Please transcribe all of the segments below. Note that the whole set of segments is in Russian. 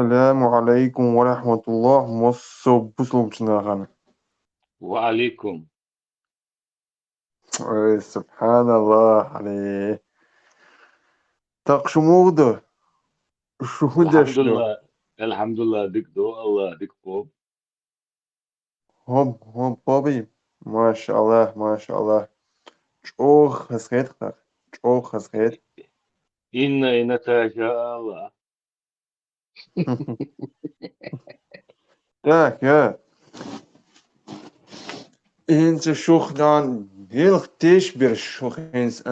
السلام عليكم ورحمة الله وبركاته. وعليكم. سبحان الله عليه. Tak شو موضة شو الحمد شنو لله الحمد لله ديك دو الله ديك فوق. هم بابي ما شاء الله ما شاء الله. شوخ خسخيت خر شوخ خسخيت. إن تشاء الله. Tak ja. Eens شوخ dan heel تيش بير شوخ eens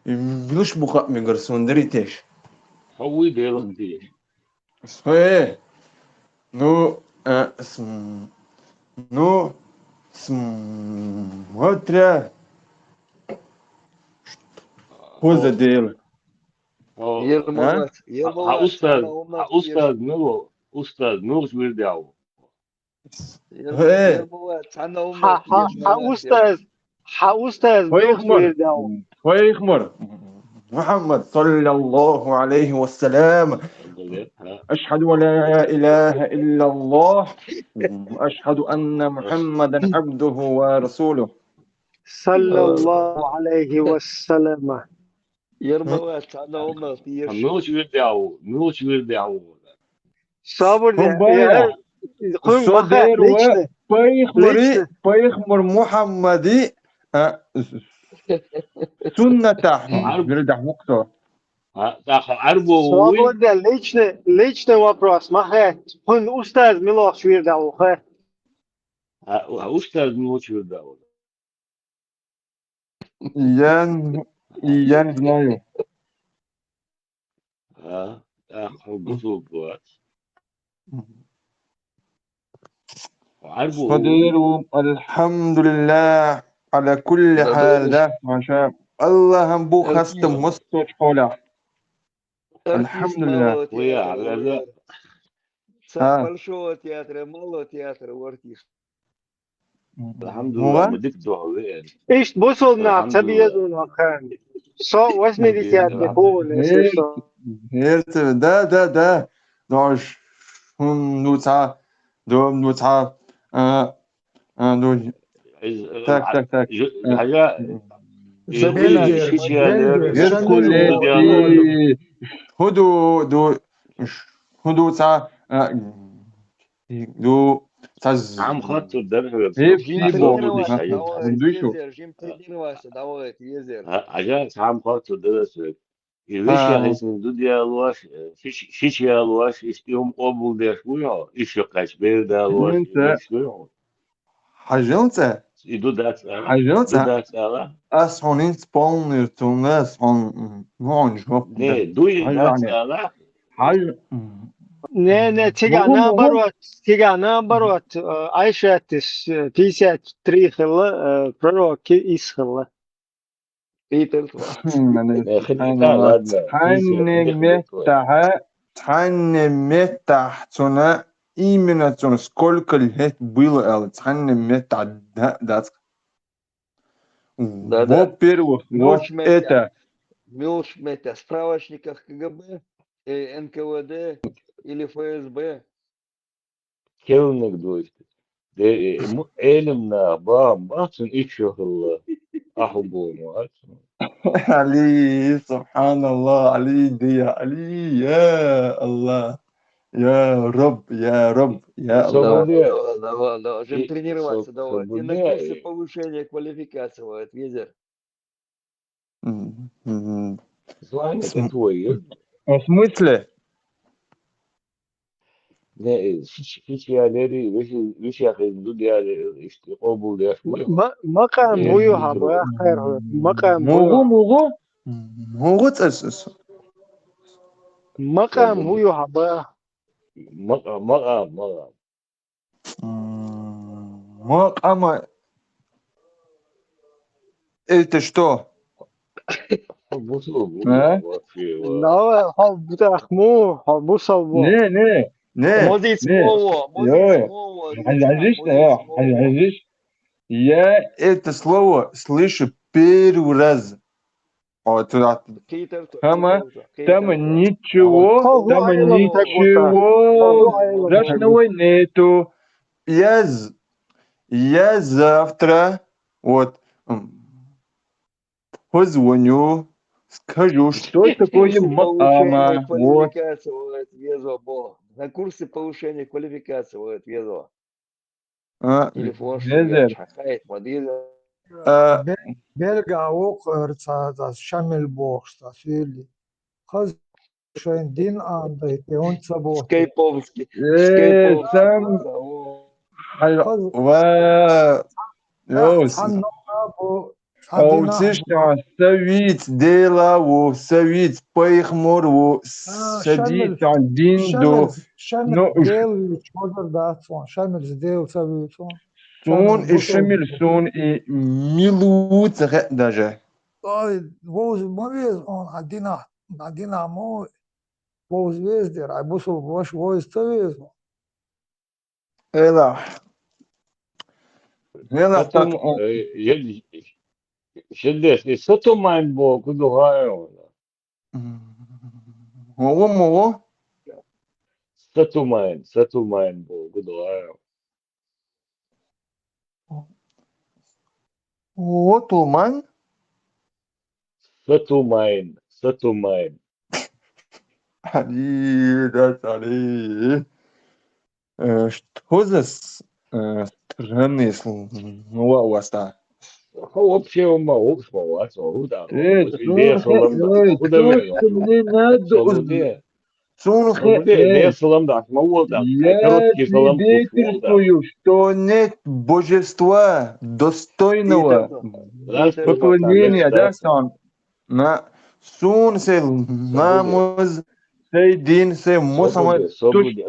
مش بقى من قرصون دري تيش. حوي ديلك تيش. إيه نو اسم نو смотря что за дело. А? أستاذ نور أستاذ نور شويرداو. إيه أستاذ نور شويرداو. ويخمر محمد صلى الله عليه وسلم. أشهد أن لا إله إلا الله وأشهد أن محمدا عبده ورسوله. صلى الله عليه وسلم. نور شويرداو. صابر هم الصدر وبيخمر محمدي سنة برده وقته. Свобода, личный вопрос. Махет, он устаз Милох Швирдау. أستاذ نور شويرداو. Я не знаю. صدر الحمد لله على كل حال. ما شاء الله هم بو خستم مستوش حوله. الحمد لله. Большого театра, малого театра, артист. الحمد لله بدك دعوة. إيش بوصلنا تبيزون خان. صو وزني دي تياتر هو نسيسو. ده نوش نوتها نوتها دو تاك حاجة هدو تا دو تاز عم خاطر درجة حاجة عم خاطر درجة إيش يا حسن دودي الواش شيش يا الواش إستيهم قبول ده شوية إيش يقاش بير ده الواش شوية حاجونتا يدو دات أسحون سبونر تونس هون هون شوف نه دوي دات حاجة نه تيجانا بروت عايشاتش بيسات تريخلا برو إسخلا. تحتنا именно сколько лет было дат. Во-первых, вот это. Милшмета, в справочниках КГБ, НКВД или ФСБ. Келнек дойти. Элемна бахтун ичохла ахубому. علي سبحان الله علي دي علي يا الله يا رب يا رب يا الله. Давай, уже тренироваться, давай. И на курсе повышения квалификации, вот, Визер. Звание это твое. В смысле? Ne, hiç yerleri wish ياخذوا ديال قبول ديال شويه مقام هو هذا خير مقام موغو تأسس مقام هو هذا مقام это что? لا حب تخمو حب صوب Не. Модить слово. Я это слово слышу первый раз. Там ничего Кого айлом текута? Кого айлом текута? страшного нету. Я завтра позвоню, скажу, что такое мама. Квалификации вот везу, бо. На курсы повышения квалификации вот везу. Телефон Незер. шахает, модели. Belga ook das Schammelbox, das will. Has schön din an der und so. Скайповский. Сам Han bu Аутична савит делаву, савит поихмуру, садит динду. Schamel del çodur da son. Schamel del tabii son. Сун и шамиль сун и милут даже. Ой, воз мовез он адина мо воз вездер, а бусул вош воз тавез. Эла. Потом, Шелдес, что майн бо кудухаю? Мого? Что майн бо кудухаю? Туман? Что майн? Али. Что за странные слова у вас там? Вообще ума общего, да. Идея мне надо. Идея салам да, Я свидетельствую, что нет божества достойного поклонения, да, сон. На сун се намаз се дин се мусамад. Собуди.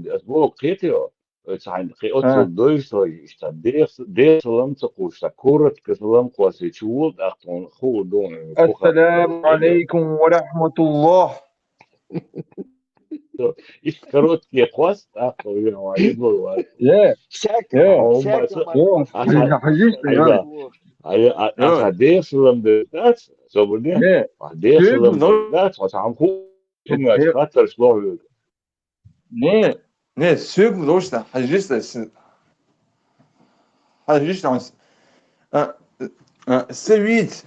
Асбо кретио. Сайн хиотсо дойсо иста десалам цокушта корот кесалам кваси чуул ахтон худон. السلام عليكم ورحمة الله. Ist короткий хвост, ахтон йдвор. Asa desalam de dat, собуди. Desalam dat, wat aan goed. Het gaat er slow. Не, сөйгім дошта, хажиста. Хажиста. Севит.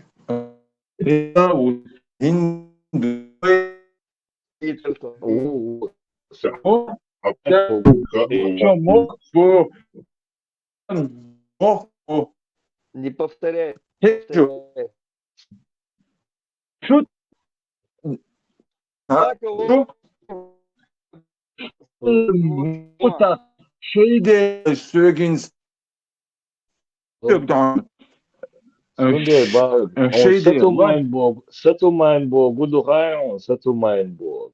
Не повторяй. Шут. Şeyde sögins Сатумайнбург, Гудухайон, Сатумайнбург.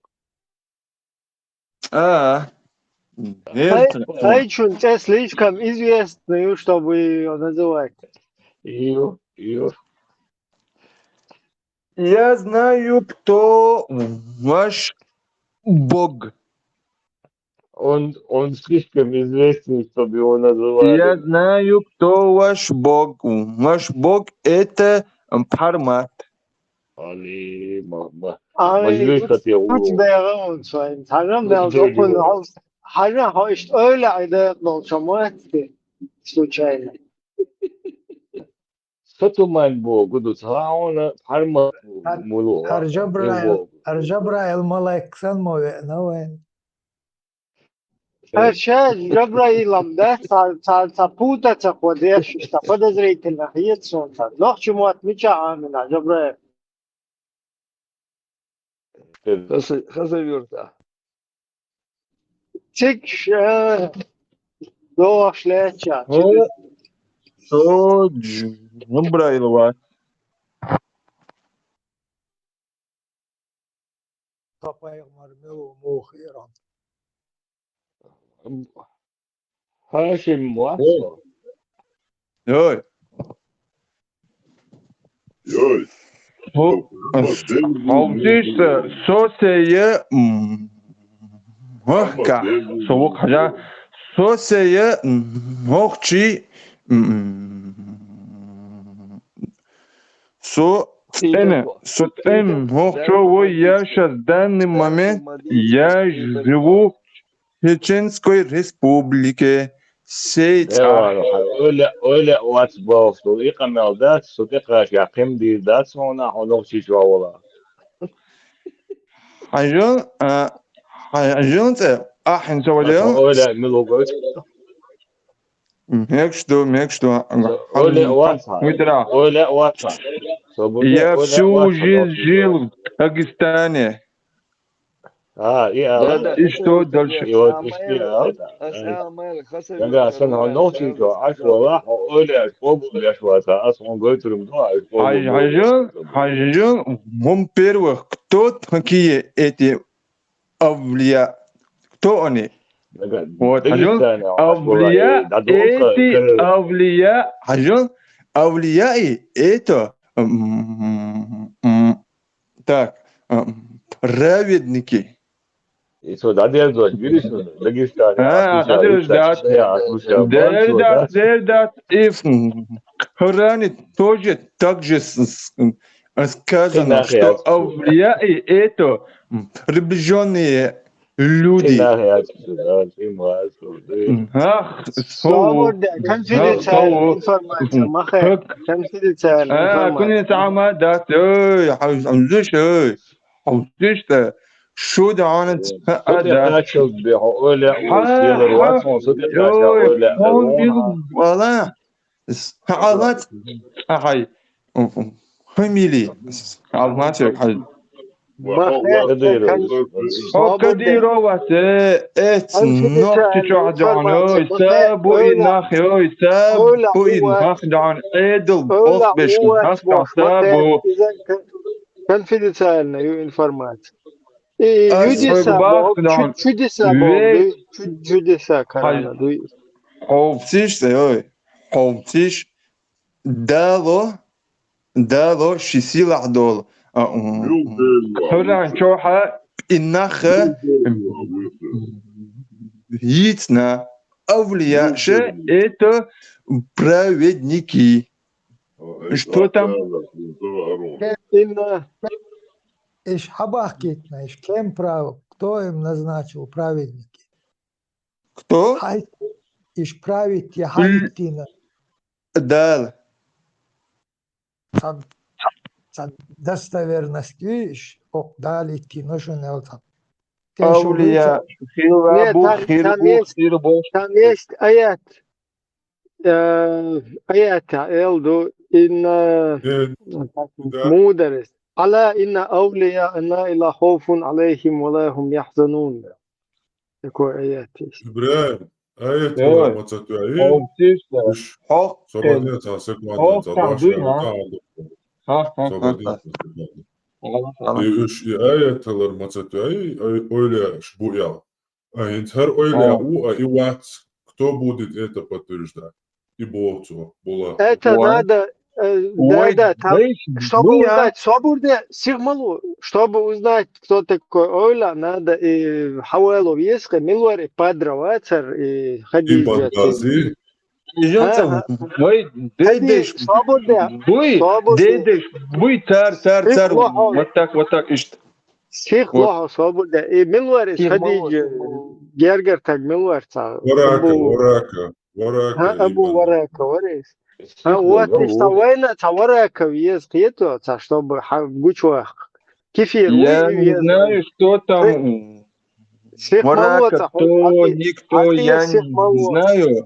Айчун, тебя слишком известный, чтобы ее называть. Я знаю, кто ваш Бог. Он слишком известный, чтобы его называли. Я знаю, кто ваш Бог. Ваш Бог это Пармат. Ali, Gut wäre uns ein Tangram, der uns offen Haus. Hanna ist öyle ayda dolçamı случайно. Сатумайнбург, Гудухайон, Пармат, Мулу. Arjabra elmalak sanma ve naven. Her şey Jabrailam'da puta çakwadı işte подозрительно hiyet sonta. Noch чему отмеча амина Jabrail. Хазаверта. Çek doğaçlayaça. Что Джабраилова? Tapayım marmelo muhiran. Hashim Muasso. Ой. Хаудишта сосея мохка совок хажа сосея мохчи Я сейчас в данный момент я живу в Чеченской Республике. öyle WhatsApp صديق مالدات صديق يا قم دي دات صونا هنوك شيشوا Hajun أحن أصلا سواليون öyle ملوكوت ميكشتو öyle WhatsApp Видра. öyle WhatsApp صبودي Я öyle всю WhatsApp жизнь نوك жил شيشوا в Дагестане. إيه Да, И это что вот дальше? يود إشتي Асамайл Yanga Хасавюрт sen ha Карамайл no çiğ Сазов aş сказал. valla öyle o bu yaş varsa as on götürüm do aş o bu do Во-первых, кто такие эти авлия? Кто они? Вот, Хажун, Дагестан aş valla авлия, dadon эти kırır авлия, Хажун, авлияи, это, так, праведники. so da der doş biliyorsun Dagestani А, asmışa İtaç'ta asmışa Manço'da Дердат, и в Коране тоже так же сказано, kıynak что yazmışı авлияи это приближенные люди. kıynak yazmışı da kıymak Ах, صابر слово, ده كم في ах, دتال слово, انفورماتيا ما خير как, كم في دتال كنا انفورماتيا تعمل دات، حوزش شو دعانت صديق هذا açıl bir öyle o ها şeyler ها varsa صديق aşağı يوي öyle قوم onha والله عظمت هاي فاميلي عظمت هاي ما خير كم Kadirov او صابر ده كديرو وات ات كم في نوخ دتال تشوح انفورماتيا دعانو ما خير سابو إناخ يوي أولى سابو قوات إناخ دعان ايدل أولى بوث بش قوات ناخ دعان بوخ ما خير سابو إذا كم في دتال يو انفورماتيا أصحاب يوديسا باخ بو دعان شوديسا بو وي شوديسا هاي كرانا دوي حوبتيش يوي حوبتيش دالو شيسيلا دول هران شوحة إنخ Ясно. Авлияши это праведники. Что там? إن Иш хабахкитна, иш кем прав, кто им назначил праведники? Кто? Хай, иш править я хайтина, Дал. сад достоверностью иш, ок дали тино шунелтан. Те шулуйца, Авлия. нет, Хирабу, хирбу, хирбу. там есть аят, آيات يلدو إن مودرس على إن أولياء لا خوف عليهم ولا هم يحزنون يكو آيات İbrahim, ayet Evet. kadar maçatıyı, Ovçista. iş Hok. sabadiye tasik madde, Hok sadaş tanıdın geldi, ha. aldık. Ha. Sabadiye tasik madde. Tamam. İş ayet kadar maçatıyı, öyle bu ya. Her öyle ya, o ivat, кто будет это подтверждать? И Богу, Була. Это надо, да, там, чтобы узнать, чтобы узнать, кто такой Ойла, надо и Хауэлу Веска, Милуэр, и Падра Вацер, и И Хадиджа. Бадгази, Идём, вы дедеш, вы дедеш, вы царь, вот так ишь. Сих лохо свобода. И Милуэр, и Хадиджа, Гергер, так Милуэр, Варака, Абу Варака, Варейс. Sihlo Вот no что война Таварака въезд это, чтобы Гучва кефир Я не знаю, что там. Сих Варака, молота, кто, никто, я не знаю.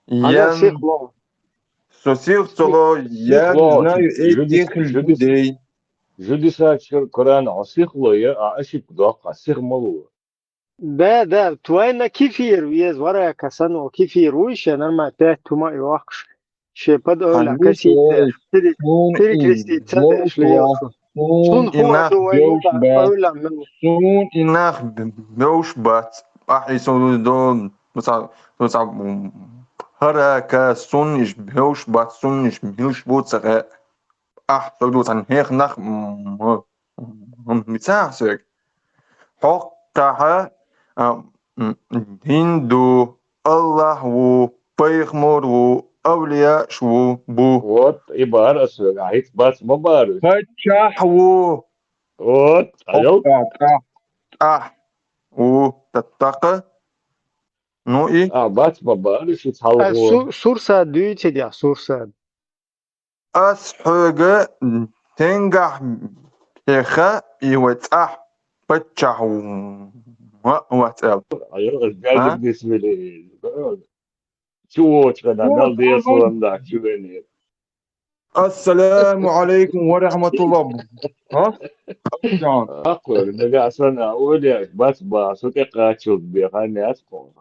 Я сосих соло, я не знаю этих людей. Judisa Koran asihlo ya aşık dağ asihmalı. Да, твойна кефир въезд Варака сану кефир уйш, нормально, ты тума и вахш. Ще под оля касит. Ты кристи цада шлеяшо. Soon enough بوش بات أحي دون مثلا هراكا سونش بوش بات سونش بيوش بوت سغاء دوت عن هيخ نخ متساعسك حق تاها هندو الله و بيخمر و أولياء شو بو Вот, и барас, عيد بس ما بارس. فتح و Вот, алло. تح و تتقى نو إيه بس ما بارس يتحلقوا. Sursa düğütü diye sursa. أسحق تنجح بيخا يوتح فتح واتساب أيوة الجاج ها بالنسبة لي. شو كذا شوت قال دي صورة ده شو يعني. السلام عليكم ورحمة الله ها جان أقول نجا سنة أولى بس باسوك قاتشوك بيخاني أسكون.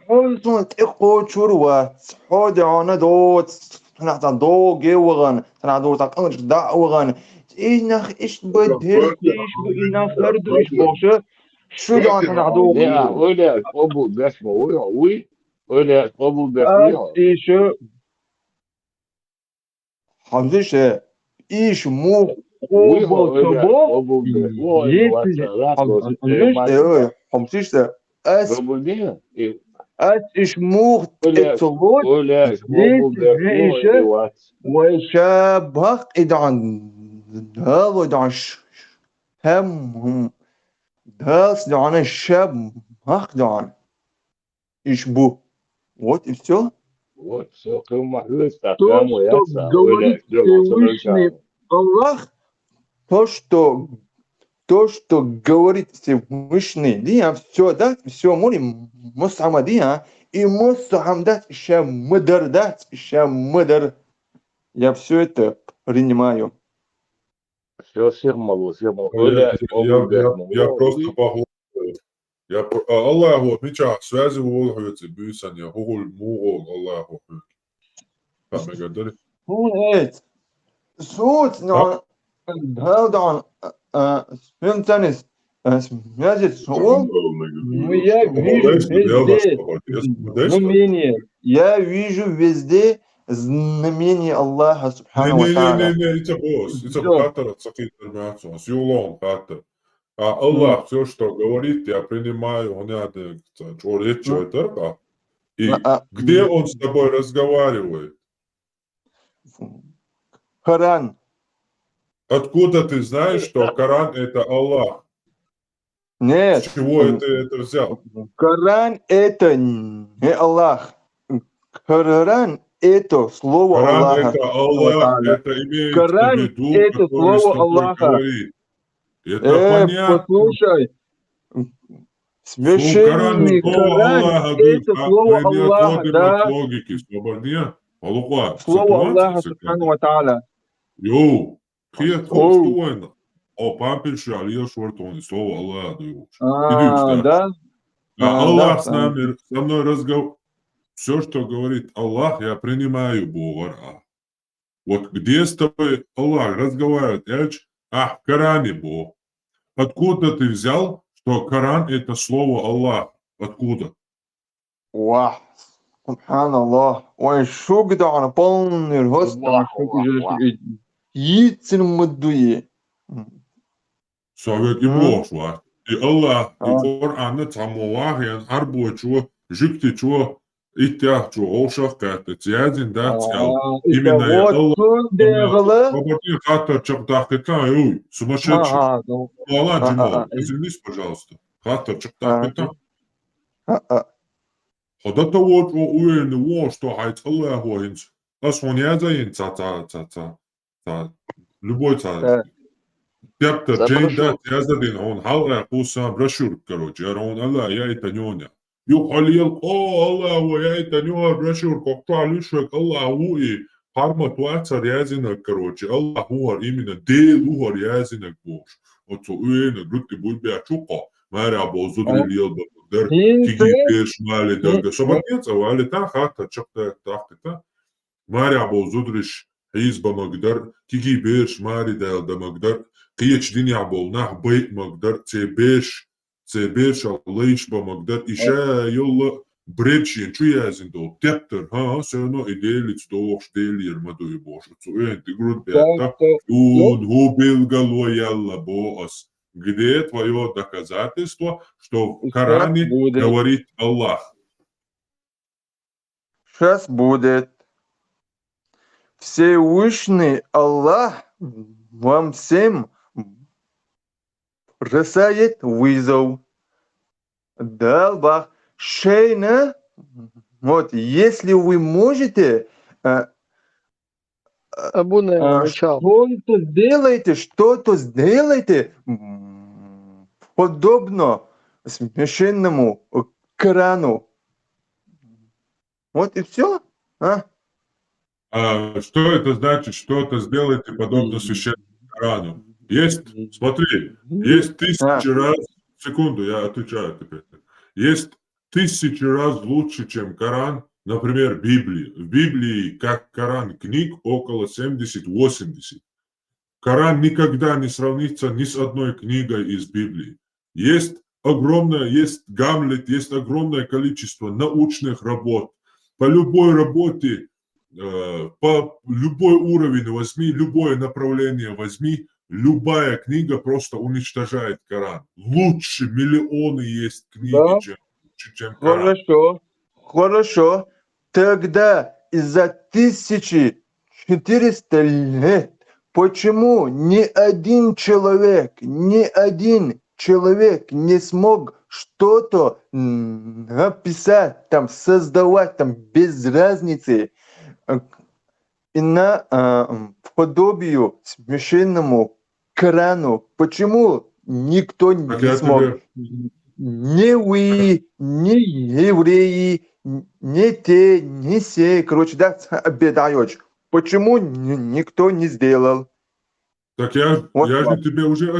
قلتون تقو شروات حود عنا دوت نحن دو جوغان تنا دو تقنش دا وغان إيش بدهش إيش بإنا فردو إيش بوشة شو جان تنا دو دي أولى قبول بس موي أوي. أولى قبول بس ويا. إيش حمزش إيش مو ويا قوبل أولى تبو قبول بس ويا إنه يتل واتساب بس حمزش ما تبع. حمزش أس قبول دي. أس إيش مو أولى اتلوت أولى قبول بس يتل إيش ويا واتس. وشابه إدعان هذا إدعان هم هاس دعان الشاب هاك دعان إيش بو وات إفتو واتساب ما هو كم توشتو وياتساب أولى قولت جو أصلا وشني كان. الله то, что говорит Всевышний, дия, все дать, все молим, мусама дия, и мусам дать, еще мудр дать, еще мудр. Я все это принимаю. Все сигмалу, сигмалу. Öyle obul Я besmo. просто похож. Аллаху, меча, связи волхуется, бюсан, я хугул мугол, Аллаху. Там я говорю. هو ايت صوت عن هذا عن فيلم تنس ماجد هو я вижу везде знамение. Я вижу везде знамение Аллаха Субхану Ва Тааля. Не, это босс, это хатер, цакит информацию, с юлом хатер. А Аллах все, что говорит, я принимаю, он надо творить человека. И где он с тобой разговаривает? Коран. Откуда ты знаешь, что Коран это Аллах? Нет. С чего это взял? Коран это не Аллах. Коран это слово Коран Аллаха. это Аллах, это имеется в Коран виду, это который с слово тобой Аллаха. говорит. Это понятно. Послушай. Коран Священный слово Коран Аллаха, это слово мы не Аллаха, отходим да? от логики. Свободнее. Аллах, Слово Аллаха ситуация Субхану Ва Тааля. Йоу, хиет Оу. холстуйна. О, пампельши, алия швартони, слово Аллаха дают. Идешь, да? Да? А Аллах Да. со мной разговаривает. Все, что говорит Аллах, я принимаю Бога. Вот где с тобой Аллах разговаривает? В Коране Бог. Откуда ты взял, что Коран это слово Аллах? Откуда? Вау. Субханаллах. Ой, шо где она полный рост, Вау, шо вау, вау. где яйцем мудуе. Совет и Бог var. И Аллах, и Кор'ан'ı tamamlayan her boyunca jükti çoğu ihtiyaç çoğu olşak kayıtlı. Tiyazin da çıkal. Именно я Вот Аллах. сундагалы. Поборди хатта чактахтыта, ой, сумасшедший. Аллах, Джимал, извинись, пожалуйста. Хатта чактахтыта. Ходата вот уверены, вот что хайт Аллах воинц. Нас он язаин любой ца. Пятка Джейн да язадин он халга куса брошюр, короче, он Аллах, я это нёня. Юхалил, Аллах, я это нёня брошюр, как талишек Аллах, уи. Харма туаца язинок, короче, Аллах хуар именно дел хуар язинок бош. Вот so уверены, грудки будет бя чука. Маря бозудри лил бакудер. Киги пеш мали дага. Собакеца, вали та хата чакта тахта. Маря бозудриш حيز بمقدر تيجي بيش ماري دال دا مقدر قيش دنيا بولناه بيت مقدر تي بيش الليش بمقدر إشا يلا بريدشين شو يازن دو تبتر ها سنو إديلي تدوش ديلي يرمدو يبوش تسوين تقرد بيتا يون هو بيلغالو يلا بوس где твое доказательство, что в Коране говорит Аллах? Сейчас будет. Всевышний Аллах вам всем бросает вызов. Далбах. Шейна, вот, если вы можете, Абуна начал. что-то сделайте подобно священному Корану. Вот и все. А что это значит, что-то сделайте подобно священному Корану? Есть, смотри, есть тысячи раз, секунду, я отвечаю теперь. Есть тысячи раз лучше, чем Коран, например, Библия. В Библии, как Коран, книг около 70-80. Коран никогда не сравнится ни с одной книгой из Библии. Есть Гамлет, есть огромное количество научных работ. По любой работе, по любой уровень возьми, любое направление возьми, любая книга просто уничтожает Коран. Лучше миллионы есть книги, чем Коран. Хорошо. Тогда за 1400 лет почему ни один человек не смог что-то написать, там, создавать, там, без разницы, и на подобию священному Корану? Почему никто не смог? Ни вы, ни евреи, ни те, ни сей, короче, да, обедаешь. Почему никто не сделал? Так я же тебе уже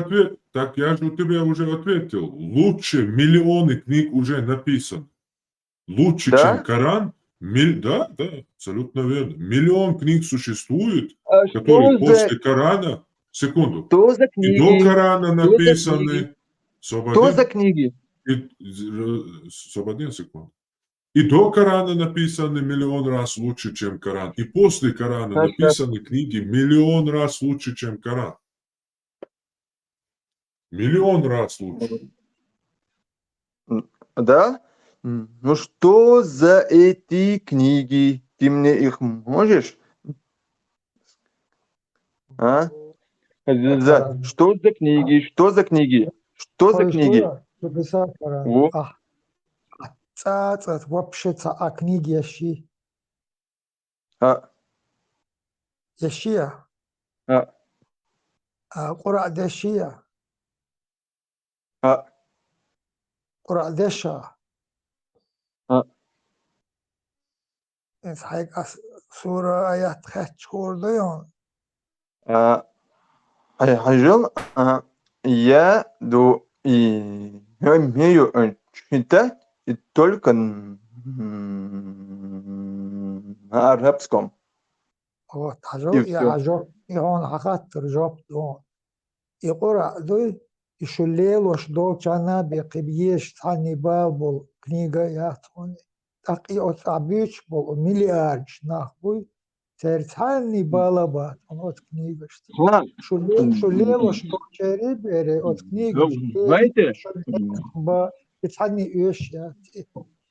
ответил. Лучше миллионы книг уже написано. Лучше, чем Коран. Да, абсолютно верно. Миллион книг существует, которые после Корана, секунду, Что за и книги? до Корана написаны. Что за книги? Свободен секунду. И до Корана написаны миллион раз лучше, чем Коран. И после Корана написаны книги миллион раз лучше, чем Коран. Миллион раз лучше. Да? Ну что за эти книги? Ты мне их можешь? А? Что за книги? Что за книги? Что за книги? Написал Коран. О. Вообще-то, а книги ящи? Ящия? Кура дешия? Кура деша? It's like a surah ayat хачкурдуyon. Хажил, я умею читать и только на арабском. Вот, хажил, я ажоп, и он хахаттер жоп дон. И кура дуй, и шулел уж до чана бекибьеш Ханнибал был книга ятони. Так и от абич был миллиард нахуй. Терц Ханнибала бат, он от книга что. Шулел уж до чери бере от книга. Знаете? Ба, Ханни юш я.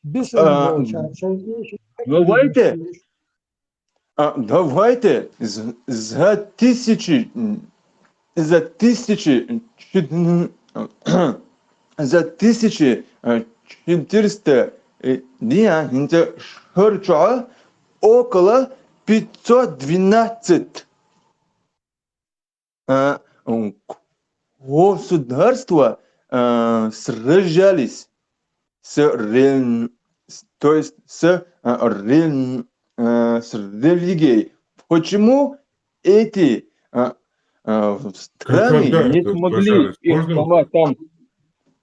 Бисен был чан, Давайте за тысячи за 1400 дня Шурча около 512 государства сражались с религией. Почему эти страны не смогли их сломать там?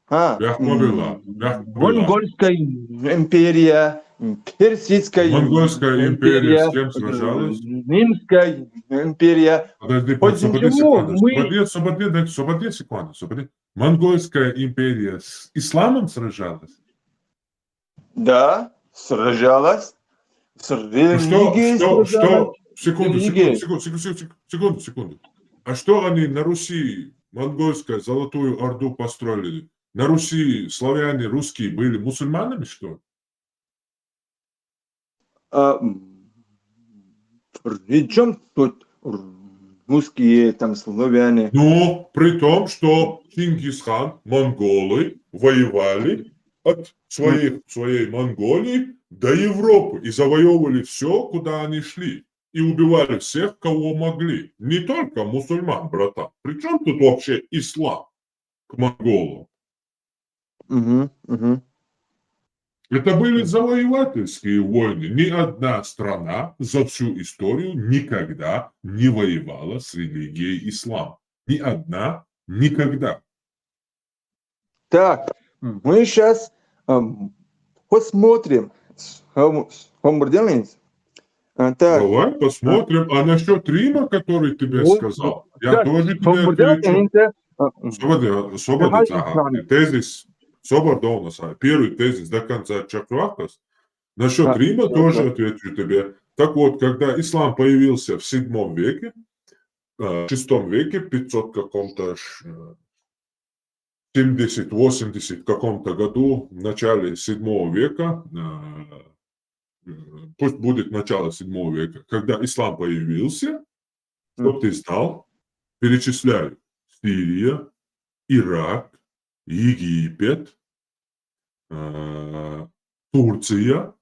Монгольская империя, Персидская империя с кем сражалась? Римская империя. Подожди, свободи секунду. Монгольская империя с исламом сражалась? Да, сражалась. С религией сражалась. Секунду. А что они на Руси, монгольская Золотую Орду построили? На Руси славяне, русские были мусульманами, что ли? при чем тут русские, там, славяне? Но при том, что Чингисхан, монголы воевали от своей Монголии до Европы и завоевывали все, куда они шли. И убивали всех, кого могли. Не только мусульман, братан. Причем тут вообще ислам к монголам? Мгм, мгм. Это были завоевательские войны. Ни одна страна за всю историю никогда не воевала с религией ислам. Ни одна никогда. Так, мы сейчас посмотрим. Хамбурдянец. Так, Давай посмотрим. А насчет Рима, который тебе сказал, я тоже тебе отвечу. Свободец, ага. Тезис Собордонаса. Первый тезис до конца Чакравтас. Насчет Рима тоже отвечу тебе. Так вот, когда ислам появился в 7 веке, в 6 веке, 500 каком-то 70-80 каком-то году, в начале 7 века, пусть будет начало 7 века, когда ислам появился, чтобы ты знал, перечисляю: Сирия, Ирак, Египет, Турция,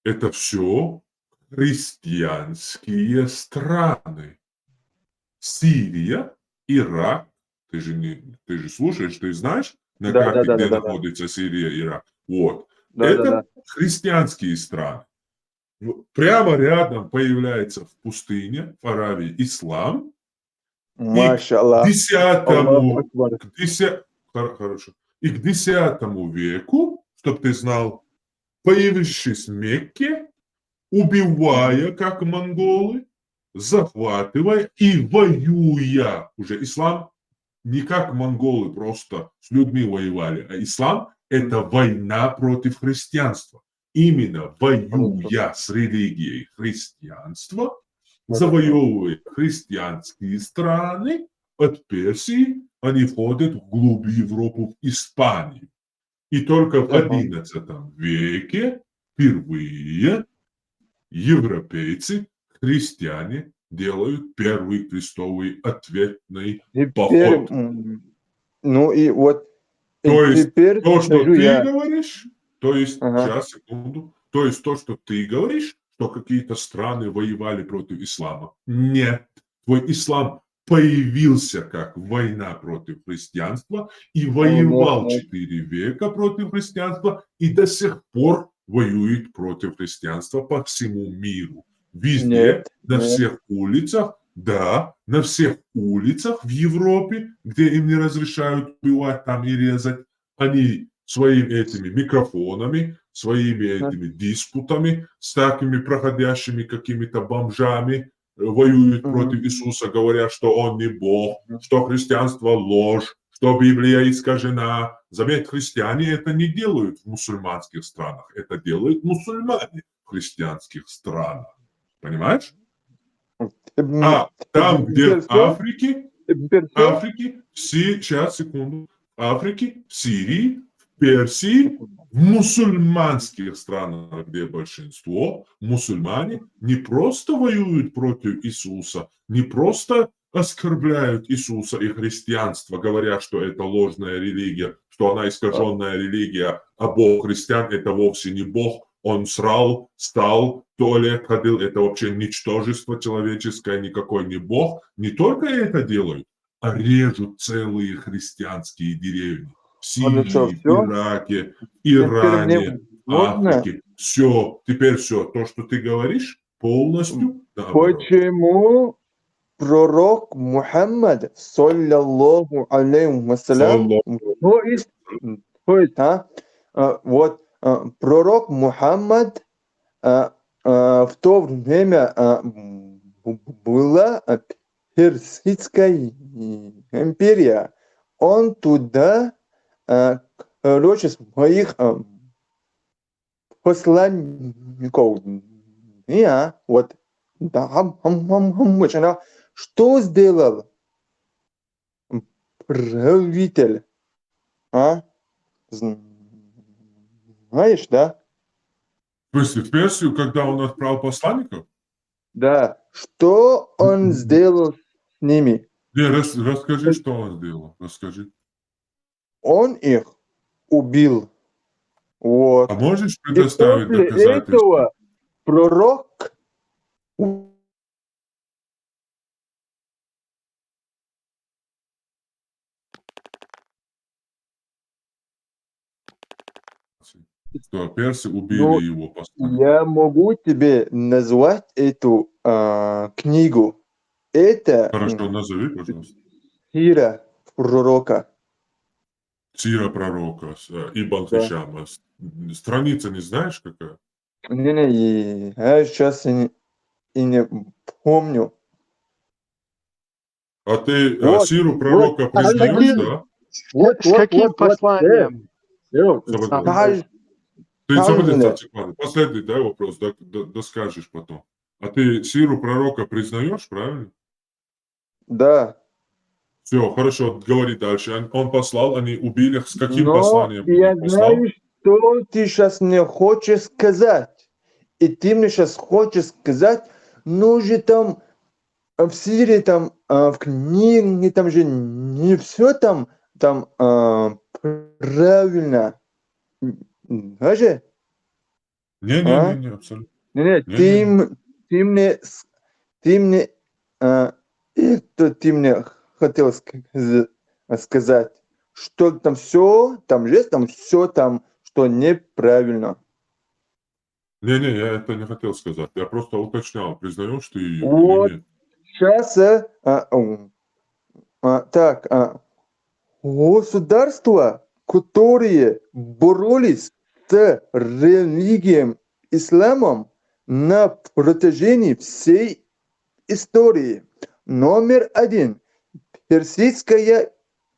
это все христианские страны. Сирия, Ирак, ты же слушаешь, ты знаешь на карте, где находится Сирия, Ирак? Вот. Это христианские страны. Прямо рядом появляется в пустыне, в Аравии, ислам. Машаллах. Хорошо. И к 10 веку, чтобы ты знал, появившись в Мекке, убивая, как монголы, захватывая и воюя. Уже ислам не как монголы просто с людьми воевали, а ислам – это война против христианства. Именно воюя с религией христианства, завоевывая христианские страны, от Персии они входят вглубь Европы, в Испанию. И только в 11 веке впервые европейцы, христиане, делают первый крестовый ответный поход. Ну и вот То есть теперь то, что скажу ты я. говоришь, то есть, сейчас, секунду, то есть то, что ты говоришь, что какие-то страны воевали против ислама. Нет, твой ислам появился как война против христианства и воевал 4 века против христианства и до сих пор воюет против христианства по всему миру. Везде, на всех улицах, да, на всех улицах в Европе, где им не разрешают убивать там и резать, они своими этими микрофонами, своими этими диспутами с такими проходящими какими-то бомжами воюют против Иисуса, говорят, что Он не Бог, что христианство ложь, что Библия искажена. Заметь, христиане это не делают в мусульманских странах, это делают мусульмане в христианских странах. Понимаешь? А там, где в Африке, сейчас, секунду, в Африке, в Сирии, в Персии, в мусульманских странах, где большинство, мусульмане не просто воюют против Иисуса, не просто оскорбляют Иисуса и христианство, говоря, что это ложная религия, что она искаженная религия, а Бог христиан это вовсе не Бог, он срал, встал, в туалет ходил, это вообще ничтожество человеческое, никакой не Бог. Не только это делают, а режут целые христианские деревни. В Сирии, в Ираке, Иране, Африке. Все, теперь все, то, что ты говоришь, полностью наоборот. Почему пророк Мухаммад, саллаллаху алейхи вассалям, вот пророк Мухаммад в то время была Персидская империя. Он туда, короче, своих посланников, вот, что сделал правитель? Знаешь, да? В смысле, в Персию, когда он отправил посланников? Да. Что он сделал с ними? Не, расскажи, что он сделал. Расскажи. Он их убил. Вот. А можешь И предоставить после доказательства? этого пророк Что персы убили Ну, его посланника. я могу тебе назвать эту книгу. Это Хорошо, назови, пожалуйста. Сира пророка. Сира пророка, Ибн Да. Хишама. Страница не знаешь какая? Не, я сейчас и не помню. А ты Вот, Сиру вот, пророка А с признаешь, каким, да? вот, с каким вот. посланием? Свободен. Каждый, Ты свободен, каждый. секунду. Последний, да, вопрос, доскажешь потом. А ты Сиру пророка признаешь, правильно? Да. Все, хорошо, говори дальше. Он послал, они убили. С каким Но посланием он я их послал? знаю, что ты сейчас мне хочешь сказать. И ты мне сейчас хочешь сказать, ну же там в Сирии, там в книге, там же не все там правильно. Даже? А? Не, абсолютно. Не, Не. ты мне это ты мне хотел сказать, что там все, там же там все там, что неправильно. Не, я это не хотел сказать. Я просто уточнял, признаешь ты ее или Вот нет. сейчас так, государства, которые боролись с религией исламом на протяжении всей истории. Номер один. Персидская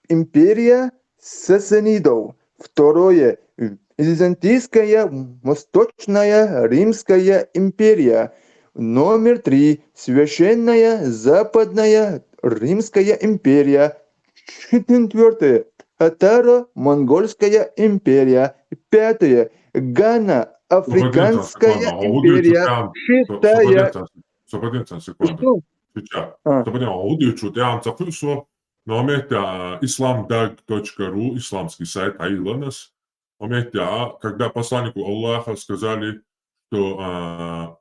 империя сасанидов. Второе. Византийская Восточная Римская империя. Номер три. Священная Западная Римская империя. Четвертое. Татаро-Монгольская империя. Пятое. Гано-Африканская империя. Шестая. Свободен, секунду. Что? Сейчас. А, Свободен, аудио teām cakuso. No метя islamdag.ru, исламский сайт Айланас. Когда посланнику Аллаха сказали, что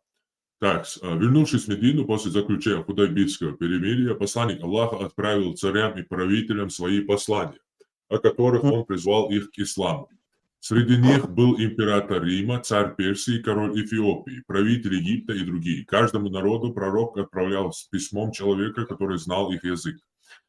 вернувшись в Медину после заключения Худайбийского перемирия, посланник Аллаха отправил царям и правителям свои послания, о которых он призвал их к исламу. Среди них был император Рима, царь Персии, король Эфиопии, правитель Египта и другие. Каждому народу пророк отправлял с письмом человека, который знал их язык.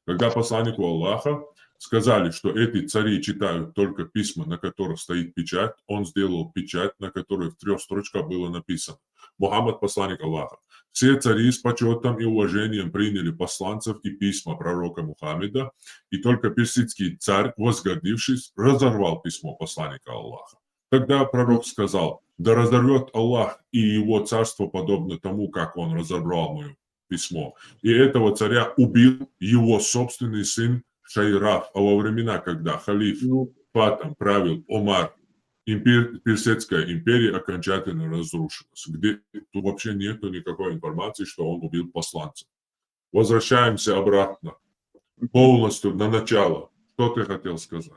Когда посланнику Аллаха сказали, что эти цари читают только письма, на которых стоит печать, он сделал печать, на которой в 3 строчках было написано: Мухаммад, посланник Аллаха. Все цари с почетом и уважением приняли посланцев и письма пророка Мухаммеда, и только персидский царь, возгордившись, разорвал письмо посланника Аллаха. Тогда пророк сказал: да разорвет Аллах и его царство подобно тому, как он разорвал мое письмо. И этого царя убил его собственный сын Шайраф. А во времена, когда халиф Фатам правил Омар, Персидская империя окончательно разрушилась, где тут вообще нет никакой информации, что он убил посланца. Возвращаемся обратно, полностью на начало. Что ты хотел сказать?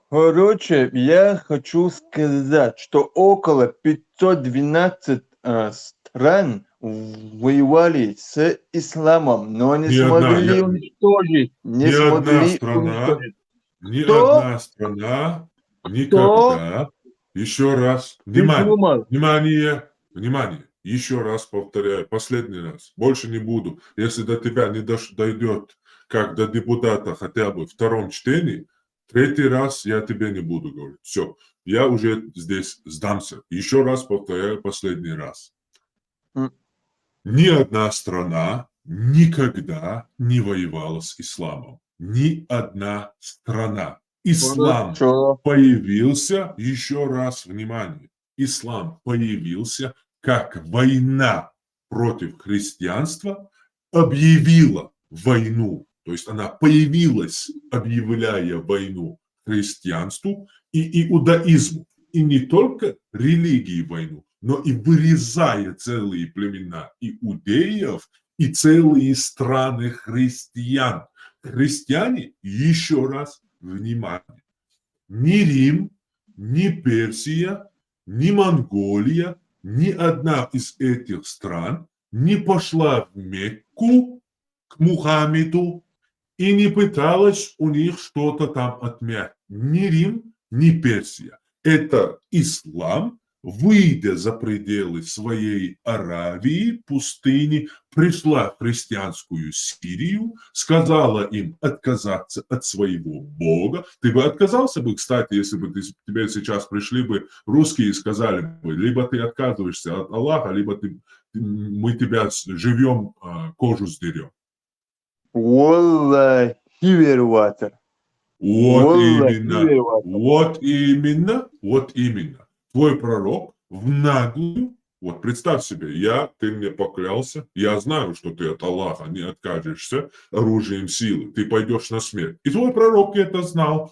Короче, я хочу сказать, что около 512 стран воевали с исламом, но не Ни одна, смогли уничтожить. Не ни одна смогли страна, уничтожить. ни Кто? одна страна Кто никогда, еще раз, придумал? внимание, еще раз повторяю, последний раз, больше не буду. Если до тебя не дойдет, как до депутата хотя бы в втором чтении, третий раз я тебе не буду говорить. Все, я уже здесь сдамся. Еще раз повторяю, последний раз. Ни одна страна никогда не воевала с исламом. Ни одна страна. Ислам Хорошо. появился, еще раз внимание, ислам появился как война против христианства, объявила войну, то есть она появилась, объявляя войну христианству и иудаизму. И не только религии войну, но и вырезая целые племена иудеев и целые страны христиан. Христиане, еще раз, внимание, ни Рим, ни Персия, ни Монголия, ни одна из этих стран не пошла в Мекку к Мухаммеду и не пыталась у них что-то там отмять. Ни Рим, ни Персия. Это ислам, выйдя за пределы своей Аравии, пустыни, пришла в христианскую Сирию, сказала им отказаться от своего Бога. Ты бы отказался бы, кстати, если бы тебе сейчас пришли бы русские и сказали бы, либо ты отказываешься от Аллаха, либо мы тебя живем, кожу сдерем. Wallah, верватор. Вот Wallah, именно, верватор. вот именно, вот именно. Твой пророк в наглую, вот представь себе, ты мне поклялся, я знаю, что ты от Аллаха не откажешься оружием силы, ты пойдешь на смерть. И твой пророк это знал,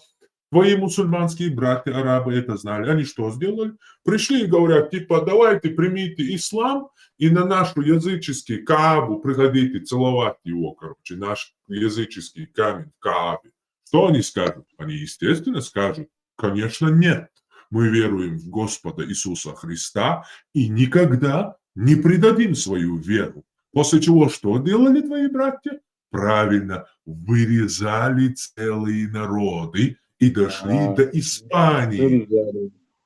твои мусульманские братья, арабы это знали. Они что сделали? Пришли и говорят, типа, давайте примите ислам и на нашу языческий Каабу приходите целовать его, короче, наш языческий камень в Каабе. Что они скажут? Они, естественно, скажут, конечно, нет. Мы веруем в Господа Иисуса Христа и никогда не предадим свою веру. После чего что делали твои братья? Правильно, вырезали целые народы и дошли до Испании.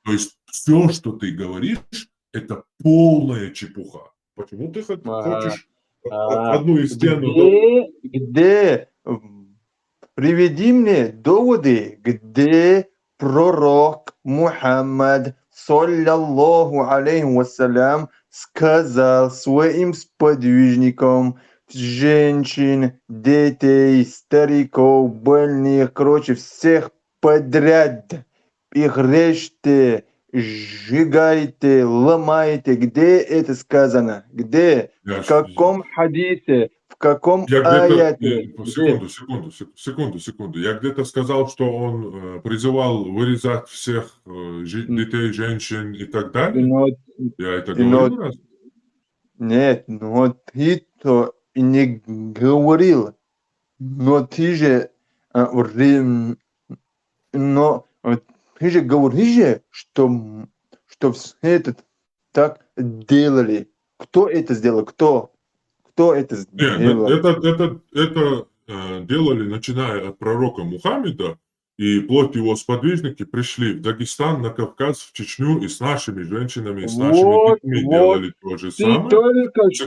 То есть все, что ты говоришь, это полная чепуха. Почему ты хочешь одну из стену... Где? Приведи мне доводы, где пророк Мухаммад, саллаллаху алейхи вассалям, сказал своим сподвижникам, женщин, детей, стариков, больных, короче, всех подряд, их режьте, сжигайте, ломайте. Где это сказано? Где? В каком хадисе? В каком аяте? Секунду. Я где-то сказал, что он призывал вырезать всех детей, женщин и так далее. Я это говорил раз? Нет, но ты-то и не говорил. Но ты же но ты же говоришь, что все это так делали. Кто это сделал? Кто это сделал? Это делали, начиная от пророка Мухаммеда, и плоть его сподвижники пришли в Дагестан, на Кавказ, в Чечню, и с нашими женщинами, и с нашими детьми делали то же Ты самое. только что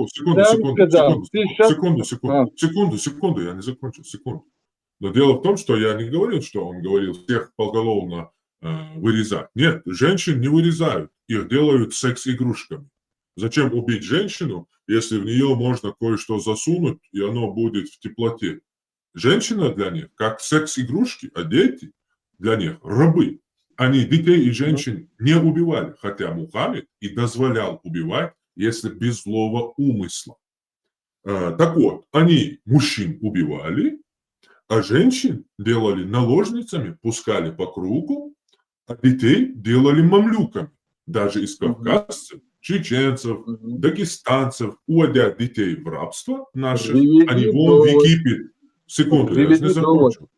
Секунду, я не закончил, секунду. Но дело в том, что я не говорил, что он говорил всех поголовно вырезать. Нет, женщин не вырезают, их делают секс-игрушками. Зачем убить женщину, если в нее можно кое-что засунуть, и оно будет в теплоте? Женщина для них как секс-игрушки, а дети для них рабы. Они детей и женщин не убивали, хотя Мухаммед и дозволял убивать, если без злого умысла. Так вот, они мужчин убивали, а женщин делали наложницами, пускали по кругу, а детей делали мамлюками. Даже из кавказцев, чеченцев, дагестанцев, уводя детей в рабство наших, они вон в Египет. Секунду, я не закончил.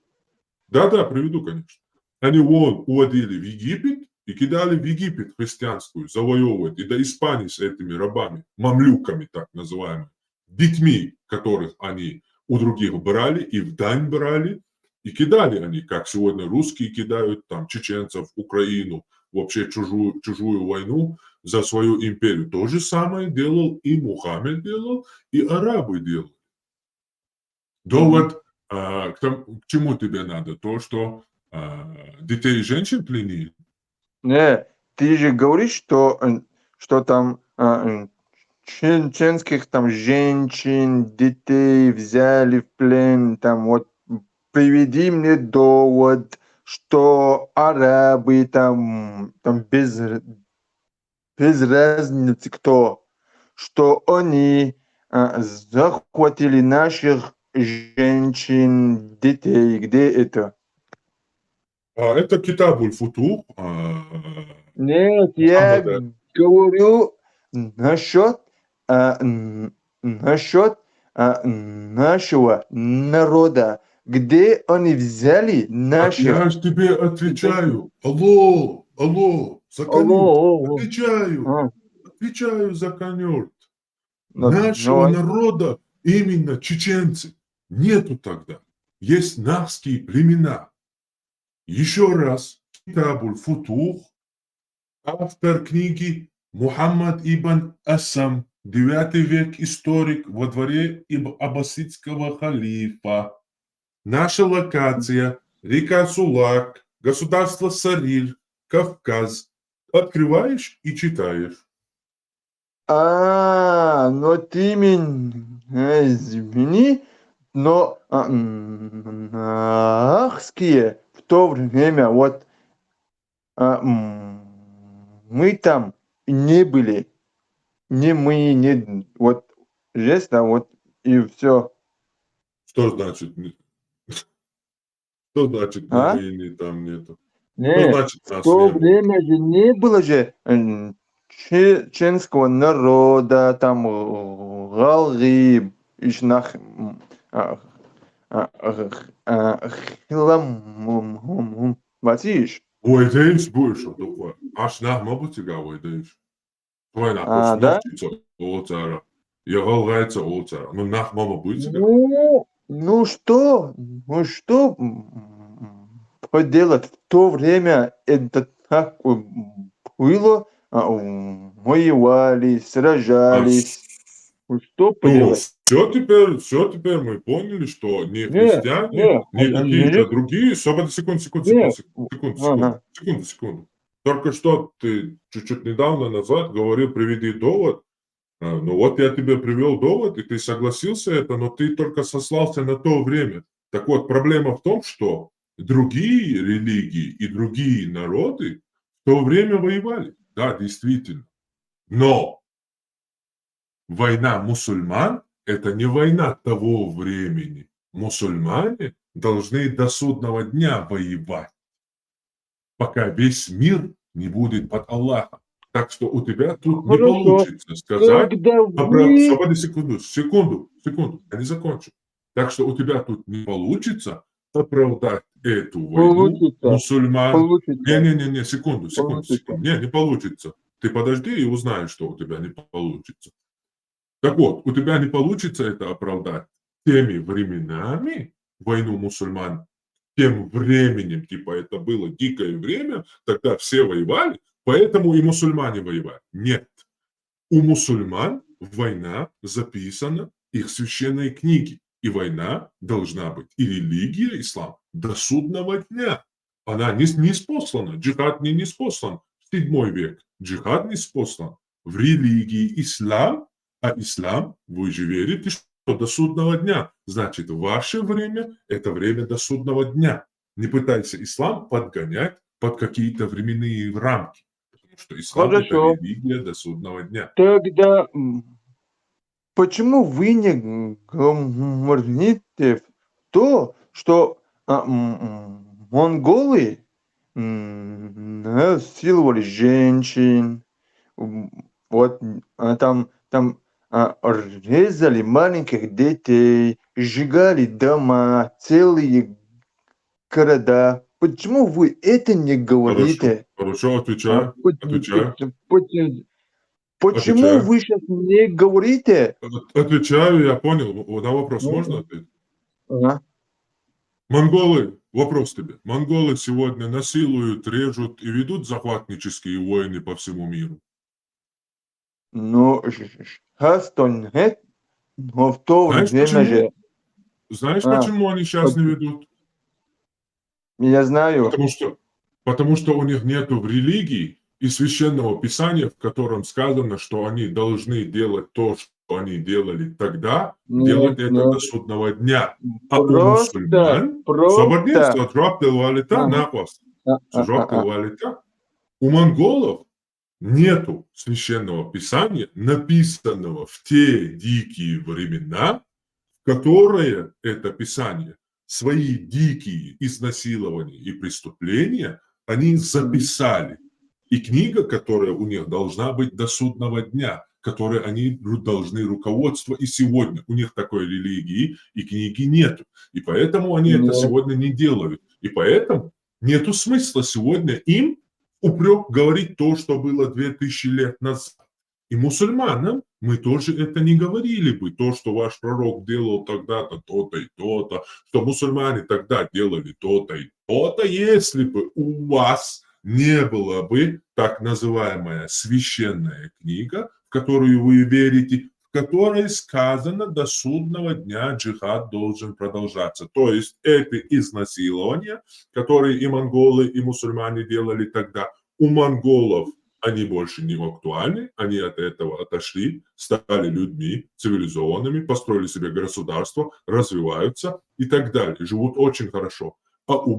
Да, приведу, конечно. Они вон уводили в Египет и кидали в Египет христианскую, завоевывать, и до Испании с этими рабами, мамлюками так называемыми, детьми, которых они у других брали и в дань брали, и кидали они, как сегодня русские кидают там чеченцев, Украину, вообще чужую войну за свою империю. То же самое делал и Мухаммед делал, и арабы делали. Довод к чему тебе надо? То, что детей и женщин пленили? Не, ты же говоришь, что там чеченских там женщин, детей взяли в плен, там вот приведи мне довод, что арабы там без разницы кто, что они захватили наших женщин, детей. Где это? Это Китабуль Футух. Нет, я говорю насчет насчет нашего народа. Где они взяли Так наше? я ж тебе отвечаю. Алло, алло, Заканюк. Алло, Отвечаю. Отвечаю, Заканюк. ну, Нашего давай. народа именно чеченцы нету тогда. Есть нахские племена. Еще раз, Китабуль Футух, автор книги Мухаммад ибн Асам, 9 век, историк, во дворе аббасидского халифа. Наша локация – река Сулак, государство Сариль, Кавказ. Открываешь и читаешь. Но ты меня извини, но нахские в то время, вот мы там не были. Не мы, не вот жест, а вот и все. Что значит? Что значит А? мы там нету? Что Нет, значит в нас то не было? время же не было же чеченского народа, там Галгиб, Ишнах, Хилам, Ватиш. Ойдейш будешь, такое. Аш нах могу тебя ойдейш. Твой нах Да? проснувшийся олцара. Его гайца олцара. Ну нах мама будет тебя. Ну что поделать? В то время это так было, воевали, сражались. Что Ну, поделать? все теперь мы поняли, что не Не, христиане, не какие-то другие. не, ага. Секунду. Только что ты чуть-чуть недавно назад говорил, приведи довод. Ну вот я тебе привел довод, и ты согласился это, но ты только сослался на то время. Так вот, проблема в том, что другие религии и другие народы в то время воевали. Да, действительно. Но война мусульман – это не война того времени. Мусульмане должны до судного дня воевать, пока весь мир не будет под Аллахом. Так что у тебя тут не Хорошо. получится сказать... Когда вы... Свободи секунду, я не закончу. Так что у тебя тут не получится оправдать эту войну мусульман. Не, секунду. Не получится. Ты подожди и узнаешь, что у тебя не получится. Так вот, у тебя не получится это оправдать теми временами, войну мусульман, тем временем, типа это было дикое время, тогда все воевали, поэтому и мусульмане воевали. Нет. У мусульман война записана их священной книге. И война должна быть, и религия ислам, до судного дня. Она не ниспослана, джихад не ниспослан в 7 век. Джихад ниспослан в религии ислам, а ислам, вы же верите, что до судного дня. Значит, ваше время – это время до судного дня. Не пытайся ислам подгонять под какие-то временные рамки. Потому что ислам – это Хорошо. религия до судного дня. Тогда почему вы не говорите то, что монголы насиловали женщин, вот там резали маленьких детей, сжигали дома, целые города. Почему вы это не говорите? Хорошо, отвечаю. Почему Отвечаю. вы сейчас не говорите? Отвечаю, я понял. На вопрос можно ответить? Ага. Монголы, вопрос тебе. Монголы сегодня насилуют, режут и ведут захватнические войны по всему миру. Ну, часто нет, но в то Знаешь время почему? же... Знаешь, почему они сейчас не ведут? Я знаю. Потому что у них нету в религии и священного писания, в котором сказано, что они должны делать то, что они делали тогда, делать это до судного дня. А у мусульман, у монголов нету священного писания, написанного в те дикие времена, в которые это писание, свои дикие изнасилования и преступления, они записали. И книга, которая у них должна быть до судного дня, которой они должны руководство и сегодня. У них такой религии и книги нету. И поэтому они это сегодня не делают. И поэтому нету смысла сегодня им упрек говорить то, что было 2000 лет назад. И мусульманам мы тоже это не говорили бы. То, что ваш пророк делал тогда-то, то-то и то-то, что мусульмане тогда делали то-то и то-то, если бы у вас не было бы так называемая священная книга, в которую вы верите, в которой сказано, до судного дня джихад должен продолжаться. То есть это изнасилования, которые и монголы, и мусульмане делали тогда, у монголов они больше не актуальны, они от этого отошли, стали людьми цивилизованными, построили себе государство, развиваются и так далее, живут очень хорошо. А у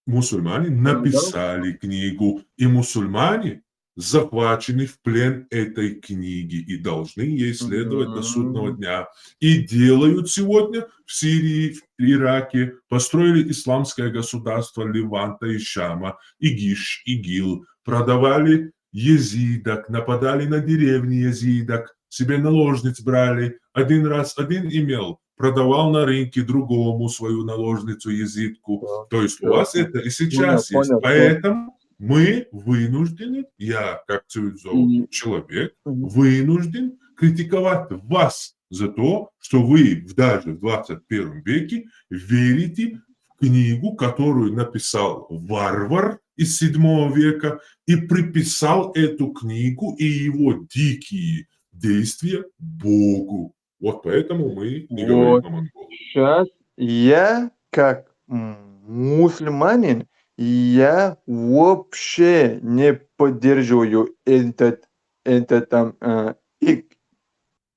мусульмане написали книгу, и мусульмане захвачены в плен этой книги и должны ей следовать до судного дня. И делают сегодня в Сирии, в Ираке, построили исламское государство Леванта и Шама, ИГИШ, ИГИЛ, продавали езидок, нападали на деревни езидок, себе наложниц брали. Один раз один имел, продавал на рынке другому свою наложницу езидку. То есть у вас это и сейчас есть. Поэтому мы вынуждены, я как цивилизованный человек, вынужден критиковать вас за то, что вы даже в 21 веке верите в книгу, которую написал варвар из 7 века и приписал эту книгу и его дикие действия Богу. Вот поэтому мы не говорим о монголах. Сейчас я, как мусульманин, я вообще не поддерживаю этот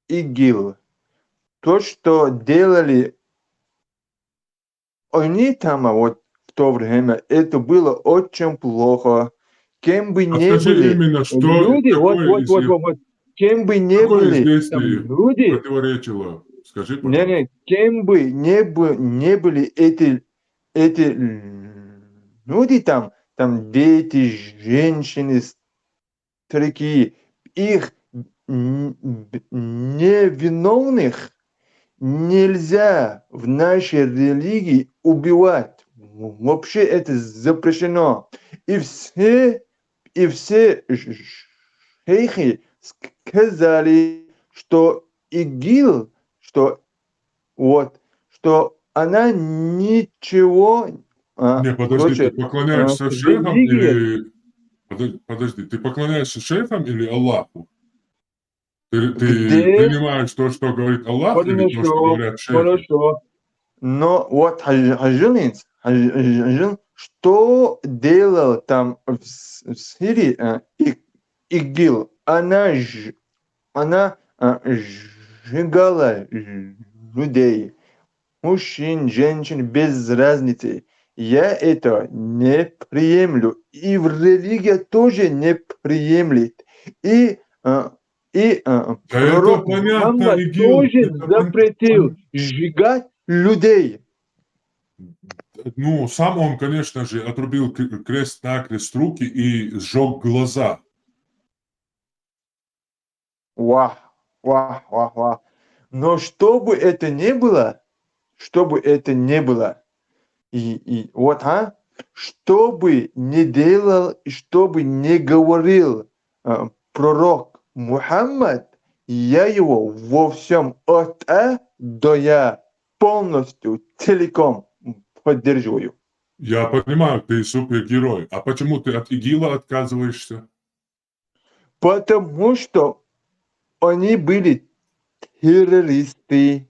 ИГИЛ. То, что делали они там, вот в то время, это было очень плохо. Кем бы ни скажи были именно, что люди, какое кем бы ни какое были из там действий люди, противоречило? Скажи, пожалуйста. не, кем бы не были эти люди там дети, женщины, старики, их невиновных нельзя в нашей религии убивать. Вообще это запрещено. И все шейхи сказали, что ИГИЛ, что она ничего... Не, подожди, ты поклоняешься шейхам религия... или... Подожди, ты поклоняешься шейхам или Аллаху? Ты Где? принимаешь то, что говорит Аллах, или то, что говорят шейхи? Хорошо. Но вот Хажилин, что делал там в Сирии ИГИЛ? Она сжигала людей, мужчин, женщин, без разницы. Я это не приемлю. И в религии тоже не приемлет. И пророк понятно, Мухаммад ИГИЛ, тоже это запретил сжигать людей. Ну, сам он, конечно же, отрубил крест-накрест руки и сжег глаза. Вах. Но чтобы это не было, и вот, что бы ни делал, что бы ни говорил пророк Мухаммад, я его во всем от А до Я полностью, целиком поддерживаю. Я понимаю, ты супергерой. А почему ты от ИГИЛа отказываешься? Потому что они были террористы.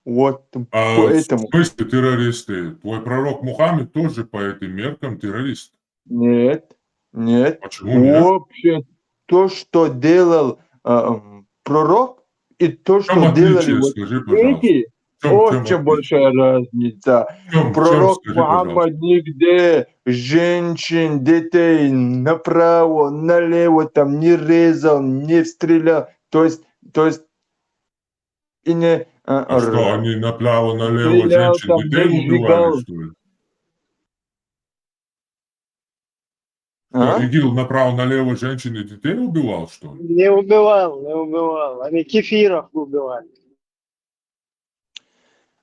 Вот поэтому. В смысле террористы? Твой пророк Мухаммед тоже по этим меркам террорист. Нет. Почему нет? Вообще то, что делал пророк, и то, что делали вот скажи, пожалуйста. эти, очень большая разница. Пророк Мухаммад нигде женщин, детей направо, налево там не резал, не стрелял. То есть и не что, они направо-налево стрелял, женщин, там, детей не убивали, сжигал. что ли? А? ИГИЛ направо-налево женщин и детей убивал, что ли? Не убивал. Они кефиров убивали.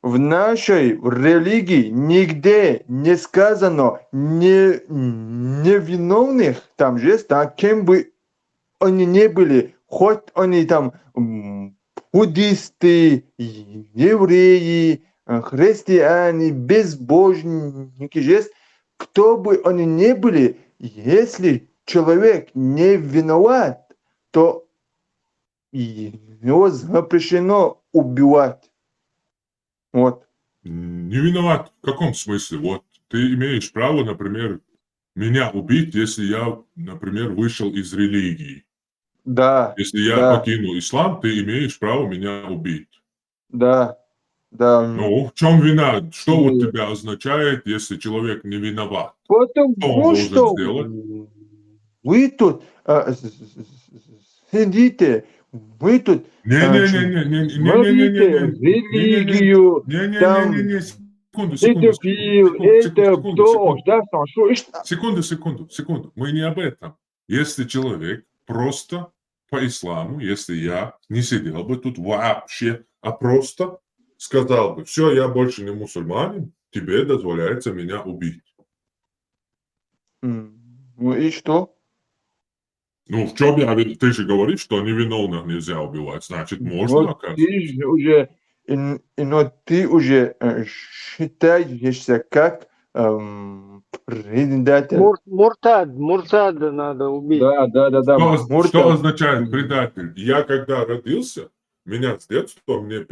В нашей религии нигде не сказано невиновных, там же, так, кем бы они не были, хоть они там буддисты, евреи, христиане, безбожники, жест, кто бы они ни были, если человек не виноват, то его запрещено убивать. Вот. Не виноват. В каком смысле? Вот ты имеешь право, например, меня убить, если я, например, вышел из религии. Да, Если я да, покинул ислам, ты имеешь право меня убить. да. Ну, в чем вина? Что вот Нет. тебя означает, если человек не виноват? Что он Потому должен что сделать? вы тут сидите, вы тут смотрите религию, там Не-не-не-не-не-не-не-не-не-не-не-не-не-не-не. педофил, это кто, да, что? Секунду. Мы не об этом. Если человек просто по исламу, если я не сидел бы тут вообще, а просто сказал бы, все, я больше не мусульманин, тебе дозволяется меня убить. Ну и что? Ну, в чем ты же говоришь, что невиновных нельзя убивать, значит, можно, Вот оказывается. ты же уже, но ты уже считаешься как предатель. Муртад надо убить. Да. Что Муртад. означает предатель? Я когда родился, меня с детства мне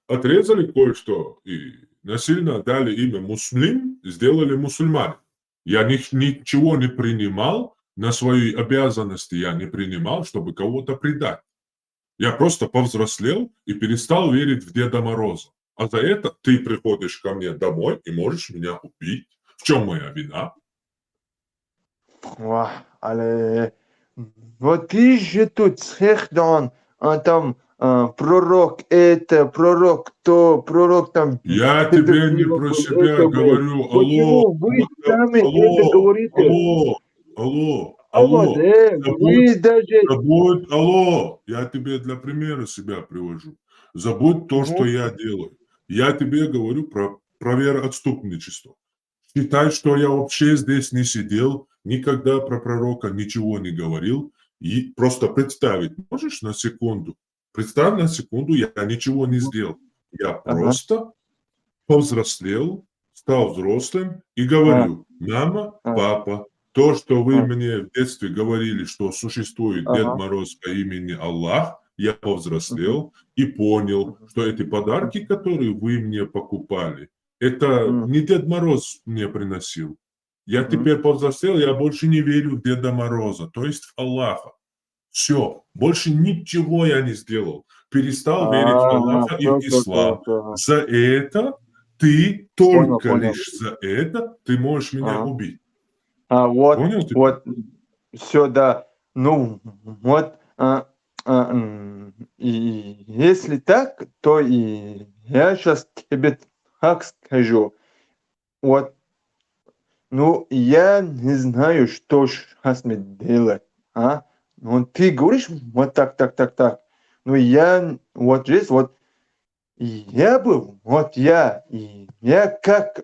отрезали кое-что и насильно дали имя Муслим, сделали мусульманин. Я ничего не принимал, на свои обязанности я не принимал, чтобы кого-то предать. Я просто повзрослел и перестал верить в Деда Мороза. А за это ты приходишь ко мне домой и можешь меня убить. В чем моя вина? Але вот ты же тут схехдан, а там пророк это, пророк то, пророк там. Я тебе не про себя говорю. Почему вы сами это говорите? Алло. Вы даже... Забудь, алло. Я тебе для примера себя привожу. Забудь то, что я делаю. Я тебе говорю про вероотступничество. Считай, что я вообще здесь не сидел, никогда про пророка ничего не говорил. И просто представить можешь на секунду? Представь на секунду, я ничего не сделал. Я просто повзрослел, стал взрослым и говорю, мама, папа, то, что вы мне в детстве говорили, что существует Дед Мороз по имени Аллах, я повзрослел и понял, что эти подарки, которые вы мне покупали, это не Дед Мороз мне приносил. Я теперь повзрослел, я больше не верю в Деда Мороза, то есть в Аллаха. Все, больше ничего я не сделал. Перестал верить в Аллаха и в ислам. За это ты, только лишь за это, ты можешь меня убить. Понял ты? Вот, все, да. Ну, вот, и если так, то и я сейчас тебе так скажу. Вот, ну, я не знаю, что сейчас мне делать, а? Ну, ты говоришь вот так. Ну, я вот здесь вот, я бы, вот я как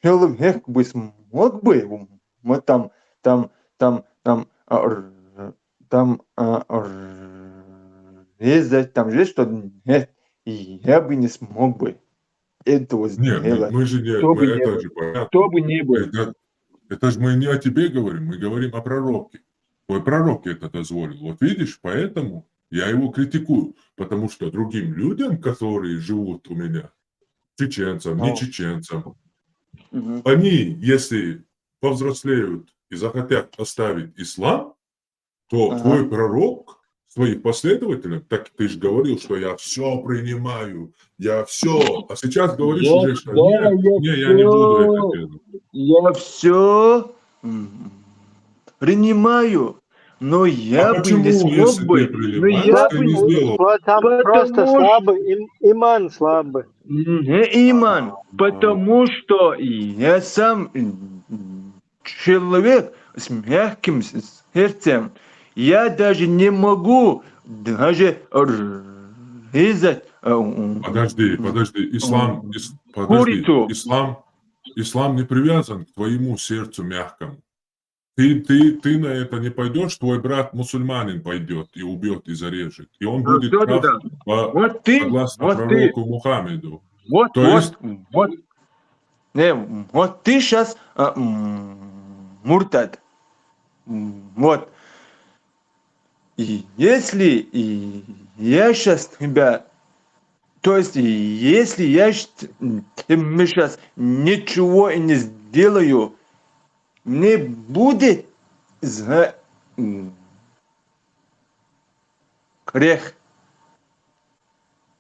человек бы смог бы, вот там, резать, там же что, нет, и я бы не смог бы этого Нет, сделать. мы же не, это же понятно. Кто бы ни был. Это же мы не о тебе говорим, мы говорим о пророке. Твой пророк это дозволил. Вот видишь, поэтому я его критикую. Потому что другим людям, которые живут у меня, чеченцам, не чеченцам, они, если повзрослеют и захотят оставить ислам, то твой пророк своим последователям, так ты же говорил, что я все принимаю, я все, а сейчас говоришь уже, что нет, я не буду это делать. Я все принимаю, но я бы не почему, смог если бы. ты принимаешь, ты не сделал? Там просто слабый, иман слабый. Иман, потому что я сам человек с мягким сердцем. Я даже не могу даже резать Подожди, курицу. ислам не привязан к твоему сердцу мягкому. Ты на это не пойдешь, твой брат мусульманин пойдет и убьет и зарежет. И он будет Что прав туда? Вот ты, согласно вот ты, пророку Мухаммеду. вот, То есть, вот. Не, вот ты сейчас муртад. Вот. И если я сейчас тебя, то есть если я сейчас ничего и не сделаю, мне будет за грех.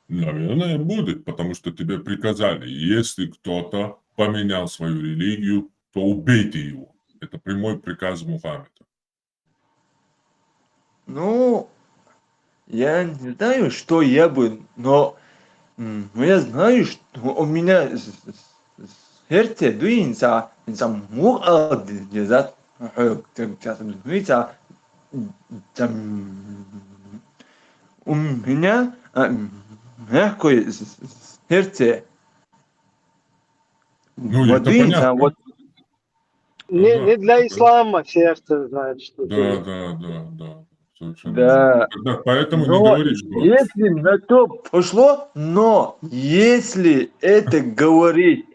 наверное, будет, потому что тебе приказали, если кто-то поменял свою религию, то убейте его. Это прямой приказ Мухаммеда. Ну, я не знаю, что я бы, но я знаю, что у меня сердце движется муаддизат, движется, у меня мягкое сердце. Ну, Вот это движется, понятно. вот Не для ислама сердце, знает, что ты. Да. Совершенно да. верно. Поэтому не Но говори, что... если на то пошло, но если это говорит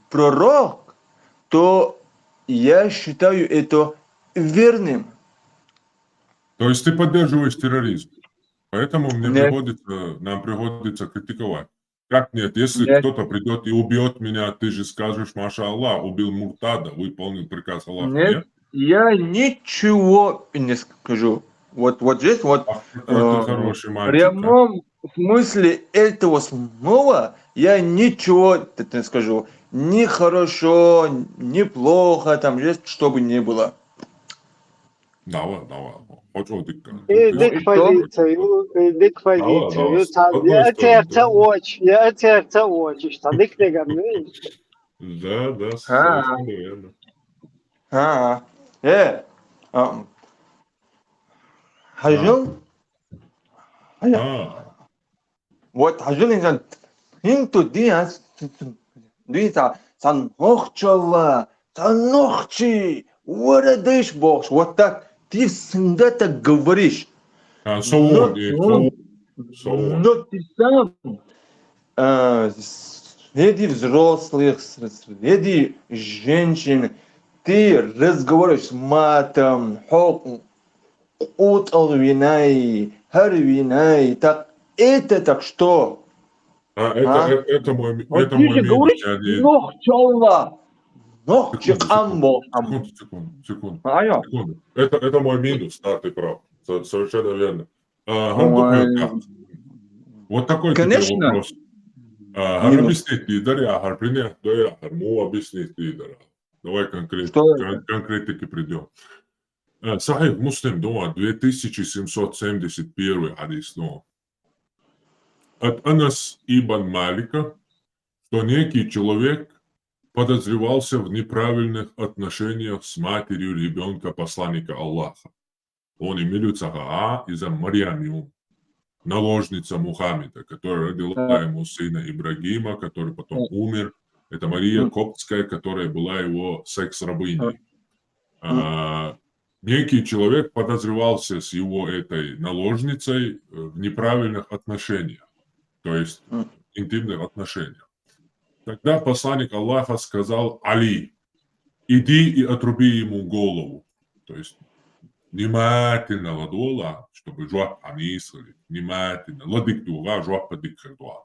пророк, то я считаю это верным. То есть ты поддерживаешь терроризм. Поэтому Нет, нам приходится критиковать. Как нет? Если нет, кто-то придет и убьет меня, ты же скажешь, Маша Аллах, убил Муртада, выполнил приказ Аллаха, нет, нет? я ничего не скажу. Вот здесь вот Ах, какой ты хороший в мальчик, а? прямом смысле этого слова я ничего не скажу. Ни хорошо, ни плохо, там есть, чтобы не было. Давай. Хоть вот и как. Иди к Что? позицию, иди к позицию. С одной Я сердце стороны. очи, что ты не говоришь. Да, А, совершенно верно. а, а, Хажун, вот Хажун инсан хинту диас диса санохчала, санохчи, урадыш бокс. Вот так ты всегда так говоришь. Но ты сам среди взрослых, среди женщин, ты разговариваешь с матом, винай, харвинай, так это так что? Это мой Вот ты же минус. говоришь, нохчалла, нохчикамбо. Секунду. Айо. Это мой минус, да, ты прав. Совершенно верно. Ой, Вот такой тебе конечно, вопрос. минус. Объяснить лидера, Харприне, объяснить лидера. Давай Что это? конкретики придем. Сахих Муслим, дома 2771 хадис, дома. От Анас ибн Малика, что некий человек подозревался в неправильных отношениях с матерью ребенка посланника Аллаха. Он имеется из-за Марьям, наложница Мухаммеда, которая родила ему сына Ибрагима, который потом умер. Это Мария Коптская, которая была его секс-рабыней. Некий человек подозревался с его этой наложницей в неправильных отношениях, то есть интимных отношениях. Тогда посланник Аллаха сказал: Али, иди и отруби ему голову. То есть внимательно ладола, чтобы жуап анисали, внимательно, ладик дула, жуап падик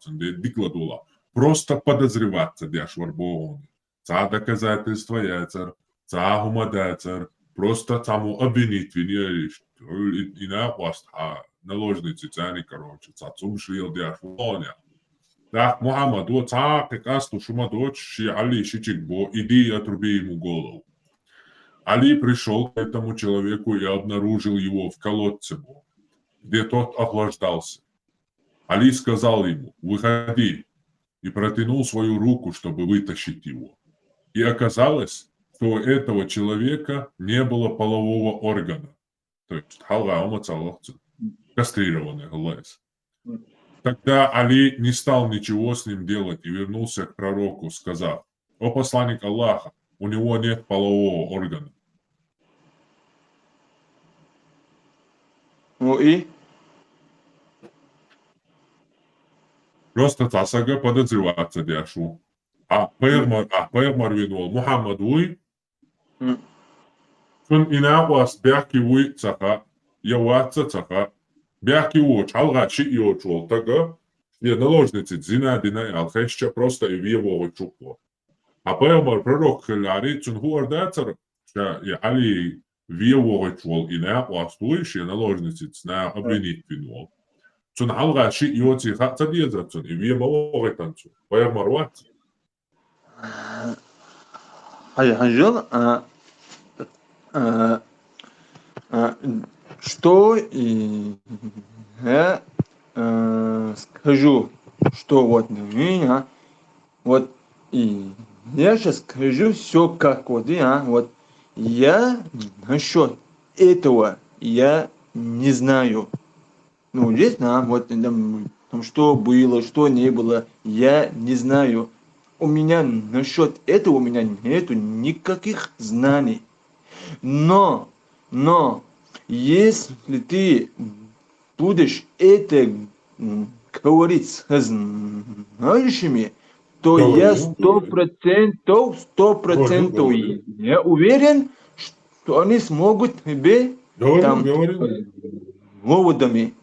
дик ладола. Просто подозреваться, дяш варбоон. Ца доказательства яцер, ца гумадацер, просто тому обвинить винериш. И на вас наложницы цани, короче, ца цум шил дяш воня. Так, Мухаммад, вот ца прекрасно шумадоч, ши Али шичикбо, иди и отруби ему голову. Али пришел к этому человеку и обнаружил его в колодце, где тот охлаждался. Али сказал ему: выходи, и протянул свою руку, чтобы вытащить его. И оказалось, что у этого человека не было полового органа. То есть кастрированный глаз. Тогда Али не стал ничего с ним делать и вернулся к пророку, сказав: «О посланник Аллаха, у него нет полового органа». Ну и? Просто тасага подозреваться дяшу. А пейгамбар винул Мухаммад уй, сон инауас бяхки уй цаха, яваца цаха, бяхки уч, алга чи йочул, тага, je naложницы зина дина алхеща просто и виево чукло. А пейгамбар пророк хиляри цун хуар дацар, я Али виево чул инауас туиш, je наложницы цна обвинить винул. Цун алга чи йоци хатса диеза цун и виево гайтанцу. Пейгамбар ват. Ханжел, что я скажу, что вот меня, вот и я сейчас скажу все как вот я, вот я насчет этого я не знаю. Ну, здесь, вот там что было, что не было, я не знаю. У меня насчет этого у меня нету никаких знаний. Но, если ты будешь это говорить с знающими, то я 100% я уверен, что они смогут тебе там выводами.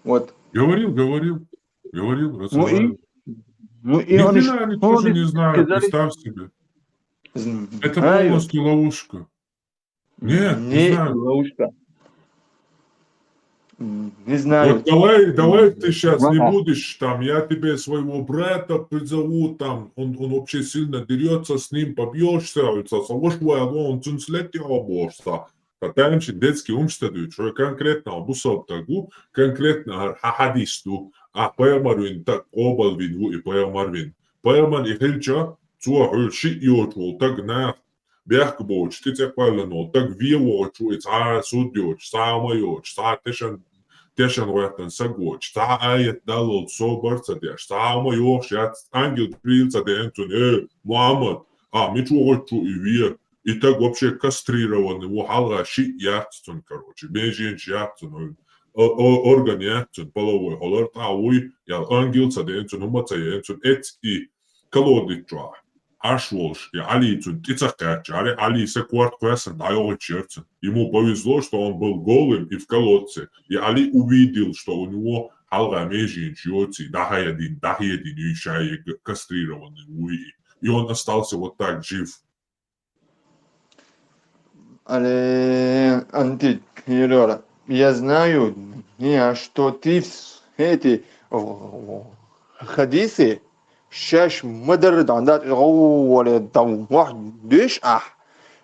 Вот. Говорил, разговаривал. Ну и Ни они хрена они тоже не знают, сказали, представь себе. Это знают. полностью ловушка. Нет, не знаю. Ловушка. Не знаю. Вот давай ты сейчас не будешь там, я тебе своего брата призову там, он вообще сильно дерется, с ним побьешься, он цунслетиобошься. Раньше детский умствует, что конкретно обусал тагу, конкретно хадисту, а поэмарвин так обалвин и поэмарвин. Поэмар и хельча, цуаху ши йочул, так на бяхкбоч, ты цепалано, так виевочу, и ца судьоч, самойоч, ца тешен руятан сагоч, ца аят далот собарца деш, самойоч, я ангел прилца дентун, Мухаммад, мичуочу и вия. И так вообще кастрированный, халга ши яцтун, короче, бежин яцтун, орган яцтун, половой холор, уй, я ангел цаденцун, умаца яцтун, и колодича, ашволш, я алицун, тицакач, али секварт квесан, даёвый черцен. Ему повезло, что он был голым и в колодце, и Али увидел, что у него халга межин чьоци, дахаядин, ишай кастрированный, уй, и он остался вот так жив. Але антикирора, я знаю, что ты эти хадисы شاش مدر دعندات ولا دم واحد ديش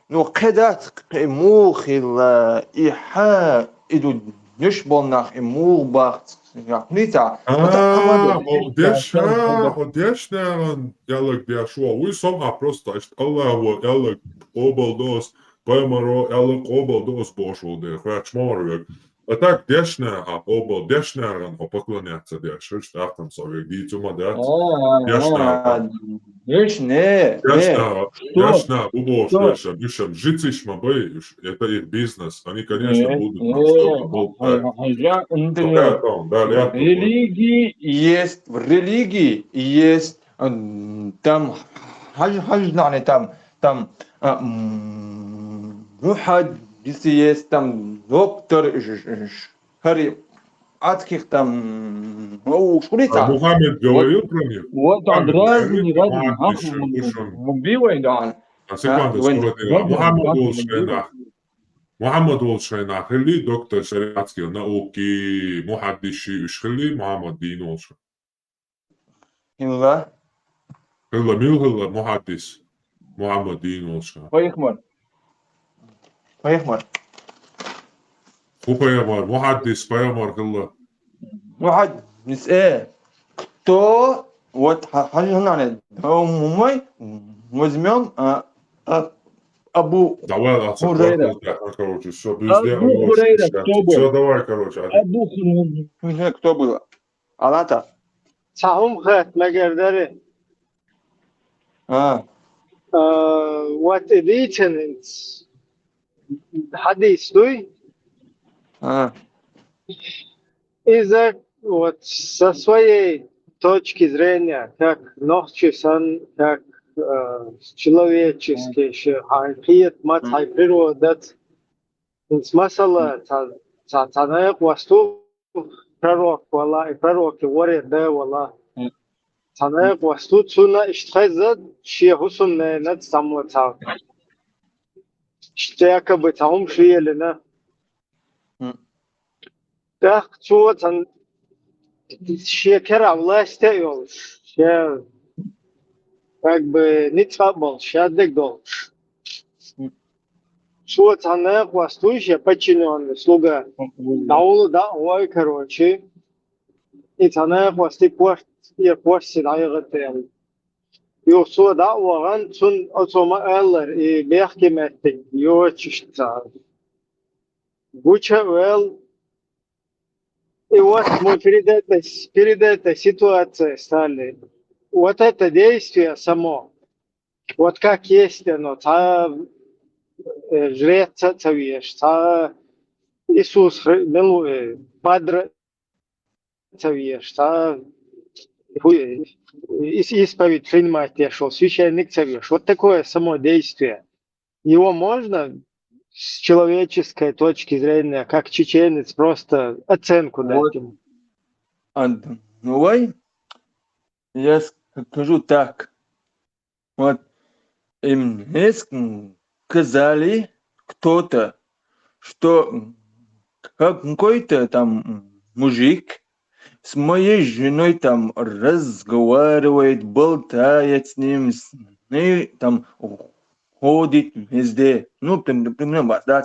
نو قدات موخ إيحاء إدو نشبل نخ موخ باخت نيتا Odješnjavan, jelek bjašua, uj som просто, Allahu, jelek obal dos, pojmaro, jelek obal dos bošul, de hvač morvek. A tak dješna, obal dješnaran, poklonjaca dješer, štakam sa ovih dicuma djec. Дяшна, убош, дешам, жицишма бей, это их бизнес, они, конечно, будут нам что-то болтать. В религии есть, там, там, мухаддис есть, там, доктор, Хари, адских там, Мухаммед говорил про них? Вот он разные, убивает он. Секунду, Мухаммад ол шайна хили, доктор шариатские науки, мухаддиши ушхили, Мухаммад дин олша. Хилла Хилла мухаддис, Мухаммад дин олша. Поехмар. Паямар, мухаддис, паямар хилла. Мухаддис, кто, вот, мы возьмем Абу Давай, Ацак, Хурейра. короче, все, везде Абу авось. Хурейра кто был? Все, давай, короче, Али. Абу Хурейра кто был? Алата. تعهم خات مقدرة А, what edition حديث دوي а. из-за вот со своей точки зрения, как ночесан, как человеческий, хайпиет, мат хайпиродат, смысл цанаек васту пророк, вала и пророки ворят, да, вала. Цанаек васту цуна иштхайзад, шиехусум не над самоцав. Якобы таум шиелина. Так, цуа цан шекера власть ёлш. Ше как бы не трабл, шадек долш. Цуа цанаек васту ше подчинённый слуга. Даулу да, ой, короче. И цанаек васты порт, и порт сидайгат ял. Юсу да, ваган цун отома эллер, и бехки мэттик, ёчишта. Гуча вел. И вот мы перед этой ситуацией стали. Вот это действие само, вот как есть оно, та жрец цавьеш, та Иисус, Падре цавьеш, та исповедь принимать шел, священник цавьеш. Вот такое само действие. Его можно с человеческой точки зрения, как чеченец, просто оценку дать ему. Давай я скажу так. Вот им сказали кто-то, что какой-то там мужик с моей женой там разговаривает, болтает с ним, и там ходит везде. Ну, примерно, да.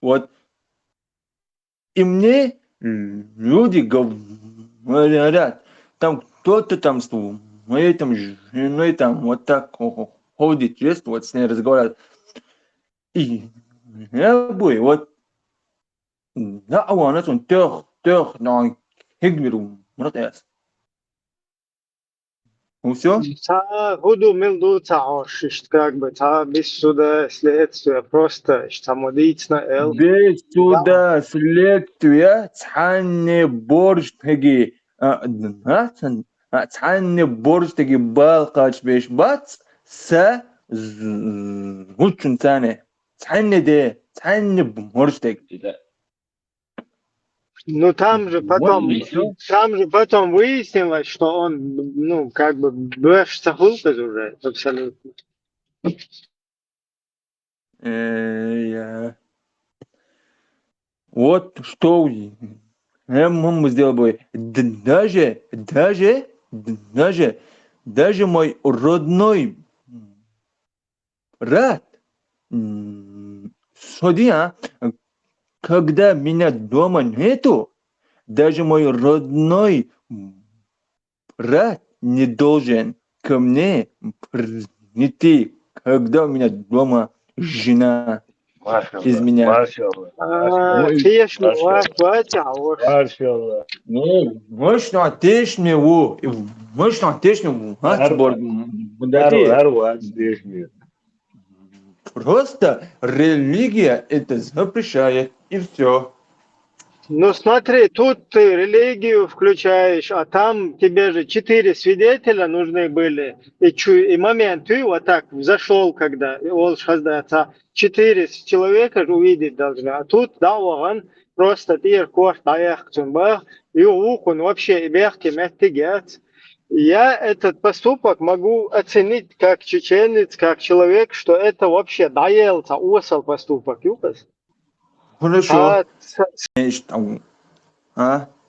Вот. И мне люди говорят, там кто-то там с моей там женой там вот так ходит, есть, вот с ней разговаривает. И я бы вот да, он это тех, но хигмиру, вот это. Ну все? Худу милду таошишт, как бы, та без суда следствия, просто штамодицна эл. Без суда следствия цанне борщ таги, цанне борщ таги балкач беш бац, са гучун тане. Цанне борщ таги. Ну там же потом выяснилось, что он, ну, как бы, бэш цахулказ уже, абсолютно. Вот что мы сделали бы. Даже мой родной брат, судья, когда меня дома нету, даже мой родной брат не должен ко мне прийти, когда у меня дома жена изменяет. Маршалла. Мощно тешневу. Просто религия это запрещает, и все. Ну смотри, тут ты религию включаешь, а там тебе же 4 свидетеля нужны были. И момент, ты вот так зашел, когда волшебство 4 человека увидеть должны. А тут, да, он просто тир кош таях цумбах, и он вообще бехти меттигет. Я этот поступок могу оценить как чеченец, как человек, что это вообще даелся, усал поступок. Хорошо.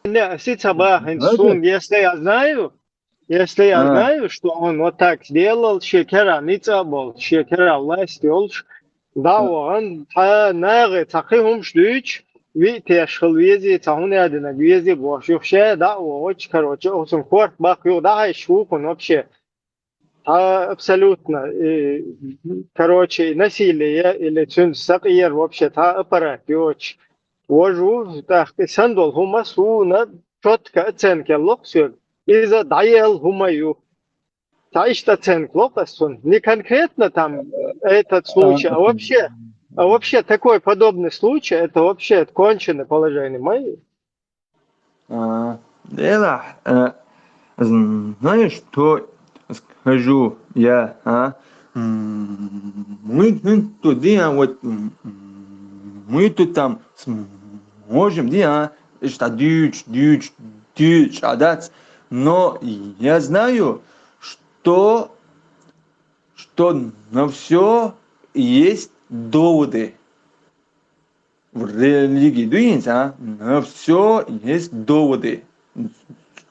Не, если я знаю, что он вот так сделал, шекера ницабол, шекера власть делш, да, он нагы таким шлюч, видите, шелвези, тахуны один вези бошухше, да, очень короче, очень хорт бах, да, шук он вообще. абсолютно, короче, насилие или цюнсакир вообще, аппарат, йоч. Вожу, так, сандол, хумасу, на четко оценки локсюр, из-за даял хумаю. Таишь оценки локасун. Не конкретно там этот случай, а вообще такой подобный случай, это вообще конченое положение мои. Да, знаешь, что скажу я, Мы туда вот, мы тут там сможем, что дичь, но я знаю, что на все есть доводы в религии, на все есть доводы.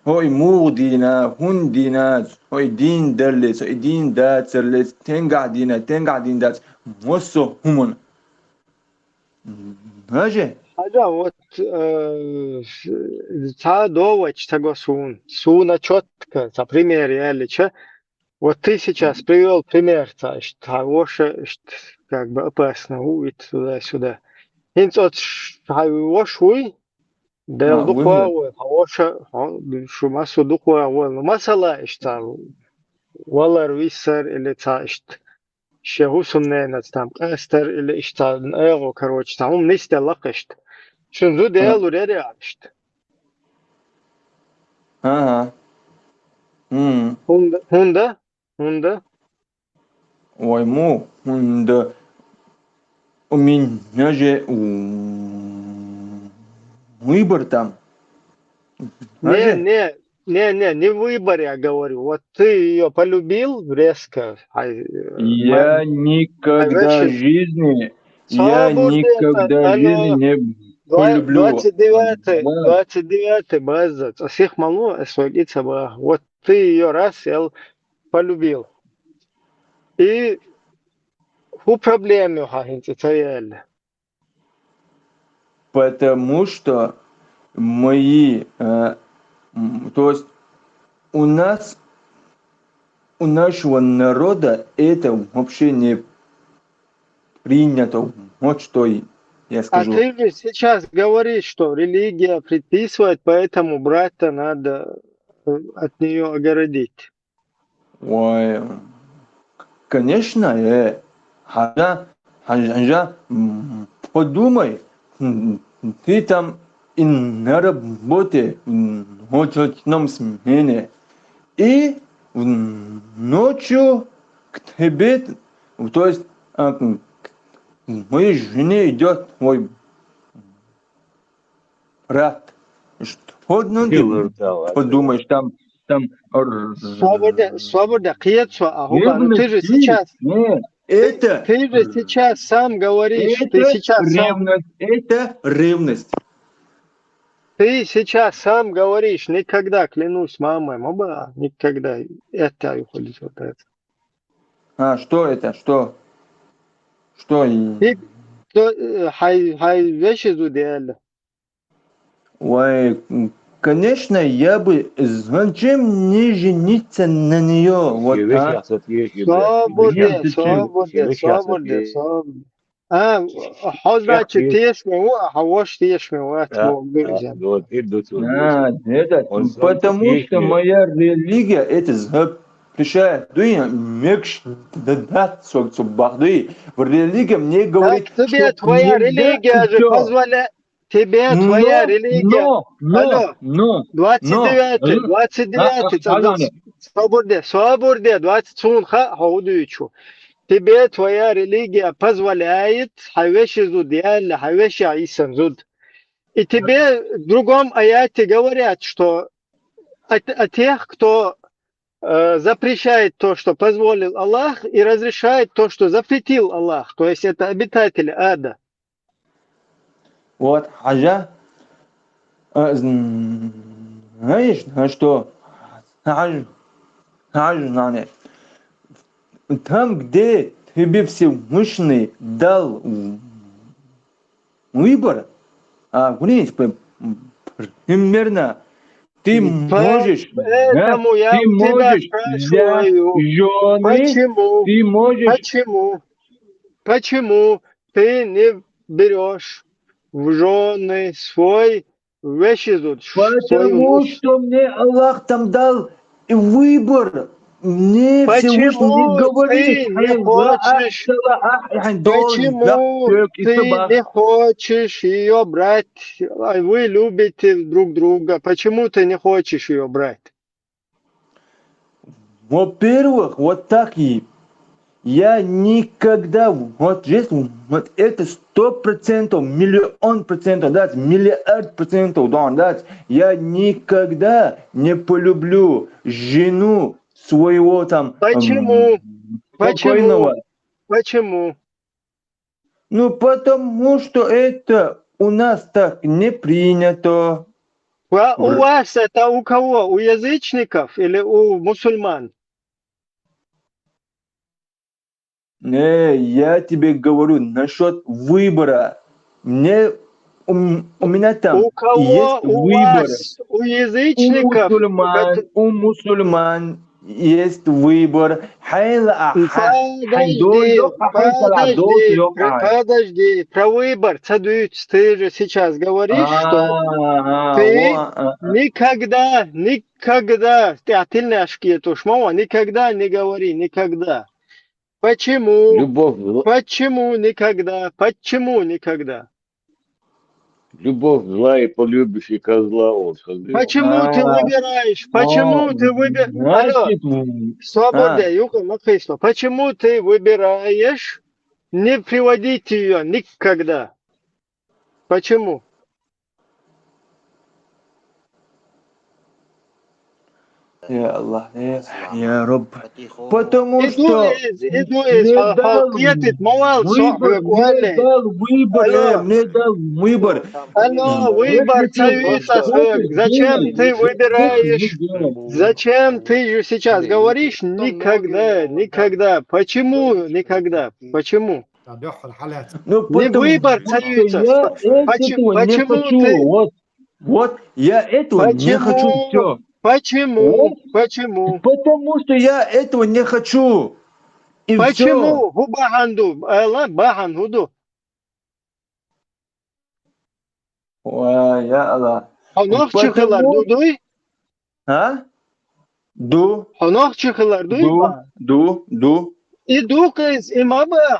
Ой, мудина, хундина, ой, дин дерлес, ой, дин дацерлес, тенгадин дац, мосо хуман. Знаешь? Да, вот та доводь того суна четко, например, или че. Вот ты сейчас привел пример того, что как бы опасно уйти туда-сюда. Инц от того шуй, дел духовый, того что массу духовый, но масала что валар висар или что шехусумнена там кастер или что эго, короче, там не стелакшт. Что делал реально? Ага. Хунда? Ой, хунда. У меня же выбор там. Не выбор, я говорю. Вот ты ее полюбил резко. Я никогда в жизни не полюблю. 29-й база. Всех мало, освободиться бы. Вот ты ее раз полюбил. И в проблеме, Потому что мои, то есть у нашего народа это вообще не принято. Вот что я скажу. А ты же сейчас говоришь, что религия предписывает, поэтому брата надо от нее огородить. Ой, конечно, Ханжа, подумай, ты там и на работе, в очередном смене, и ночью к тебе, то есть к моей жене идет твой брат. Что ты подумаешь, там Свобода, кьетсо, Ахуба, но ты же ревность, сейчас, это ты же сейчас сам говоришь, это ревность. Ты сейчас сам говоришь, никогда, клянусь мамой, моба, никогда, это уходит вот это. Что это? Что? Ты, хай вещи зудели. Ой, конечно, я бы... Зачем мне жениться на нее? Вот, Свободе. Хозрачи тесме, хавош тесме, потому что моя религия это запрещает. В религии мне говорит, что тебе твоя религия же позволяет. Тебе твоя религия. Алло, 29, свободе, 20 сунха, хаудуючу. Тебе твоя религия позволяет хайвеши зудьяль, хайвеши аисан зуд. И тебе в другом аяте говорят, что о тех, кто запрещает то, что позволил Аллах, и разрешает то, что запретил Аллах. То есть это обитатели ада. Вот, Хаджа, знаешь, что Хаджа, там, где тебе Всевышний дал выбор, примерно ты можешь, Поэтому я ты у тебя можешь для спрашиваю, жены, ты можешь, почему ты не берешь в жены свой вещи, свою потому нос? что мне Аллах там дал выбор. Мне Всевышний не Почему говорит, ты не хочешь? Почему ты не хочешь ее брать? А вы любите друг друга. Почему ты не хочешь ее брать? Во-первых, вот так и я никогда, вот если, вот это 100%, миллион процентов, да, миллиард процентов, да, я никогда не полюблю жену своего там Почему? покойного. Почему? Ну, потому что это у нас так не принято. А у вас это у кого? У язычников или у мусульман? Я тебе говорю насчет выбора. У меня там У кого есть у выбор. вас? У язычников? У мусульман есть выбор. Подожди. Про выбор. Садусь, ты же сейчас говоришь, что ты никогда, ты отельный ашкиету шмова, никогда не говори, никогда. Почему? Почему никогда? Почему никогда? Любовь зла и полюбящий козла он. Почему ты выбираешь? Почему ты выбираешь? Алло, свобода, юха махисло. Почему ты выбираешь не приводить ее никогда? Почему? Я Аллах, я Раб. Потому что إدو خلقية موال صحبك ولا мне дал выбор. Алло, выбор царится. Зачем ты выбираешь? Зачем ты же сейчас говоришь никогда, никогда? Почему никогда? Почему? Ну, Не потому выбор что царится. я этого не Почему хочу. ты? Вот, я этого не хочу. Все. Почему? Почему? Потому что я этого не хочу. И все. Почему? Хубаханду, Аллах бахан худу. Я Аллах. Ханах çıkılar duy. А? Ду. Hanoq çıkılar duyma. Ду. И дукыз имама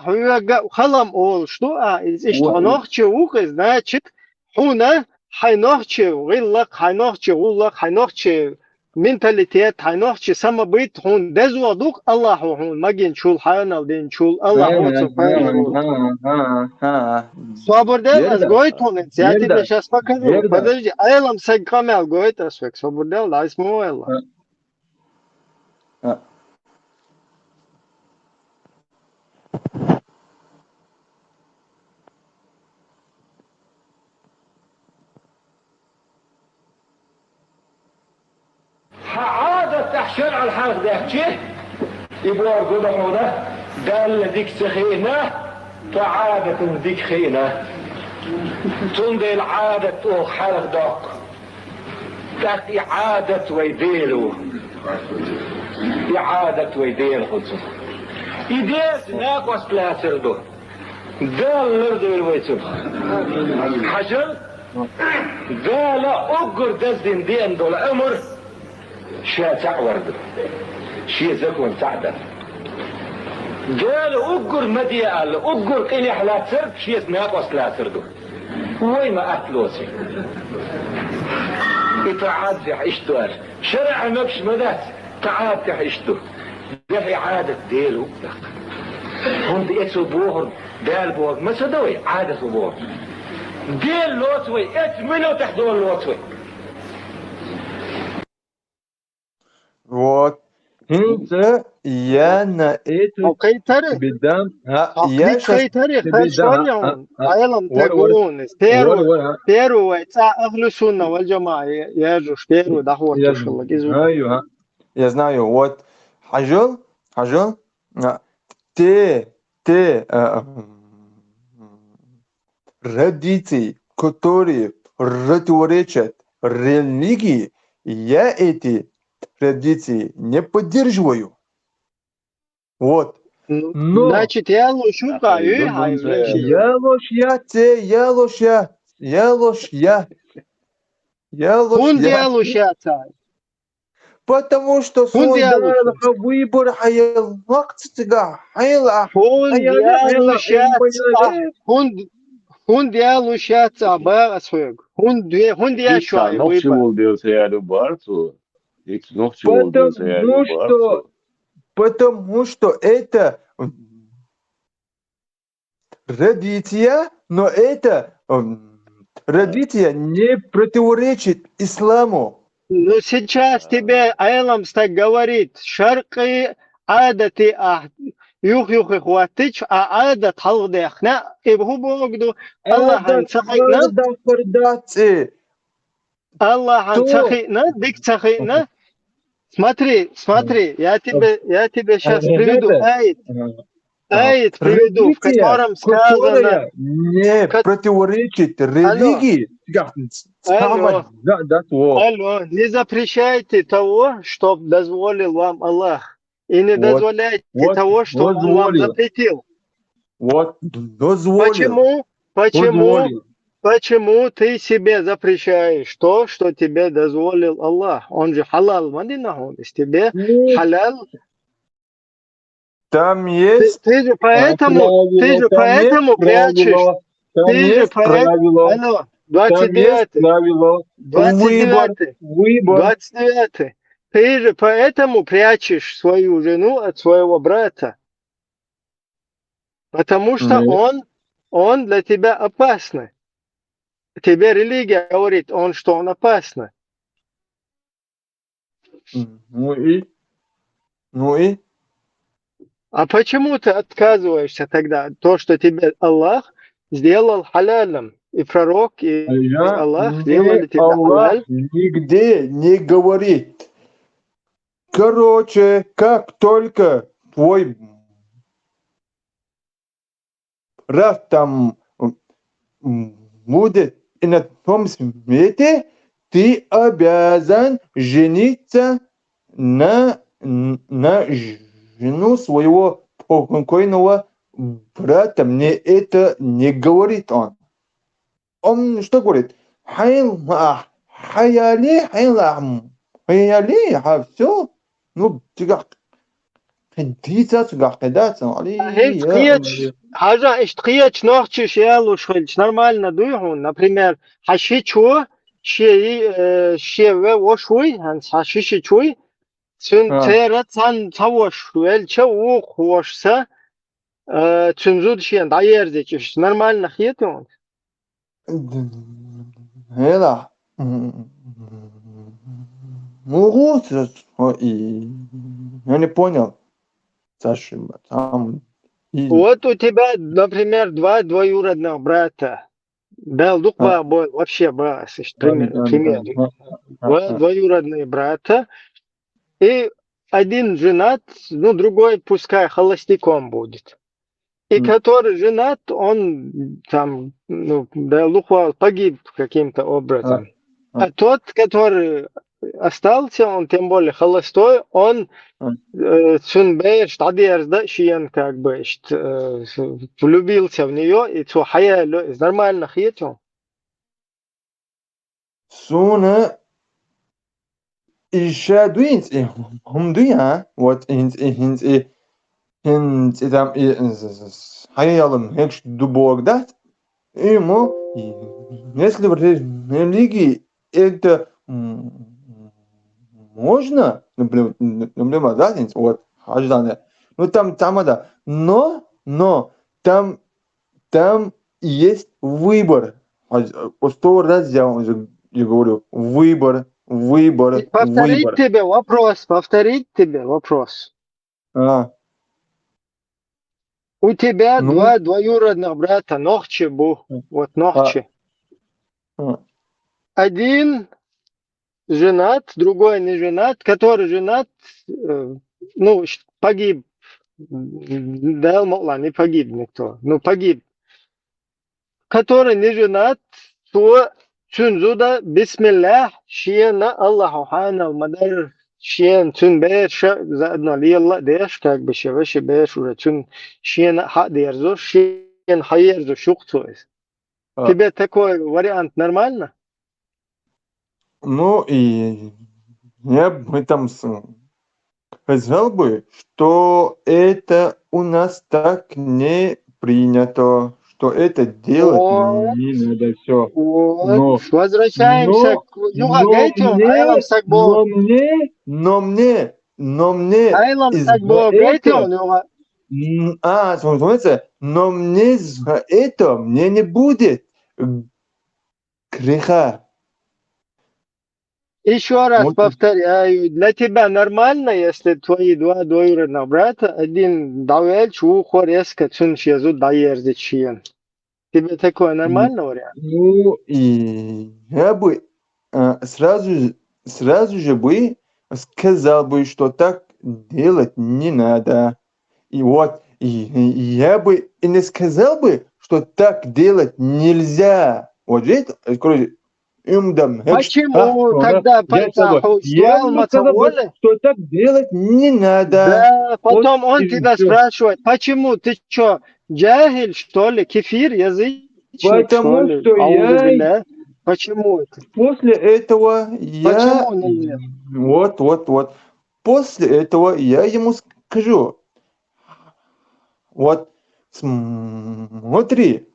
халам ол, что из ханахче укыз, значит, хуна хайнахче, гиллак хайнахче, гуллак хайнахче, менталитет хайнахче, сама бит хун дезвадук Аллаху хун, магин чул хайнал дин чул Аллаху субхану. Свободел, гойт он, я тебе сейчас покажу. Подожди, айлам сагкамел гойт асвек, свободел, лайсму Аллах. عادة شرع الحرق ده شيء يبغى قدمه ده قال ذيك سخينة كعادة ذيك خينة تنضي العادة او حرق دق تات إعادة ويديلو إعادة ويديل خلصه إيديس ناقص لا سردو قال لردو الويتو حجر قال أقر دزدين دين دول أمر شاتع ورد شي زكون تعدل قال أقر مدي قال أقر قليح لا ترد شي ناقص لا تردو وين ما أتلوسي يتعاد اشتو قال شرع نفس مدات تعاد اشتو ده إعادة ديلو هم ديتو بوهر دال بوهر ما سدوي عادة بوهر ديل لوتوي اتمنو تحدون لوتوي Вот. Я на эту тебе дам. Я сейчас тебе дам. Айалам тагун. Первый это Ахлю Сунна валь Джамаа. Я же первый дахват тушилак изу. Я знаю. Вот. Хажул. Ты родители, которые противоречат религии, Я эти традиции не поддерживаю. Вот. Ну, Но значит, я лучше Akıllı hayır öyle şey dönse yok. я ложь я те, я ложь я ложь я ложь Hun diye я. лучше Потому что Hun diye создал лучше. выбор حيل وقت تقع حيل Hun diye حيل лучше Hun diye лучше бага своего. Hun diye hiç şu ay noch выбор. чего делать я Барцу, hiç noch чего делать я потому что Барцу. потому что это традиция, но это традиция не противоречит исламу. Ну, сейчас тебе Айламс так говорит, шарқи адати юх хватич, адат халдехна, и богду Аллах Это ансахикна, традиция. Аллах То ансахикна, дик сахикна. Смотри, я тебе сейчас приведу это аят приведу, в традиция, котором сказано, которая не противоречит алло, религии. алло, Да, вот. алло, не запрещайте того, что дозволил вам Аллах. И не Вот, дозволяйте вот, того, что Он вам дозволил. запретил. Вот, дозволил. Дозволил. Почему ты себе запрещаешь то, что тебе дозволил Аллах? Он же халал, находится. Тебе Ну, халал. там есть Ты же правила, там есть прячешь. правила, там Ты же есть правила, Алло, там есть 29-й. правила. Выбор, 29-й. выбор. 29-й. Ты же поэтому прячешь свою жену от своего брата. Потому что он для тебя опасный. Тебе религия говорит, что он опасный. Ну и? Ну и? А почему ты отказываешься тогда? То, что тебе Аллах сделал халялем. И пророк, и Я Аллах не сделали тебя Аллах халяль. нигде не говорит. Короче, как только твой брат там будет и на том свете, ты обязан жениться на жену своего покойного брата. Мне это не говорит он. Он что говорит? Хаяли, хаяли, все. Ну, тигах. Хидица, тигах, хидица, Хажа иштхияч нохчиш ялуш хильч нормально дуйхун. Например, хашичу, шеве ошуй, хашичуй, церат сан цавош, эльча ух вошса, цунзуд шиен даерзич, нормально хитун. Hela. Ну, я не понял. Саша, там... Вот у тебя, например, два двоюродных брата. Был вообще брат, пример. Два двоюродные брата. И один женат, ну другой пускай холостяком будет. И который женат, он там, ну, погиб каким-то образом. А тот, который остался, он тем более холостой, он как бы влюбился в нее, и нормально хитил. Суна еще дуинс, дуя, вот инс там хаялом хекш дубок дат, ему, если в религии это можно, например, да, вот, ну там да, но там есть выбор. 100 раз я говорю, выбор. Повторить тебе вопрос. У тебя два двоюродных брата, Нохчи был, вот Нохчи. Один женат, другой не женат, который женат, ну, погиб. Не погиб никто, ну, погиб. Который не женат, то Tünzuda Bismillah Shiena Allahu Hanal Madar Shien Tün Bersha Zadna Liyalla Desh Kag Bishavish Besh Tün Shiena Ha Derzo Shien Hayerzo Shuktu. Тебе такой вариант нормально? Ну, и я бы там сказал бы, что это у нас так не принято, что это делать Вот. не надо все. Вот. Возвращаемся к Югагайтю, Айлам Сагбо. Но мне Айлам из-за Сагбо этого, Гайтю, смотрите, но мне за это мне не будет греха. еще раз Вот. повторяю, для тебя нормально, если твои два двоюродных брата, один давель, чухо резко цунчезу даерзичиен. Тебе такое нормально вариант? Ну, и я бы сразу же бы сказал бы, что так делать не надо. И вот, и я бы и не сказал бы, что так делать нельзя. Вот это, короче, Почему тогда Пайтаху я стоял бы сказал бы, Мацаволе? что так делать не надо. Да, потом Вот он и тебя всё. спрашивает, почему ты что, джахиль, что ли, кефир, язычник, Потому что ли? что Аузу я билля. Почему это? после этого я... Почему нельзя? Вот. После этого я ему скажу. Вот, смотри,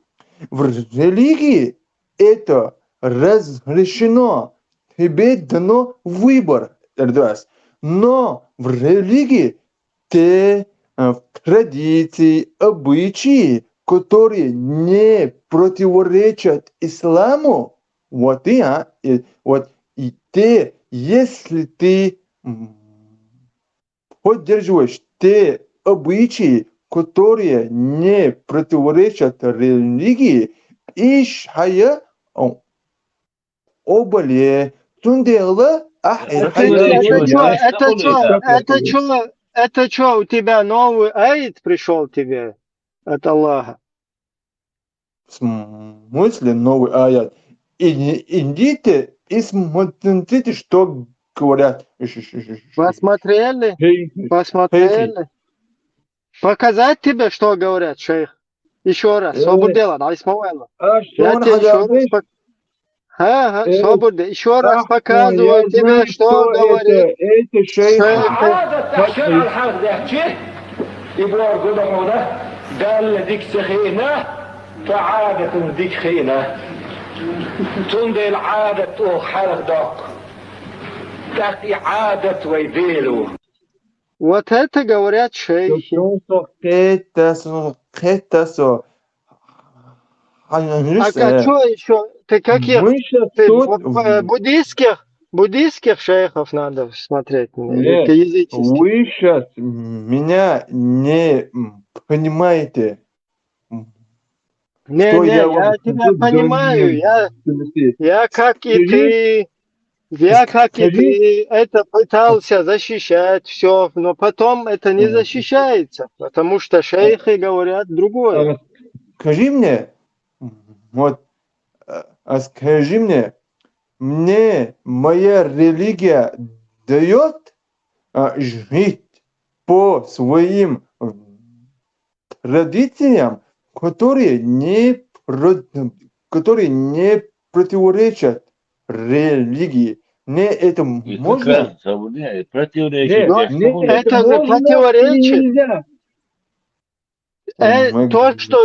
в религии это разрешено. Тебе дано выбор. Раз. Но в религии те традиции, обычаи, которые не противоречат исламу, вот и ты, если ты поддерживаешь те обычаи, которые не противоречат религии, ишхая обале тундела Это что, у тебя новый аид пришел тебе от Аллаха? В смысле новый аят? Идите и смотрите, что говорят. Посмотрели? Посмотрели? Показать тебе, что говорят, шейх? Еще раз, собурдела, дай смоэлла. Я тебе еще раз еще раз показываю тебе, что говорит шейх. فعادة ديك خينة تندل عادة حرق دق تاكي عادة ويديلو. Вот это говорят шейхи. А что еще? Ты каких? Буддийских шейхов надо смотреть? Нет, вы сейчас меня не понимаете. Я тебя понимаю. Я как и ты. Я, как и ты, это пытался защищать все, но потом это не защищается, потому что шейхи говорят другое. Скажи мне, мне моя религия дает жить по своим традициям, которые не противоречат религии. Не это можно? Это не противоречит. То, что...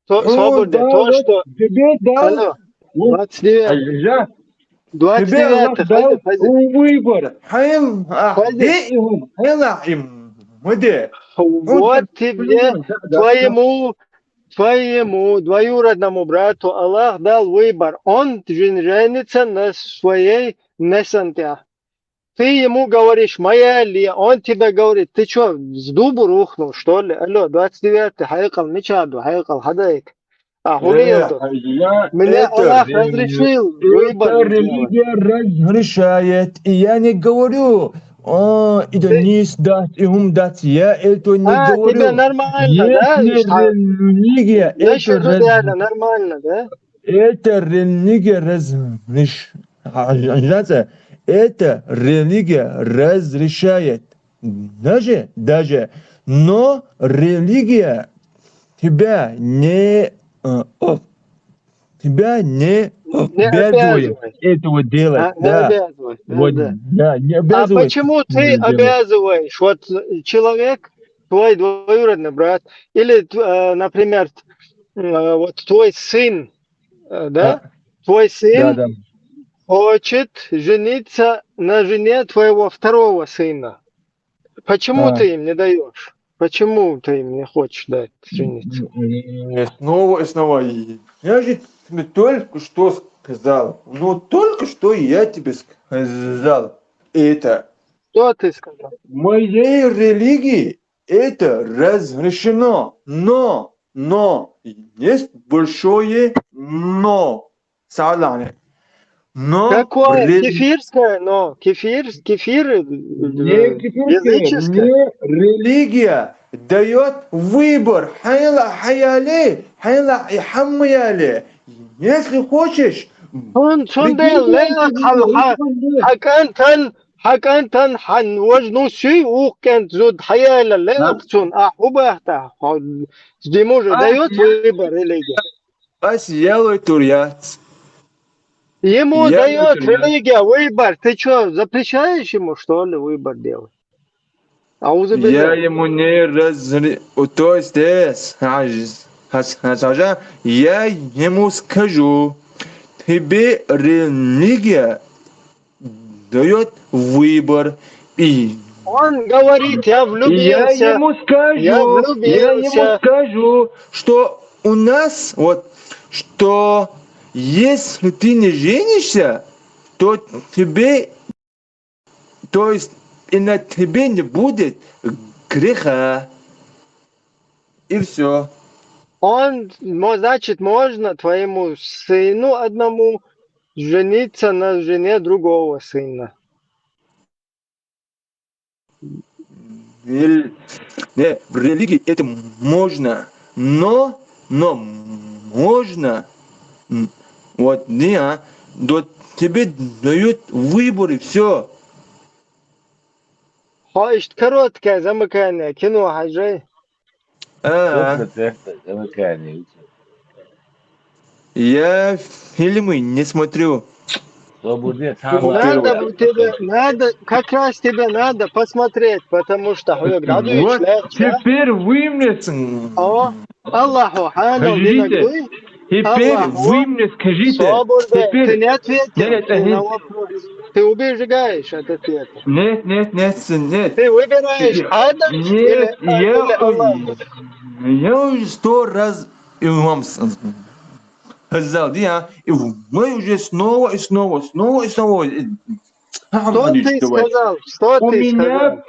Свобода, то, что... Тебе дал... 29. 29. Выбор. Вот тебе, твоему двоюродному брату Аллах дал выбор. Он женится на своей несанте. Ты ему говоришь, моя ли, он тебе говорит, ты что, с дубу рухнул, что ли? Алло, 29, хайкал мечаду, хайкал хадайк. Мне Аллах разрешил выбор. Это религия разрешает, и я не говорю, это не дать, им дать, я это не говорю. Тебе нормально, да? Религия, это нормально, да? Это религия разрешает. Это религия разрешает. Даже. Но религия тебя не Не обязывает обязывай. этого делать. Не Да. обязывай. Вот, Да. да, не А обязывает почему ты делать. обязываешь? Вот человек, твой двоюродный брат, или, например, вот твой сын, да? Твой сын Да. хочет жениться на жене твоего второго сына. Почему ты им не даешь? Почему ты им не хочешь дать жениться? И снова. Я же тебе только что сказал. Ну, только что я тебе сказал. Это Что ты сказал? в моей религии это разрешено. Но, есть большое но. Салане. Но Какое? Кефирское, но кефир не кипрская, языческое. не религия дает выбор. Хайла хаяли, хайла и хаммаяли. Если хочешь, Sonde lek hakantan han wajnu si ukent зуд хаяля лек цун ахубахта. Где может дает выбор религия. Асьялой туряц. Ему дает религия выбор. Ты что, запрещаешь ему, что ли, выбор делать? Я ему не разрешаю. То есть, я ему скажу, тебе религия дает выбор. И Он говорит, я я влюбился. ему скажу, что у нас, что если ты не женишься, то тебе, то есть и на тебе не будет греха. И все. Значит, можно твоему сыну одному жениться на жене другого сына. Не, в религии это можно, но можно, тебе дают выбор и все. Короткое замыкание, кино, Хаджай. Что это замыкание? Я фильмы не смотрю. Свободнее Надо, как раз тебе надо посмотреть, потому что Вот теперь вы мне Аллаху ханам скажите, теперь вы мне скажите, Ты не ответил нет, на вопрос. Ты убегаешь от ответа. нет, Ты выбираешь Адам или Аллах? я уже 100 раз и вам сказал, да, и мы уже снова. Что ты сказал? Что У ты сказал?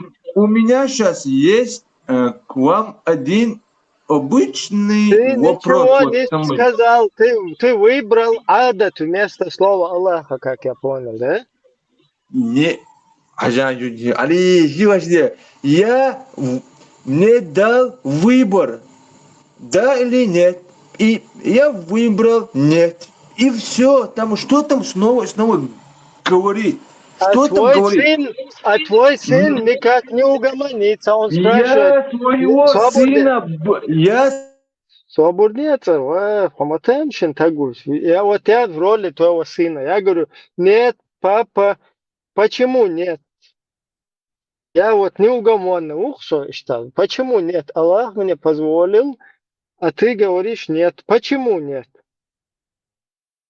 меня сейчас есть к вам один обычный Ты вопрос. ничего не сказал. Ты выбрал адат вместо слова Аллаха, как я понял, да? Не, я мне дал выбор, да или нет. И я выбрал нет. И все. Что там снова говорит? Что там говорит? Твой сын никак не угомонится. Он спрашивает. Я своего сына, Свободнее, attention, Тагус. Я в роли твоего сына. Я говорю, нет, папа, почему нет? Я неугомонный, что считал. Почему нет? Аллах мне позволил, а ты говоришь нет. Почему нет?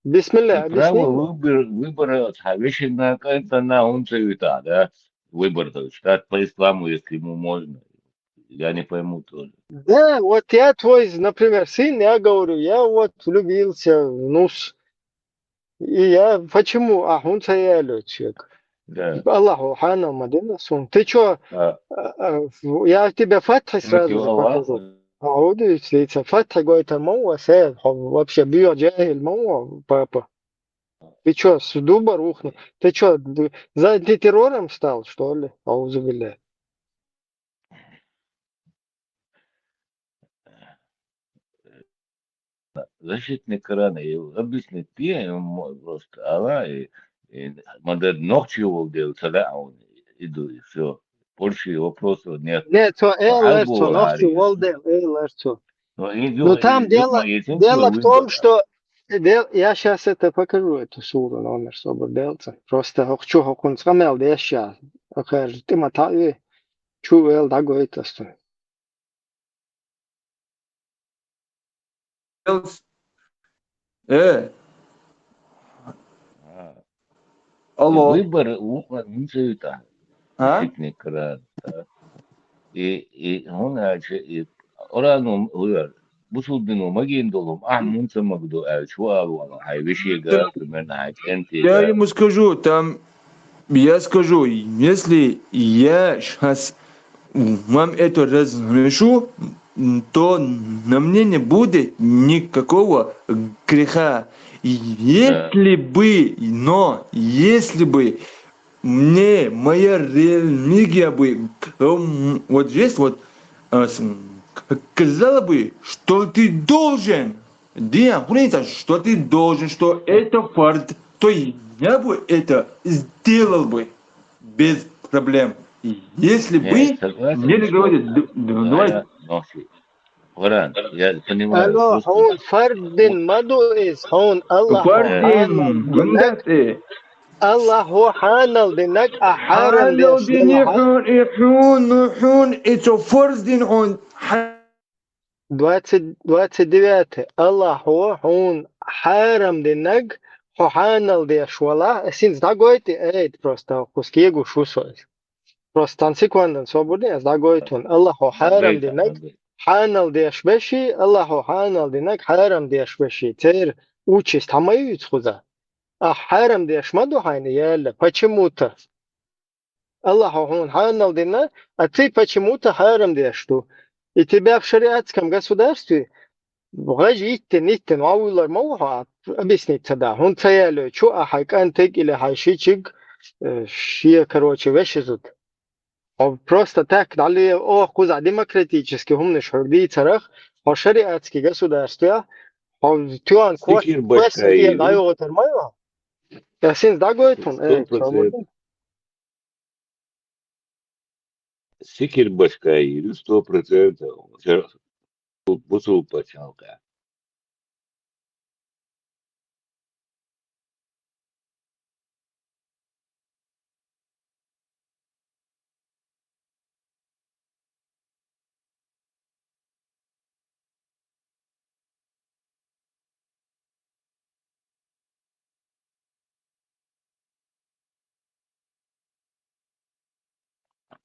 Бисмилля, объясни. Право выбора Хавишина это на он да? Выбор, то есть, как по исламу, если ему можно. Я не пойму тоже. Да, я твой, например, сын, я говорю, я влюбился, и я, почему? Он человек. Да. Аллаху хана мадинасун. Ты что, я тебе фатхи сразу же покажу. Аудио, фатхи говорит, вообще био джахиль, папа. Ты что, с дуба рухнул? Ты что, за антитеррором стал, что ли? Аузубилля. решетный кран, и объяснить ему просто, модерн ночью его делал, тогда он иду, и все. Больше вопросов нет. Нет, то Альбо ногти Гарри. волдел, Но Но там дело в том, что я сейчас это покажу, эту суру номер собрался. Просто хочу хокун срамел деща. Окей, ты мотаю, чувел дагой это что. Алло. Выбор не это. А? Решетный кран. И он, и орану, бусудину магиндолом, мунца магду, чуаву, хай вишига, примерно, хай Я энтига. ему скажу, там, я скажу, если я сейчас вам это разрешу, то на мне не будет никакого греха. Если бы мне моя религия бы вот здесь вот сказала бы, что ты должен, что ты должен, что это фарт, то я бы это сделал бы без проблем. Если бы мне не говорят, давай. Варан, я понимаю. Алло, он фардин мадуис, он Аллах Фардин, Аллаху ханал динак ахарам حالو ديني حون это фардин он 29. Аллаху он харам динак ханал дешвала. Синс дагойти эйт просто кускиегу шусоис. Просто тансиквандан свободный, дагойтун. Аллаху харам динак حانل دیش بشی الله حانل دینک حرم دیش بشی تیر учись тамаюц хуза а حرم دیش маду хайне яля почему-то Allah он حانل дина а ты почему-то حرم دیش ту и тебя в шариатском государстве вгажи иттен ваулар мауха объяснить тогда он цаялю чу ахайкантек или хайшичик шия короче вещи зут просто так дали куза демократически умный шурди царах а шариатские государства тюан квест и даю термаю я син дагойтун Сикир башкай 100% бусул пачалка.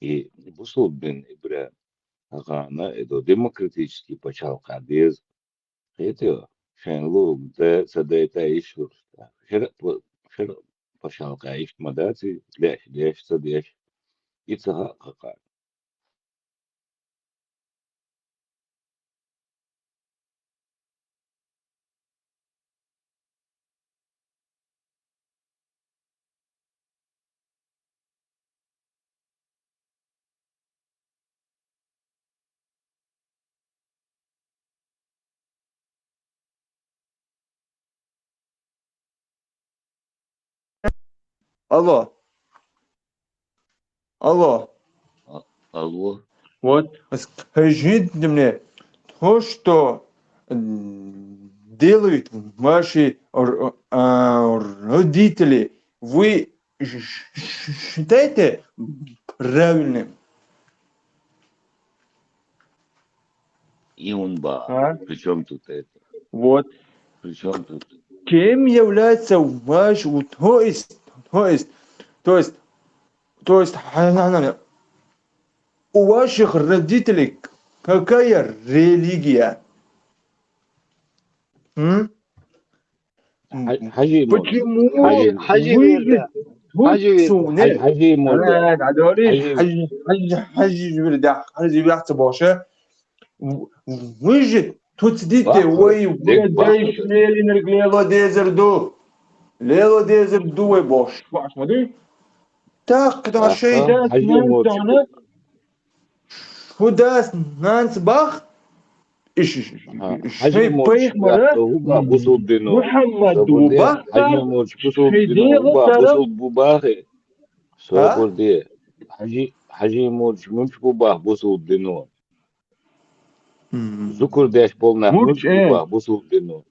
И бусул бен ибра агана эдо демократический пачалка без это шенлу да садайта ишур. Шер пачалка иш мадати для садеш ицага хака. Алло. Алло. Алло. Вот скажите мне, то, что делают ваши родители, вы считаете правильным? И он Причем тут это? Вот. Причем тут? Кем является ваш, то есть, у ваших родителей какая религия? Почему вы же тут сидите, ой, Лело дезерду, ой, бош, смотри. Так, когда шейда снанцана, худас нанцбах, Hacı Murç yaptığı bak busul dino. Muhammed Sobur diye Ubakta Hacı Murç busul şeyde dino. Bak taraf busul bu bakı. Sobur diye Hacı Murç bu bak busul dino. Zukur deş bolnah Murç bu bak busul dino.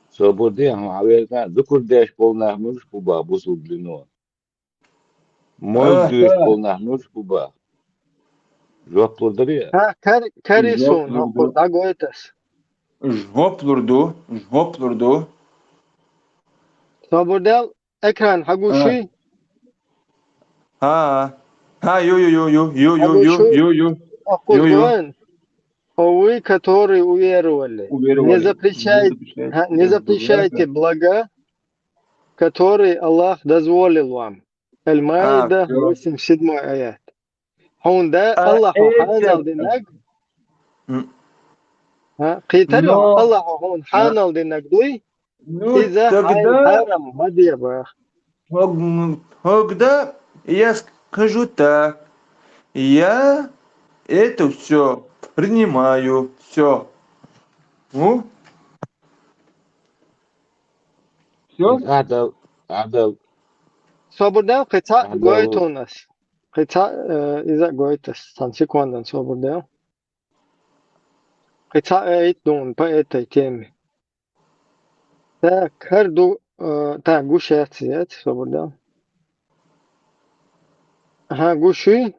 Sobur diye haberden zukur deş bolnah bu bak busul dino. Moz düş bolnah bu bak. Joplurdur ya. Ha, karisun, Joplurdu. da goitas. Жоплурду. Soburdel, ekran, haguşuy, Ha. Yo. окузгоен, овы, которые уверовали. Не запрещайте блага, которые Аллах дозволил вам. Аль-Маида, 87 аят. Хунда Аллаху ханал динак. قيتريو الله هون حانل دينك دوي إذا حرم مديبا Тогда я скажу так. Я это все принимаю. Все. Ну? Все? Adal Собордел قطع гойтонас. قطع إذا гойтас. Сансиквандан собордел. قطع ايت دون با ايت تيمي. Так, هردو так, гушет собордел. Ага, гуши.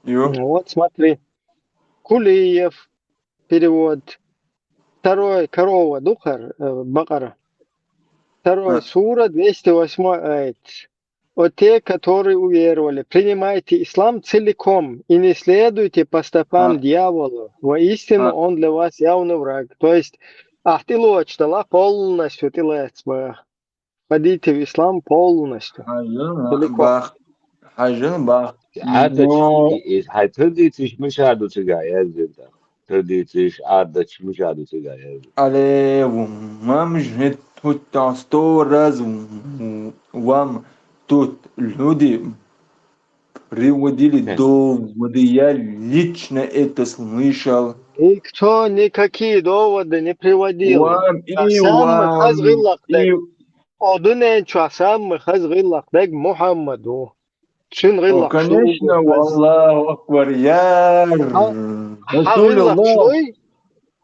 Ю. Вот, смотри. Кулиев. Перевод. Второй корова Духар, Бакара. Второй сура, 208 аят. О те, которые уверовали, принимайте ислам целиком и не следуйте по стопам дьявола. Воистину он для вас явный враг. То есть, ахтилуачтала полностью тилецба. Входите в ислам полностью. Целиком. Hacın bak. عادة هترديتش مش عادو تجاير جدا ترديتش عادة مش عادو تجاير Але вам же тут 100 раз вам тут люди приводили доводы. Я лично это слышал. Никто никакие доводы не приводил. Вам и Один самых хазгиллах даг Мухаммаду. конечно, Аллаху Акбар, я Расулуллах.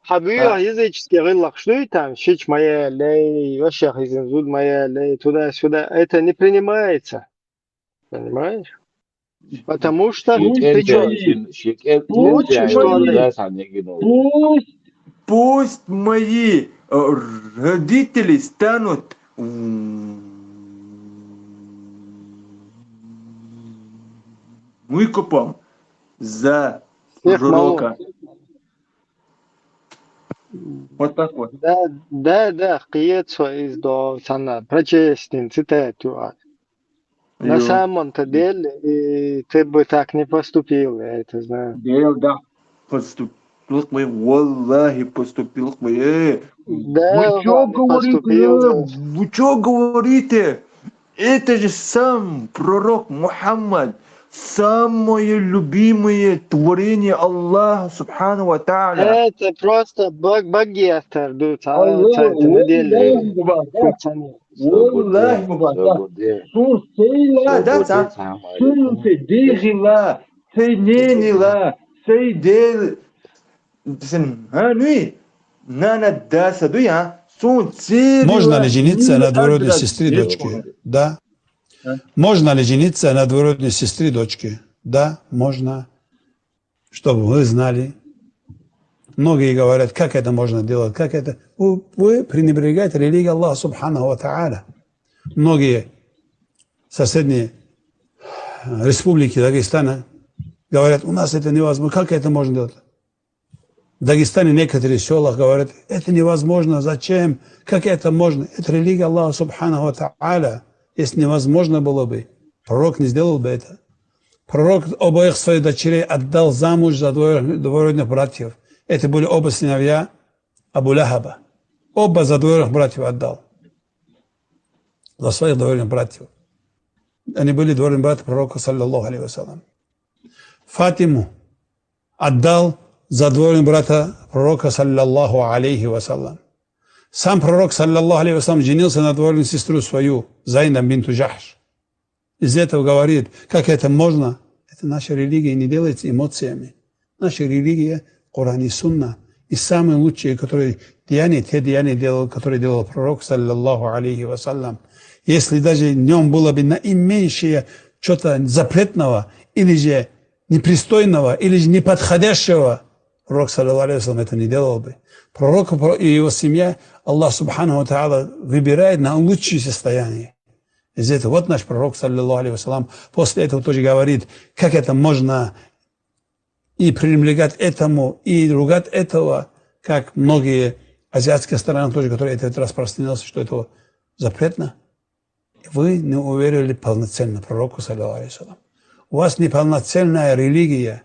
Хабия языческий гиллах, что там? Шич моя лей, ваших изензуд моя лей, туда-сюда. Это не принимается. Понимаешь? Потому что ты что? Лучше, что ли? Пусть мои родители станут выкупом за пророка. Вот так вот. Да, қиетсо из до сана прочестен цитату. На самом-то деле ты бы так не поступил, я это знаю. Да, поступил бы, валлахи, поступил бы. Да, Вы что говорите? Это же сам пророк Мухаммад. Самое любимое творение Аллаха Субхану ва Тааля. Это просто багиатор, дует. Аллахи мубарак. Сусейла, да, сунсе дежила, сейненила, сейдел. Нана даса дуя. Можно ли жениться на двоюродной сестре дочки? Да. Можно ли жениться на двоюродной сестре дочки? Да, можно. Чтобы вы знали. Многие говорят, как это можно делать, как это. Вы пренебрегаете религией Аллаха Субханаху ва Тааля. Многие соседние республики Дагестана говорят, у нас это невозможно. Как это можно делать? В Дагестане некоторые села говорят, это невозможно, зачем, как это можно? Это религия Аллаха Субханаху ва Тааля. Если невозможно было бы, пророк не сделал бы это. Пророк обоих своих дочерей отдал замуж за двоюродных братьев. Это были оба сыновья Абу Лахаба. Оба за двоюродных братьев отдал. За своих двоюродных братьев. Они были двоюродные братья пророка, саллаллаху алейхи вассалям. Фатиму отдал задворен брата пророка, саллаллаху алейхи вассалам. Сам пророк, саллаллаху алейхи вассалам, женился на двоюродную сестру свою, Зайнаб бинту Джахш. Из этого говорит, как это можно? Это наша религия не делается эмоциями. Наша религия – Коран и Сунна. И самые лучшие, которые те деяния делал, которые делал пророк, саллаллаху алейхи вассалям. Если даже в нем было бы наименьшее что-то запретного, или же непристойного, или же неподходящего, пророк, саллаллаху алейхи вассалям, это не делал бы. Пророк и его семья, Аллах субхану ва тааля, выбирает на лучшее состояние. Из этого вот наш пророк, саллаллаху алейхи вассалям, после этого тоже говорит, как это можно и пренебрегать этому, и ругать этого, как многие азиатские страны тоже, которые это распространился, что это запретно. Вы не уверили полноценно пророку, саллаллаху алейхи вассалям. У вас неполноценная религия.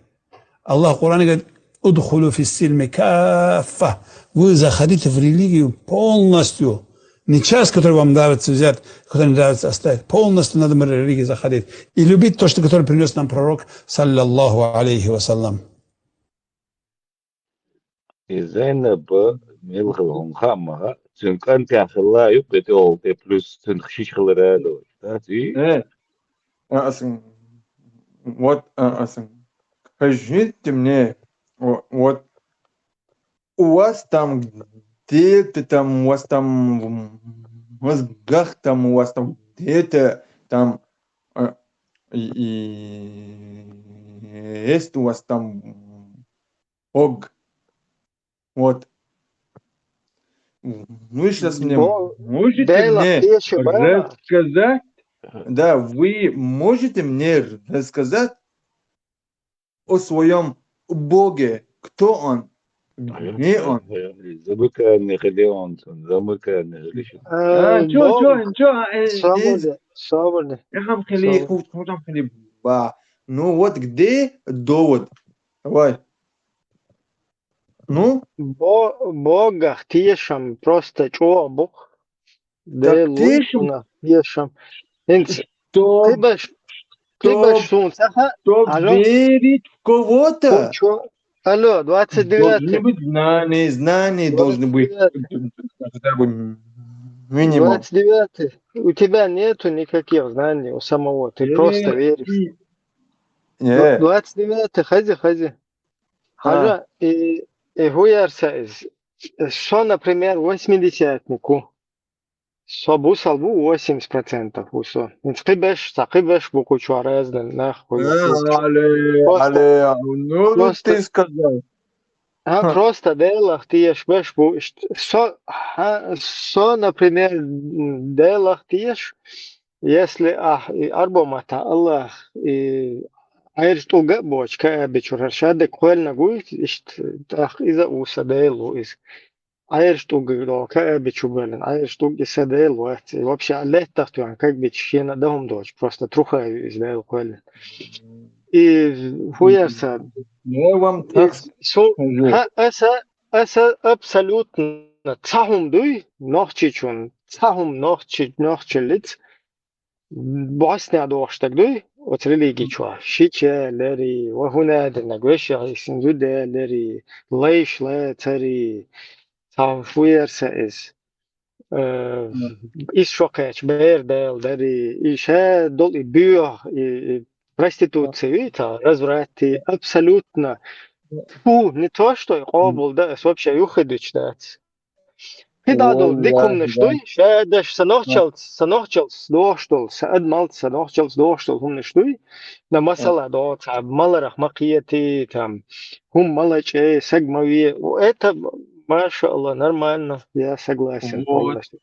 Аллах в Коране говорит, «Удхулу фиссильми каффа». Вы заходите в религию полностью. Не часть, которую вам нравится взять, которую не нравится оставить. Полностью надо в религию заходить. И любить то, что которое принес нам пророк, саллаллаху алейхи вассалям. И Зайнаб мелхалом хамма, цинкан тяхла, юпете олте плюс цинхшиш хлерало. Вот, скажите мне, вот у вас там где-то там, у вас там в мозгах там, у вас там где-то там есть у вас там Бог. Вот. Вы сейчас мне можете мне рассказать, да, вы можете мне рассказать о своем Боге, кто он, где он? Замыкание Халеонсон, замыкание Халеонсон. Свободы. Ну вот где довод? Давай. Ну? Бога тиешам просто чобу. Так тиешам. Тиешам. Кто верит в кого-то? Алло, 29. Должны быть знания должны быть. Минимум. 29. У тебя нету никаких знаний у самого, ты просто веришь. 29. Хази. Хажа, и хуярся, что, например, 80-нику. Собу салбу 80% усо. Сакибеш буку чуаразден нахуй. Ну ты сказал. Просто делах тиеш беш бу. Со, например, делах тиеш, если арбомата Аллах и айртуга бочка бичурашаде квельна гуит, иза уса делу из. Айрштуга бичубелен, айрштуги седел, вообще леттахтуан, как бичена дом дочь, просто труха изделал квелен. И хуярса. Я вам так скажу. Аса абсолютно цахум дуй, нохчичун, цахум нохчилиц, Босния доштаг дуй, от религии чуа, шиче, лери, вахунадер, нагвеша, синзуде, лери, лейш, летери, Tam fuerza es ishokaч бердел дари ише дол и бюр и проституции та разврати абсолютно не то что обл да вообще уходить да Педадол дикум что шадаш санохчал доштол садмал санохчал доштол хум что на масала до там маларах макияти там хум малаче сагмави это Маша Аллах, нормально, я согласен полностью.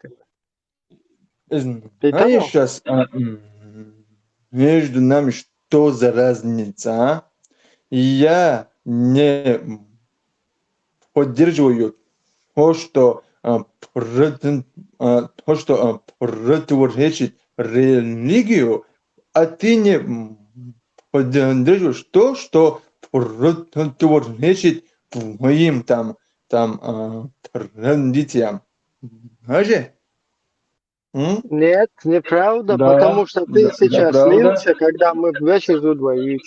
Знаешь, сейчас между нами что за разница, а? Я не поддерживаю то, что противоречит религию, а ты не поддерживаешь то, что противоречит твоим там традициям. Знаешь? Нет, неправда, Да, потому что ты сейчас неправда. слился, когда мы вечер вдвоем.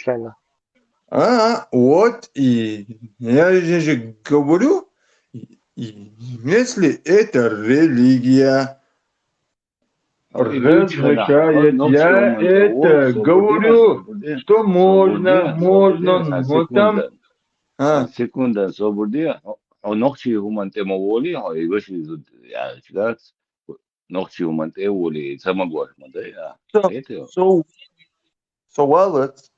Вот и я же говорю, если это религия разрешает, я это говорю, что можно, но там... Секунда, свободе. Ночи гуманте моволи, и вышли я читать. Ночи гуманте воли, самогош, да, это. So Wallace,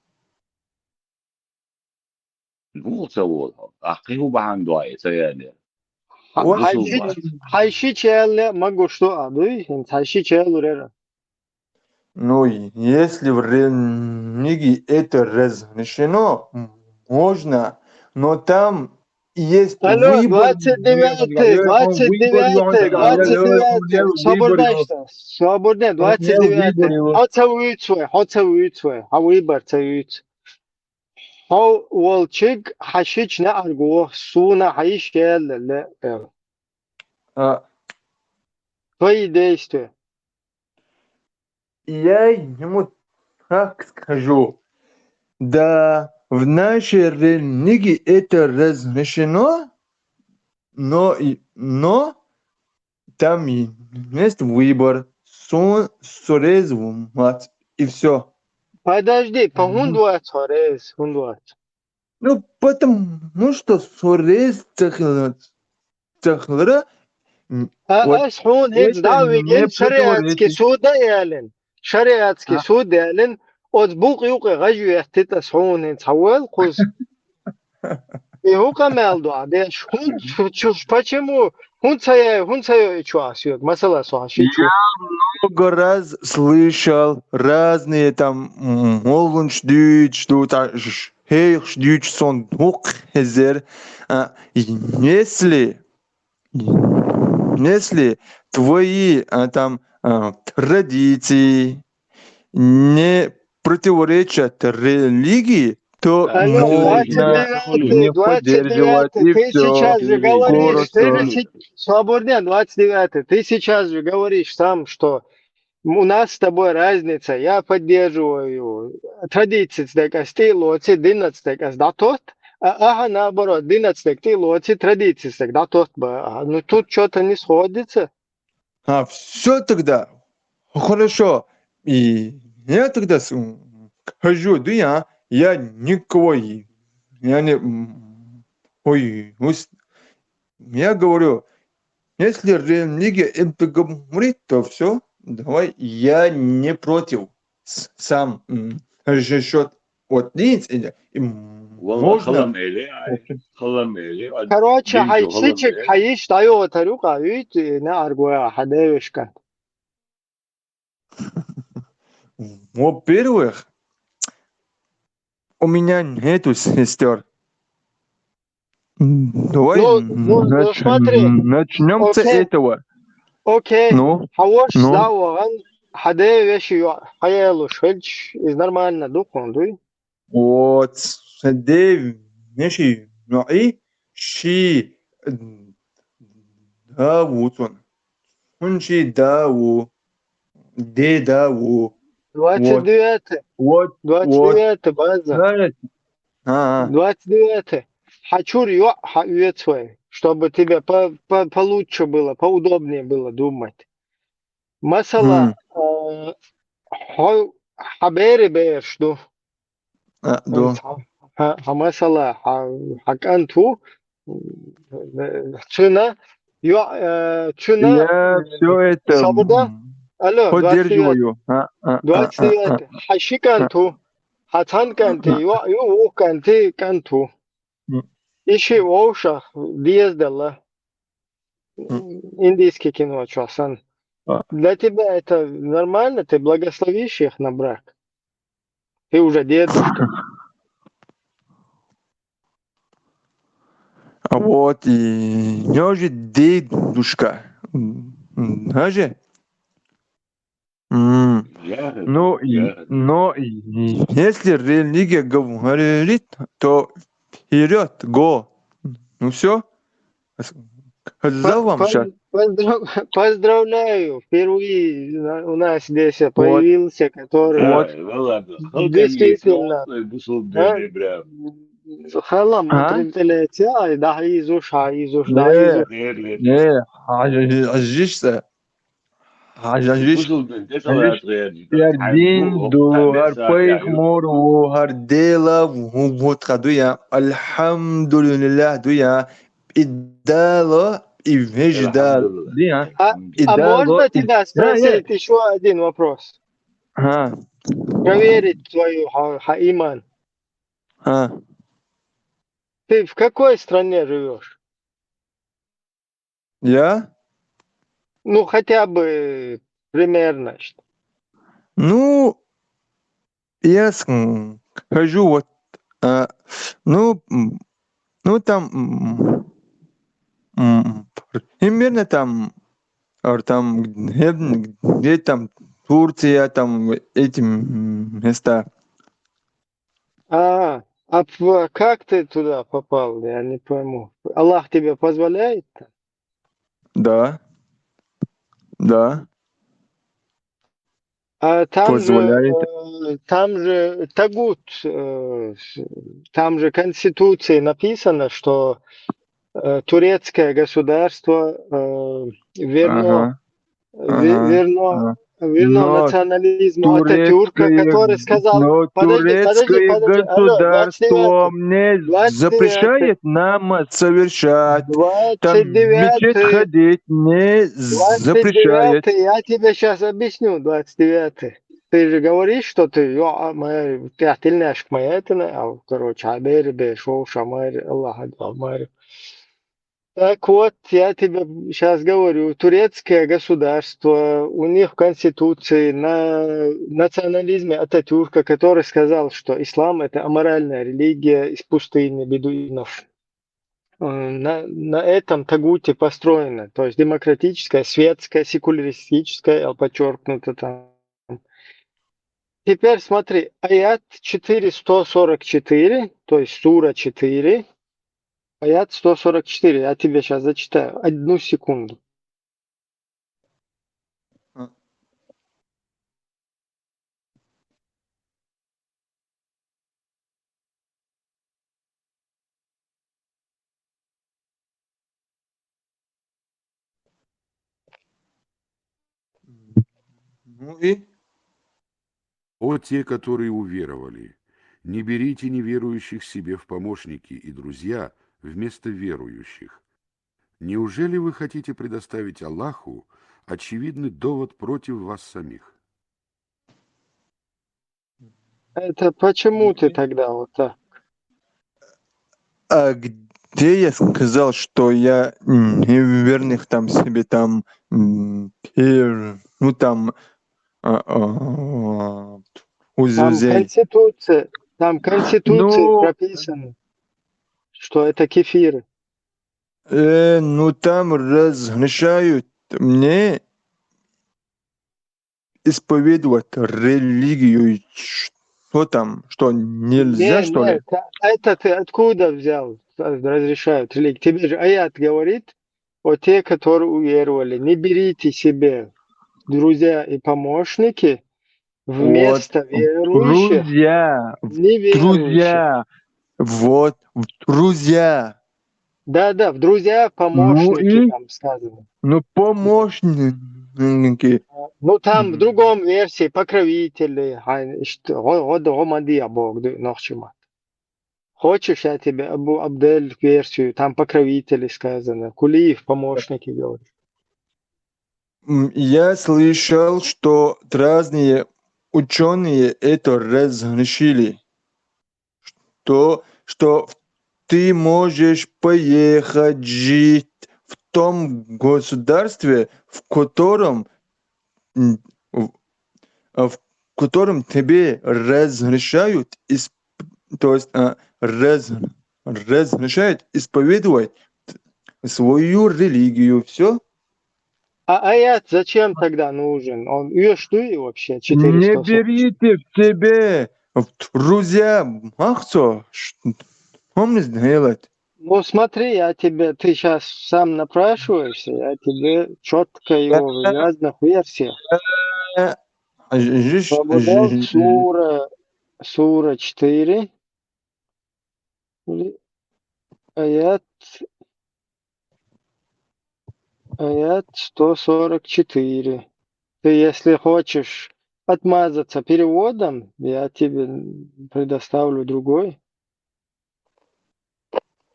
Ну, завод. А кого бахандуай, это я. Хайши чел могу что адуй, хайши чел урера. ну, если в религии это разрешено, можно, но там есть Алло, выбор. 29, свободне, 29. Хоца уйцве, а выбор цаюц. Хау волчиг хашич на арго, суна хайш чел ле. Твои действия. Я ему так скажу. Да, в нашей религии это разрешено, но там есть выбор. Сурезумат, и все. Подожди, по хундуат хорез, хундуат. Ну, потому что сурез цахлара. Ас хун хец дави ген шариатский суд ялен. Шариатский суд ялен. От бук юк гажу яхтита схун хец хавел куз. И хука мелду, да хун почему хун цая чуасиот, масала суашичу. Много раз слышал разные там молвун ждут, что так хейх ждут сон хук хезер. Если твои там традиции не противоречат религии, то можно не поддерживать, и ты все. сейчас же говоришь, свободен, 29, ты сейчас же говоришь сам, что у нас с тобой разница, я поддерживаю традиции, ты лоци, 11, да тот, ага, наоборот, 11, ты лоци, традиции, да тот, ну тут что-то не сходится. Все тогда, хорошо, и я тогда скажу, да я никого, я не, я говорю, если религия это говорит, то все, давай, я не против, сам счет от лиц, можно. Короче, хайчичек, хайиш, даю тарюка, видите, на аргуя, хадевишка. Во-первых, у меня нету сестер. Давай начнем с этого. Окей. Хавош дауган хадевиши хаялуш хельч из нормально духом, дуй. Вот, хадевиши, ну и ши давутон. Он ши даву. Де даву. 29. Вот. 29 база. 29. Хочу свой, чтобы тебе получше было, поудобнее было думать. Масала хабери бешду. Масала хаканту. Чуна. Я все это свобода. Алло, поддерживаю. 29. Хашиканту. Хатанканте, уканте канту. Ищи Оуша, Диездала. Индийский кино, Сан. Для тебя это нормально? Ты благословишь их на брак? Ты уже дедушка. Вот, и я же дедушка. Даже? Но если религия говорит, то вперед, го. Ну все. Сказал вам сейчас. Поздравляю, впервые у нас здесь Вот, появился, который вот, Valla halkan iyisi действительно, oldu bu son а, dönemde. خلا ما ها؟ تريد ده عايزوش ده ليه عايزوش Değerli. ليه عجيجة Bu عجيجة son dönemde عجيج kadar değerli. يار Bu دين okta دو هر 5 saat بايخ yayıyor. مور وهر ديلا وهو تخدويا الحمد لله دويا إدالة إفجدال Elhamdülillah. ديا А إدالة можно тебя ها يا спросить еще один вопрос? ها Проверить твою иман. ها Ты в какой стране живешь? يا Ну, хотя бы примерно. ну я скажу вот ну ну там примерно там там где там Турция там эти места. А как ты туда попал? Я не пойму. Аллах тебе позволяет? Да, да, А позволяет. там же Тагут, там же Конституции написано, что турецкое государство верно, Ага, ага. верно, А. верно Но национализму Ататюрка, который сказал, подожди, турецкое алло, государство мне 29, запрещает нам совершать. Там в мечеть 29, ходить не запрещает. 29, я тебе сейчас объясню, 29. Ты же говоришь, что ты, ты отельняшек моя, это, короче, абери, бешоу, шамари, Аллах, Аллах. Так вот, я тебе сейчас говорю, турецкое государство, у них в Конституции на национализме Ататюрка, который сказал, что ислам – это аморальная религия из пустыни бедуинов. На этом тагуте построено, то есть демократическое, светское, секуляристическое, подчеркнуто там. Теперь смотри, аят 444, то есть сура 4, аят 144, я тебе сейчас зачитаю, 1 секунду. Ну и? О те, которые уверовали, не берите неверующих себе в помощники и друзья вместо верующих. Неужели вы хотите предоставить Аллаху очевидный довод против вас самих? Это почему ты тогда вот так? А где я сказал, что я неверных там себе там, ну там, у Там друзей. Конституции Ну, прописано, что это кефиры. ну там разрешают мне исповедовать религию. Что там? Что, нельзя, что ли? Это ты откуда взял? Разрешают религии. Тебе же аят говорит, о те, которые уверовали, не берите себе друзья и помощники вместо Вот, верующих, неверующих. друзья, вот, друзья. Да, в друзья, Ну помощники и, там сказано. ну, помощники. Ну там в другом версии покровители. Хочешь, я тебе Абу Абдель версию, там покровители сказано. Кулиев, помощники говорят. Я слышал, что разные ученые это разрешили, что ты можешь поехать жить в том государстве, в котором тебе разрешают, то есть разрешают исповедовать свою религию. Все. А аят зачем тогда нужен? Он что вообще Не 440? берите в себе в друзья. Что мне сделать? Ну смотри, ты сейчас сам напрашиваешься, я тебе четко его в разных версиях. Пробудал сура 4, аят 144. Ты, если хочешь отмазаться переводом, я тебе предоставлю другой.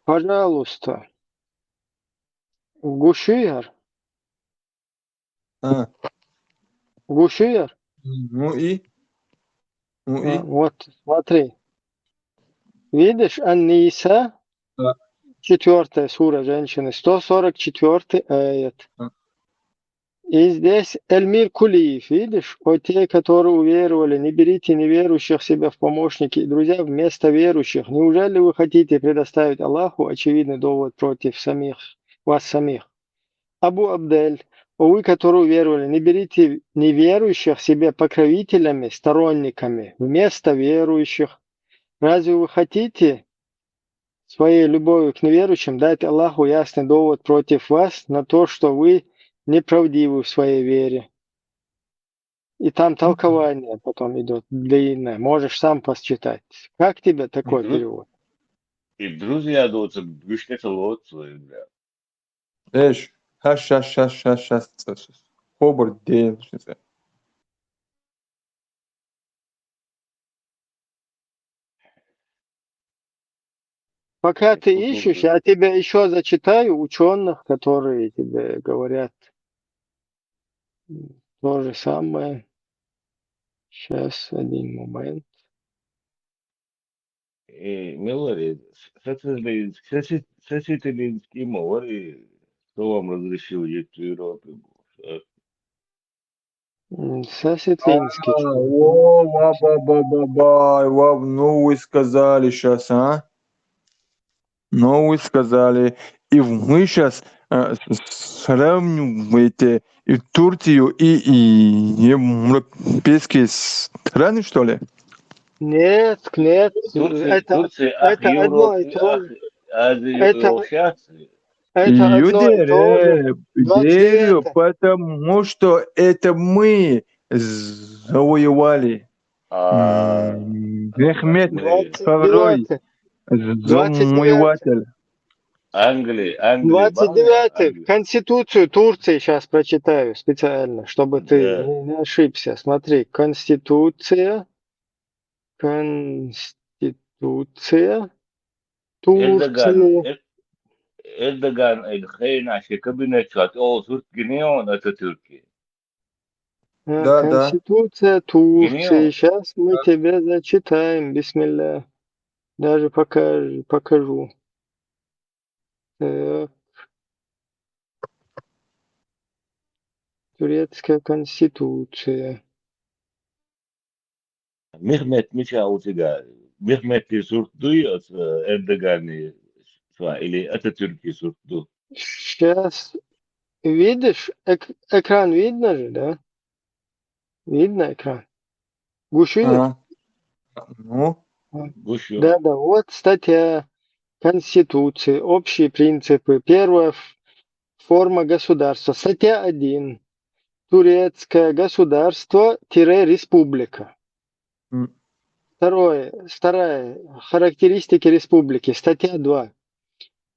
Пожалуйста. Гушияр. Гушияр. Ну и? Вот, смотри. Видишь, Ан-Ниса, Да. 4 сура женщины, 144 аят. И здесь Эльмир Кулиев, видишь, о те, которые уверовали, не берите неверующих себя в помощники и друзья вместо верующих. Неужели вы хотите предоставить Аллаху очевидный довод против вас самих? Абу Абдель, о вы, которые уверовали, не берите неверующих себе покровителями, сторонниками вместо верующих. Разве вы хотите своей любовью к неверующим дать Аллаху ясный довод против вас на то, что вы неправдивы в своей вере? И там толкование потом идет длинное. Можешь сам посчитать. Как тебе такой перевод? И друзья даются güçlü лоцу, бля. ايش هش خبر الدين Пока ты ищешь, я тебе еще зачитаю ученых, которые тебе говорят то же самое. Сейчас, один момент. И Милори, сочетанинский мори, кто вам разрешил жить в Европе? Сосветлинский. Ну вы сказали сейчас, а? Ну вы сказали. И мы сейчас сравниваете и Турцию, и европейские страны, что ли? Нет, Турция, это одно и то же. Это одно и то же. Верю, 29. потому что это мы завоевали. Мехмед II, 29. завоеватель. Англия, 29. Конституцию Турции сейчас прочитаю специально, чтобы ты не ошибся. Смотри, Конституция Турции. Erdogan الخاين عشان كابينت شات Türk Gineon это Türkiye. Конституция Турции. Gineon. Сейчас мы тебе зачитаем. Бисмилля. Даже покажу. Так. Турецкая конституция. Mehmet mi тебя? Mehmet surdu от Эрдоган или Ататюрк сурду? Сейчас видишь, экран видно же, да? Видно экран? Гушует? Ну? Гушу. Да, вот статья Конституции, общие принципы. Первая форма государства. Статья 1. Турецкое государство-республика. Вторая. Характеристики республики. Статья 2.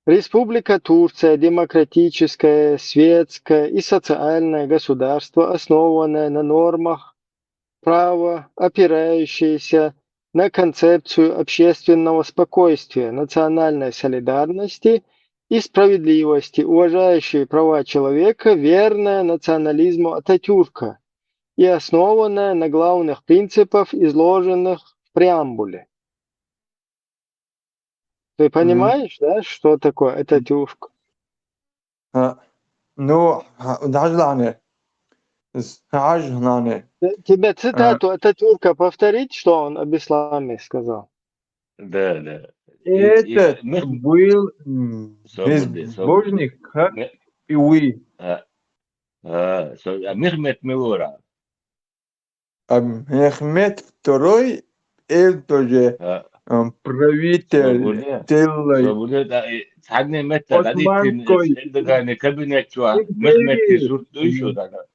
Республика Турция – демократическое, светское и социальное государство, основанное на нормах права, опирающееся на концепцию общественного спокойствия, национальной солидарности и справедливости, уважающее права человека, верное национализму Ататюрка и основанное на главных принципах, изложенных в преамбуле. Ты понимаешь, да, что такое Ататюрк? Ну, Тебе цитату Ататюрка повторить, что он об исламе сказал? Да. Этот был безбожник, как и вы. Мехмед Милора. Мехмед II, это же правитель Свобода. целой Свобода да цадне метта дадитин Османской эдгане кабинет чуа Мехмед империи. сурт дуйшо дада.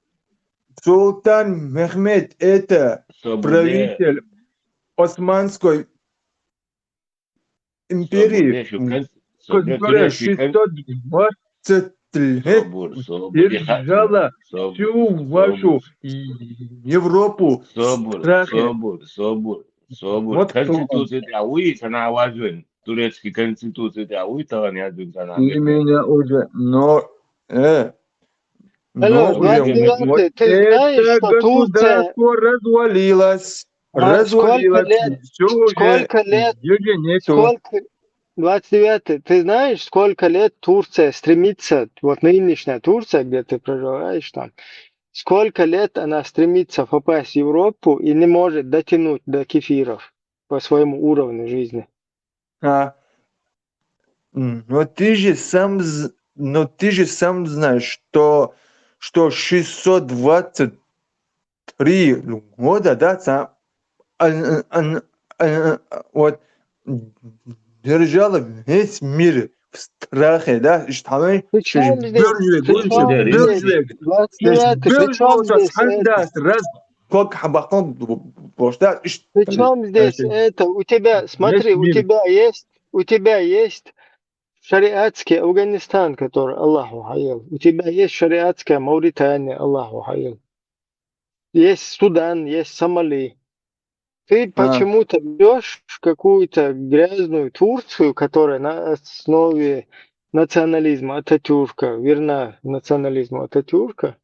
Султан Мехмед это Свобода. правитель Османской империи, Свобода. которая 620 лет держала всю вашу Европу в страхе. Собор. Вот кто он. Конституция Ауи санаважен. Турецкий конституция Ауи таванядун Ты санаважен. меня уже, но Алло, уже 29-й, вот ты знаешь, это что Турция... государство развалилось, Сколько лет, все уже сколько лет, уже нету. сколько... 29-й, ты знаешь, сколько лет Турция стремится, вот нынешняя Турция, где ты проживаешь там, сколько лет она стремится попасть в Европу и не может дотянуть до кефиров по своему уровню жизни. А, но ты же сам знаешь, что 623 года, да, вот держала весь мир в страхе, да, что При чем здесь, при чем здесь, 29-й, при чем здесь это? Как хабаком бошта, При чем здесь это? У тебя, смотри, у тебя есть шариатский Афганистан, который Аллаху хаил. У тебя есть шариатская Мавритания, Аллаху хаил. Есть Судан, есть Сомали. Ты почему-то берешь какую-то грязную Турцию, которая на основе национализма Ататюрка, верна национализму Ататюрка,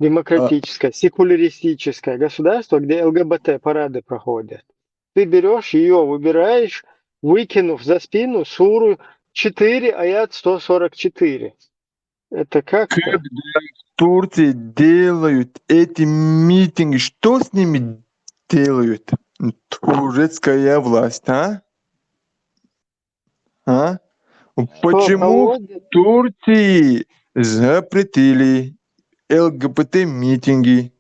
демократическое, секуляристическое государство, где ЛГБТ-парады проходят. Ты берешь ее, выбираешь, выкинув за спину суру 4, аят 144. Это как-то... Когда в Турции делают эти митинги, что с ними делают? Турецкая власть, а? Почему в Турции запретили ЛГБТ-митинги?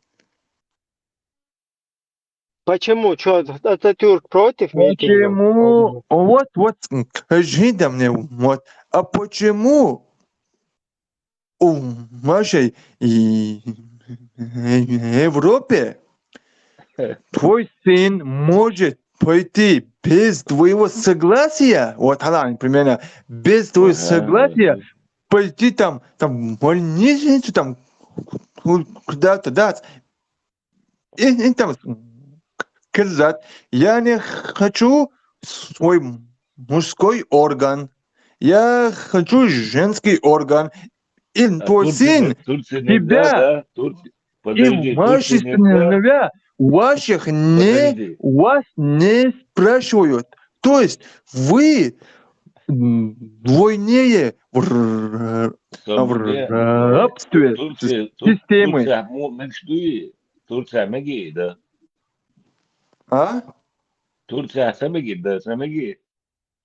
Почему? Что, Ататюрк против митингов? Почему? Вот, скажи да мне, вот, а почему в нашей Европе твой сын может пойти без твоего согласия, вот она, примерно, без твоего согласия, пойти там в больницу, там, куда-то, да, и там сказать, я не хочу свой мужской орган, я хочу женский орган, и твой сын тебя и ваши сыновья вас не спрашивают. То есть вы двойнее в рабстве системы. Турция меги, да. А? Турция самеги, да, самеги.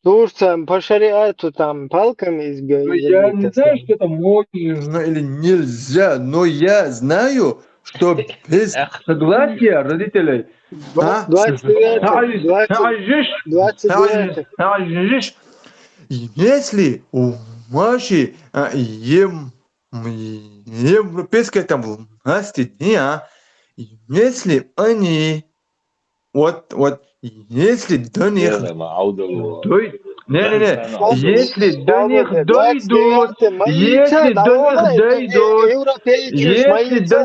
Турция по шариату там палками избивает. Я не знаю, что это можно или нельзя, но я знаю, что без согласия родителей... 29. Если у вашей европейской там власти, если они если до них если до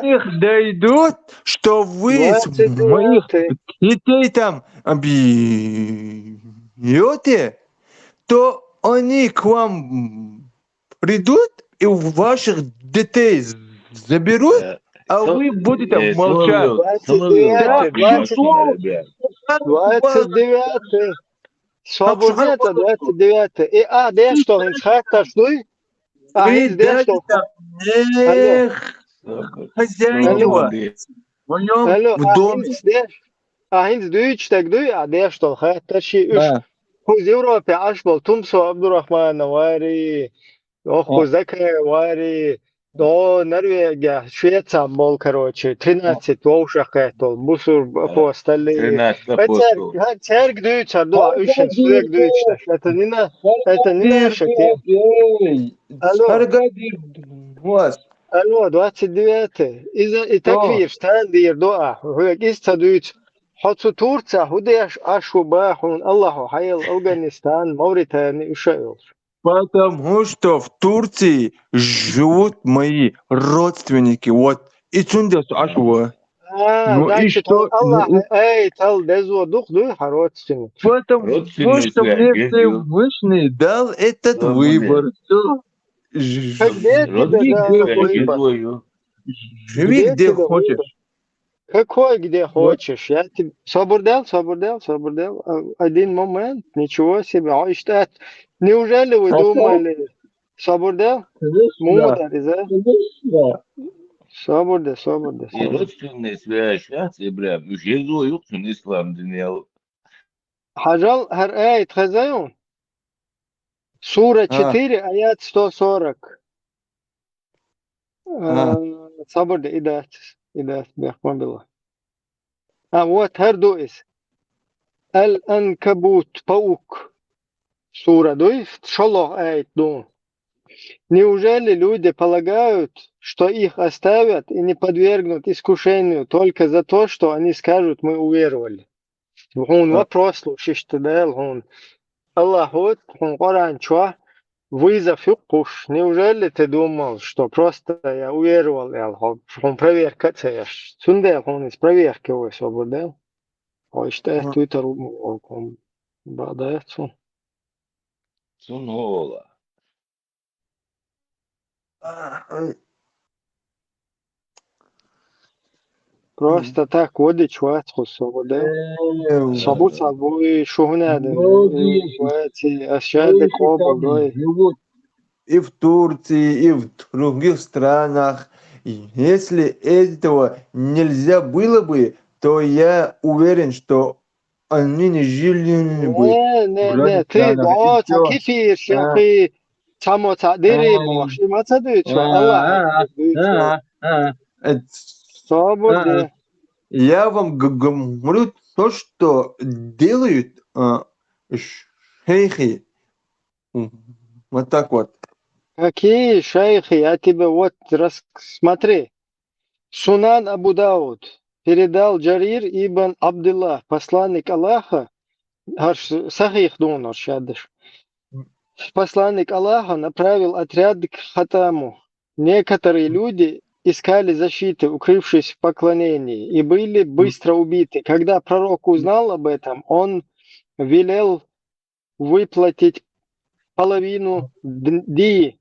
них дойдут, что вы моих детей там бьете, то они к вам придут и у ваших детей заберут, а вы будете молчать. 29. Свободнета 29. И де что, инсхакта шли? Вы даже там не хозяева в моем доме. Ahins düyçtek duy, de что, hatta şey üç. Kuz Avrupa aşbol, Tumso Abdurrahman vari, Kuzaka vari, до Норвегия, Швеция был, короче, 13 ушах это, бусур апостолы. 13 апостол. Церк дuyuyor, dua, üçün sürekli duyuyor. Это не наша тема. Алло, Sargadir was. алло, 29. И так Oh, видишь, там дир дуа. Хуяк иста дuyuyor. Хоту Турция, худеш ашу бахун, Аллаху хайл, Афганистан, Мавритания, ушел. потому что в Турции живут мои родственники. Вот. И чундес ашва. Ну и Значит, что? Аллах, эй, тал дезо дух родственник. Потому Родственные что мне связи. Всевышний дал этот Да, выбор. Всё. Где тебе Живи, дал где Родственные хочешь. выбор? связи. Живи, Где где тебе хочешь. выбор? Какой где Вот. хочешь? Я тебе... Собордел. Один момент. Ничего себе. А что? Неужели вы думали? Собордел? Конечно. Мудр, да? Конечно. Собордел. И родственные связи. Сейчас, бля, Жезу yoksun İslam dünya. Хажал, эй, тхазайон. Сура 4, аят 140. Собордел, идет, бехман было. Вот, хардуис. Аль-Анкабут, паук. Сура, шалох аят, дун. Неужели люди полагают, что их оставят и не подвергнут искушению только за то, что они скажут, мы уверовали? Он вопрос, слушай, он Аллах, вот, он Коран, чё? Вызов и пуш. Неужели ты думал, что просто я уверовал, он проверка цеешь? Сунде, он из проверки его освободил. Ой, что я тут он бадается. Sunhola. Просто так водить чувачку освободил. Собут собой шугнады. Эти ощады кобл, дой. Живут и в Турции, и в других странах. Если этого нельзя было бы, то я уверен, что они не жили бы в разных ты, странах. И да, всё. такие шляхи, само дыри, боши, мацады, чё, Аллах, свободе. Я вам говорю то, что делают шейхи. Вот так вот. Какие шейхи, я тебе вот рассмотри. Сунан Абу Дауд передал Джарир ибн Абдуллах, посланник Аллаха, сахих донор шадыш. Посланник Аллаха направил отряд к Хатаму. Некоторые люди искали защиты, укрывшись в поклонении, и были быстро убиты. Когда пророк узнал об этом, он велел выплатить половину дии,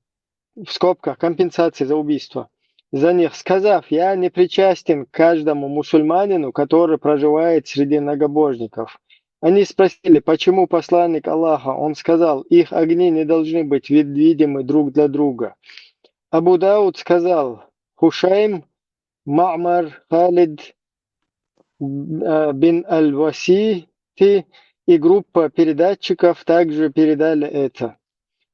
в скобках, компенсации за убийство, за них, сказав: я не причастен к каждому мусульманину, который проживает среди многобожников. Они спросили, почему посланник Аллаха? Он сказал: их огни не должны быть видимы друг для друга. Абу Дауд сказал: Хушайм, Ма'мар, Халид бин Аль-Васити и группа передатчиков также передали это.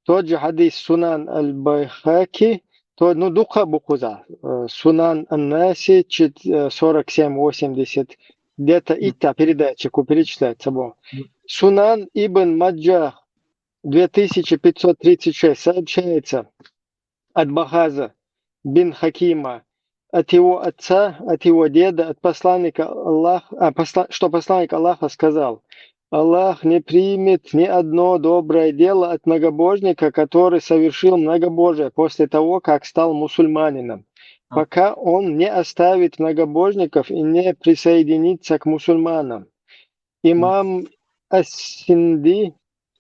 Тот же хадис Сунан Аль-Байхаки, духа букуза, Сунан Ан-Наси 47-80, где-то ита передатчику перечисляется. Сунан Ибн Маджах 2536 сообщается от Бахаза бин Хакима, от его отца, от его деда, от посланника Аллаха, что посланник Аллаха сказал: Аллах не примет ни одно доброе дело от многобожника, который совершил многобожие после того, как стал мусульманином, пока он не оставит многобожников и не присоединится к мусульманам. Имам Ас-Синди,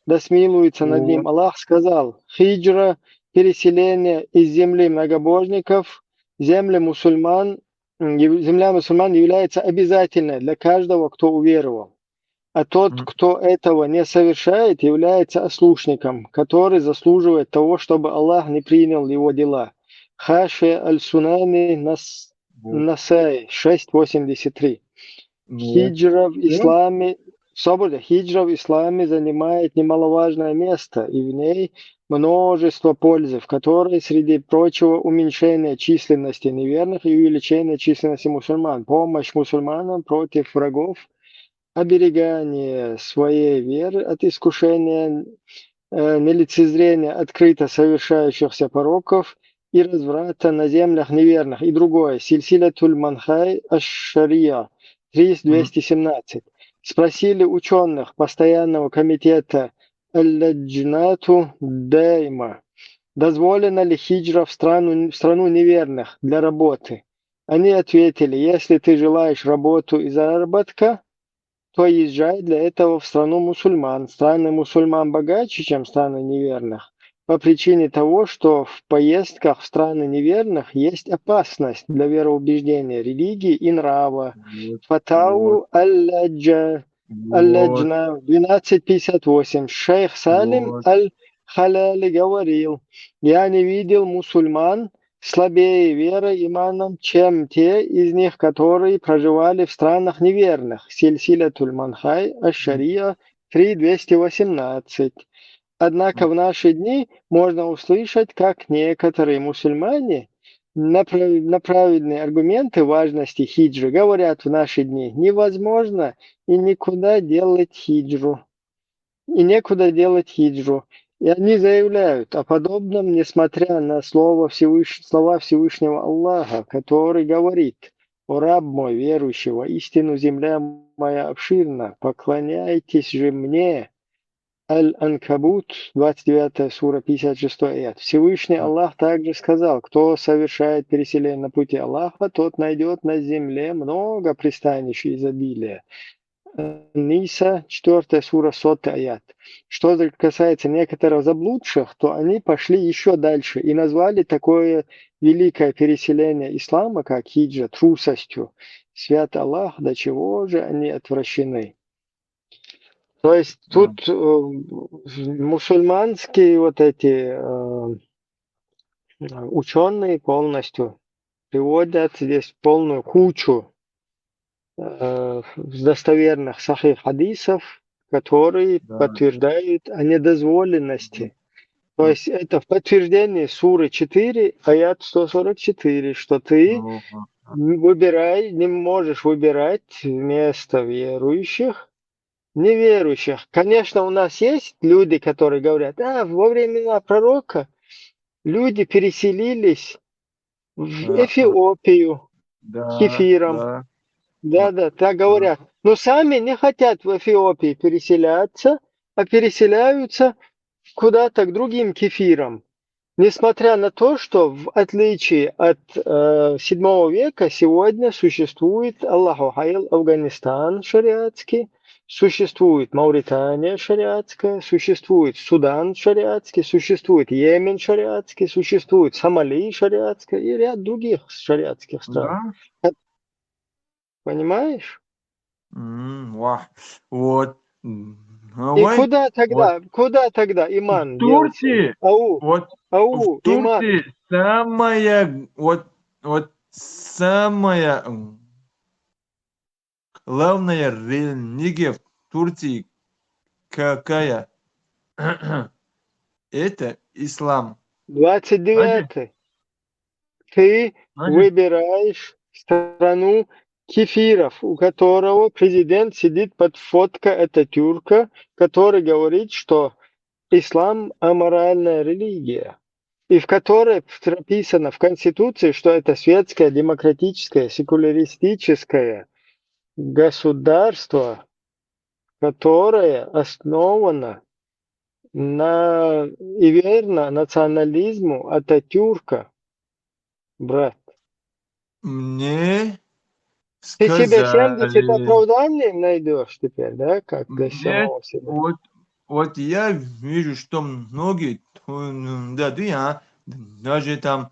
да смилуется над ним Аллах, сказал: хиджра, переселение из земли многобожников, земля мусульман является обязательной для каждого, кто уверовал. А тот, кто этого не совершает, является ослушником, который заслуживает того, чтобы Аллах не принял его дела. Хаши аль-Сунани Насай 6.83. Хиджра в исламе, свобода, хиджра в исламе занимает немаловажное место, и в ней множество пользы, в которой, среди прочего, уменьшение численности неверных и увеличение численности мусульман, помощь мусульманам против врагов, оберегание своей веры от искушения, нелицезрения открыто совершающихся пороков и разврата на землях неверных. И другое. Сильсилятуль Манхай Аш-Шария, 3217. Спросили ученых постоянного комитета Аль-Ладжнату Дайма, дозволена ли хиджра в страну неверных для работы. Они ответили, если ты желаешь работу и заработка, то езжай для этого в страну мусульман. Страны мусульман богаче, чем страны неверных, по причине того, что в поездках в страны неверных есть опасность для вероубеждения, религии и нрава. Фатау Аль-Ладжна 1258. Шейх Салим Аль-Халяли говорил, я не видел мусульман слабее верой иманом, чем те из них, которые проживали в странах неверных. Сильсилятуль Манхай Аш-Шария 3218. Однако в наши дни можно услышать, как некоторые мусульмане на правильные аргументы важности хиджры говорят в наши дни: невозможно и никуда делать хиджру. И некуда делать хиджру. И они заявляют о подобном, несмотря на слова Всевышнего Аллаха, который говорит: «О раб мой, верующий, воистину земля моя обширна, поклоняйтесь же мне». Аль-Анкабут, 29 сура, 56 аят. Всевышний Аллах также сказал: кто совершает переселение на пути Аллаха, тот найдет на земле много пристанищ и изобилия. Ниса, 4 сура, 100 аят. Что же касается некоторых заблудших, то они пошли еще дальше и назвали такое великое переселение ислама, как хиджа, трусостью. Свят Аллах, до чего же они отвращены. То есть тут мусульманские вот эти ученые полностью приводят здесь полную кучу достоверных сахих хадисов, которые подтверждают о недозволенности. То есть это в подтверждении суры 4, аят 144, что ты не можешь выбирать вместо верующих неверующих. Конечно, у нас есть люди, которые говорят: во времена пророка люди переселились в Эфиопию с кефиром. Да, так говорят. Но сами не хотят в Эфиопии переселяться, а переселяются куда-то к другим кефирам. Несмотря на то, что в отличие от 7 века сегодня существует Аллаху Хайл Афганистан шариатский, существует Мавритания шариатская, существует Судан шариатский, существует Йемен шариатский, существует Сомали шариатская и ряд других шариатских стран. Да? Понимаешь? Вот. И куда тогда иман в Турции, делся? в Турции самая главная религия в Турции какая? Это ислам. 29. Ты выбираешь страну кефиров, у которого президент сидит под фоткой Ататюрка, который говорит, что ислам аморальная религия, и в которой прописано в Конституции, что это светское, демократическое, секуляристическое государство, которое основано и верно национализму Ататюрка, брат. Мне Ты себе 70 сказали, оправданий найдешь теперь, да, как для самого себя? вот я вижу, что многие, даже там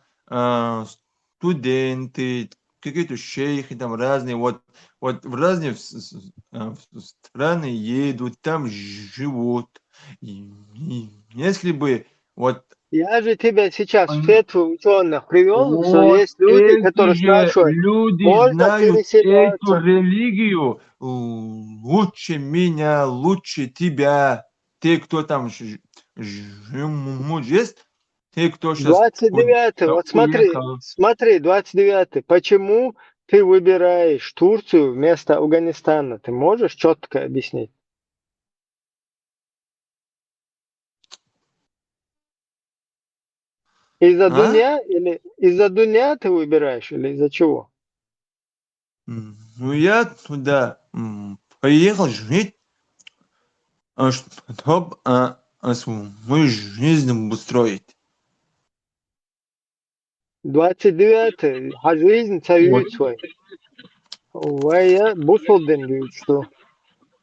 студенты, какие-то шейхи там разные, вот в разные страны едут, там живут. И если бы вот Я же тебе сейчас в фетву ученых привел, что вот есть люди, эти которые же спрашивают, люди можно знают эту переселяться? религию лучше меня, лучше тебя. Те, кто там живут здесь, те, кто сейчас 29-й, вот уехал. смотри, 29-й. Почему ты выбираешь Турцию вместо Афганистана? Ты можешь четко объяснить? Из-за Дуня или из-за Дуня ты выбираешь или из-за чего? Ну, я туда поехал жить, чтобы свою жизнь устроить. 29-й. Жизнь царюет свой. Вая бусулден diyor что.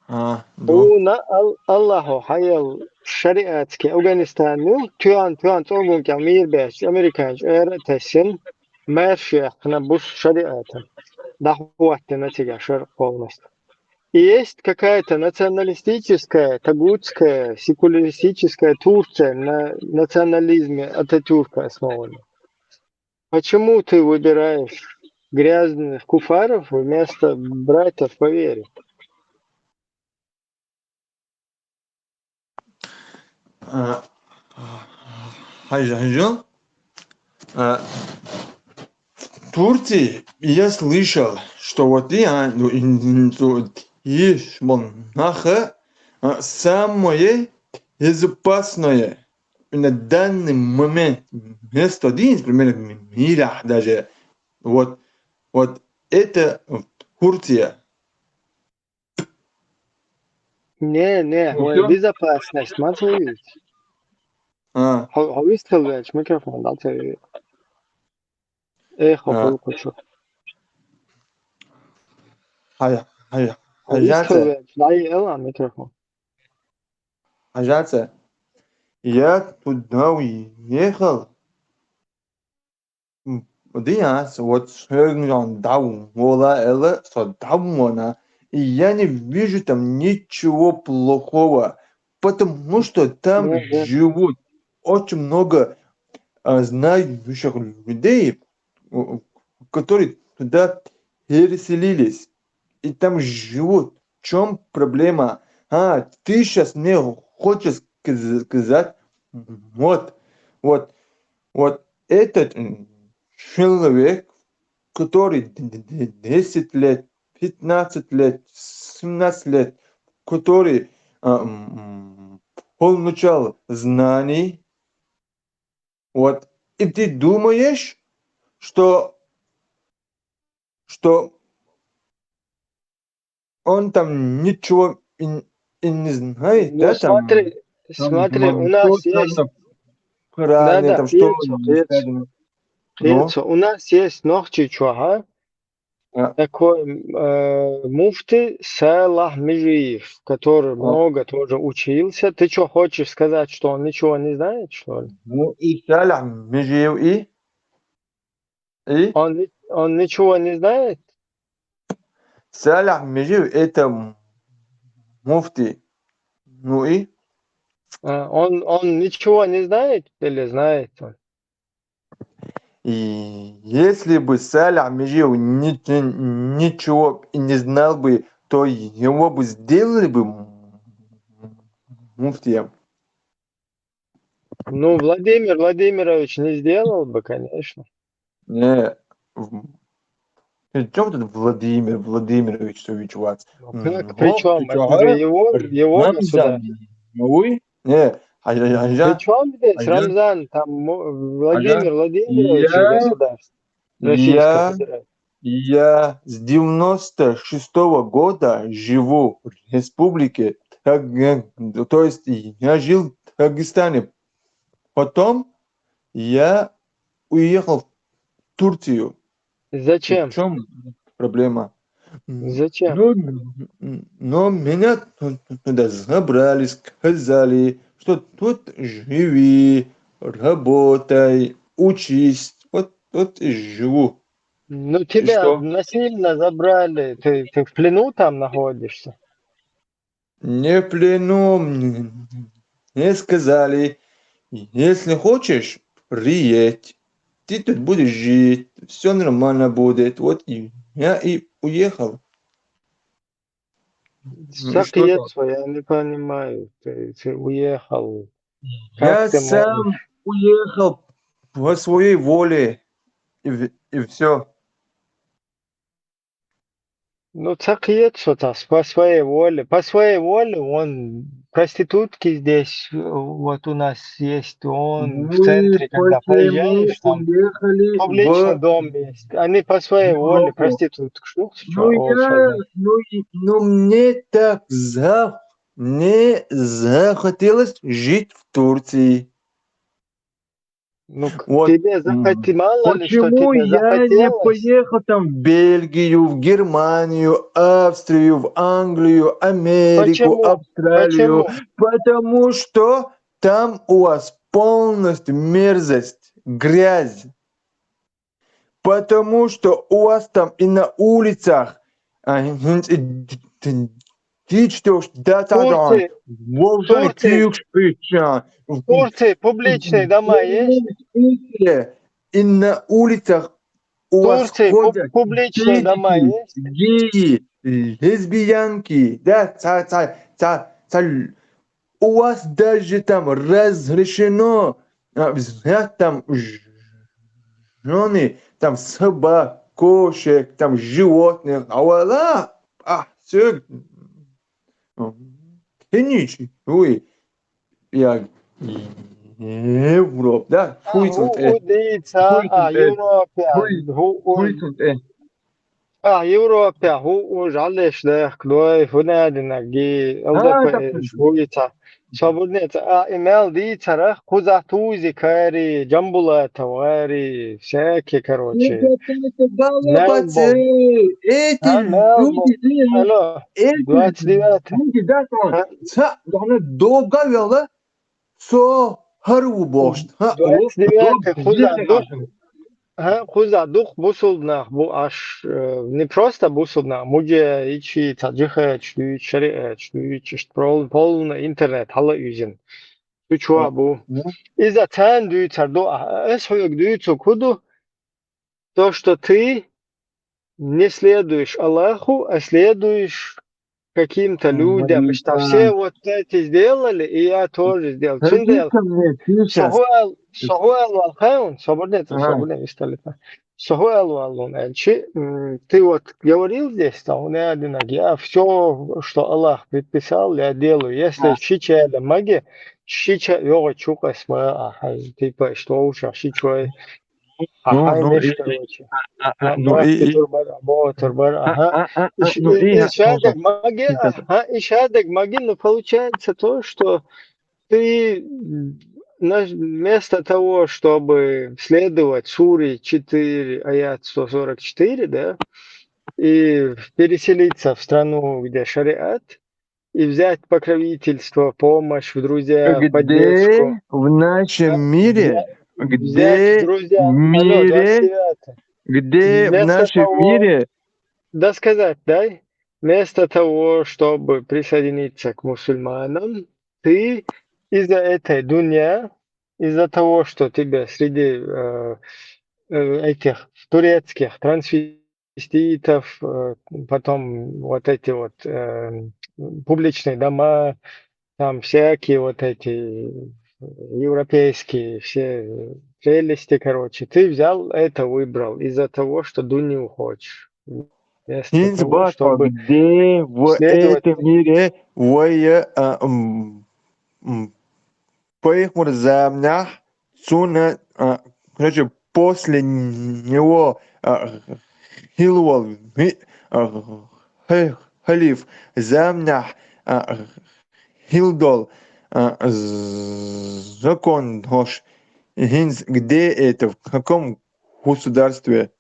Да. Una Allahu hayal şeriatski Afganistan'ı tuan ogun ki Amerika, Amerikanç öğretesin merşiyakına bu şeriatın. Дахуатты на тебя шарк полностью. И есть какая-то националистическая, тагутская, секуляристическая Турция на национализме Ататюрка основана. Почему ты выбираешь грязных куфаров вместо братьев по вере? Хajjal, в Турции я слышал, что вот есть монахи самое безопасное на данный момент место один, примерно в мире даже. Вот это Турция. Не, безопасность, смотри. Har visst tillväxt mikrofon alltså. Эхо получу. Дай микрофон. Ажаться. Я туда уехал. Вот и я не вижу там ничего плохого, потому что там живут очень много знающих людей, которые туда переселились, и там живут. В чем проблема? Ты сейчас мне хочешь сказать, вот этот человек, который 10 лет, 15 лет, 17 лет, который получал знаний, и ты думаешь, что он там ничего и не знает, да? Смотри, у нас есть... У нас есть ногчи чуха, такой муфти Салах Межиев, который много тоже учился. Ты что, хочешь сказать, что он ничего не знает, что ли? Ну и Салах Межиев Он ничего не знает? Салах Межиев это муфти. Ну и? Он ничего не знает или знает он? И если бы Салах Межиев ничего и не знал бы, то его бы сделали бы муфтием. Ну, Владимир Владимирович не сделал бы, конечно. Не. Причем тут Владимир Владимирович Савичевац? Как причем? Это же его государство. Не, причем здесь Рамзан, там Владимир Владимирович государство. Российская Федерация. Я с 96-го года живу в республике, то есть я жил в Дагестане. Потом я уехал в Турцию. Зачем? В чем проблема? Зачем? Но меня туда забрали, сказали, что тут живи, работай, учись. Вот и живу. Ну, тебя насильно забрали, ты в плену там находишься? Не в плену, мне сказали, если хочешь, приедь, ты тут будешь жить, все нормально будет. Вот я и уехал. Сакетство, я не понимаю, ты уехал. Как Я ты сам можешь? уехал по своей воле, и все. Ну, так что-то по своей воле. По своей воле он проститутки здесь, вот у нас есть, он в Мы центре, когда почему проезжаешь, там уехали публичный в дом есть. Они по своей воле Европу? проститутки. Что? Ну, мне так не захотелось жить в Турции. Ну, Вот тебе мало ли, что почему тебе я не захотелось. поехал там в Бельгию, в Германию, Австрию, в Англию, Америку, Почему? Австралию? Почему? Потому что там у вас полностью мерзость, грязь. Потому что у вас там и на улицах дичь, да, Турции, волжаный Турции, тюкшпича. Турции публичные дома есть? И на улицах у вас Турции ходят публичные дома педики, есть? геи, лесбиянки, да, у вас даже там разрешено взять там жены, там собак, кошек, там животных, а вуаля, все, ничего, я Европа, да, Who dita European, Европа, who жалеш дэх, дой фунадинаги, так, ЛДП, хуица. Свободнец, имел дитарах, кузатузи кари, джамбулата, вари, всякие, короче. голубцы, Мелбурн, эти Мелбурн. люди, Алло, эти 29. люди, да, долго вела, со хару бошт, о, 29. Хуза, долго Хузадух бусулнах, не просто бусулнах, муже ичи таджиха, чтуич, шариа, чтуич, полный интернет, хала юзин. Чучуа бу. Из-за тан дюйцар, эс хуйк дюйцу куду, то, что ты не следуешь Аллаху, а следуешь каким-то людям, что все вот эти сделали, и я тоже сделал. Цундел, ко мне сейчас. Сохуэл Валхаун, свободный истолита. Сохуэл Валун, ты вот говорил здесь, там, у меня один, я все, что Аллах предписал, я делаю. Если шича да маги, шича йога чука сма, типа, что уж, шичой, ахай Ну, меш, короче. ну, Махти турбар, ага. ну, И шадак можно. маги, и шадак маги, но получается то, что ты вместо того, чтобы следовать Суре 4, аят 144, да, и переселиться в страну, где шариат, и взять покровительство, помощь в друзьях, поддержку, Где в нашем мире, взять в где в друзья, алло, мире, 29, где в вместо нашем того, мире, да сказать, дай, вместо того, чтобы присоединиться к мусульманам, ты из-за этой дунья, из-за того, что тебе среди этих турецких трансвеститов, потом вот эти вот публичные дома, там всякие вот эти европейские все прелести, короче, ты взял это, выбрал из-за того, что дунью хочешь. Вместо того, чтобы где в следовать. этом мире, поехал за мной, короче, после него Хилвал, халиф, за мной Хилдол, закон наш. Где это? В каком государстве?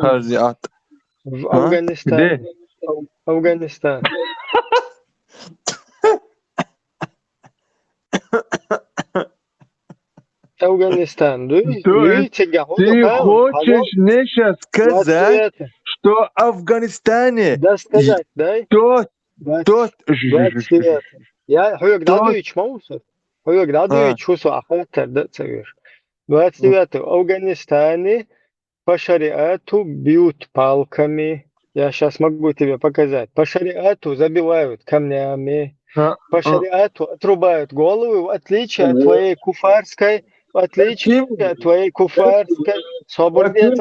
Азиат. В Афганистан. Где? Афганистан. Афганистан. То есть ты хочешь мне сейчас сказать, что в Афганистане да сказать, дай. тот 29. Я хуйок даду и чмаусу. Хуйок даду и А, чусу ахатар да цевер. 29. В Афганистане по шариату бьют палками. Я сейчас могу тебе показать. По шариату забивают камнями. По шариату отрубают головы, в отличие от твоей куфарской, в отличие от твоей куфарской. Свободец.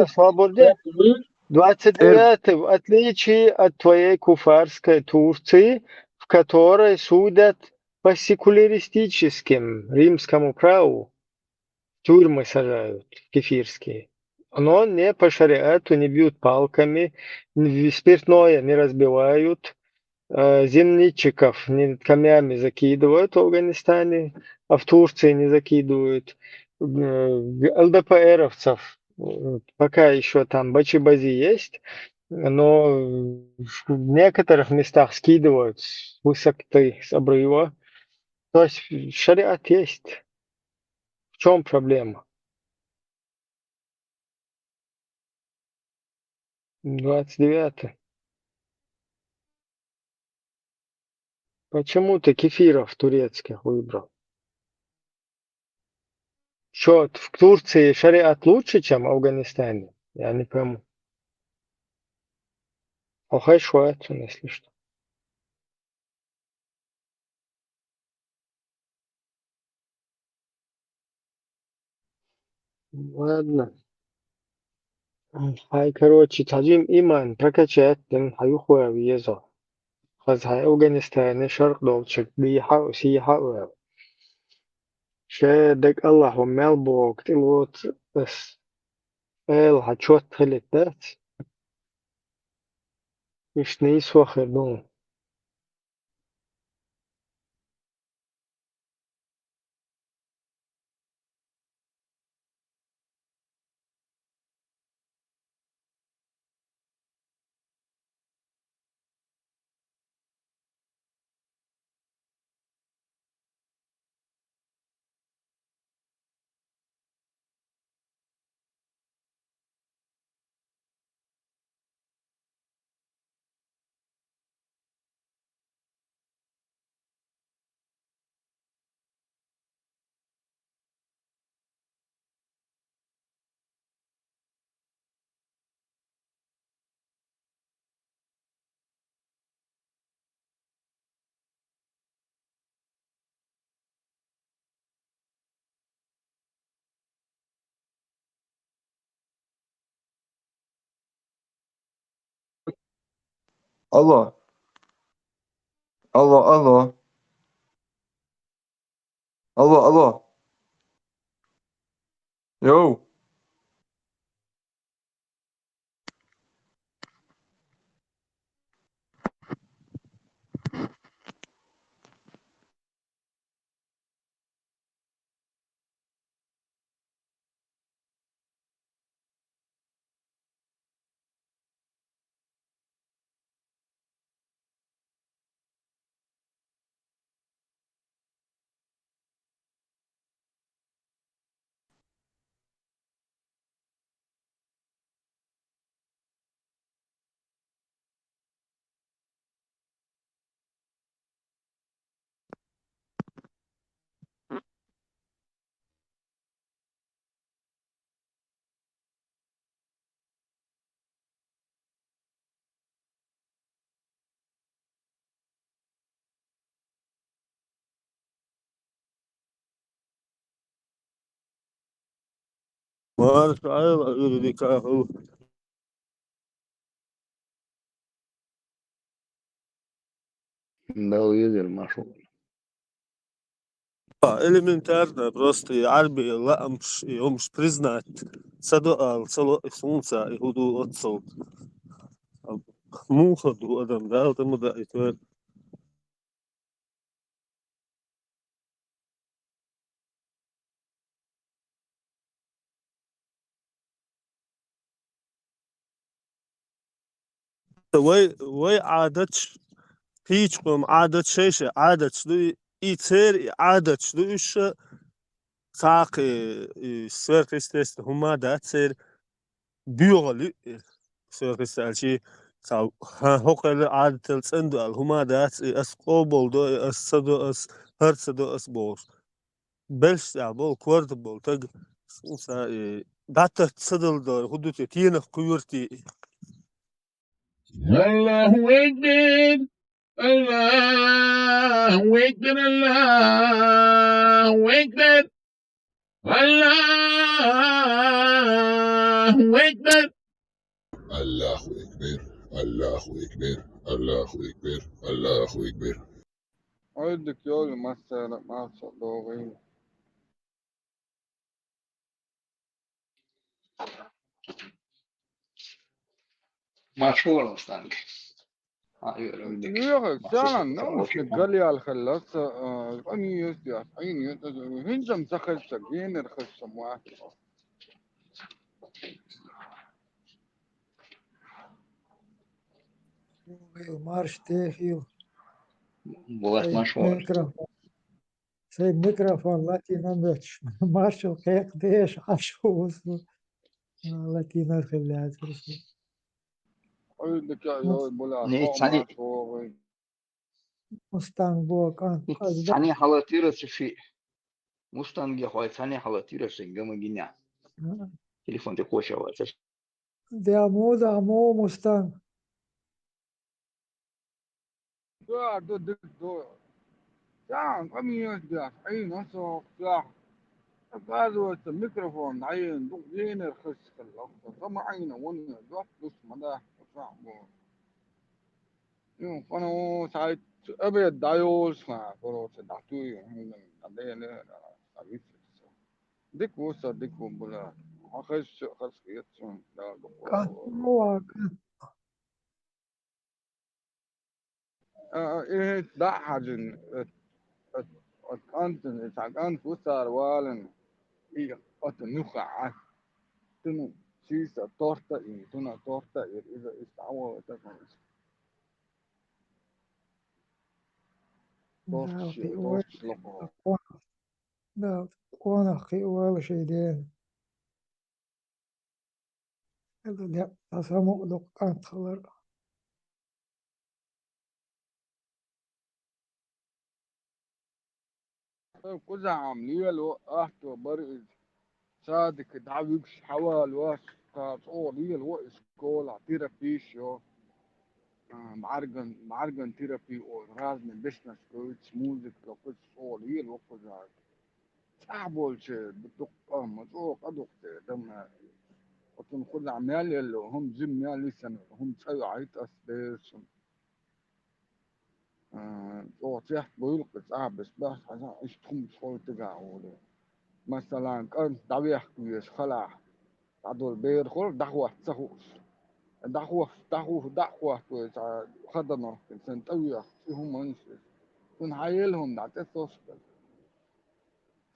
29. В отличие от твоей куфарской Турции, в которой судят по секуляристическим римскому праву, тюрьмы сажают кефирские. Но не по шариату, не бьют палками, спиртное не разбивают, землячиков не камнями закидывают в Афганистане, а в Турции не закидывают. ЛДПРовцев пока еще там бачи-бази есть, но в некоторых местах скидывают с высоты, с обрыва. То есть шариат есть. В чем проблема? 29. Почему ты кефиров турецких выбрал? Что, в Турции шариат лучше, чем в Афганистане? Я не пойму. Охай шуатун, если что. Ладно. Хай, короче, таджим иман прокачать, then хай хуя въезал. Хаз хай Афганистане шарк долчик, биха усиха уя. Ше дек Аллаху мелбок, тилот эс хачот хилитат. Ишни свахер дун. Алло, алло. Алло. Йоу. Белведер машел. Элементарно, просто армия мш признать. Садуал, солнца и худу отцов. Муха ду адам, да, тому да, и то. وي عادتش هیچ عادت شيء عادت شدو يصير عادت شدو إيش ساق سوق استست هما ده تصير بيغلي سوق استالشي ساو هوكل عادت الصندو هما ده اس قبول دو اس صدو اس هرت صدو اس بوش بلش بول كورد بول تج سا داتا صدل دو حدود تين كورتي الله أكبر الله أكبر الله أكبر الله أكبر الله أكبر الله أكبر الله أكبر الله أكبر. عندك يول مثلا ما صدوغي مشهور مستنك. يا فعلا نوش نقلي على الخلاص أني يسدي عين هنجم سخل سجين رخص واحد مارش تيخيو بولت مشهور. ميكروفون سي ميكروفون لاتينا مش مارش القيق ديش عشو لاتينا خليها ترسل عندك يا يول بولا نيت فوق ثاني ما شوغي مستان بوكان قصد ثاني حالتيرة في مستنجي خوي ثاني حالتيرة سنجم جنيا تليفون تقوشة واتش. دي عمو مستان دو ساعة أمي يسدي عين أصوك ساعة هذا الميكروفون عين دو جين رخص خلاص ثم عين وانا دوت بس مدى صعب يوم فانا ساعات أبيض دايوس مع فروت دعتوي هم عندنا سبيس ديك وصل ديك وبلا خش يتسون لا كان هو إيه دع حاجن أنت ساعان فوسار والن إيه أتنوخع تنو سيسا تورتا إيه تنا تورتا إيه إذا استعوى تكون تورش لقو لا وانا أخي ولا شيء دين لا أسمو لو كانت خبر كذا عملية لو أحتو برئ صادق دعويكش حوال واش قاطعو لي الو اسكول عطيرا فيش يو معرقن تيرابي او رازن بسنس كويتش موزيك لو كويتش او لي الو كذا تعبول شي بدق مزوق ادق دم وطن كل عمال اللي هم جيم يالي سنة هم تسوي عيط اسبيس او تحت بيلقى صعب بس عشان ايش تخم شوي تقع مثلا كان دعويح كويس خلع عدول بير خل دعوة تسهوش دعوة كويس خدنا كنت أويا فيهم منشي كن عايلهم دعت سوسبل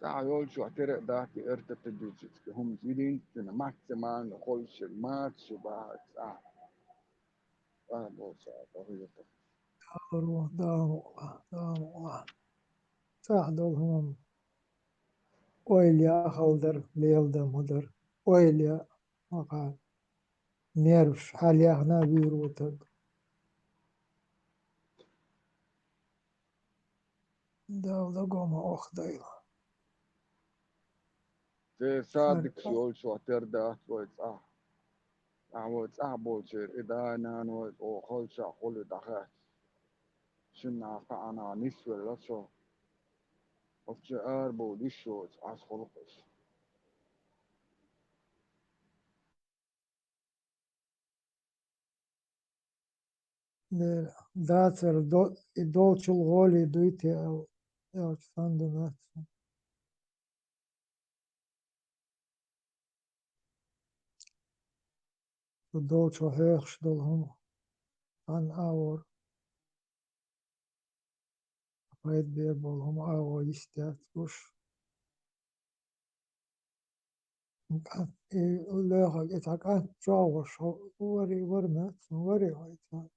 ساعة يول شو اعترق داتي ارتبت ديجيتس هم زيدين تنا ماكسيمان نخلش الماتش وبعد ساعة بوسا طريقة دامو ساعدوهم ويليا خلدر ليلدا مدر ويليا مقال نيرف حاليا هنا بيروتك دا قوم أخدي صادق يول شو اعتر دات ويت ويت بوشير إذا نان ويت أو خلشة خلو دخات شنا فعنا نسوي لشو وفي أربو ديشوت عاش خلقش داتر دولش الغولي دويتي أو تفندو ناتسو دولش هيخش دولهم عن أور فايد بيبولهم أو يستات وش كان لا يتعقان جاوش وري ناتسو وري هايتان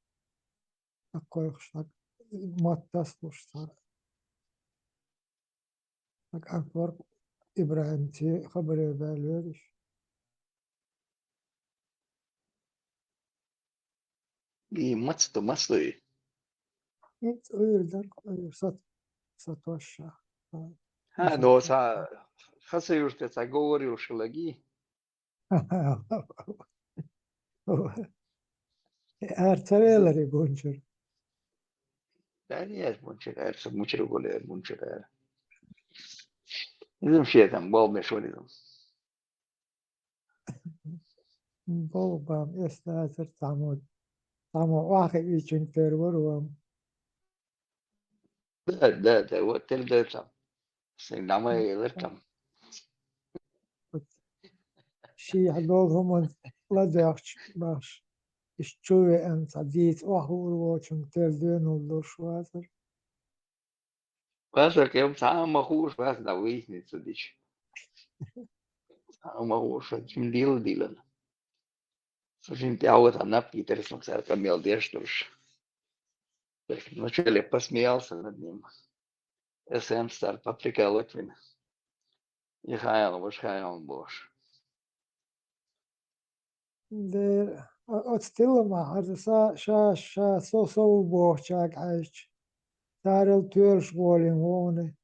أقويخش ما تسلوش صار كان فرق إبراهيم تي خبري بالوش إيه ماتستو. غير ذلك ستوشى ها دوسا خسر تتعور وشلقي. ارتريلر يقونشر يعني منشغل مشرق ولا منشغل لازم شيء ثم بول مش ولا لازم بابا استاذر تعمود واحد يجون ترور وام ده وقت ده ثم سينما يغير ثم شي هدولهم لا داش باش اشتوي انت عديت وحور واتشن تردين ولوشواتر بس كم ساعة ما خوش بس دويش نتصدق ساعة ما خوش من ديل så inte jag åt annat Peter som så här kan jag det störs. Det måste jag läppa smials nад ним. SM стар паприка лотвин. И хаял бош. de от стила ما هذا شا سو بوشاك عايش تارل تورش بولين هوني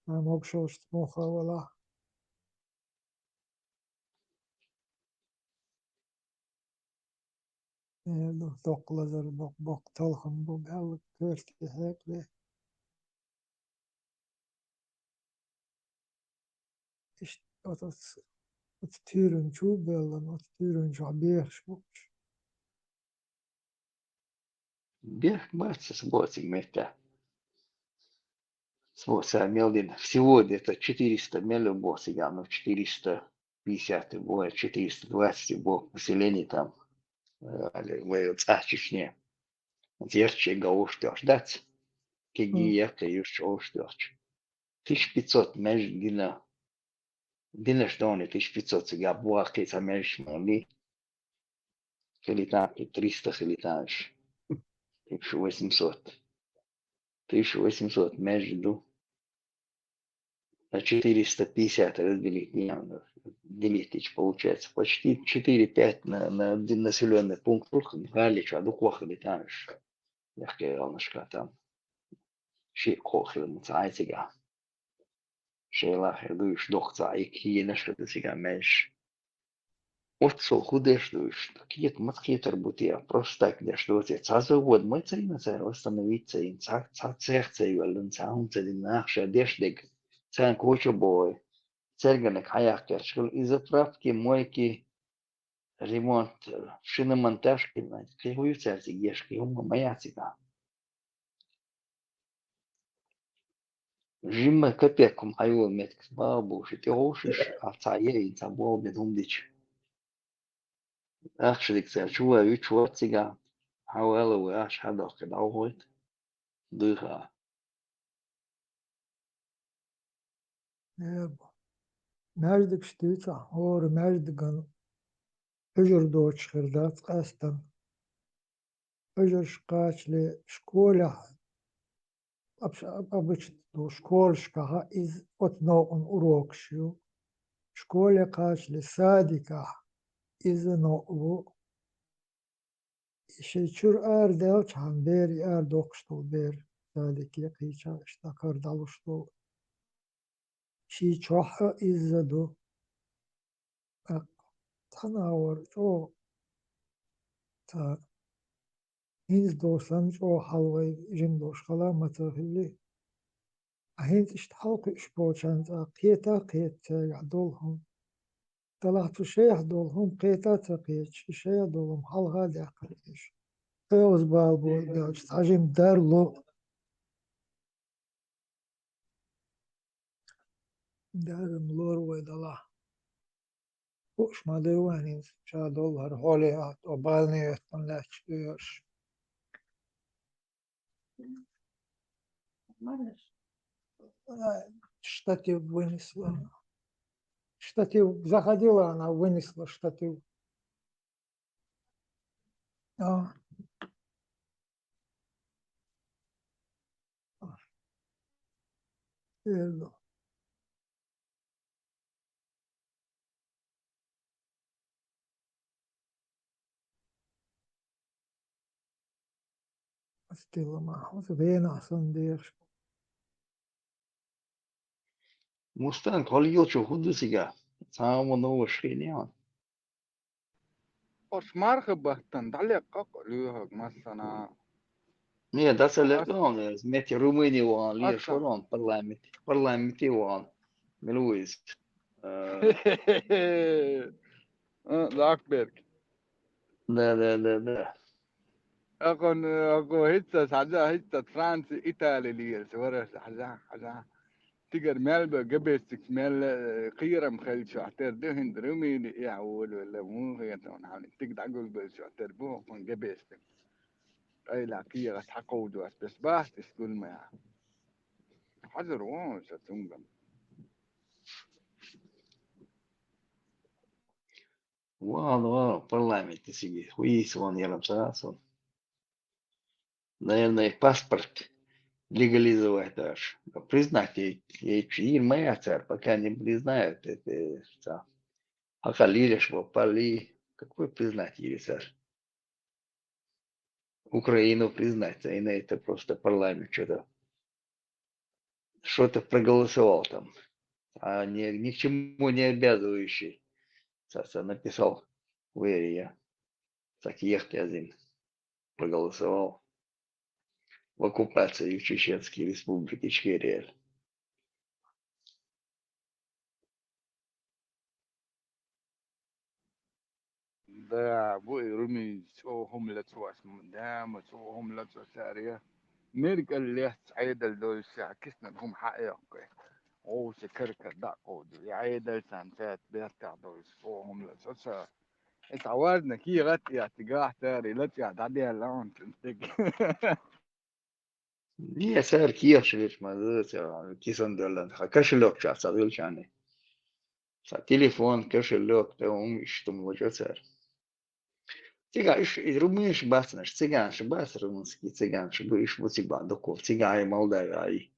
ما مبشوش تموخا ولا دوق لزر بق تلخم بقال كرتي هيك ليه إيش تيرن شو بيلا تيرن شو عبير شو Бег мастер с боссом вместе. С боссом Мелдин. Всего где-то 400 мелю босс, я ну 450 было, 420 было поселений там. В Чечне. Зерче гауштёш, дать. Кегиевка юштёш. 1500 меж дина. Дина что они 1500 я буахки самеш мали. Хилитан 300 хилитанш. 1800. 1800 между 450 разделить делить получается почти 4-5 на один населенный пункт Галич, а духох летаешь. Я сказал, что там شيء خوخي المتعايزة شيء لا خدوش دخت هي نشرة سيجا مش وتصل خودش دوش такие маски тербутия просто так для что это завод мы царина царь восстановиться им цех цевелен цаунце динахша дешдек цан кучу бой церганек хаяк школ и заправки мойки ремонт шиномонтажки на какую церковь ешки моя цыга Жимма капеком хайо метк бабуш ти ошиш авцае ин забол бедумдич ахшик цер чуа үч ватсига хауэлэ уаш хадах кедаугойт дыха ماجدك شتيتا هور ماجدقن أجر دوتش خردات قاستن أجر شقاش لي شكولة أبش دو شكول شكاها إز أتنوغن أروكشيو شكولة قاش لي سادكا إز نوغو شيشور دالش هم بيري دوكشتو بير سادكي قيشا اشتاكر دالوشتو شي چوحا إزدو تناور جو تا هينز دوسان جو حلوي جن دوش خلا متغلي هينز اشتحلق اشبوشان قيتا يعدولهم طلعتو شي يعدولهم قيتا تقيتش شي يعدولهم حلغا داقليش قيوز بابو داوش تعجم دارلو دارم لور ويدلا وش ما ديواني شا دولار هولي وبالني يتنلاش بيوش Штатив вынесла. Штатив заходила, она вынесла штатив. Верно. Стила махус вена сондеш. Мустанг холио чо худусига цаамо ново шхиниан Os margebachtan, dalle kak luhag masana Не, да أس سلطان متي روماني وان ليه أسا شورون برلامتي وان ملويز ذاك بيرك ده أكو هيتس حاجة هيتس فرنسا إيطاليا ليه سوارة حاجة تقدر مال بجبستك مال قيرة مخيل شعتر دهن درمي يعول ولا مو هي تون حاول تقدر أقول بشعتر بو من جبستك أي لا قيرة حقود بس باس تقول ما حذر وان ستنقم وان برلامتي سيجي ويس وان يلم ساسون наверное паспорт легализовать даже признать и моя царь пока не признают это Ахалили, Швапали, какой признать ЕСР? Украину признать, а и на это просто парламент что-то проголосовал там, а ни к чему не обязывающий. Саса написал в Эрия, так ехать один проголосовал в оккупации в Чеченской республике Чечерия. ده بوي رمي سوهم لتواس من دام سوهم لتوسارية نرجع اللي سعيد الدول كسنا هم حقيقة أو سكرك داقو دي عيد السانسات بيرتع دول سوهم لتوسا اتعودنا كي غطي اتجاه تاري لا تعدي اللون تنتج Не, сэр, киевшевич, кисан доллар, кошелек сейчас, отвечанный. Телефон, кошелек, то что может, сэр. Румыш баснаш, цыганш бас румынский, цыганш, будешь вот тебя доков, цыгане Молдавии.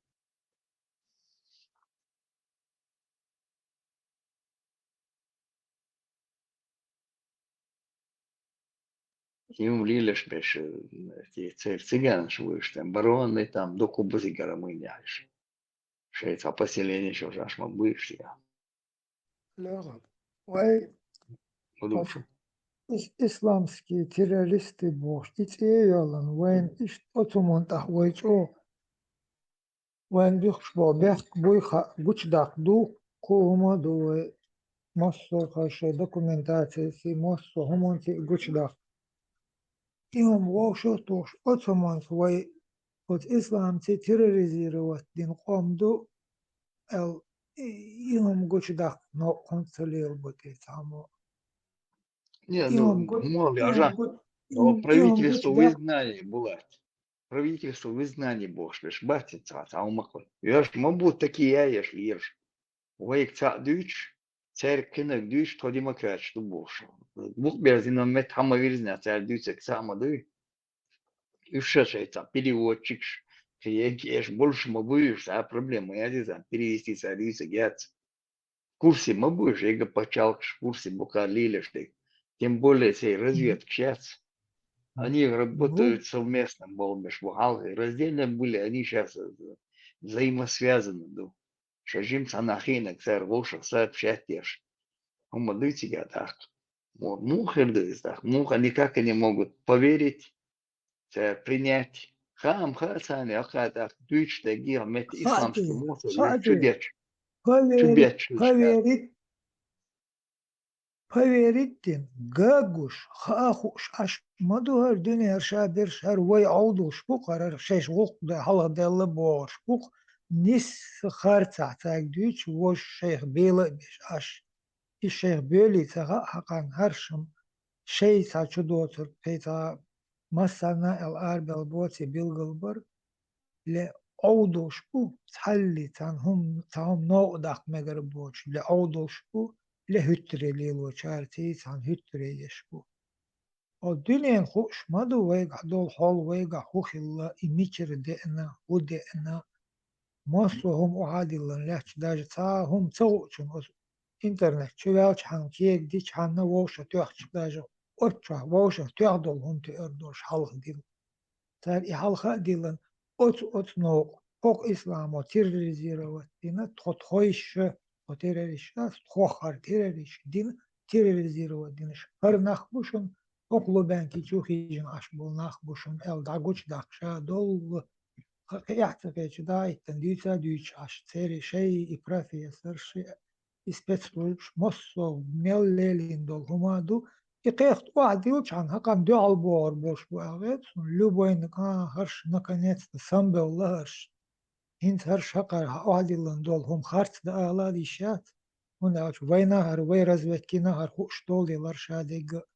Им лилиш беш, цыганш будешь там, бароны там, до кубузика румыняешь. Шесть, а поселение еще аж будешь я. لا وي Подумай. إسلامские террористы бош إتيالن وين إشت أتمنى تحويجو وين بيخشبو بيحك بويخا بوش داق دو كوما دو مصو خاشي دوكومنتاتي سي مصو همونتي بوش داق إيهم واشو توش أتمنى وي قد إسلام تي تيروريزيروات دين قوم دو ال إيهم بوش داق نو контролил بوتي تامو Не, إيهم ну, قد мол, إيهم ажа, قد но إيهم بوش правительство в داق изгнании, Булат. Правительство в изгнании, бож, лишь батица, а умахло. Яш, мабут такие яеш, еш. Вейк ца дюч, царь кинек дюч, то демократ, что бож. Бух берзина мет хама вирзня, царь дюцек сама дю. И шешайца, переводчик, еш больше мабуешь, а проблема, я дизайн, перевести царь дюцек, яц. Курсе мабуешь, эго почалк, курсе бухали лишь ты. Тем более, сей разведк сейчас. Они Ну, работают совместно, Болмеш, бухгалтеры. Раздельно были, они сейчас взаимосвязаны. Шажим санахина, ксар, волшах, сообщать ешь. Умадыйте, я так. Вот, мухердыс, так. Муха никак они могут поверить, принять. Хам, хасани, аха, так. Дүйч, таги, мет исламский خاطر мусор, خاطر чудеч. поверить Чудеч, поверить поверить гагуш خاخوش اش مدوهر دنيا شابر شهر وي عودوش بوق قرار شيش وق ده حلا دل بوش بوق نس خارتا تاك دوش وش شيخ بيلا بيش اش الشيخ بيلي تغا حقان هرشم شي تا چدوتر بيتا مثلا الارب البوتي بيلغلبر لعودوش بو تحلي تهم نوقدق مغربوش لعودوش بو لهتريليلو چارتي تان هتريش بو او دنيا خوش مدو ويقع دول حول ويقع خوخ الله إميكر دئنا ودئنا مصلهم وعادلن لحش داج تا هم توقعن إنترنت شوالش حان كيك ديش حان ووشة تيوحش داج أتشا ووشة تيعدل هم تيردوش حلق ديل تار إحلقا ديلن أت نوق حق إسلام تيريزيروات دينا تخويش تيريش تخوخر تيريش دين تيريزيروات دينش هر نخبوشن أقلو بانكي تشوخي جن أشبول ناخ بوشن أل داغوش داخشا دول يعتقد داي تنديتا ديش عش تيري شيء إبرافي يسر شيء إسبتسلوش مصو ميلين دول هما دو إقيقت واحد يوش عن هقام دو عالبور بوش بواغيت لوبوين هرش نقنيت سامبل لهرش هنت هرش هقا واحد يلن دول هم خارت دا آلا دي شات هنا وينا هر وي رزوت كينا هر خوش دول يلر شادق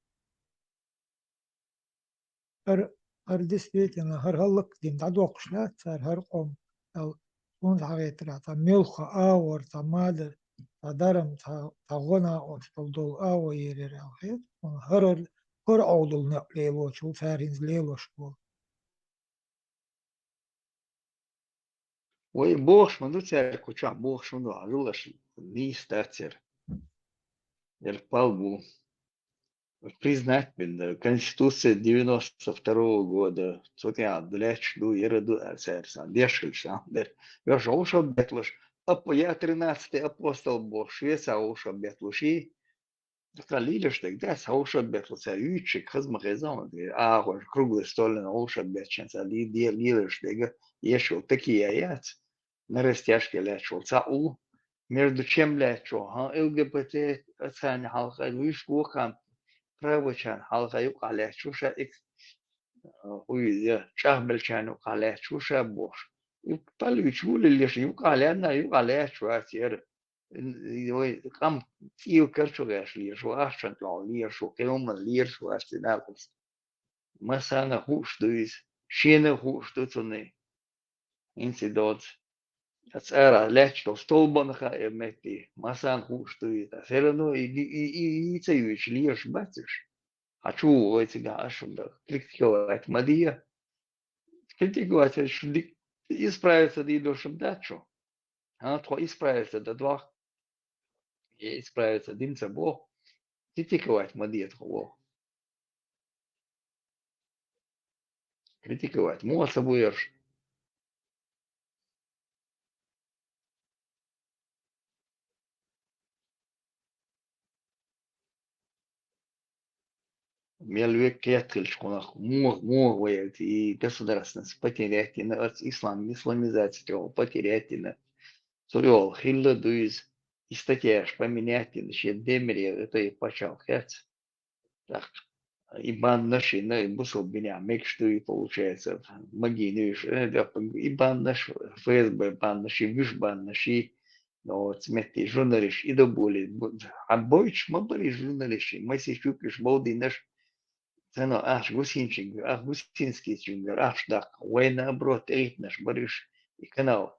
هر دستيتنا هر هلق دين دعدو قشلات هر قوم هون حغيترا تا ميلخا آور تا مادر تا درم تا غنا أو تدول آور يرير الخيط هر أودل نقليلو شو فارنز ليلو شبول Ой, Бог шманду царь куча, Бог шманду ажулаш ни стацер. Пал был признать Конституция 92 года. Вот я длячду и раду царь дешельша. Я же уж обетлуш. Я 13-й апостол Бог Швеция уж обетлуши. Калили что да, уж обетлуш. Ючик хазмахезон. Круглый стол на уж обетлуш. Лили что ешел такие аяц. На растяжке лячил. Цау. Между чем лячил. ЛГБТ оценил халка. Виш кухам. правочан халка юка лячуша икс. Уйдя. Чахбельчан юка лячуша бош. И полюч вули лишь юка ляна юка лячуа тер. Кам тию керчугаш лишу ашчан тлау лишу. Келуман лишу астиналус. Масана хуш дуис. Шина хуш дуцуны. Инцидот. Цара лячто столбанха эмети. Масан хуш дуис. Серано и цеюч лиш батиш. Хочу эти гашунда. Критиковать Мадия. Критиковать, что исправиться да и дошим дачу. А то исправиться до двух. И исправиться дымца Бог. Критиковать Мадия того. Критиковать. Моца будешь. Мельвек кеткельш конах мур воет и государственность потерять на исламизацию потерять на сурел хилла дуиз и статьяш поменять на щедемери это и почал хец так ибан наши на бусул меня мек что и получается магии ибан наш ФСБ бан наши виш бан наши но цмети журналист и до боли а бойч мабали журналисты мы сейчас болди наш Цено гусинский чунгар, дак, война брод эйтнаш барыш и канал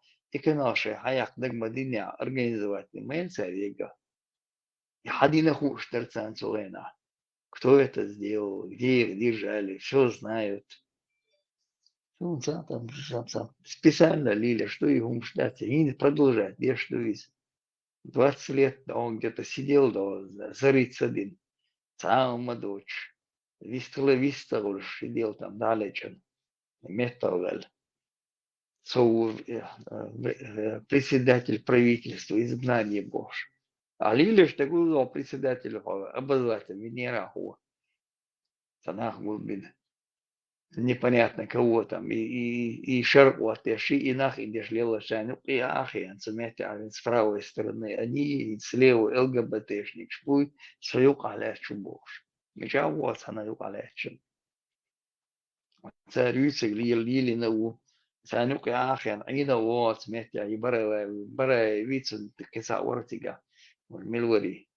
ше хаяк дагмадиня организовать мельца вега. И хадина хуш терцан цулена. Кто это сделал, где их держали, все знают. Ну, там специально лили, что их умштать, и не продолжать, где что из 20 лет он где-то сидел, да, зарыться один, сама дочь. Вистал уж сидел там далече, металл. Председатель правительства, изгнание Бож. А Лилиш такой председатель обозреватель Венера. Санах был непонятно кого там. И шаркуатеши, и нах идешь лелашаню, и ахиан, заметьте, с правой стороны. Они с левой ЛГБТшник, шпуй свою калячу Бож. Меча вот она юкалечен. Царюцик лили на у. Санюк ахен, айна вот сметя и бара вицун кеса ортига. Милвари.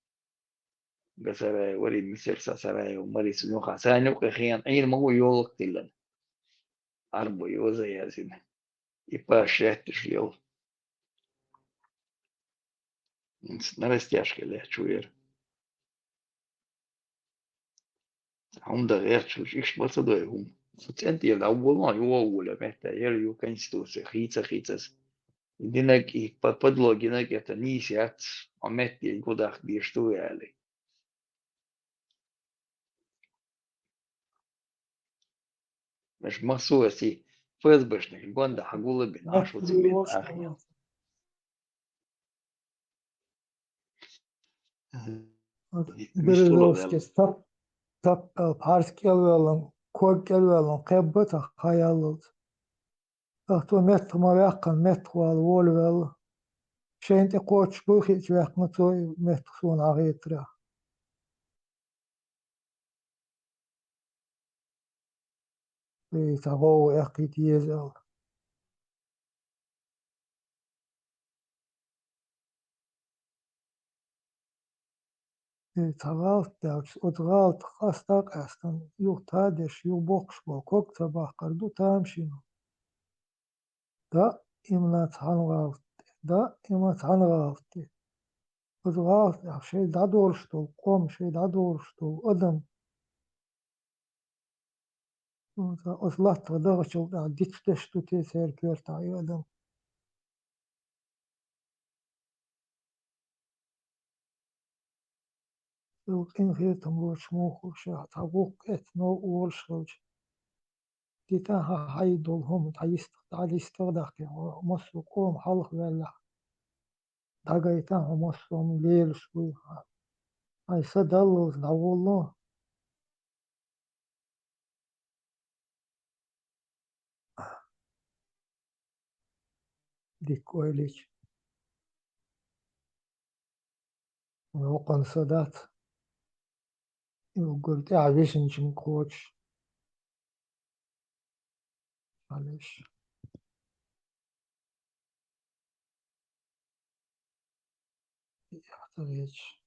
Гасарай вари мисер сасарай марис нюха. Санюк ахен, айна могу ёлок тилен. Арбу ёза язин. И пашет шлел. На растяжке ле чуер. Onda rechtlich ich was da Sent il awol юоуля мета ю конституция хица. Динак и подлоги на это не сят, а мети годах где что яли. Маш масуаси ФСБшник гонда хагула бин ашу тебе ахи. Березовский تق بارس كلوالن كوك كلوالن قبة خيالات أختو مت ما يقن مت والول شين تقوتش بوخي تياق متوي مت خون عغيترا تغو يقيت يزال تغالت داكس وتغالت خاستاق أستن يو تادش يو بوكس وكوك تباق قردو تامشينو دا إمنا تهانغالت دا إما تهانغالت وتغالت شي دادورشتو قوم شي دادورشتو أدم أصلحت ودغشو دا ديكتشتو تيسير كيرتا أدم إن خيرتم وشموخ شا تابوك إثنو وولشوج تيتاها هايدولهم تعالي استغدقي مصر قوم حلق ولا داقايتاها مصر ليل شوي هاي سدلوز داولو ديك ويليش وقن سدات وقلت عبيش نشم كوتش معلش يحتاج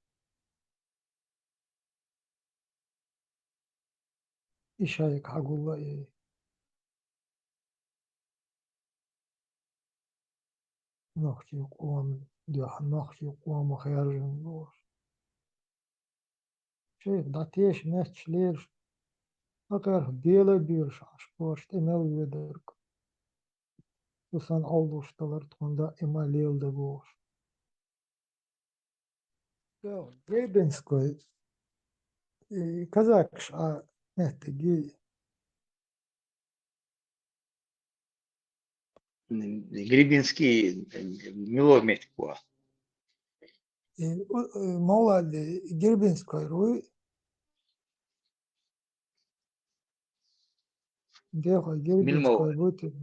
إيش هيك حقول إيه نختي قوم ديح نختي قوم خير جنور شيء داتيش ماتش ليش أكر بيلا بيرش عشبوش تمل يدرك وسان أولوش تلرت كوندا إما ليل دبوش جيبنسكوي كذاكش محتاجي Гребенский меломет куа. молоды Гербинской руи деха Гербинской Милмовади. будет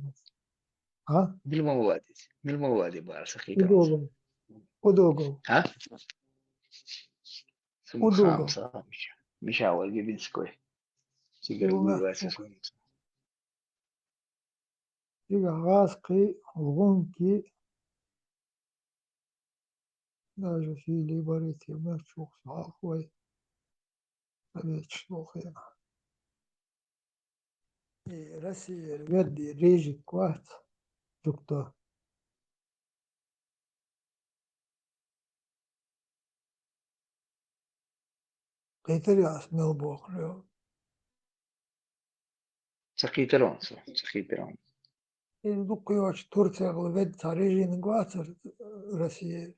а Милмовади. Милмовади барса хитронс. удогл А? Сумхам удогл сам. Мишава Гребенской. Сигар يوم гуйваса сум. يجا غاسقي الغنكي даже في ليبريتي ما تشوف صحوي ما تشوف هنا راسي الودي ريجي كوات دكتور قيتري اسمه بوخلو Сахитронс. Сахитрон. دوكيوش تورتيا غلبت تاريجي نقواتر راسي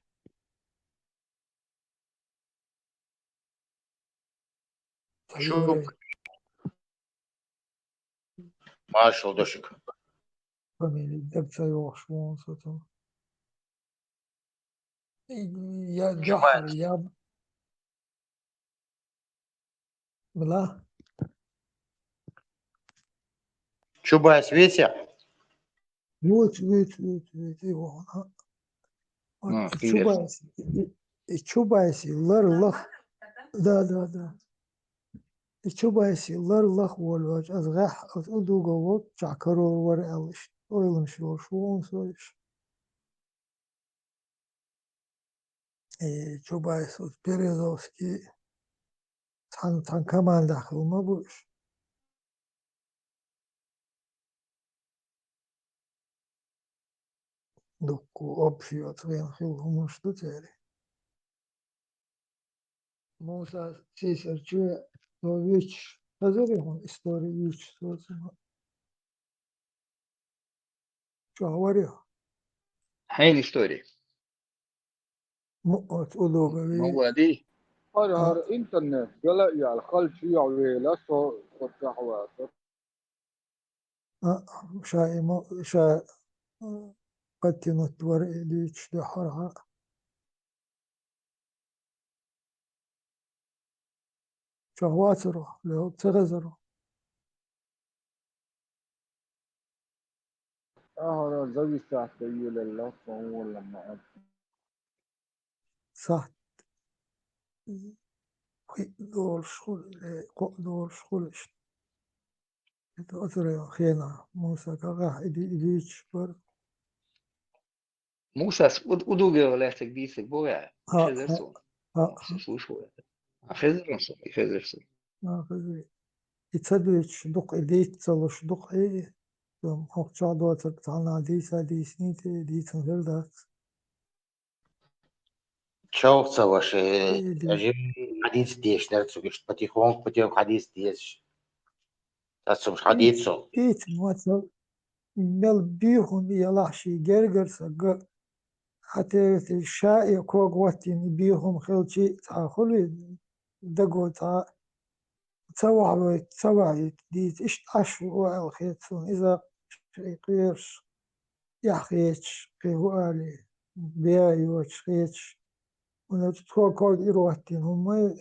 تايوري Marshall Doshik. فاميلي دبتا يوخشون سوتو يا جحر يا بلا Чубайс, Витя? ويت يوخنا Фингер. تشوبايسي لر لخ دا تشوبايسي لر لخ والواج از غح از ادوغو وط جعكرو ور الش اويلن شون سويش تشوبايس بيريزوفسكي تان كمان داخل ما بوش دوكو اوبشيوت وين خيل مش تاري موسى سيسر چه ويش هذول هم استوري ويش سوزما شو هوريو Hain истории. مؤت أولوغوي Мовади. هذا إنترنت قال يا الخل شيء ولا صو صحوات شاي شاي قتنت ورق ليش دحرها. شهواترو لو تغزرو زوجي ساعتي لله فهو لما صح دول شغل دول شغل أترى خينا موسى كغا إديش بر Musas udugero lehetek díszek bolyá, és ها ezzel ها szól. ها Szús volt. A fezer szól, a fezer szól. ما كذي يتصدق دق إديت تصلش دق إيه يوم حقشا دوت تعنا ديسا ديسنيت ديت غير ذات Чё ваши إيه жим حديث ديش نرتسوش потихоньку потихоньку حديث ديش ترتسوش حديثو ديت ما مل بيهم يلاحشي جرجر سجى حتى الشائع كوغ واتين بيهم خلشي تاخلي دقو تا تسوعي ديت إشت عشو الخيتون إذا قيرش يحيتش قيوالي بيايوش خيتش ونتوى كوغ إرواتين هم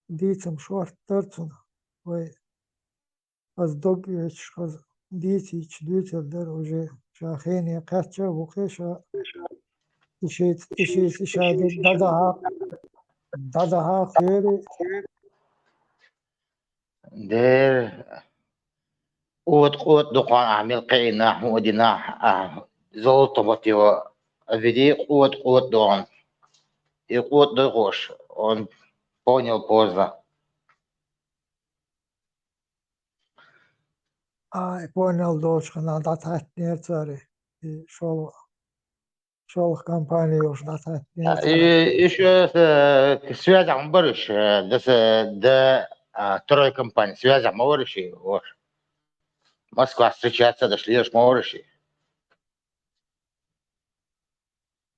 ديتم شوار ترتون وي از دوگ از دیتی دویتر در وجه شاخینی قچه وقیشا إشيت إشادة دادها خيري دير قوت دقان عمل قينا ودينا زول طبطيو أفيدي قوت دون и قوت دغوش он понял поздно. بونيل دوش خنا داتها نيرتاري شول компания уж датها нيرтари И еще связь амбарыш, да второй компании связь амбарыши, вот. Москва встречаться, дошли аж морыши.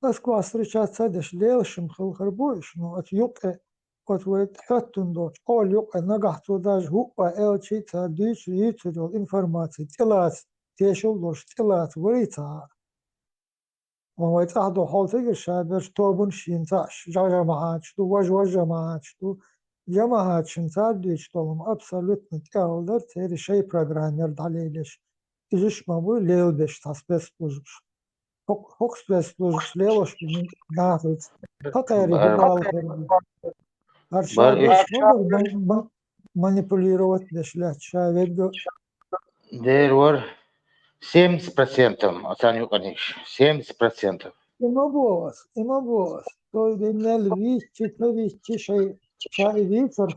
Москва встречаться деш лелшим خربوش ну от юке от вет хаттун доч ол юке нагахту даж хупа элчи та дич ютудол информации тилат тешул дош тилат врита وويت أحدو حالتك الشابر توبون شينتاش جماعات شتو وج جماعات شتو جماعات شنتار ديش طولم أبسولوت متقالدر تيري شي بروغرامير داليلش إجيش مابو ليل بيش تاس بس بوزش هوكس بس بوزش ليلوش بني نافذ تقاري هبال خربي هرشا Бар بيش مابر манипулировать بيش لا شاويدو дер вор 70%, оценю, конечно, 70%. Има боас. Той нел вичи шай вицер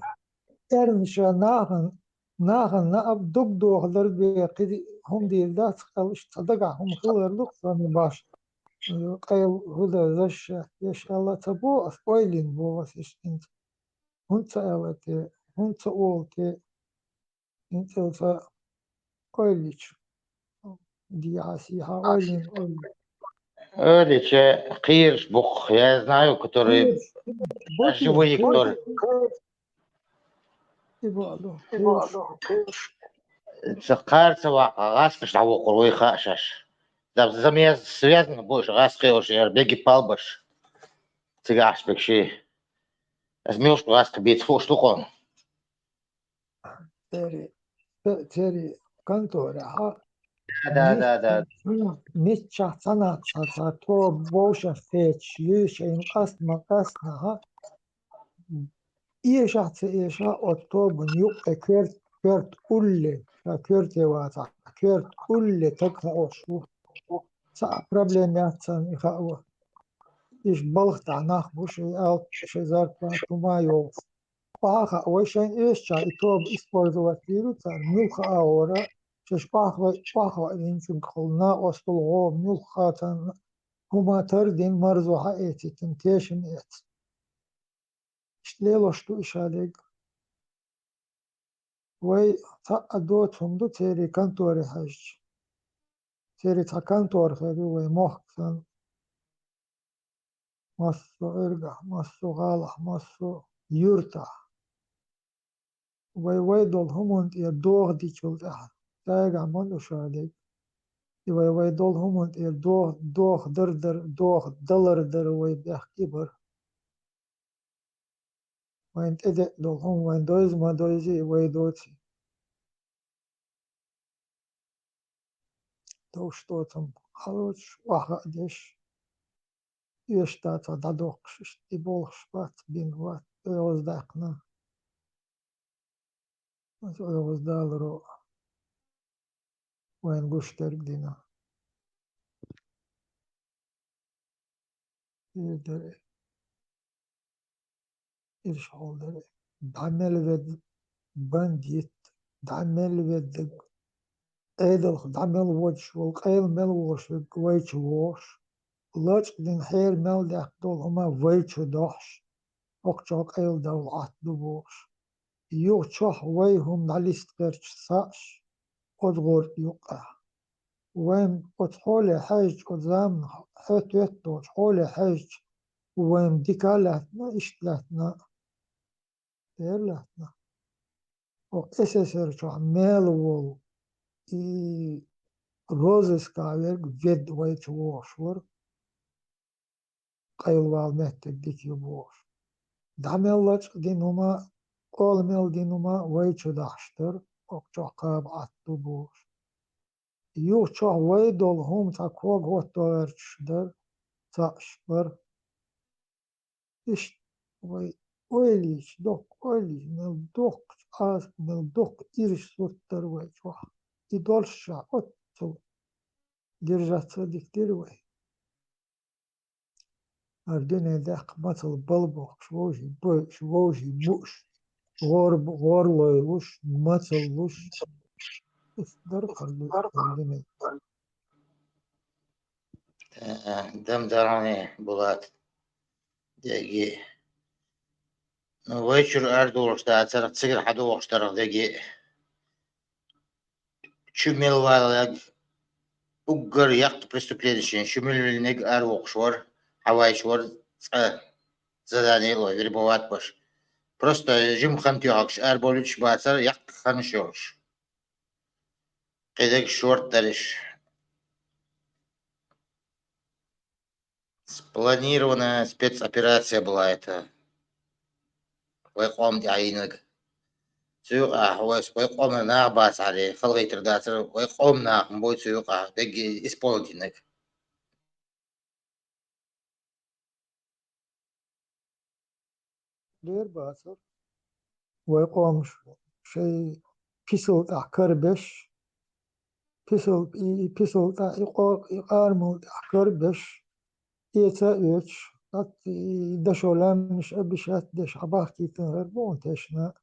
ernisha nahan na ab dug doğlar be qidi hum değil da qalış tadaga hum khilirlik sani baş qayl huda zaş yaş Allah tabu oylin bu was ist int hunta elate hunta olte inta oylich диаси ha oylin Эдиче, Кирш, Бух, я знаю, которые живые, которые цехарца газ кыштау курой хашаш. Замес связано больше газ кыш, беги палбаш. Цигаш бекши. Азмилш газ кабит штукон. تري كنتورة ها Да. ميتشا سنة تو بوشا فيتش يشين قسنا ها إيشا أوتوبن يق كيرت أولي كيرت يواتا كيرت أولي تقطع شو سا بروبليمات سان إخاوة إيش بلغت عناخ بوشي أو شزار باتوما يوف باخا وشين إيشا إتوب إسبورزوات ليرو تار ملخا أورا شش باخا إنشن خلنا أصل غو ملخا تان هما تردين مرزوها إيتي تنتيشن إيت إشليلوشتو إشاليق وي تا أدوتهم دو تيري كانتوري حاج تيري تا كانتور خيري وي محكسن مصو إرقح مصو غالح مصو يرتح وي دول همون يدوغ دي كولد أحد تايقع منو شاليق وي دول همون دوغ در دوغ دلر در وي بيحكي بر وين تدق دولهم وين دوز ما دوزي ويدوتي دوش توتم خلوش واحدش يشتات دادوقش تبولش بات بين وات يوزدقنا يوزدالرو وين قشترك دينا يدري إرشال دري دعمل ود بنديت دعمل ود ايدل دعمل وجه والقيل مل وش ويش وش لاش دين حير مل دخ دول هما ويش دوش وقتك قيل دول عت دوش يو تشوح ويهم ناليست قرش ساش قد غور يقع وين قد حولي حاج قد زامن حيت يتوش حولي حاج وين ديكالاتنا اشتلاتنا ديرلاتنا وإسسر شو ميل وول إي روزس كاويرك فيد ويت ووشور قيل والمهتك ديك يبوش دعمل دينهما قول ميل دينهما ويت داشتر وقتو قاب عطو بوش يو تشو ويدول هم تاكوغ وطورشدر تاشبر إش وي ويليش دوك ويليش ميل دوك آس ميل دوك إيرش سوتر ويتوح إدولشا أتو ديرجات ديك وي أردن داق مثل بلبوك شوجي بو شوجي بوش غور لويلوش مثل لوش إصدر قلو أردن دم دراني بولات دقي ويشر أردوش دا ترى تسير حدوش ترى دقي شمل والك أجر يقت преступление شمل نيج أروقشور حوايشور زداني لو вербовать باش просто جيم خمتيوكش أربولش باتر يق خمشوش قيدك شورت درش спланированная спецоперация была это ويقوم دعينك سيوقع هو ويقوم ناقباس عليه خلقي ترداتر ويقوم ناقم بوي سيوقع دقي إسبولتينك دير باسر ويقوم شيء بيسل تاع كربش بيسل تاع يقارمل تاع كربش إيتا إيش دشو لامش أبشات دش عباكي تنغربون تشنا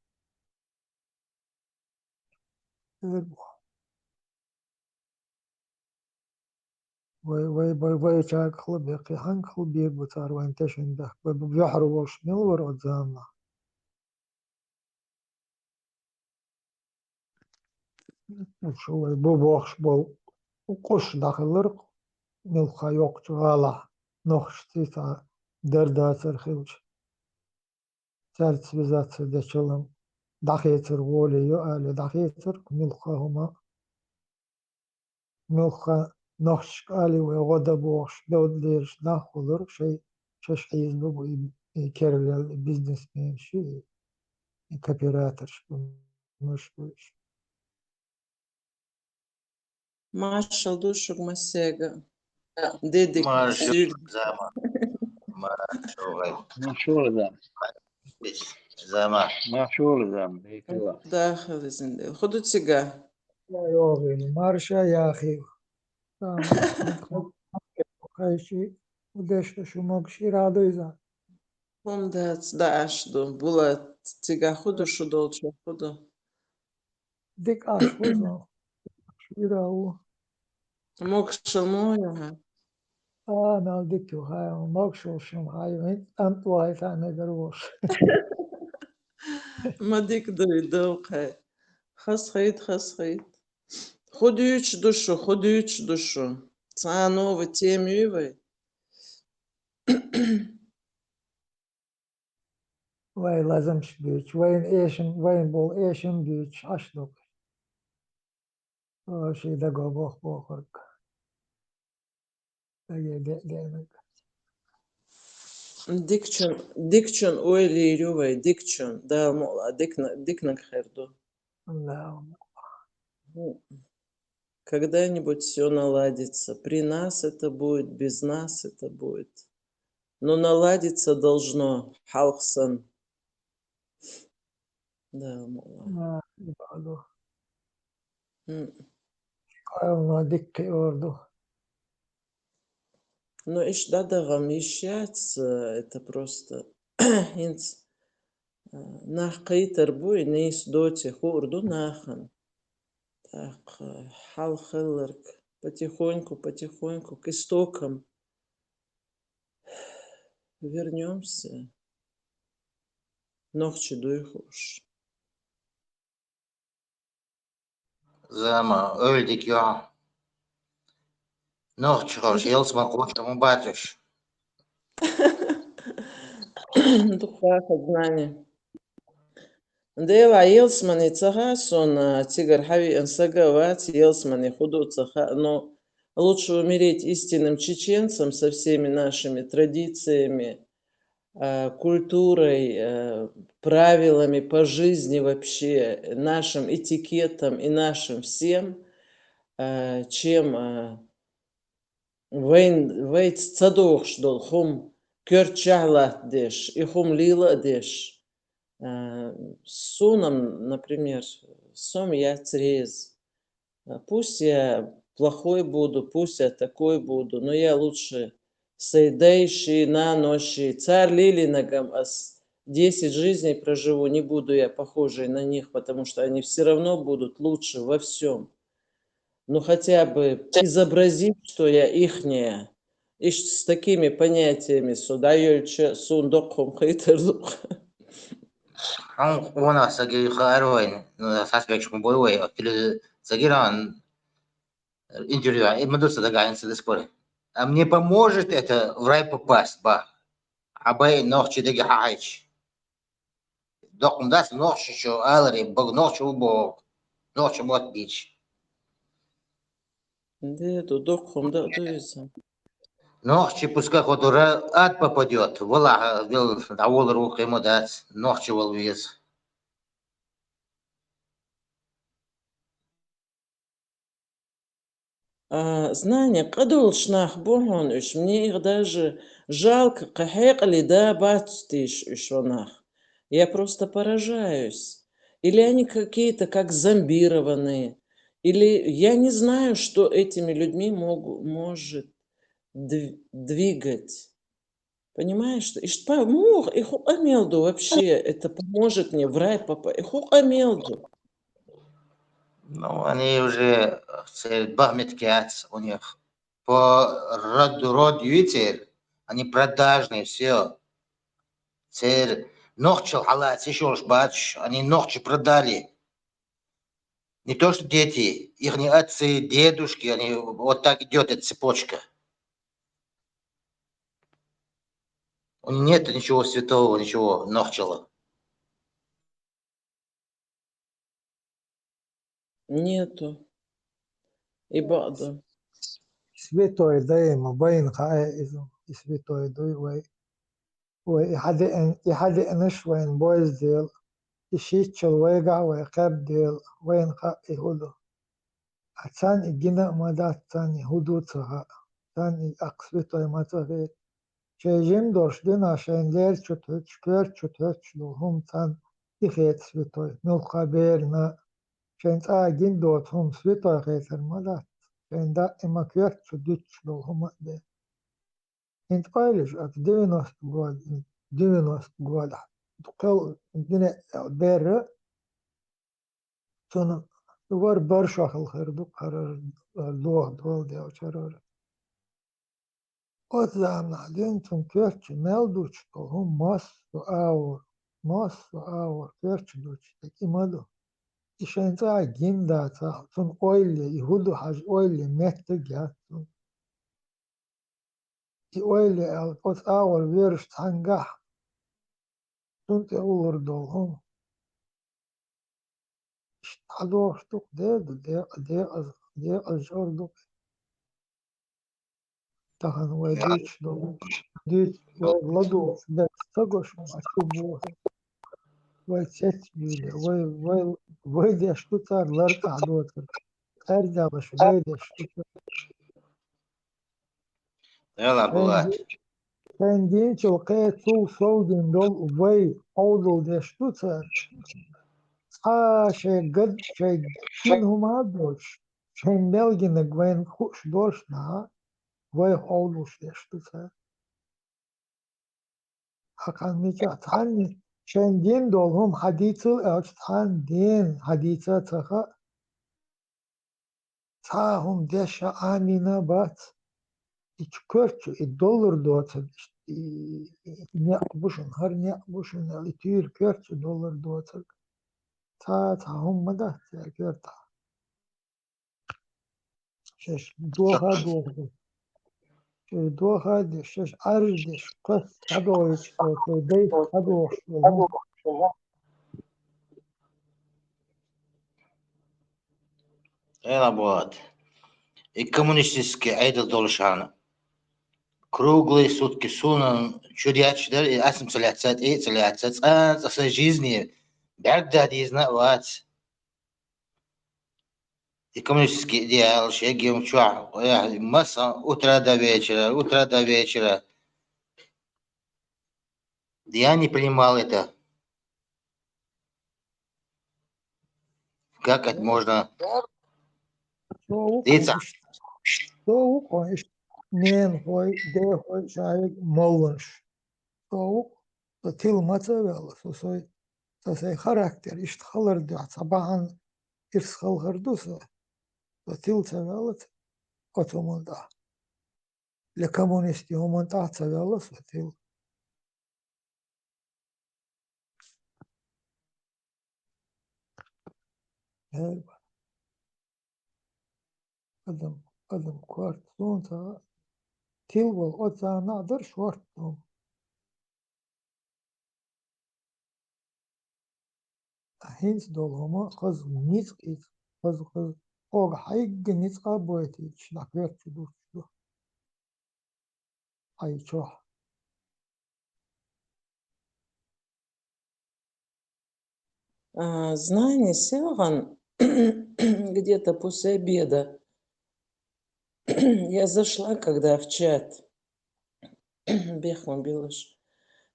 وي شاك خلب يقي هنك خلب يبتار وين تشن ده بيحر وش ملور قدامنا وشو بوخش بول وقش داخل ملخا يوقت غالا نخش تيتا درداتر خلش تالت بزات دشلم دخيتر وولي يؤالي دخيتر ملخا هما ملخا نخش قالي وغدا بوخش دود ليرش داخلر شيء شش حيز ببو يكرر البيزنس مان شيء كابيراتر مش بوش Marshall dušuk masega. Dedik مارشو sür. زمان مارشو مشهور ذا زمان مشهور ذا هيك الله داخل زنده. خدوا تسيجا. لا يوغي مارشا يا أخي خايشي ودشت شو مقشي رادو إذا Hum da ashdo. Bula tiga خدوا شو dolce. خدوا. ديك أشوزا شو يراو مokshal moja. أنا ديكو هاي مقشو شم هاي أنت واي ثاني دروش Ma dik doy. خاص خيط. خدوا üç duşu. خدوا üç duşu. Sana novu temiyi. وين لازمش بيتش وين وين بول إيشن بيتش أشدق شي دقو بوخرك دقي دقيقة ديكشن اويلي ريوي ديكشن да мола дикнак херду. Да. Когда-нибудь все наладится. При нас это будет, без нас это будет. Но наладиться должно. Халксан. Да, мола. بعده М. قالوا دكي أردو. Но иш дадагам ишяц, это просто инц нах кайтер буй нейс доти хурду нахан. Так, хал хеллерк. Потихоньку к истокам вернемся. Нохчи дуйхуш. Зама, öldük ya. Noh çıkar, yalsıma koştumu batış. Духаха знание. Дева Елсман цахасон тигр хави ансагават Елсман худу цаха, но лучше умереть истинным чеченцем со всеми нашими традициями, культурой, правилами по жизни вообще, нашим этикетом и нашим всем, чем вейт цадох шдол хум кёрчалат деш и хум лила деш. Суном, например, сом я црез. Пусть я плохой буду, пусть я такой буду, но я лучше сейдейший на ночи. Царь Лилинагам, 10 жизней проживу, не буду я похожей на них, потому что они все равно будут лучше во всем. Ну хотя бы изобразить, что я ихняя. И с такими понятиями сюда ёльче сундоком хейтерлух. Он нас саги харуин, саспекш мбой, или сагиран интервью, и мы тут садагаемся до споры. А мне поможет это в рай попасть, ба. Абай ночи деги хайч. Докум дас ночи что алари, бог ночи убог, ночи мот бич. Да, докум да дуется. Ночи пускай хоть ад попадет, вала, вел, давол рух ему дать, ночи вол вес. Знания, кадул шнах богон, мне их даже жалко, кахекали да бацтиш шонах. Я просто поражаюсь. Или они какие-то как зомбированные, или я не знаю, что этими людьми может двигать. Понимаешь? И что мог, их амелду вообще, это поможет мне в рай попасть. Их амелду. Ну, они уже бахметкят у них. По род ветер, они продажные, все. Цер ногчи халат, еще уж бач, они ногчи продали. Не то, что дети, их отцы, дедушки, они вот так идет эта цепочка. У них нет ничего святого, ничего ногчила. Нету. И баду. святой دايما باين خائزم святой دوي ويحدق نشوين بويز ديل يشيتشل ويقع ويقاب ديل وين خائي هدو عشان يجينا مدات تاني هدو تها تاني أقصبتوي ما تغير شيجين دورش دين عشان لير شتوش كير شتوش هم تان يخيت سبتوي نلقى بيرنا شين تاجين دوت هم سبتوي خيتر مدات شين دائما كير شدوش هم دي انت قايلش at 90 gol 90 gol تقل الدنيا بير تون دوار برشا الخير دو قرار دوغ دول دي او شرار قد زعمنا عليهم تون كيرتش ميلدوش هم ماس اور كيرتش دوش تكي مالو إشان تا جيندا تا تون اويلي يهودو حاج اويلي مهتجات تون اويلي او قد اور ويرش تنجح تون تقول دولهم اشتغلوا شتوك دي أزجار دوك тахан вайдич до дич ладу да стагош ачубу вай сетвиле вай де штуцар ларта адотер эрдабаш вай де штуцар يلا بوات Kendi çılqı su soğudun dol vay oğlu de штуцар şey gad şey kin huma doş şey belgine gwen kuş doş na vay oğlu de штуцар hakan mica tani şendin dolhum haditıl tan din haditha taha tahum deşa amina bat İçkörçü dolar doğaçı ne yapmışsın her ne yapmışsın ali tür körçü dolar doğaçı ta hum da kör ta şeş doha de şeş arz de kıs kadoş dey kadoş يلا بوات и коммунистический айдол должен круглые сутки сунан чудячдер и асим целяцат со жизни багдад изнавать и коммунистический идеал шегим чуа масса утра до вечера я не понимал это как это можно soğuk o iş men koy de koy şahit molmuş soğuk da tilmata ve soy karakter işte kalır diyor sabahın bir sıkılırdı da til sevelet otomunda le komünisti omunda sevelet til adam kvart sonta til vol o nadir short hins doloma qız nic qız og hayg nic qaboyt shlakvet du ay cho Знание Селган где-то после обеда. Я зашла, когда в чат. Бехман Белыш.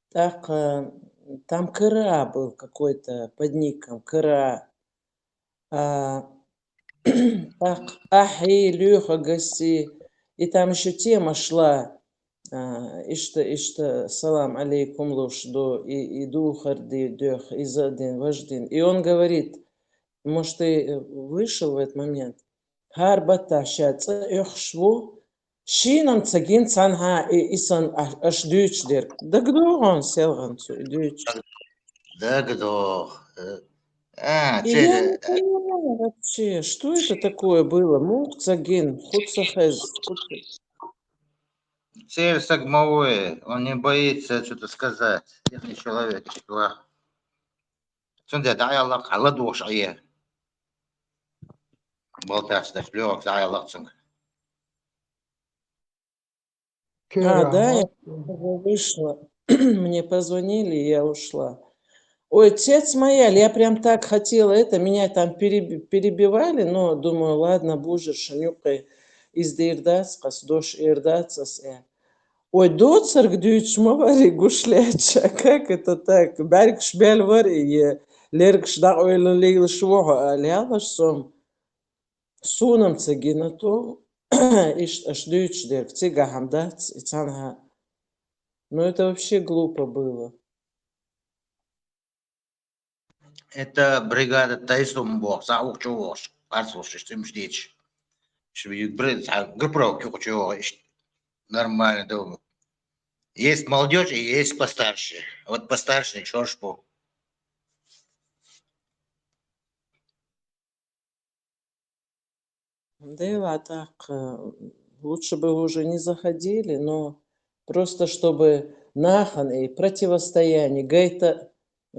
Так, там Кыра был какой-то под ником. Кыра. Так, Ахи, Люха, Гаси. И там еще тема шла. Ишта, салам алейкум лушду, и духарди, дёх, и задин, вождин. И он говорит, может, ты вышел в этот момент? Харбата шаца эхшву, шинам цагин цанха и сан аш дючдер. Да кто он сел дюч? да кто И я не понимаю вообще, что это такое было? Мук цагин, хуцахез. Цель сагмовой, он не боится что-то сказать. Техный человек, что Сунде даялак ала душ ае. Болташ да шлёк даялак сунг. Да, я вышла. Мне позвонили, и я ушла. Ой, отец моя, я прям так хотела это, меня там перебивали, но думаю, ладно, бужер, шанюкай из дирдацкас, дош ирдацас. Ой, доцарг дюч мавари гушляча, как это так? Берг шбель вари, лерг шда ойло лейл швоха, аляла сом. Сунам цагина то, иш аш дюч дерг, цига хамдац, и цанга. Ну это вообще глупо было. Это бригада Тайсумбо, Саукчуош, Арсуш, Штимштич. Швик бред, Грпров, Кюкчуо, нормально думаю. Есть молодежь и есть постарше. Вот постарше, чёшпу. Да, так, лучше бы уже не заходили, но просто чтобы нахан и противостояние, гайта,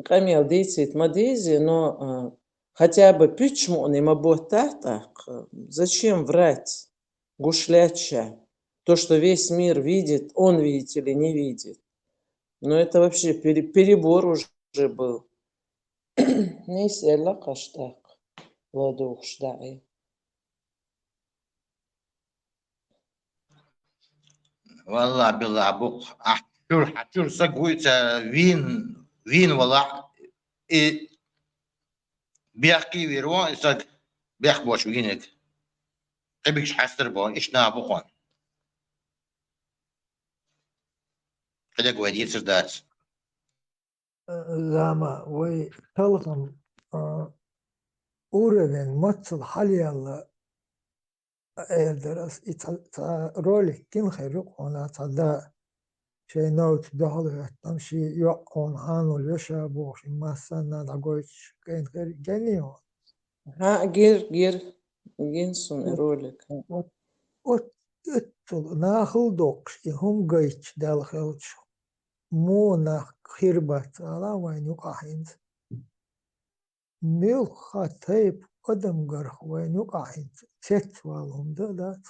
камел дейцит мадези, но хотя бы почему не так, зачем врать, гушляча? То, что весь мир видит, он видит или не видит. Но это вообще перебор уже был. Нейсе ла каштак, ладух шдаи. والله بالله بوق حتشور سقويتا وين والله بيحكي ويروان يسق بيحبوش وينك تبيش حسر بون إيش نابوخون كده قوادي سردات زعما ويطلقم уровень ماتل حاليا درس رولي كم خيرق أنا تدا شيء نوت دهله تمشي يقون عنو اليشابو في مسنا دعوش كين غير جنيو ها جير جنسون رولك. اتل ناخل دوكش هم جيتش دال خلش مو ناخ خيربات على وين يقاحين ميل خطيب قدم قرخ وين يقاحين ست والهم دات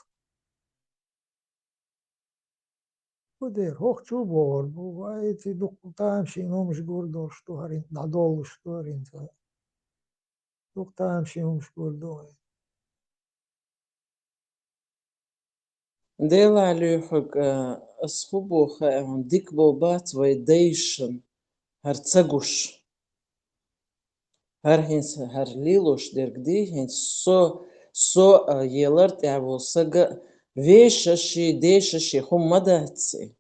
ودير هوك شو بور وايتي دوك تامشي نومش قردو شتوهرين دادول شتوهرين دوك تامشي نومش قردو ديلا ليحق أصحبو خاهم ديك بوبات ويديشن هرتسقوش هرهنس هرليلوش ديرقدي هنس سو يلرت يعبو سقا ويششي ديششي هم مدهتسي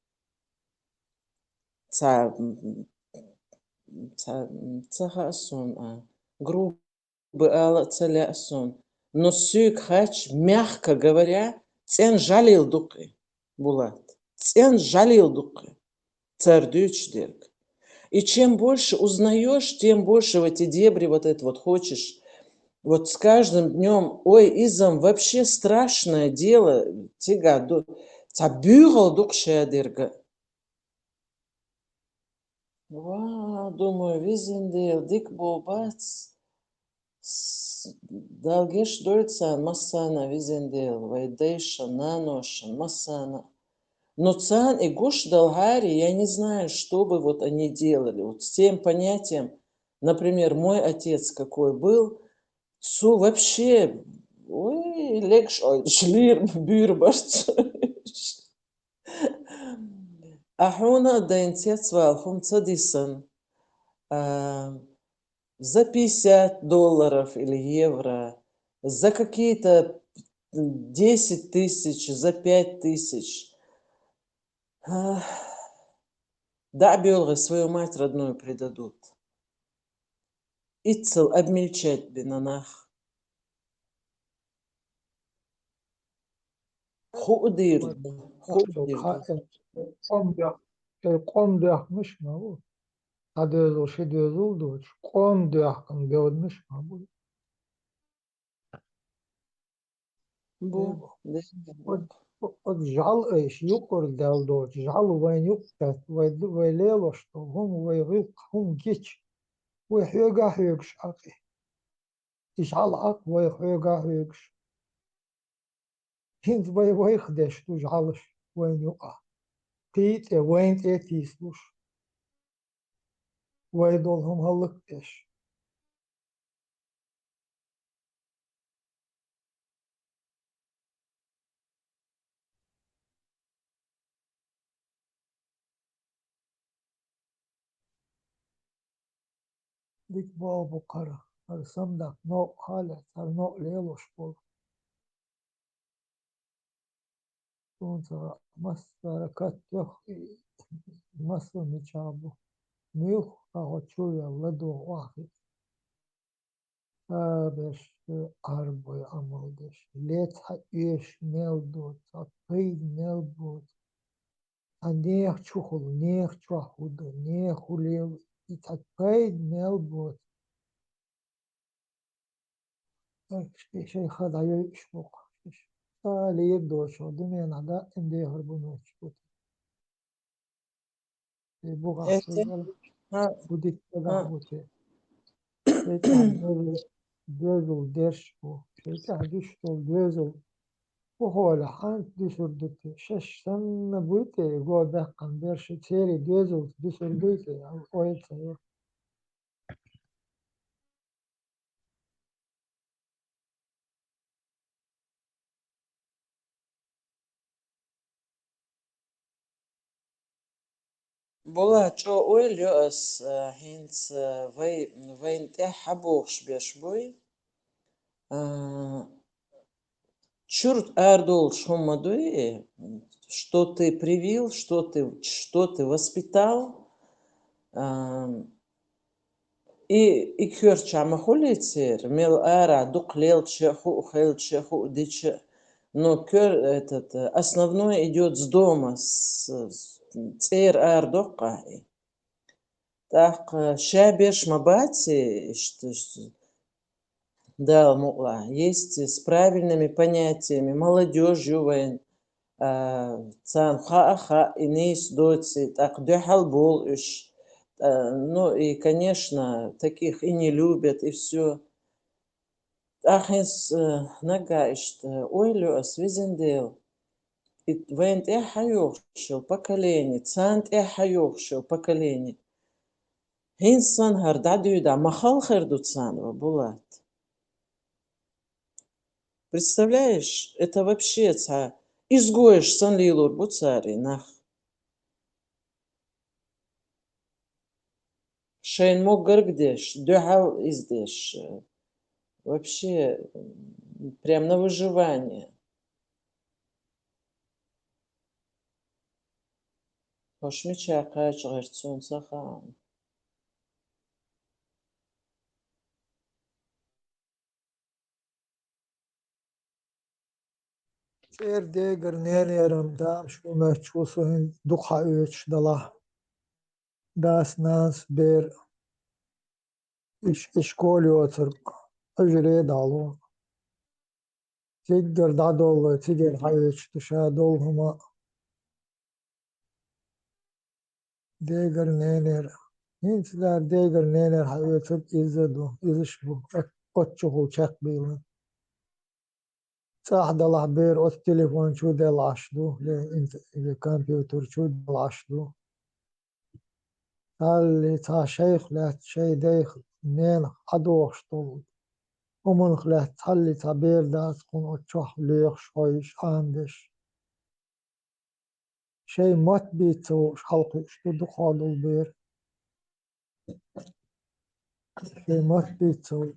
تخاسون грубо целясон. Но сюк хач, мягко говоря, цен жалил дукы, Булат. Цен жалил дукы. Царь Дючдерг. И чем больше узнаешь, тем больше в эти дебри вот это вот хочешь. Вот с каждым днем, ой, изам вообще страшное дело. Тига, табюгал дукшедерга. Думаю, визиндел, дик бобац. Далгеш дольцан, массана, визиндел, вайдейша, наношан, массана. Но цан и гуш далгари, я не знаю, что бы вот они делали. Вот с тем понятием, например, мой отец какой был, су вообще, ой, лекш, ой, шлир, бюрбаш. Ахуна дайнтец валхум цадисан. За $50 или евро, за какие-то 10 тысяч, за 5 тысяч. Да, белые свою мать родную предадут. Ицел обмельчать бинанах. Худир. قوم مش موجود هذا شيء يزول قوم جود مش موجود جعل ايش يقر دال دوت جعل وين يقتت ويليلو شتو هم ويغيق هم جيش ويحيقا حيقش عقي يجعل عق ويحيقا حيقش هنت ويخدش تجعلش وين يقع تيت وين تيتيسلوش ويدولهم هلقتش ديك بابو قرا الصمدك نوع حالة نوع ليلوش بول كنت مصر كتخ مصر متشابه ميخ أغتشويا لدو واحد باش أربو يعملدش ليت حقيش ميلدوت أطيب ميلدوت أنيخ تشوخل نيخ تشوخد نيخ وليل يتعطيب ميلدوت شيء خد عيو يشبوك اللي يبدو شو دمين عدا اندي هربونو شبوت يبوغ أحسن وديك تبع بوتي شيء تعدل ديزل ديرشو شيء تعدل شو ديزل وهو حان düşürdü. Şaşsan buyte go bakkan bir şey teri gözü düşürdü. O etse. Bola ço oyluyoruz hins vayn te habox beşboy. Чурт ардол шумадуи, что ты привил, что ты воспитал, и кёрча махулицер, мел ара дуклел хел чеху диче, но основное идет с дома, цер ардокай. Так, шабеш мабати, да, есть с правильными понятиями, молодежью воин, цан ха инис доци, так дехал бол ну и, конечно, таких и не любят, и все. Ахинс нага ойлю свизендел. И воин те хайохшил поколение, цан те хайохшил поколение. Хинсан хардадюда махал херду цанва булат. Представляешь, это вообще изгоешь санлилур буцари нах. Шейн мог горгдеш, дюхал издеш. Вообще прям на выживание. Хошмича кач герцун сахан. Cer deger nelerim da şu mehçusun duha üç dala. Das nas bir işkoli oturk. Öjre dalu. Tigger da dolu, tigger hayıç dışa dolhuma. Deger neler. Hintler deger neler hayıçıp izledu. İziş bu. Otçuhu çek bilin. صح دلع بير او التليفون شو دل عشدو الكمبيوتر شو دل عشدو اللي تا شيخ لا شي ديخ نين عدوش طول ومنخ لا تحلي تا بير دات قن اتشوح ليخ شويش عندش شي مات بيتو حلقي شتو دخال البير شي مات بيتو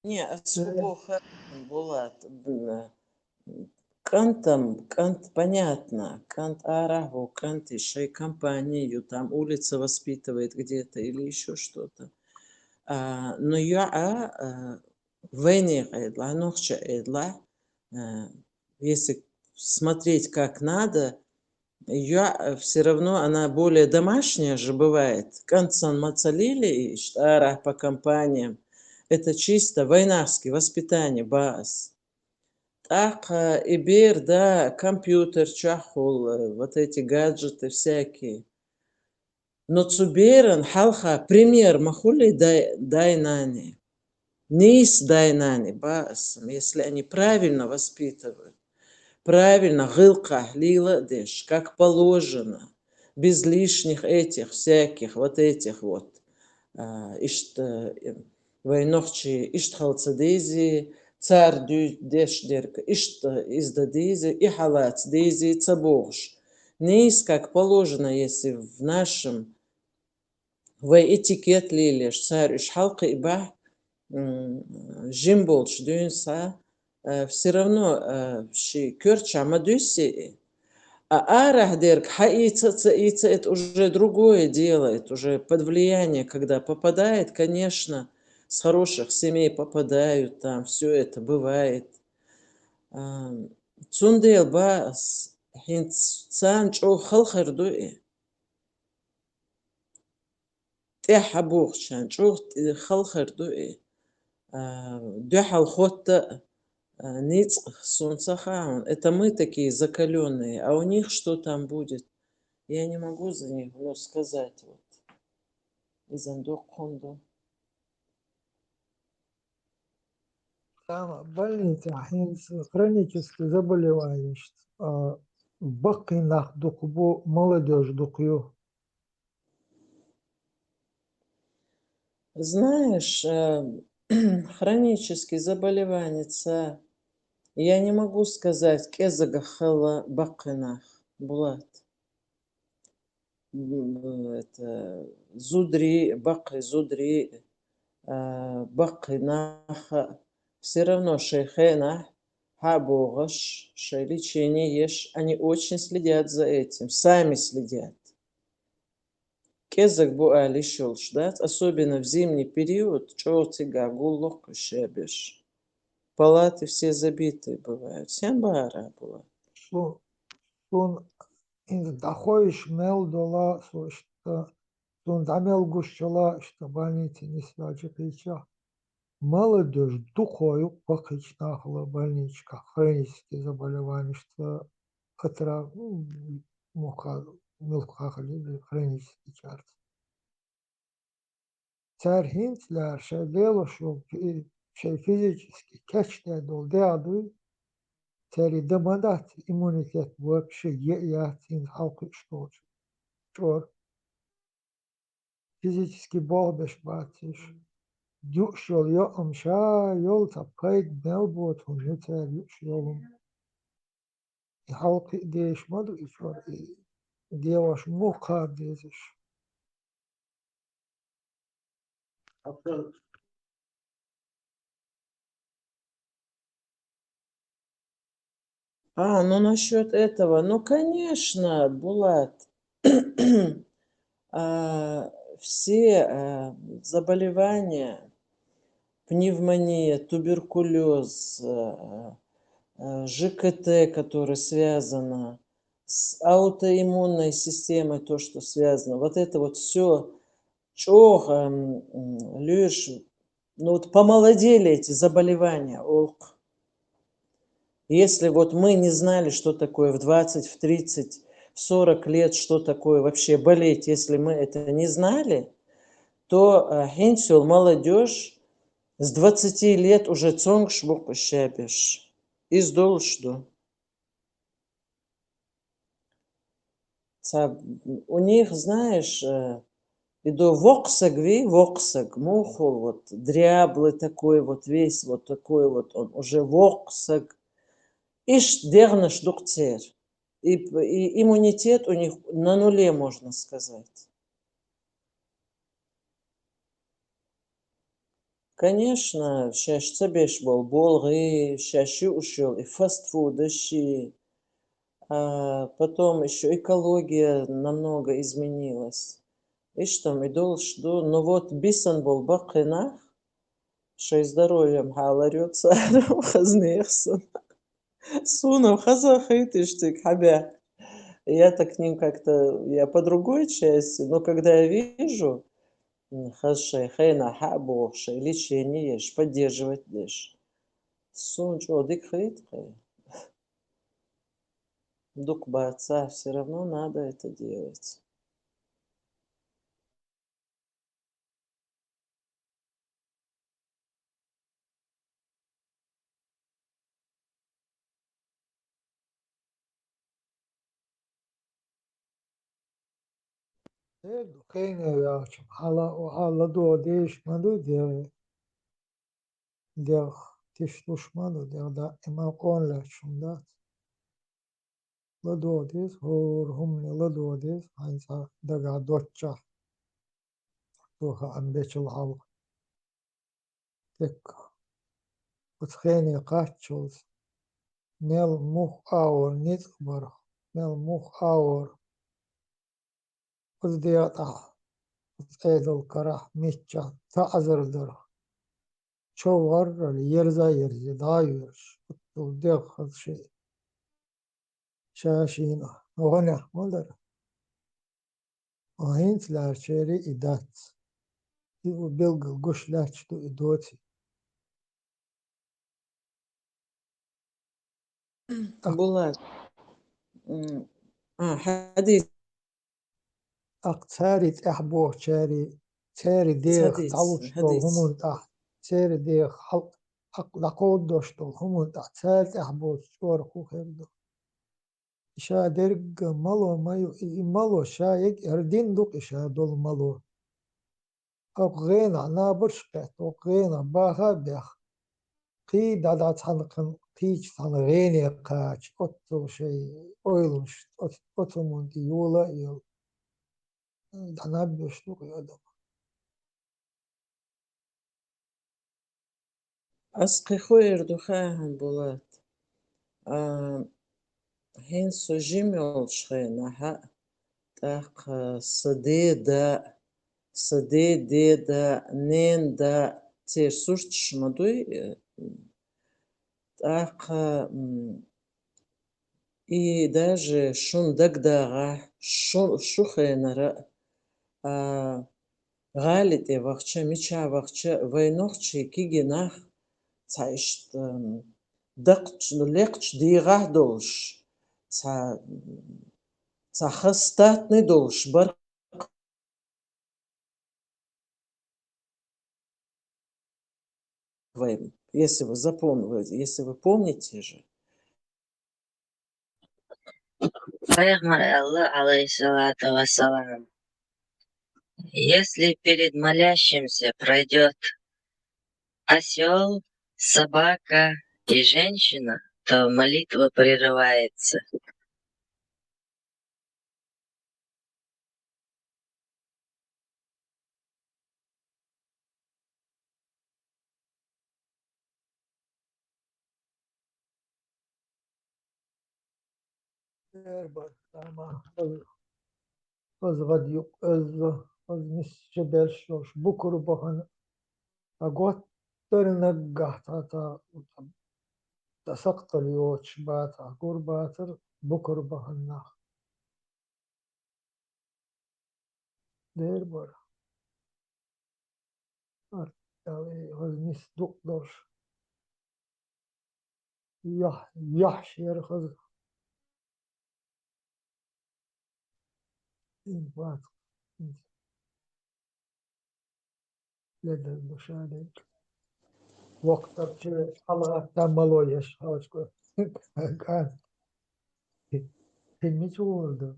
Не, особо булат. Кант понятно, Кант Арагу, Кант еще и компанию, там улица воспитывает где-то или еще что-то. Но я вене эдла, нохча эдла, если смотреть как надо, я все равно она более домашняя же бывает. Канцан мацалили и штара по компаниям. Это чисто войнарское воспитание, баз. Так, ибер, да, компьютер, чахул, вот эти гаджеты всякие. Но цуберан, халха, пример, махули дай нани. Нис дай нани, баз, если они правильно воспитывают. Правильно, гылка, лила деш, как положено. Без лишних этих всяких, вот этих вот. Войнохчи, иштхалцадези, царь деш дерка, издадези, и халац дези, цаборш. Нейс, как положено, если в нашем в этикет лилеш, царь ишхалка иба, жимболш дюнса, все равно кёрча мадюси, а арах дерк хаица, это уже другое дело, это уже под влияние, когда попадает, конечно, с хороших семей попадают, там все это бывает. Цундел бас, хинцан чо халхердуи. Техабухчан, чо халхердуи. Дюхал хотта ниц солнцахаун. Это мы такие закаленные, а у них что там будет? Я не могу за них сказать. Вот. Изандок хонду. там больница, хронические заболевания. Бакинах духбу молодежь духью. Знаешь, хронические заболевания, я не могу сказать, кезагахала бакинах, Булат. Это зудри, бакы, зудри, бакинах. Все равно шейхена, хабогаш, шейличение ешь, они очень следят за этим, сами следят. Кезак буали шулшдат, особенно в зимний период, чоутига гуллох шебеш. Палаты все забитые бывают. Всем бара была. Сун доходишь мел дола, что сун дамел гущала, что больницы не свяжет еще. Молодежь духою покачнахла больничка, хронические заболевания, что это муха, мелках или хронический чарт. Царь Хинцлер шедело, что физически качная долдяду, царь демандат иммунитет вообще я тин халку что физически болбеш батиш. Юшел я амша йол тапкайд мелбот он царь юшел. И халку деш маду и чор и деваш муха дезиш. Ну насчет этого, ну конечно, Булат. Все заболевания, пневмония, туберкулез, ЖКТ, которое связано с аутоиммунной системой, то, что связано, вот это вот все, лишь, ну вот помолодели эти заболевания, ох. Если вот мы не знали, что такое в 20, в 30, в 40 лет, что такое вообще болеть, если мы это не знали, то хенсел, молодежь, с 20 лет уже цонгшбук щепиш. Издолшду. У них, знаешь, и до воксаг, мухол, вот дряблый такой вот весь, вот такой вот, он уже воксаг. Иш дернаш дукцер. И иммунитет у них на нуле, можно сказать. Конечно, сейчас цебеш был болгы, сейчас ушел и фастфудащи. Потом еще экология намного изменилась. И что, и должду, но вот бисан был бакинах, что и здоровьем халарется, хазнехсон. Сунов хазахайтыштык, хабя. Я так к ним как-то, я по другой части, но когда я вижу, хашайхайна хабошай, лечение ешь, поддерживать ешь. Сун, что, дик хитрый. Дук баца, все равно надо это делать. Духейне вячим, хала до деш маду дер тиштуш маду да имам кон лачум да. Ладодис, хумне ладодис, анса дага доча. Туха амбечел хал. Тек утхейне качулс. Мел мух аур нит бар. Мел мух аур. Уздиата. Эдл карах митча. Таазердер. Човар ерза ерзи дайверш. Удех ши. Шашина. Огоня молдер. Ahintler çeri idat. Bilgil guşlaçtu idoti. Булат. حديث Aktarit ehbo çeri. Çeri diye حديث tavuş حديث. humun tah. Çeri diye halk أقود دوشتو هم تعتال أحبوت شور خوخيردو إشا درج مالو مايو مالو شايك أردين دوك إشا دول مالو أقغينا نابرشقت أقغينا باها بيخ قي دادا تانقن قيش تان غيني قاش أتو شيء أويلوش أتو مونتي يولا يول دانابيوش دوك يادو أسقي خويردو خاهم بولات هين سجيميول شخينا تاق صديدا صديدا نيندا تير سورت شمدوي تاق и даже шун дагдага шун шухенара галите вахча мича вахча вайнохчи кигенах цаишт дакч лекч дигах долш ца хастатный долш бар если вы запомните, если вы помните же. Пайгамбар Аллах, алейхиссалату вассалам, если перед молящимся пройдет осел, собака и женщина, то молитва прерывается. Az غادي az nisġebelx bukru baħan għagot terneggaħ ta' saqta li joċ bata gur batar bukru baħannaħ. Derbar. Az nisduq dorx. Jaħxir għaz. Inbat. Leda l-muxadek. Waqtar ċe għalħa tammalu jax ħawċku. Għan. Timmiċu għurdu.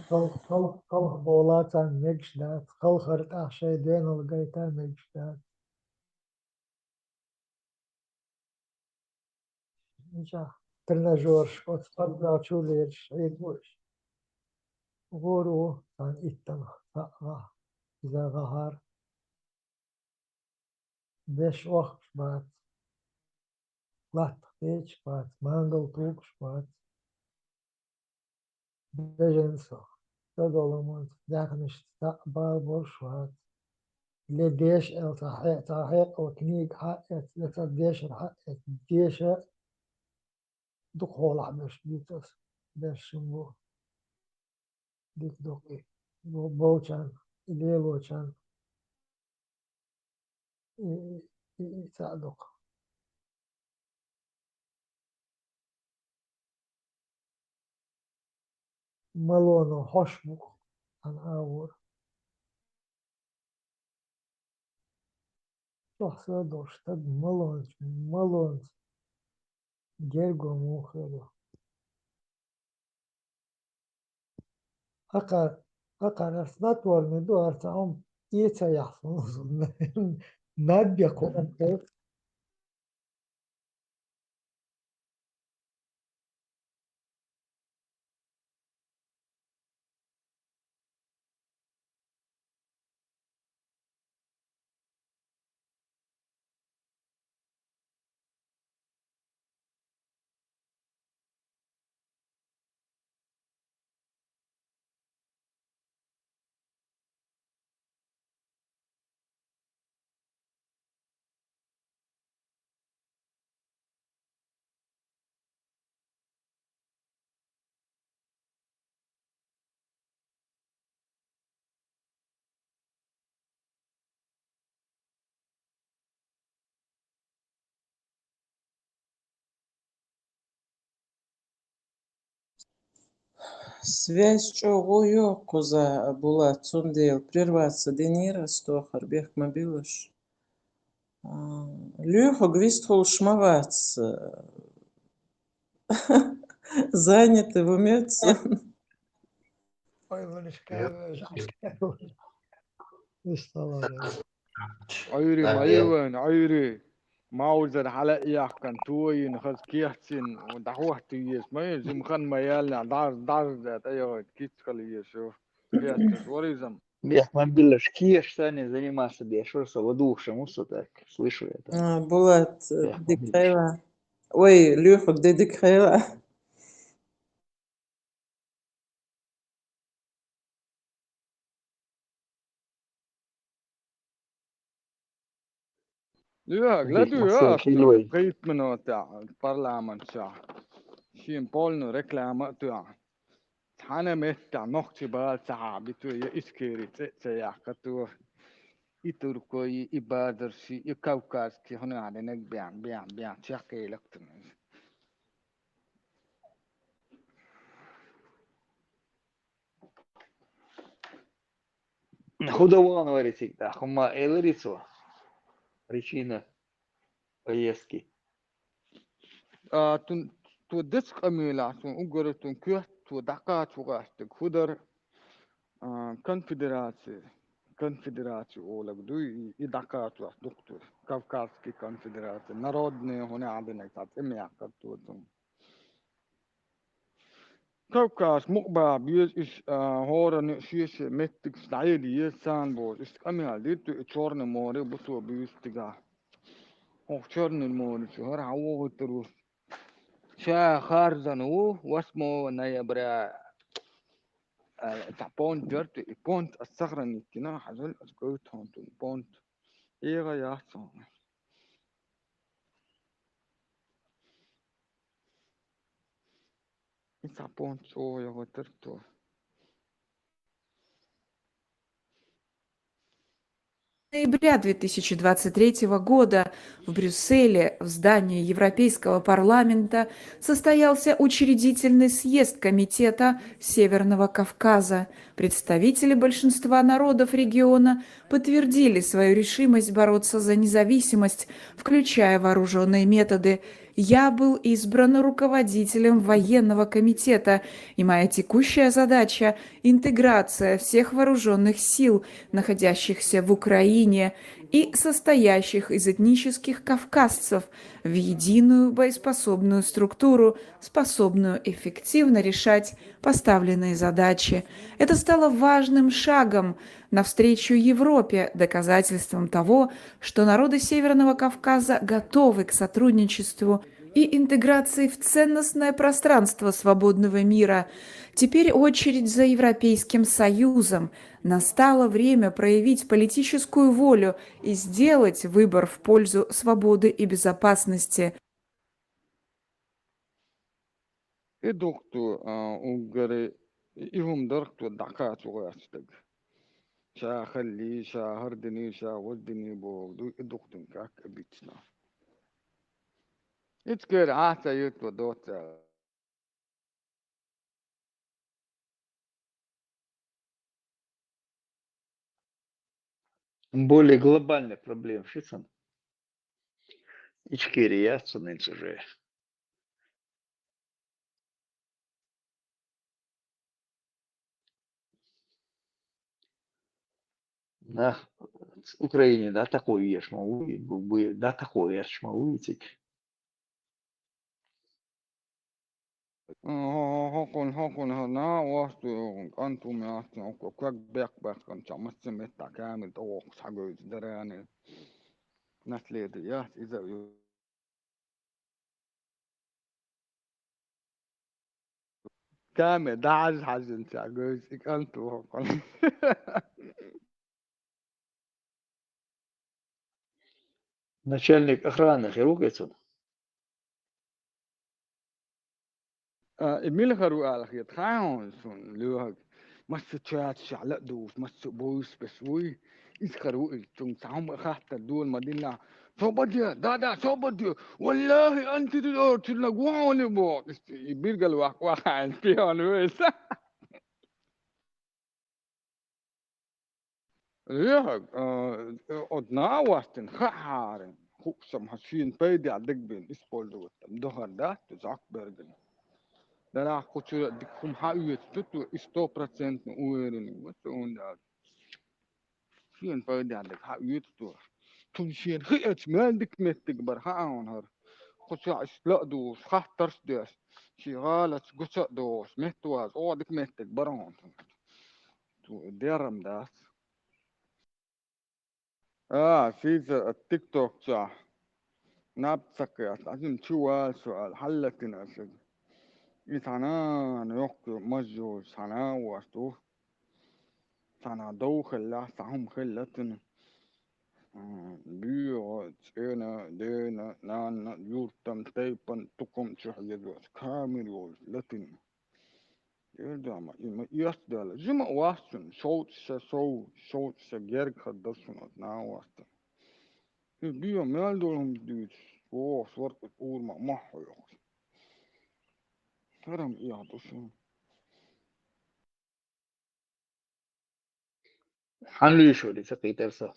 Qalħ bolata meġdat. Qalħart aħxajdien l-għajta meġdat. Nċa. Trnaġor xkot fadda ċulir xajdwux. Għuru tan ittan taqqa. Zaħar. Beş vaqt xbat. Lat xteċ xbat. Mangal tuk xbat. Beġenso. Tadolomont. Daħnix taqbal bor xbat. Le dex el taħeq u knig ħaqqet. Le ta' dex ħaqqet. Dexa dukħol ħamex bitas. Bex ximbu. Dik dukki. Boċan. Ileloċan. يساعدوك. مالونو خوشبو عن آور شخصا دوشتد مالونز جرگو موخيرو أقار أسنات ورمدو أرتعهم إيتا يحصنون نبيكو أنت Связь чого коза була цундел прерваться денира стохар бех мобилыш. Лёха Гвистхол Шмавац заняты в умеется. Ой, عيري ما يوين عيري ماوزر حلقيا كان توين خز كيحسن ودحوح تيس ما يزم خان ميالنا دار ذات ايوه كيت خليه شو كيحسن وريزم Бехман Билаш, киеш Саня заниматься, бешурса, водуша, мусу так, слышу я там. Булат Бехман Билаш. Дикхайла. Ой, Лёха, где Дикхайла? لا لا Бехман du Хилой. قيت منو تاع البرلمان تاع شين بولنو ريكلام تاع حنا متى نقطة بال تاع بتو يسكيري تاع كتو يتركوي يبادر شي يكوكاس كي هنا عندنا بيان تشاكي لكتن Худован варите, да, хума элрицо. Причина поездки. تو دسق أميلا تون أقرأ كيف تو دقات وقاستك خدر конфедерации أولك دو يدقات وقت دكتور كافكاسكي конфедерации народные هنا عندنا كات إمي أكتوتهم كافكاس مقبع بيز إش هورا نشيش متك سعيدي يسان بوز إش أمي ديتو إتشورن موري بطو بيز تجاه هو تشورن الموري شهر عوه تروس شا خارزنو واسمو نيبرا تاع بونت جرت بونت الصخرة كنا حزل أسكوت هونتون بونت إيغا ياسون إنسا بونت شو يغو ترتو Ноября 2023 года в Брюсселе, в здании Европейского парламента, состоялся учредительный съезд Комитета Северного Кавказа. Представители большинства народов региона подтвердили свою решимость бороться за независимость, включая вооруженные методы. Я был избран руководителем военного комитета, и моя текущая задача – интеграция всех вооруженных сил, находящихся в Украине и состоящих из этнических кавказцев, в единую боеспособную структуру, способную эффективно решать поставленные задачи. Это стало важным шагом навстречу Европе, доказательством того, что народы Северного Кавказа готовы к сотрудничеству и интеграции в ценностное пространство свободного мира. Теперь очередь за Европейским Союзом. Настало время проявить политическую волю и сделать выбор в пользу свободы и безопасности. إدوكتو أوغري إيهم دركتو دقات وغاستك شا خلي شا هردني شا ودني بو دو إدوكتن كاك بيتنا إتكر عاتا يتو دوتا Более глобальная проблема, шицан. Ичкери ясу нынче же. На Украине, да, такой ешь могу, да, такой ешь могу идти. هاكون هنا واسطو أنتم يا أختي كوك بيك كان شمس متى كامل توقف حاجة دراني نسلي ديات إذا كامل دعز حزن شاجوز أنتم هاكون Начальник охраны хирургица. إميل خرو على خيط خاون سون لوهك مس تشات شعلق دوس مس بوس بسوي إيش خرو تون سام أخذت الدول مدينة شو بدي دا شو بدي والله أنت تدور تلاقوني بو يبيرجع الواقع عن فيها نويس Lehag, odna wastin kharen. Huksam hasin paydi adekbin ispoldu tam doharda tu zakbergen. Dara kuchura dikum hayet tutu 100% uerin wasu onda. Sin paydi adek hayet tu. Tum sin khiyat mal dikmetik bar haon har. Kucha isladu khahtars des. Shigalat kucha dos mehtuaz o dikmetik baron. Tu deram das. في التيك توك صح نابتك لازم شوال سؤال حلتنا أسد إتانا نيوك مجو سانا واتو سانا دو خلا ساهم خلتنا بيو تسينا دينا نانا يورتم تيبن تقوم شحيدوس كامل يول لتن يردام إما يسدال جمع واسن شوت سجيرك خدسن أتنا واسن بيو مالدولهم ديت صورت أول ما محو يخش هرم إيه هدوشن حنلو شو دي سقيتر صح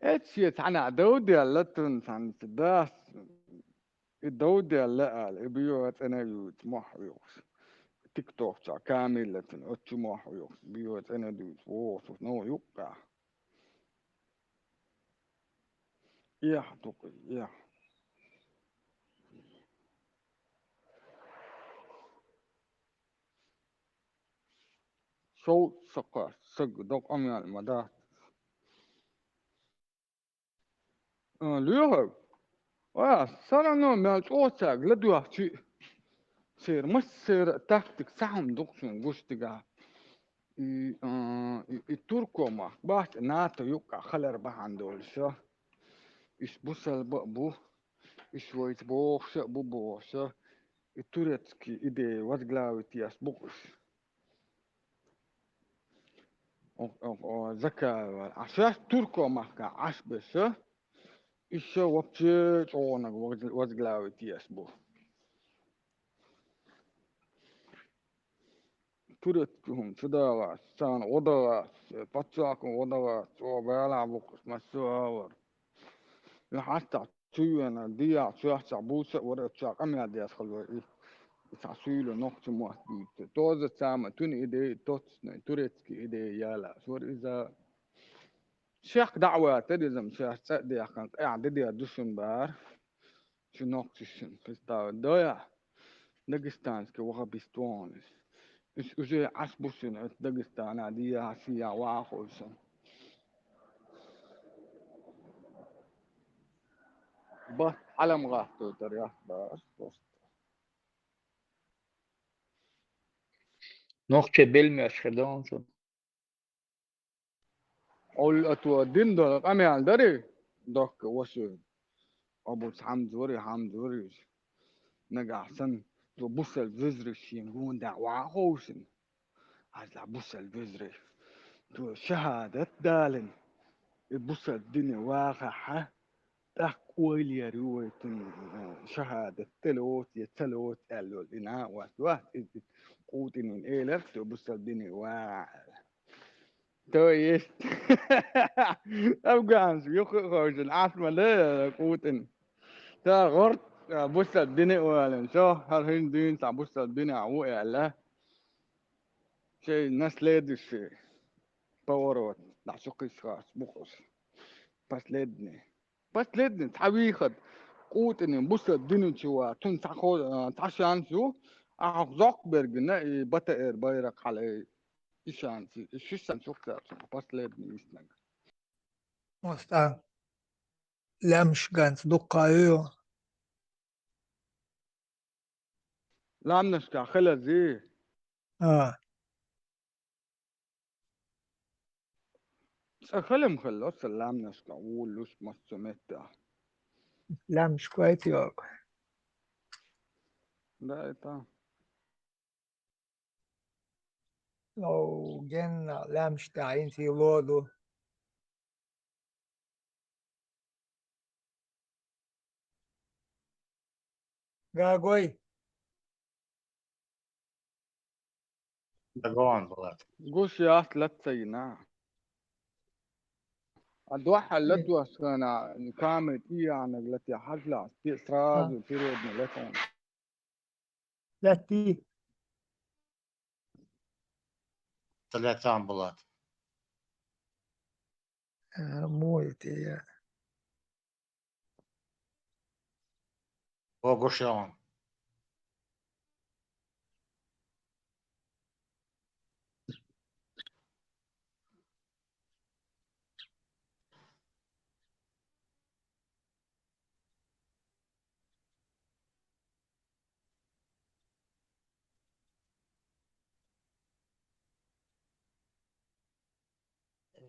اتشي تانا دودي اللتن تان تداس الدودي اللقال بيو أنا يوت محو يخش تيك توك تا كامل لتن أتشي محو يخش بيو أنا ديت ووصف نو يقع إيه هتوقي إيه شو سقا سق دوك أمي المدى ليهو سنة نو مالت أوتاق لدوا شي سير مش سير تاكتك سهم دوكسون غوشتغا التركو ما بات ناتو يوكا خلر بهان دول شو إش بوسل بو إش ويت بوخش بو بوخش التورتسكي إيدي وزغلاوتي أس بوكش أو زكا عشاش تركو ما كا عش بس إش وبتش أونك وزغلاوتي أس بو تورتكم فداوا سان وضوا باتشاكم وضوا سو بيلا بوكس مسوا حتى تيونا ديا تشاع بوسة ورا تشاع أمي ديا خلوا تعسيله نقطة موحدة توزة سامة توني إيدي توتسنا توريتكي إيدي يالا سور إذا شيخ دعوة تدزم شيخ تأدي أخان قاعد دي أدوشن بار شو نقطشن فستا دويا داغستانسكي وغا بيستوانس إش أجي عشبوشن داغستان عادية عسيا واخوشن بس علم غافتو ترياح بس نوخ بالمي أشخدون شو أول أتوا دين دول أمي عالدري دوك وشو أبو حمد وري نجا سن تو بوس الفزر شين هون دعوة هوشن هذا بوس الفزر تو شهادة دالن بوس الدنيا واقعة تقويل يا رويتن شهادة تلوت يتلوت قالوا لنا واحد قوتن الإلف تو بوس الدنيا واقعة تو يست أفغانس يخرج العاصمة لا قوتن تا غرت بوس الدنيا ولا شو هالهين دين تا بوس الدنيا ولا شيء الناس ليدش باورات نعشق خاص بخص بس ليدني تحويخد قوتني بوس الدنيا شو تنسخو تعشان شو أحزق برجنا بتأر بيرك على إيشانسي إيشان شو كتير بس ليدني يسنج Måste lämskans دقايو لا منشكا خلا زي خلم خلص لا منشكا ولوش مستمتع lämsk كويت يوك لا إتا لو جن lämsk تعين في لودو قاقوي دقون بلاد قوش يا ثلاثة أدوحة لتوا سكنا كامل يعني التي حجلا تسراز وتريد ملكون لاتي 3 بلاد مويتي وقشون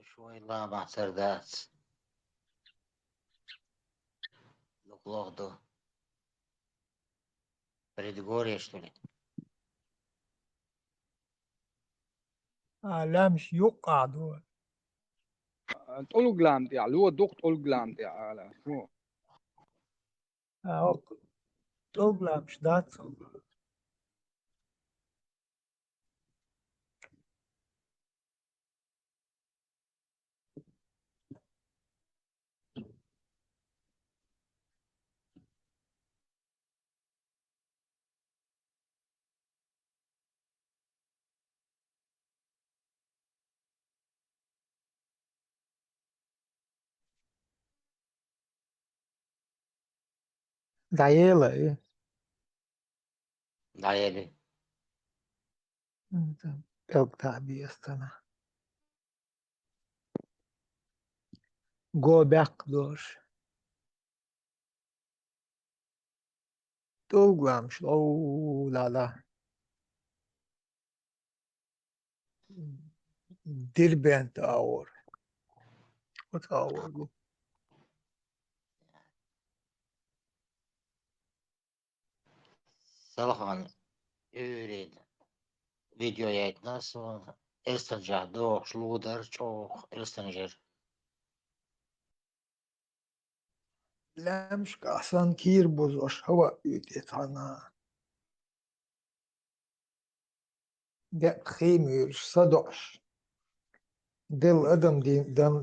شوي لا مع سردات لوغدو предгорье что ли لا مش يقع دول تقولوا جلام تاع اللي هو دوق تقول جلام تاع على شو تقول مش دات دعيلة ايه دايلي بقطع بيستنا جو باك دوش تقول مش او لا لا دير بنت اور وتاور صراحة يريد فيديو يتناس استرجع دوغ شلودر شوخ استنجر لا مش كأحسن كير بوزوش هوا يتيتانا ده خيمير صدوش دل أدم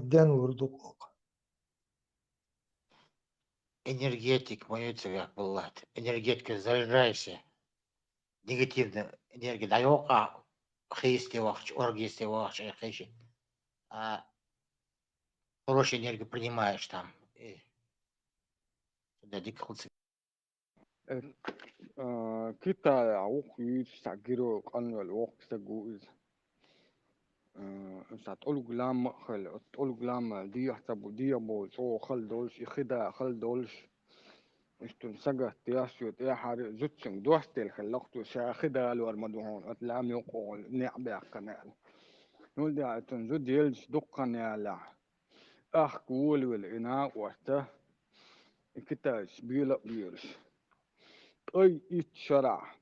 دين وردوق энергетик мою цвях булат энергетика заряжайся негативная энергия дайока хейсте вахч оргисте вахч хейши а хорошую энергию принимаешь там и да дикхуци كتا عوق يستعجروا قنوا الوق سجوز تقولوا جلام خل تقولوا جلام دي يحسبوا دي بول سو خل دولش يخدا خل دولش استنسجة تياسيو تيحر زوتشن دوستل خلقتو شاخدا الورمدوهون أتلام يقول نعبع قنال نقول دي تنزود يلش دقن يالا أخ قول والإناء وسته كتاش بيلا بيلش أي إتشرع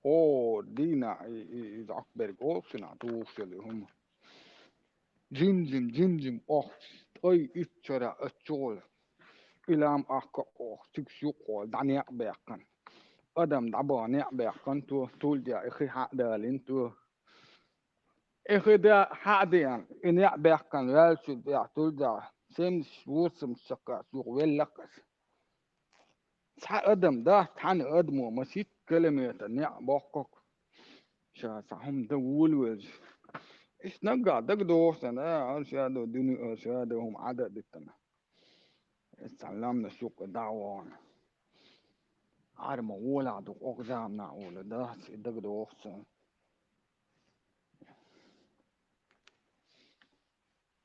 أو دينا إذا أكبر قوسنا توصل هم جنجم أخ أي إتشرع أتشول إلام أخ أخ تكسيقول دعني أبيقن أدم دعبا نعبيقن تو تول دي إخي حق دالين تو إخي دا حق ديان إن يعبيقن والشو دي تول دا سمس وسم سكا سوق ويلقس سح أدم دا تحن أدمو مسيت كلمة نعبقك شا سحهم دول وز إيش نقع دقدو سنة أرشادو دوني أرشادهم عدد التنا استعلمنا سوق دعوان عارم ولا دو أقزام نعول ده دقدو أحسن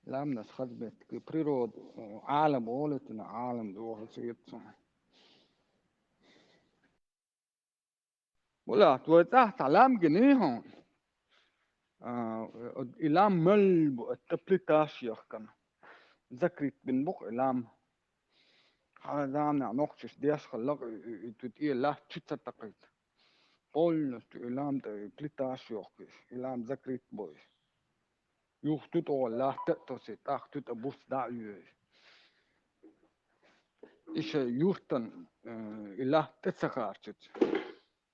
لامنا خدمت بريرود عالم أولتنا عالم دو سيتسون ولا توتحت علام جنيهون إلام ملب التبليتاش يخكن ذكرت بنبق إلام هذا دامنا نقشش ديش خلق تتئي لا تتتقيت قول إلام تبليتاش يخكش إلام ذكرت بوي يختوت ولا تأتوسي تأختوت أبوس دعيوي إيش يختن إلا تتسخارشت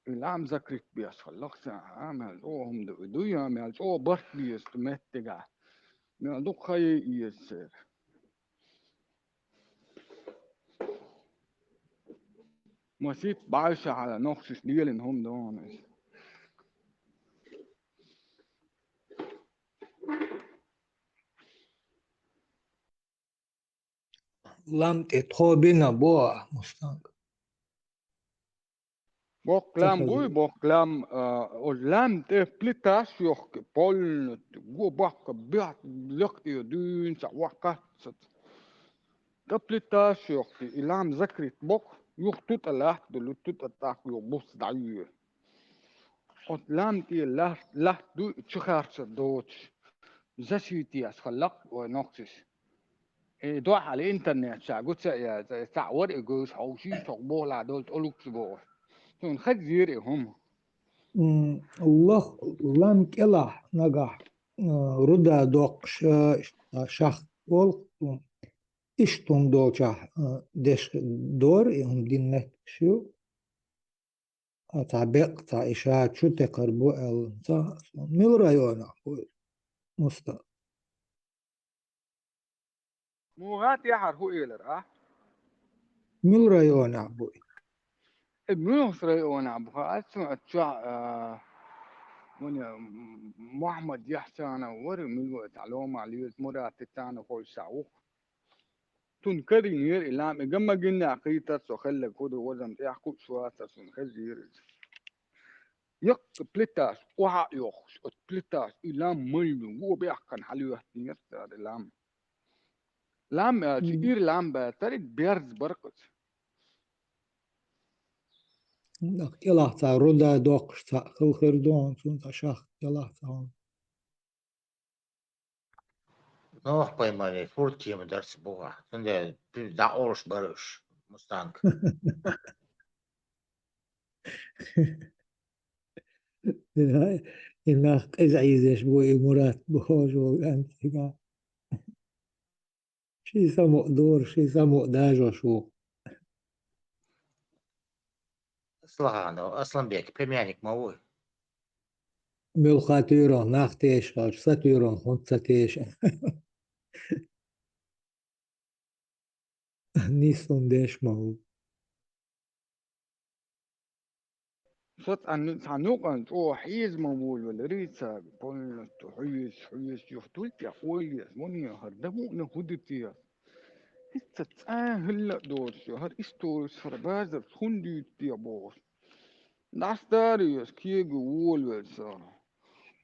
إلام ذكرت بيس خلقت عمل هم دويا مال برت بيس متجا مال دو خي يسير مسيت بعيش على نقص ديال إنهم دون لم تتخوبنا بوا مستانك بوكلام بوي بوكلام ولام تفلتاش يوك بول جو باك بيات لقت يدين سوقت تفلتاش يوك إلام ذكرت بوك يوك توت الله دلو توت أتاك يو بوس دعير ولام تي لا دو تشخارش دوتش زشيتي أسخلق ونقصش دو على الإنترنت شاقوت سا سعور إجوز حوشي شقبو لا دول تقولوك سبوه تون خد زيري هم الله لم كلا نجح ردا دوق شخ والقم إشتون دوشة دش دور يوم دينك شو تعبق تعيشات شو تقربو تا مل رايونا مستا موغات يحر هو إيلر مل رايونا بوي ابنوس رايونا بها أسمع تشع من محمد يحسن وري ملو تعلوم عليه مرات تانا كل ساوق تنكري نير إلام جمع جنا عقيدة سخلة كده وزن تحكو سواسة سنخزير يق بلتاس وها يوخش بلتاس إلام ملو هو بيحكن حلوه نير تار إلام لام شير لام بتري بيرز بركت يلا تا ردا دوق تا خردون تون تا شخ يلا تا نوح поймали, фуртим درس بوها. تندي دعورش برش مستانك. إنك إزعيزش بوي مرات بوش وأنت شي سمو دور شي سمو داجو شو أصلا بيك племянник موي. ملخاتيرون ناختيش خاش ساتيرون خنتاتيش نيسون ديش ماهو صوت أن سانوك أن تو حيز مبول ولا ريتسا بقول تو حيز يفتول يا خويا مني هردمو نهودتي هست هلا دوش هر استورس فربازر خندي تي بوس ناس داريوس كي جول وسا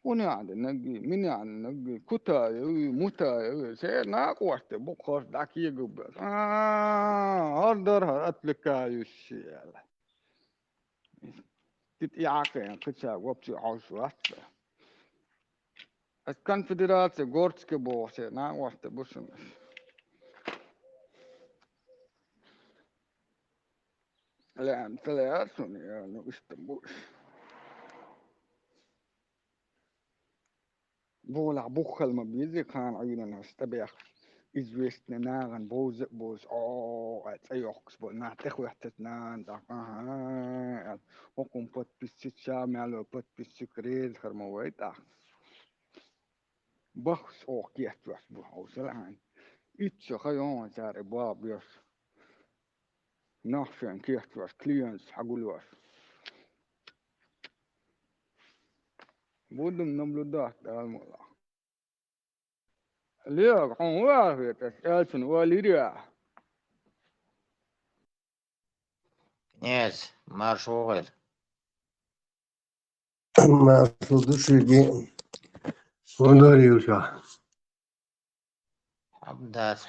ونعد نجي من يعني نجي كتا يوي متا يوي سير ناق وقت بخار داكي جوب هردر هرتلك يوشي تتياك يعني كتا وبتي عاوز وقت الكونفدراتسي غورتسكي بوسي ناق وقت بوسن لأن ثلاثون يعني اسطنبول بولا بوخل ما بيزي كان عيونا استبيخ известный наган боз أيوكس بقولنا تخوي احتتنان دقا وكم подписчик شامل подписчик ريز خرمويت بخش كيف تحسبه أو سلعان إتش خيون سار باب يس نحشن كيف تحس كلينس حقول واس بودم نملو ده الموضوع ليك عن واحد تسألسن والديا Князь, марш уголь. Marşudu Ondarıyorsa.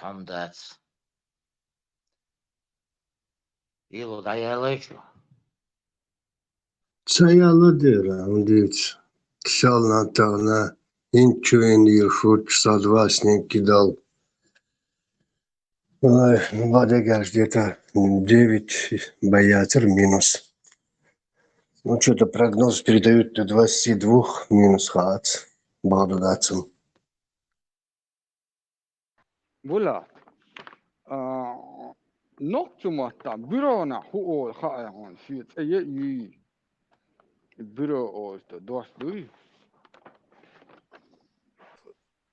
حمدات. Илу даяла Çayalı diyor ondich. Kşalna tağına inçüen yırşut sadvasnik kidal. Вода где-то 9 боятер минус. Ну, что-то прогноз передают до 22 минус хац. Багдадцем. بولا نقطة مهتا بيرونا هو خائعون شيت أي Biro işte dost duy.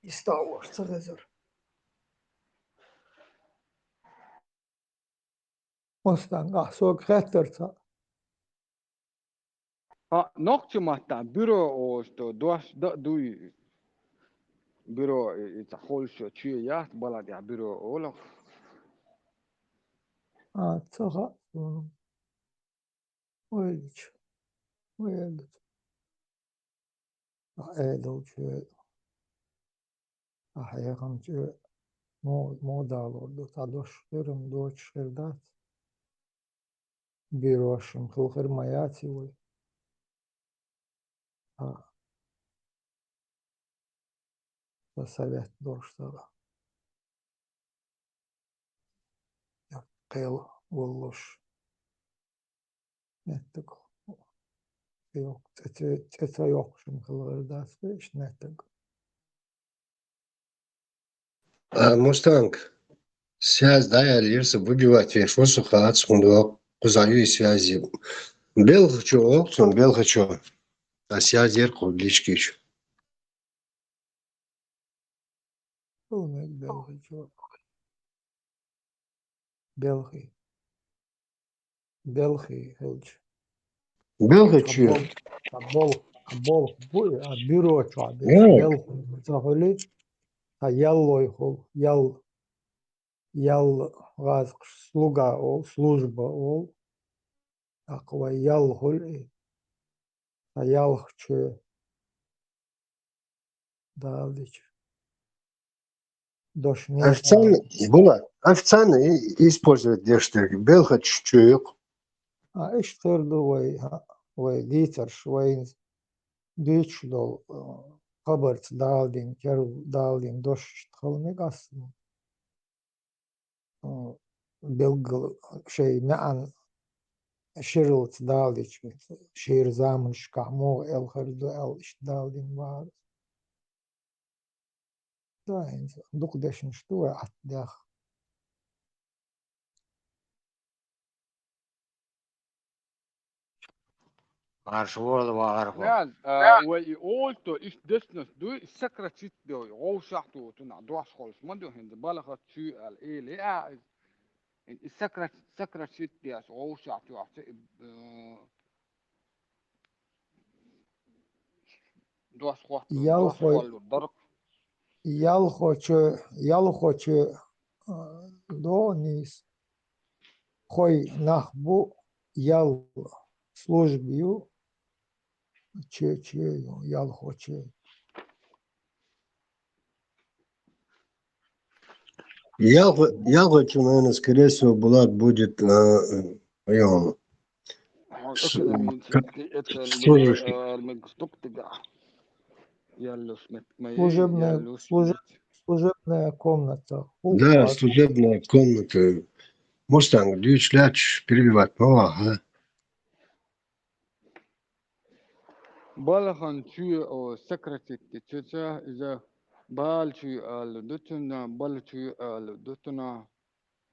İstavuşta gezer. Ostan gahsok khettersa. Ha nokçu mahta biro işte dost da duy. Biro it's a whole show çiğ ya balad ya biro ola. Atsaha. Oyliç. Oyliç. Eğdolcu. Ahayamcı. Modal oldu. Tadoş. Yarım doç şerdat. Biroşum. Kılkır mayati oy. Ha. Совет доштага. Qeyl bolluş. Nettik. Yok. Tete yok. Şimdi kılgırdas ve iş nettik. Мустанг, связь, да, я лирса выбивать веш, вот сухат, сундук, кузаю и связи. Бел хочу, а связь зеркал, личкич. Olmayı belki çok. Belki. Belki hılç. Бел хочу. Kabol. Bu ya büro çadır. Evet. Belki. Zahuli. Ha yalloy hol. Yal gaz sluga ol. Slujba ol. Akva yal hol. Ha yal çö. Daldiç. Дошнее. Официально использовать дештеги. Бел хочу чуек. Iştırdı vay dieter vay diç dol kabart daldin ker daldin doş thalnek aslında belgıl şey mean şirilt daldiç şehir zaman şkahmo el hardu el iş daldin var da duk deşmiş tu atdah Marshword var. Yani ve olto iş desnes duy sekretit diyor. O şahtu tuna dost hols madu hindi balagat çü al eli a sekretit diyor. O şahtu dost hol dark. yal hoçu do nis Хой нахбу ял службию чечею ял хоче. Я хочу, наверное, скорее всего, Булат будет на моем служащий. Служебная комната. Да, служебная комната. Мустанг, дюйчляч, перебивать. Ага. Балахан чу о секретит чеча из бал чу ал дутуна бал чу ал дутуна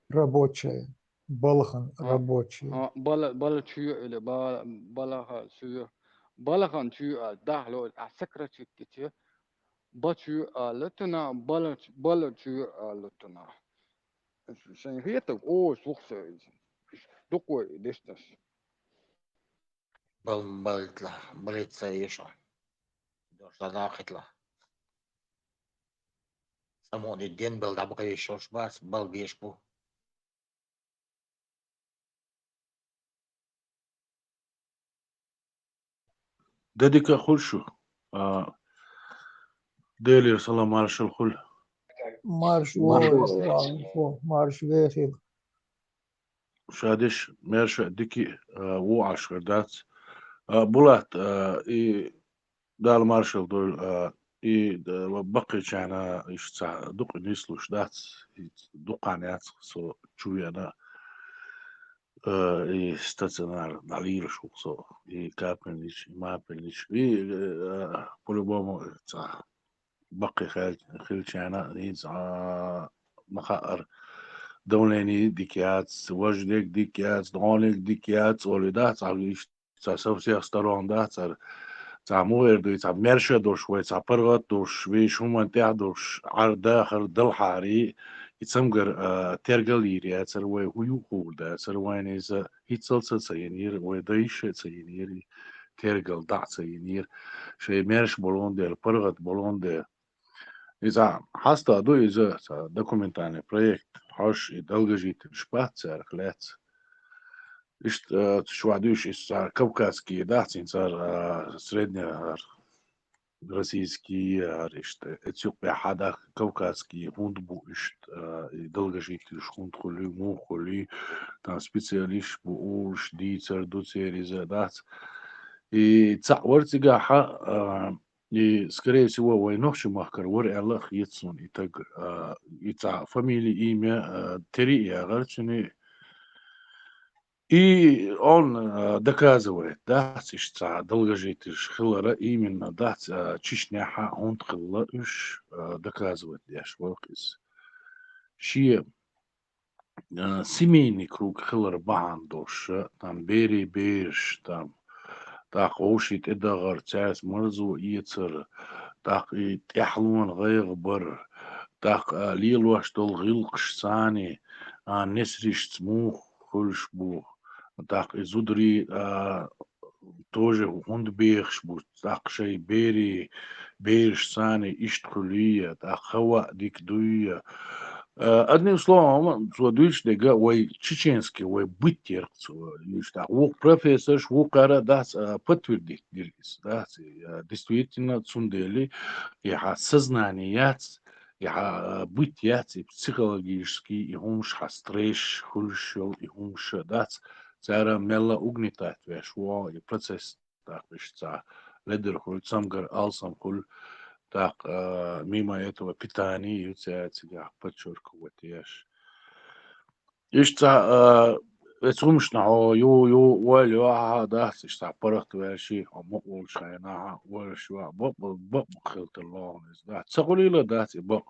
Рабочая. Балхан рабочий. бал чу или балаха чу балахан чу ал дахло а секретит чеча бачу ал дутуна бал чу ал дутуна. Sen heter o suhse dokoi destas. Baltla. Britsa еще. Doşta dağıtla. Samoni den bel da bakay şoş bas bal beş bu. ددك خلشو ديلي صلاة مارش الخل Marş vehil. شادش ميرش ديكي وعش دات بولات اي دال مارشال دول اي بقي كان ايش دق نيسلوش دات دقانيات سو شوي انا اي ستاتنار دالير شو سو اي كابنيش ما بنيش اي بولوبومو بقي خيل كان ايز مخاطر دولاني ديكيات وجدك ديكيات دونك ديكيات ولدات على سوسيخ ستارون دا موير دوي مرشة دوش وي برغت دوش ويش هما تاع دوش عرداخر دلحاري يتسمجر ترجل يري أتر وي هو هول دا أتر وين إذا هيتصل سينير ويدايش سينير ترجل دع سينير شيء مرش بولون دير برغت بولون دير إذا حاستا دو إذا دوكومنتاني بروجكت حاش يدلجيت شبات سار خلات إشت شوادوش إصار كوكاسكي داعتين صار سريدنيا российский إشت إثيوبيا حدا كوكاسكي هوند بو إشت دلجيت هوند خلي مو خلي تان سبيциалист بو إش دي صار دو إذا داعت تصورت جاحة скорее всего, войнохши махкар вор Аллах етсон и так ица фамилии имя три ягарчины и он доказывает, да, что долгожитель хилара именно да чишняха он хилла уж доказывает яш волкис ши семейный круг хилар бандош там бери беш там так ошит эдагар цас مرزو يتر так يحلون غير بر так ليلوش دول غلقش ثاني نسرش تموخ خلش بو так زودري тоже هند بيخش بو так شي بيري بيرش ثاني اشتخلية так خوا ديك دوية одним словом, сводишь дега, ой, чеченский, ой, бытер, вок профессор, вок ара, да, подтвердить, да, действительно, цундели, я сознание, я бытие, психологический, и умш, стресс, хульшел, и умш, да, цара мелла угнетает, вешуа, и процесс, так, вешца, ледер, хуль, самгар, алсам, хуль, так, мимо этого питания юцятся, подчеркивать, яш. Ишта, это умшна, валю, да, ишта, парахт веши, мокол шайна, валюшва, боб хилт лон, да, цакулила, да, боб,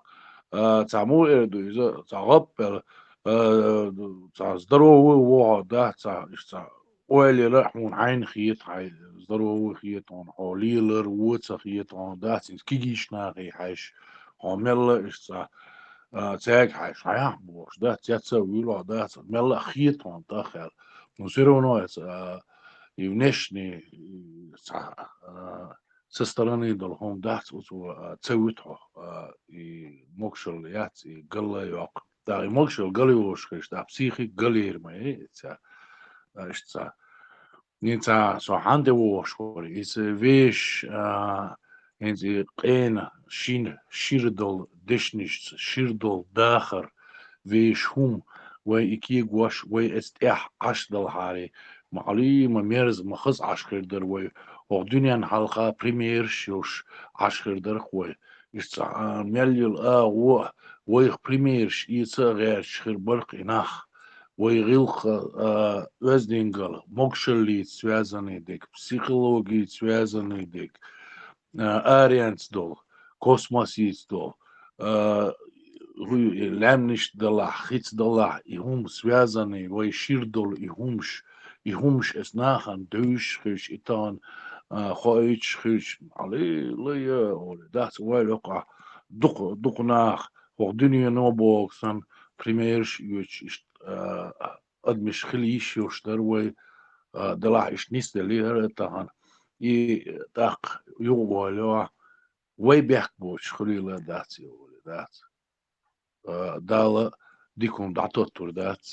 цаму эрду, иза, цагаппел, здоровый во, да, ишта. ويلي رحمون عين خيط هاي ضروري خيطون حوليلر ووتس خيطون داتين كيجيش ناقي حيش عمل إشتا تاج حيش هيا بوش دات يتسوي له دات ملا خيطون داخل نصيرونه يونشني سستراني دلهم دات وتو تسويته مكشل ياتي قلا يوق دا مكشل قلا يوش كيش دا بسيخي قلير ما يتسا إشتا نيتا سو هانده وشوري إس ويش إنزي قينا شيردل دشنيش شيردل داخر ويش هم وإكي قواش وإستيح عشدل هاري معلي مميرز مخص عشخردر وغدنيا حلقة بريمير شوش عشخردر خوي إشتا مليل ويخ بريميرش إيسا غير شخر برق إناخ ويغلق وزدينجل مокшелли связанный дек психологии связанный дек арианс дол космосиц дол лямниш дала хиц дала и хум связанный вой ширдол и хумш эснахан дөш хиш итан хоич хиш али лия оле дас вайлока дукнах вогдуния нобоксан примерш юч أدمش خليش يشتر وي دلع إش نيست اللي تهان تاق يوغولوا وي بيحكبوش خليلا داتي ولا دات دالا ديكون دعتوتور دات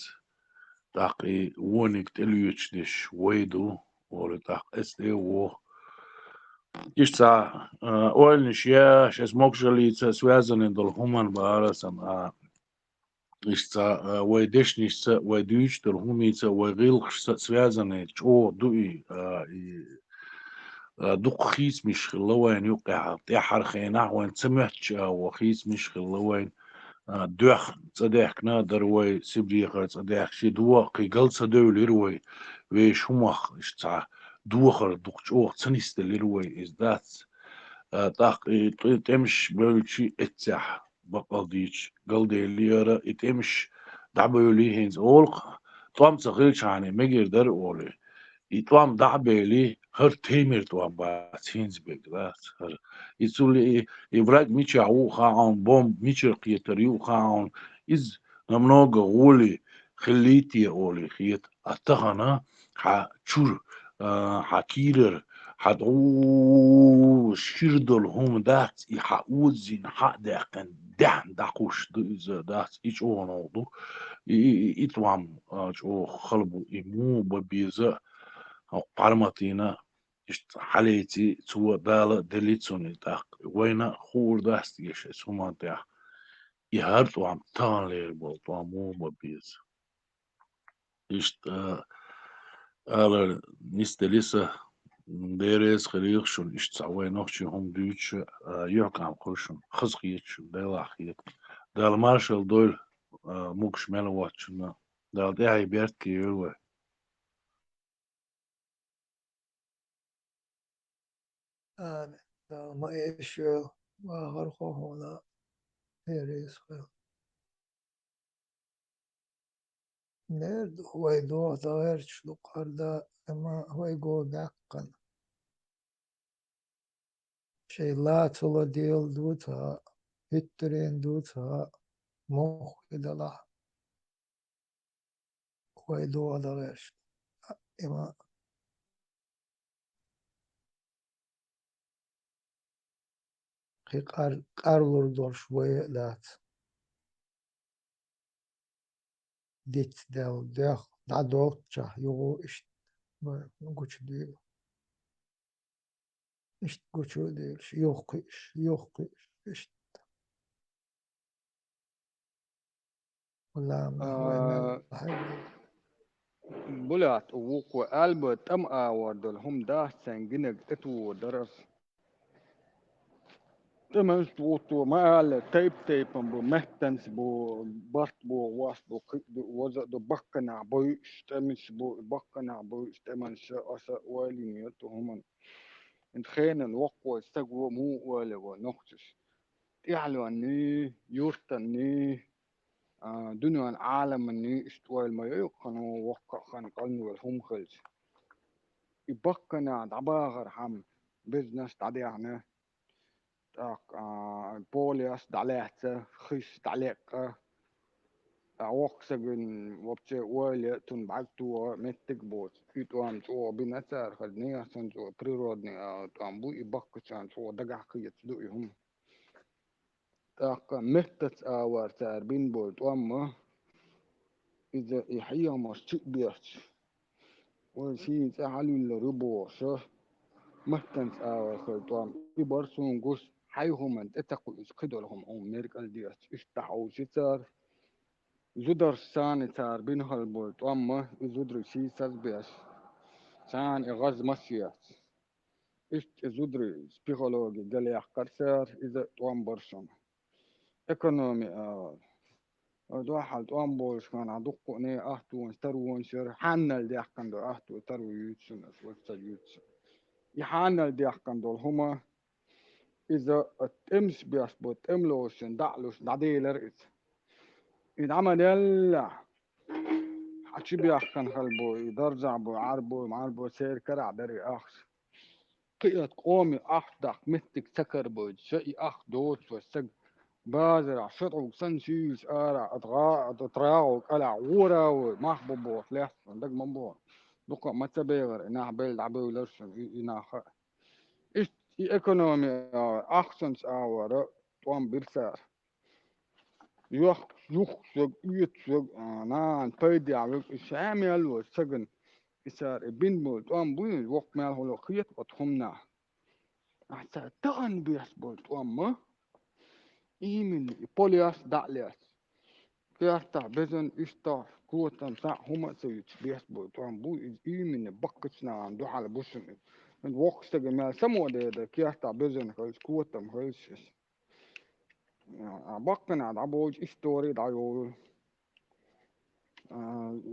تاقي ونك تليوش ديش ويدو ولا تاق استي و إشتا أولنش ياش اسموك جليتا связаны дол хуман баарасам Ишца вайдешнишца вайдуичтер хумица вайгилхшца связанные чо дуи и دقخيس مش خلوين يوقع تحر خينا وين سمعت وخيس مش خلوين دوخ صدق نادر وي سبريخ صدق شي دوقي قلص دول روي ويش همخ اشتع دوخر دقچو سنست لروي از ذات طاق تمش بلشي اتسح بقضيش قلدي ليرا اتمش دعبولي هينز اولق طام صغير شاني مجر در اولي يتوام دعبالي هر تيمر توام باتسينز بيجلات هر يتولي يفرق ميشا عو خاون بوم ميشا قيتريو خاون إز نمنوغ غولي خليتي أولي خيت أتغنا ح تشور حكيرر حدعو شيردل هم دات يحاوزين حق داقن دعن داقوش دات إيش أو نوضو إتوام أو خلبو إمو ببيزا أو قرمتينا إشت حاليتي تو دالا دليتسوني داق وينا خور داست يش سوما داق يهارت وعم تان لير بولت وعمو ببيز إشت آلر نستلسة ديريز خليق شون إشت سعوي نوخشي هم دوتش يوكام خورشون خزقيتش دالا خيط دال مارشال دول موكش ملواتشنا دال داعي بيرت كيوه آمين ما إيش وغرقه هنا هيريس نرد هو يدو ظاهر شلو قردا أما هو يقول دقن شيء لا تلا ديل دوتا هترين دوتا مخ إدلا هو يدو ظاهر أما خي قارلور دور شوية لات ديت داو داخ دعوت جاه يغو إشت ما نقولش ديل إشت قولشو ديل يوقش إشت ولا ما هو يمل بلات ووق وقلبت أم آوردل هم ده سنجنك اتو درس تمن توتو ما على تيب بو مهتنس بو بارت بو واس بو وزا دو بقنا بو استمس بو بقنا بو استمن أسا والي نيتو هم انتخين الوقوة استقوى مو ولا ونقصش يعلو أني يورتني دنيا العالم أني استوى ما يقنوا وقع خان قلني والهم خلص يبقنا دباغر هم بزنس تعديعنا بوليس دعليعته خيس دعليقه وقسجن وبتي ويلي تون بعتو متك بوت يتوان تو بنتر خدني سن تو بريرودني توان بو يبقى سان تو دغا قيت دوهم تاق مهتت اور تربين بوت وما إذا يحيى مرشق بيرت وشي تعالوا لربو شو مهتنس اور خلطوام يبرسون جوس حيهم أن تتقوا إسقدرهم أو ميركال ديات استحوا ستار زدر سان تار بين هالبولت وما زدر شي سبيس سان إغاز مسيات زدر سبيخولوجي قال يحقر سار إذا توام برسون إيكونومي دو حال توام بولش كان عدوق ني أهتو تروون شر حنل دي أحكن دو أهتو ترو يوتسون أسوال يوتسون يحنل دي أحكن دول هما إذا تمس بيس بوت تملوشن دعلوش دعديلر إذا عمل يلا حتشي بيحكن خلبو يدرجع بو عربو معربو سير كرع دري أخش قيت قومي أحدق متك سكر بو شيء أخ دوت وسج بازرع شطعو سنشيش آرع أتراعو قلع ورا ومحبوبو فلاح دق منبو دقا ما تبيغر إناح بيلد عبو لرشن إناح إيش إيكونومي أخشنش آورا توان بيرسار يخسق يتسق نان بيدي عبوك إشامل وسجن إسار بين بول توان بوين وقت مال هلو خيط وتخمنا أحسا تغن بيس بول توان ما إيمن بولياس دعلياس كيرتا بزن إشتا كوتن سا هما سيت بيس بول توان بو إيمن بقتنا عن دو على بوشن من وقت سجن مال سمو ده كيرتا بزن خلص كوتن خلص بقنا عبوج إستوري دايول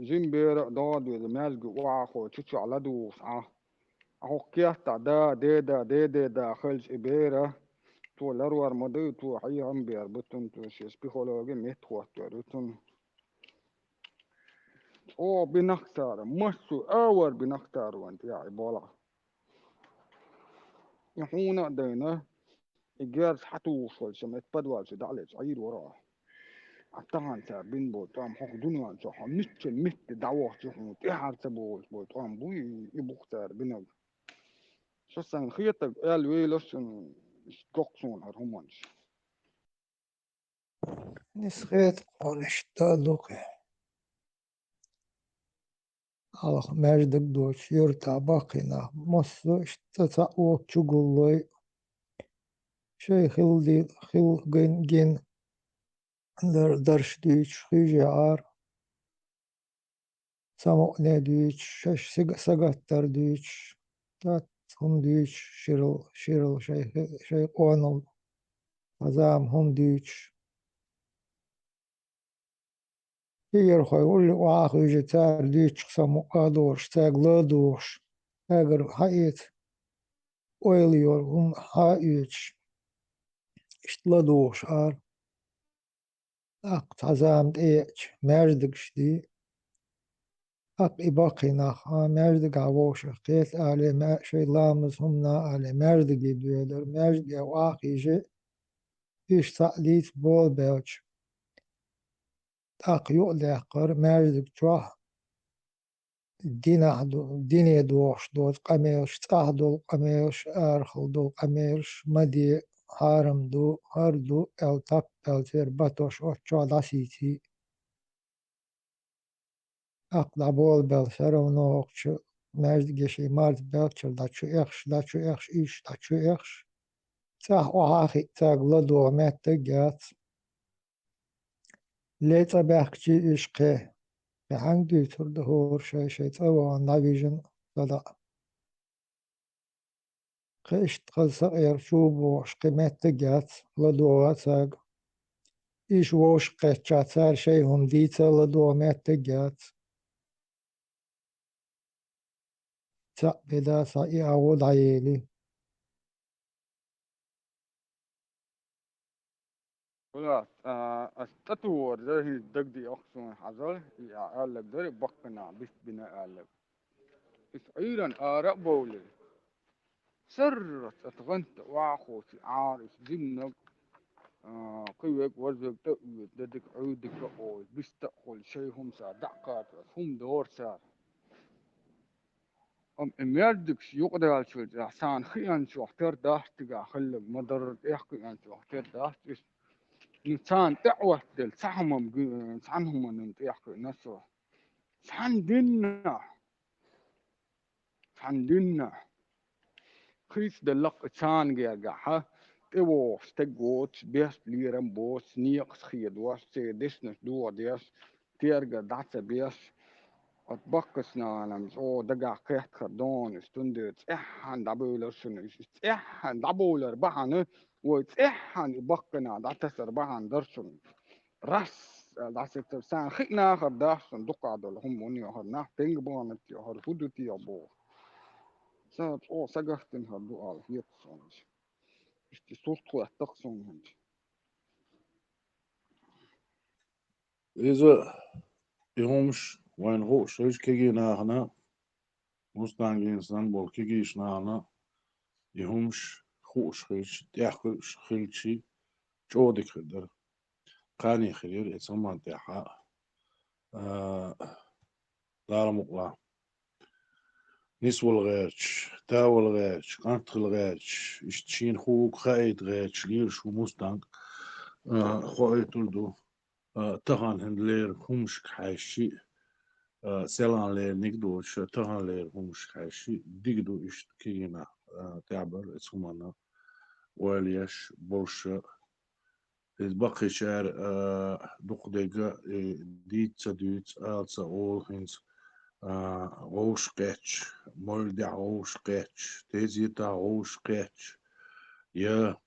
زنبير داد ومازج وعخو تشو على دوس أهو كيرتا دا خلص إبيرة تو لروار مدو تو حي هم بير بتون تو شيس بيخولوجي ميتخوات بتون أو بنختار مسو أور بنختار وانت يا عبالة يحونا دينا إجارس حتوش والشمت بدوال سدالة عيد وراه أتهان سابين بوتام حق دنيا صح مت دعوة شحنو تحر سبول بوتام بوي يبختار بنو شسان خيطك قال ويلسن كوكسون هرمونش نسخيت قولشتالوك الله مجدك دوش يرتع باقينا مصر اشتتعو تشغلوي شي خلدي خل درش ديش خيجار سموئنا ديش شش سقطر ديش تات هم ديش شيرل شي قونل عزام هم ديش يرخي واللي واخي جتار ديش سمو قادوش تاق دوش اگر حقيت ويليور هم حقيتش اشتلدوش أق عزام ديش مردكش دي أق إباقي ناخ مردك عووش قيت على ما شي لامز همنا على مردك يدويدر مردك واخي جي إيش تقليد بول بيوش أق يؤلقر مردك جوه ديني دوش دوت قميرش تأهدو قميرش أرخل دو قميرش مدي هارم دو هردو تاب تير باتوش أوشو داسيتي أقلع بول بل سرو نوغش مرد جشي مرد بلتشر داتشو إخش إيش داتشو إخش تاح وحاخي تاقلا دو مات تجات ليتا بحكي إشقه بحنگ ديتر دهور شي تاوان نابيجن صدا قيشت قلسا إير شوبو شقي مات تجات لدو تاق إيش ووش قيتشا تار شي هم ديتا لدو مات تجات تا بدا سا إعود عيلي خلاص التطور ده هي دقدي أقصون حصل قال لك ده بقنا بس بنا قال لك إسرائيل آراء بولي سرت أتغنت وعخوش عارف دينك قيوك وزك تقوي ددك عودك رؤوي بس تأخل شيء هم سا دعقات هم دور سار ميردك يقدر على شو إحسان خيان شو احتر داحتك خلق مدر يحكي عن شو احتر داحتك إنسان تعوه دل سحمم سعنهم من يحكي نسوه سعن دينا خيس دلق إنسان جاها تبوش تجوت بيس ليرم بوس نيقس خيد واس تدسنس دو ديس تيرجع دعسة بيس أتبقسنا أنا مش دقع قيحت خردون استندت إحن دبولر شنو إحن دبولر بحنه وإحن بقنا دعتسر بحن درشن راس دعسة سان خينا خرداس دقع دول هم وني هرنا تنج بونت هر فودتي أبو سات سجحتن هردو على هيتصونج إشتي صوت تقصون هند إذا يهمش وين هو شيش كيجي ناهنا مستانجين إنسان كيجيش ناهنا يهمش خوش خيش تأخش خيلشي جودك خدر قاني خير إتسمان تاحا دار مقلا نسوى الغيرش تاوى الغيرش قانت الغيرش اشتشين خوك خايد غيرش لير شو مستانج خواهي تلدو تهان هندلير همش حاشي سلان لير نقدوش تهان لير همش حاشي ديقدو اشت كينا تعبر اسمنا واليش بوش الباقي شعر دوق ديقا ديتسا دوتس آلسا أول هنس غوش قيتش مولدع غوش قيتش تيزيتا غوش قيتش يا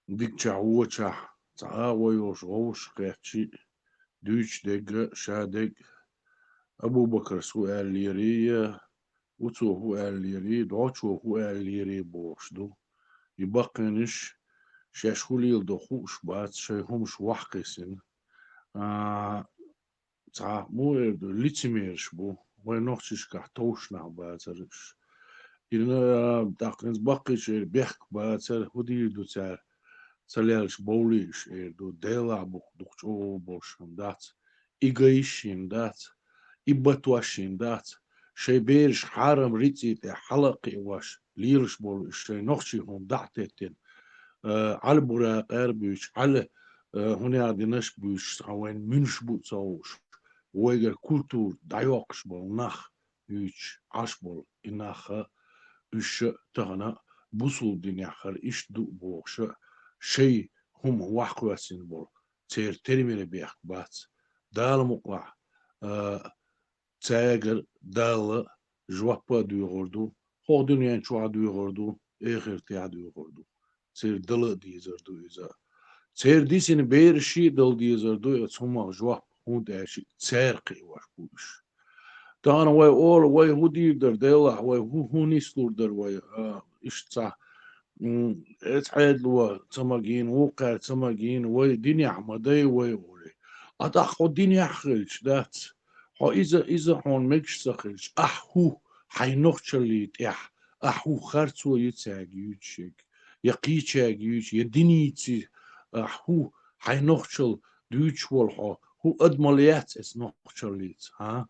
ديك تعوتش تعاويوش غوش قيتشي دوش ديقا شادق أبو بكر سؤال ليري وتو هو ليري دوتشو هو ليري بوشدو يبقنش شاشولي الدخوش بات شي همش وحقسن مو лицемерш бу вой нохчишка тоушна базарыш ирна дакнс бакыш бек базар худи дуцар салялш боулиш ду дела бух духчо бошам дац игаишин дац ибатуашин дац шейберш харам рицит халaqi ваш лирш бол шей нохчи хум датетен албура эрбüç al هنا ديناش بوش اوين منش بوتسوش ويجر كولتور دايوكش بول نخ يوش عش بول إنخ إيش تغنا بوصل دنياخر إيش دو بوش شيء هم واحد بول تير ترمي بيخ بات دال مقع تاجر دال جوابا دو غردو هو دنيا شو دو غردو آخر تيا دو غردو تير دل ديزر دو إذا تير ديسين بير شي دل ديزر دو ثم جواب هو داشي تسرقي واش بوش دانا واي اول واي هو دير ديلا واي هو نيسلور در واي ايش صح اتعاد لوا تماجين وقع تماجين واي دنيا عمدي واي اولي اتاخو دنيا خلش دات هو اذا هون مكش سخلش هو حينوخ شليت هو خرطو يتساقيوتشك يقيتشاقيوتش يدنيتي هو حينوخشل دوتش والحو هو أدماليات اس نوخشليت ها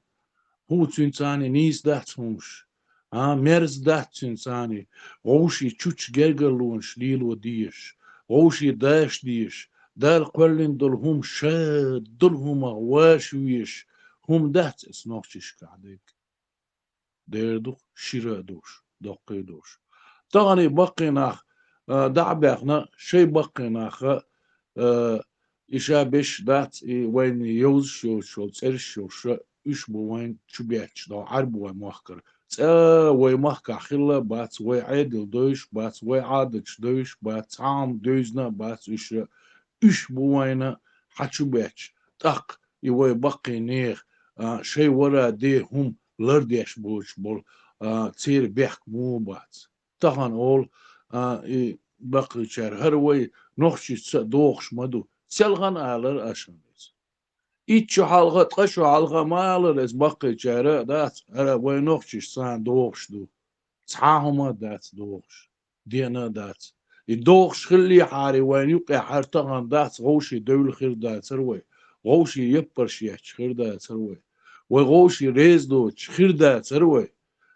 هو تنساني نيس دات همش مرز دات تنساني غوشي تشوش جرجلونش ليلو ديش غوشي داش ديش دال قولين دل هم شاد دل هم واشويش هم دات اس نوخشش كعديك ديردو شيرا دوش دقي دوش تغني بقيناخ دعباقنا شي بقيناخ إشابش دات وين يوز شو تسرش شو إيش بوين شبيتش دو عرب وين مخكر وين مخكر خلا بات وين عادل دوش بات وين عادش دوش بات عام دوزنا بات إيش بوين حتشبيتش تق وين بقي نير شي ورا دي هم لرديش بوش بول تصير بيحك مو بات طبعا أول بقي شهر هروي نخشي دوخش مدو سلغن آلر أشمس إيش حلقة قش حلقة ما آلر إز بقي شهر دات هروي نخشي سان دوخش دو صحاهما دات دوخش دينا دات الدوخش خلي حاري وين يقع حرتغن دات غوشي دول خير دات سروي غوشي يبرشي خير دات سروي وغوشي ريز دوتش خير دات سروي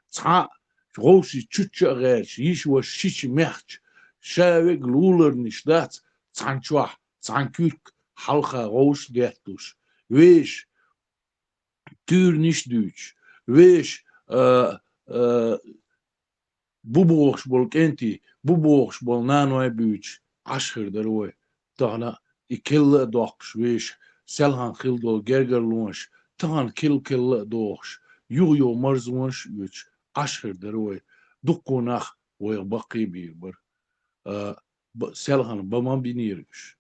صح غوشي تشتش غيرش يشوى شيش مخش شاوك لولر نشدات تانشوح تانكيك حلقة غوش ديتوش ويش تور نشدوش ويش بوبوخش بول كنتي بوبوخش بول نانوي بيوش عشر دروي تانا يكل دوخش ويش سلهان خيل دول جرجر لونش تان كل دوخش يو مرزونش يوش عشر دروي دقوناخ ويبقي بيبر سلهان بمان بينيرش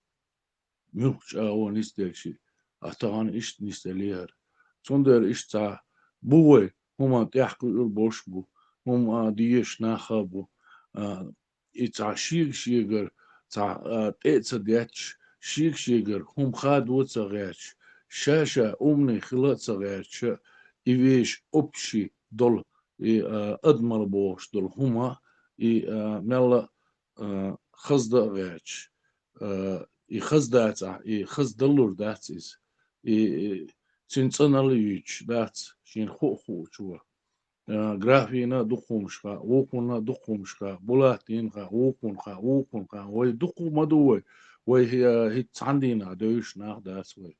ميوش او نستيكشي اتان ايش نستلير صندر ايش تا بوي هما تحكي البوش بو هم ديش ناخبو إتع شيغر تع تيتسديتش شيغر هم خاد وتسغيتش شاشة أمني خلات سغيتش إيش أبشي دول أدمر بوش دول هما ملا خزد غيتش خزدات خزدلور داتس سنتناليوش دات شين خو شو grafina duqumshqa wuquna duqumshqa bulatinqa wuqunqa way duqu maduwe way hit عندنا دوش ناخداس way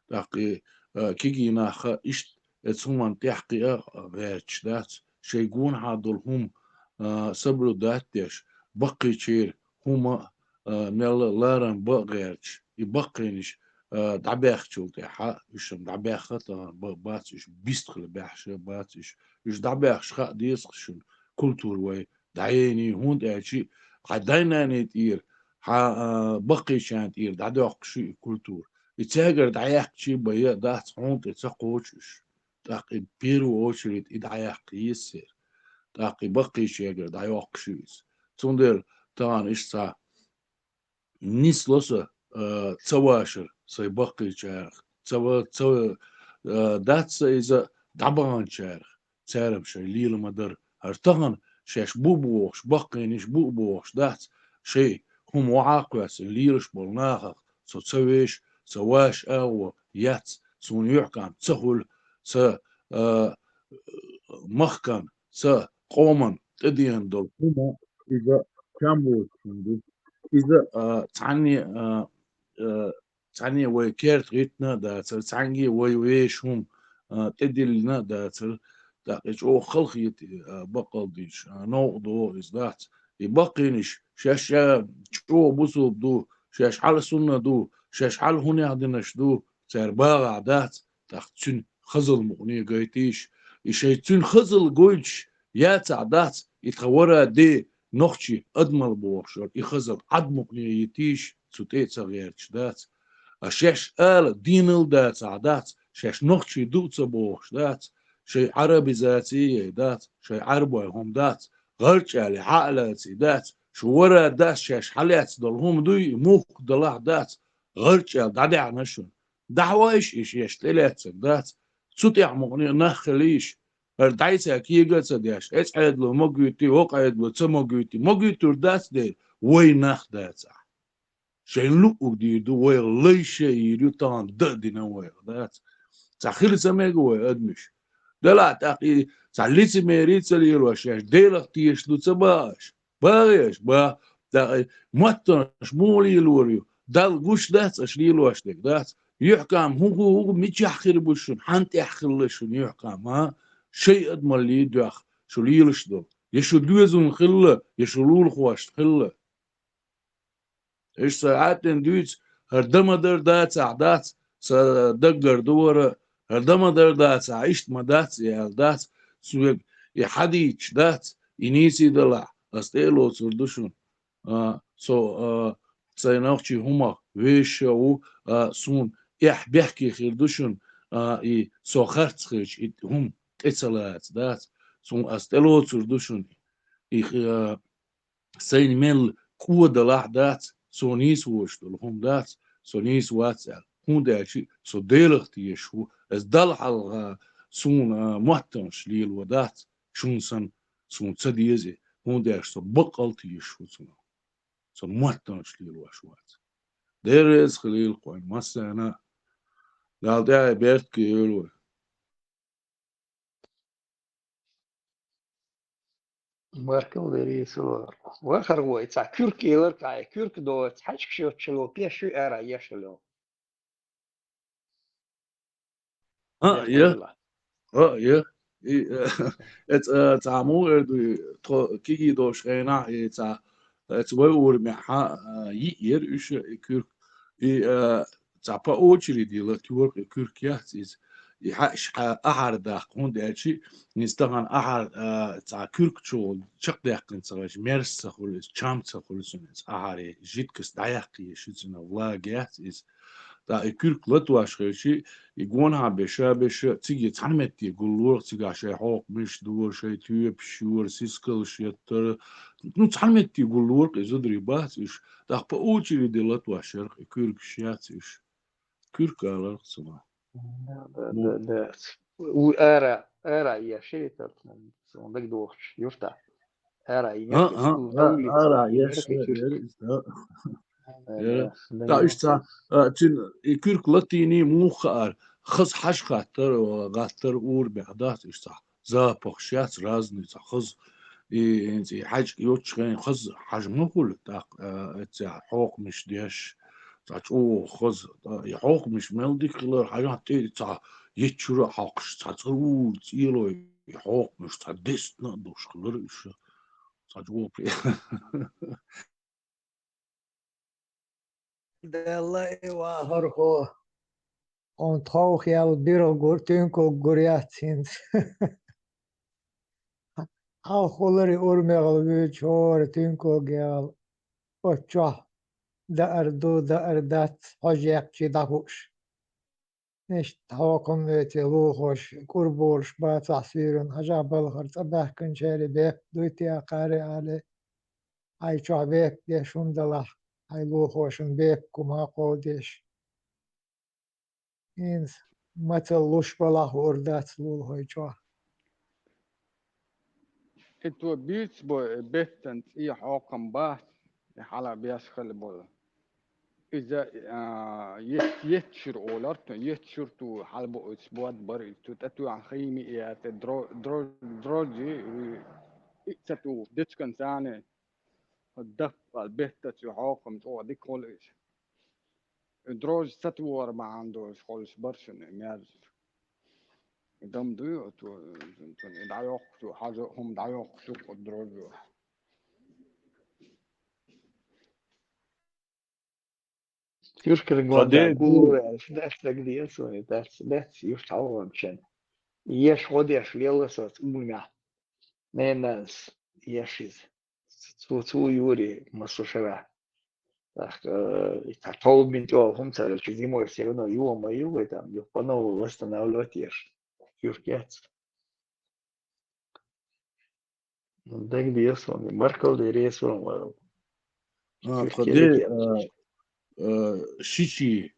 دقي كيجينا خ إشت اتسومان تحقي غيرش دات شيقون هادول هم صبرو داتش بقي شير هما نل لارن بغيرش يبقينش دعباخ شولتي حا يشم دعباخ باتش بيستخل بحش باتش يش دعباخ شخا ديسخشن كولتور وي دعيني هون داشي عدينا نتير ها بقي شان تير دعداخ شي كولتور يتاجر دعياخ شي بيا دات هون تسقوش تاقي بيرو اوشريت ادعياخ يسير تاقي بقي شيغر دعياخ شيس تندر تان اشتا نيسلوسا تسواشر سي بقي شاخ تسوا داتس إذا دبان شارخ سارم شيء ليل مدر هرتغن شاش بوبوش بقينش بوبوش داتس شيء هم وعاقوس ليرش بولناخ سو تسويش سواش أو ياتس سون يحكم تسهل س مخكن س قومن تدين دول هما إذا كامو إذا تعني ويكيرت غيتنا دا تعني ويش هم تدلنا دا تاقيش او خلقيت بقل ديش نوضو إز دات يبقينش شاش شو بوسو بدو شاش حال سنة دو شاش حال هوني عدناش دو ترباغ عدات تاقتشن خزل مغني قايتيش يشيتون خزل قويش يا تعدات يتخورا دي نوخشي أدمر بوخشر يخزل عد مغني يتيش سوتيت صغيرش دات الشاش دينل دات عدات شاش نوخشي دوتsa بوخش دات شي عربي ذاتية دات شي عربي هم دات غرش على عقلاتي دات شو ورا دات شاش حليات دلهم دوي موخ دلع دات غرش على دعدع نشون دعوايش إيش يشتلات دات سوتيع مغني نخليش دعيسا كيغا داش اسعد له مقيتي وقعد له تمقيتي مقيتور دات دي وي نخ دات شين لو دي دو وي ليش يريو تان ددنا وي دات تخيل سميغو ادمش دلا تاقي ساليت ميريت سليروش ديلك تيش لو تباش باش با دا ماتش مولي لوريو دال غوش دات اشليلوش دات يحكم هو مش يحخر بوشن حنت يحخلشن يحكم ها شيء ادمر لي دخ شو ليلش دو يشو دوزن خله يشلول خوش خله ايش ساعات ندويت هردما در دات عدات دقر دور هردما در دات عيشت ما دات يا دات سوق يحديش دات ينيسي دلع استيلو سردشون سيناوشي هما ويش او سون بيحكي خيردشون اي سوخرت خيش هم اتصالات دات سون استيلو سردشون اي سين مل قوة دلع دات سونيس وشتل هم دات سونيس واتسال هم داشي سو ديلختي يشو از دل حلغا سون محتنش ليل ودات شون سون تسديزي هم داش سو بقلتي يشو سو محتنش ليل وشوات ديرز خليل قوين مسانا دال داعي بيرت كيلو Маркел рисовал. Вахарвой, ца кюрки ларкай, кюрк до цачк шо пешу эра ешело. يا يا تعمو كيكي دوش غينا تا تسوي مع يير ايش كير تا با очереди لتور كيركيات из يحش احر داقون داشي نستغن احر تا كيركچو چق داقن صراش مرس خولس چام خولسونس احر جيتكس دايقي شيزنا ولاغيات из دا كيرك لتواش خيشي يقونها بشا تيجي تعلمت يقولوا تيجي شيء حوق مش دور شيء تيوب شور سيسكل شيء ترى نو تعلمت يقولوا يزدري بات إيش دا بأوجي دلت واشر كيرك شيات إيش كيرك على سما Да. Эра я шеет, он так дорч, юрта. Эра и нет, что там لا يس دا إيش تا تين كيرك لاتيني مو خار خز حش خاطر وغاتر اور بعدات إيش تا زابق شيات رازني تا خز انت حاج يوتشغين خز حجمه كله تا حوق مش ديش تا او خز يحوق مش ملدي كلر حاجات تا يتشرو حوقش تا تقول تيلو يحوق مش تا ديست نقدوش كلر إيش تا جوه Della Harko on tauch yal biro gurtinko guriatins. Al holleri urmegal vichor tinko gal ocha da ardat hojekchi dahush. Nicht hawakom veti luhosh kurbolsh ba tasvirun hajabal harta bahkan cheri bek duiti akare ale ay chabek de shundala ay luhoshun bek kuma qodish. Ins مثل لوش بلا وردات لول هاي جوا إتو بيتس بو بيتن إيه حاكم باس حالا بياس خلي بولا إذا يتشر أولارت يتشر تو حلبو إسبوات بري تو تتو عن خيمي إيه دروجي إتساتو ديتشكن ثاني الدف البيتة تو حاكم تو دي كوليش دروج ستور ما عنده خالص برشن ميرز دم دو تو دعيوق تو حاجة هم دعيوق سوق دروج Tyrkere قد gonda ايه gura, that's the so that's you talking. Yes, what is real so una. Nenas, yes is. So Yuri Masosha. Так, так толбин то хумца, че зимой все равно его мою там, его по-новому восстанавливаешь. Юркец. Так диес он, Маркл де рейс он, قد Юркелик. شيشي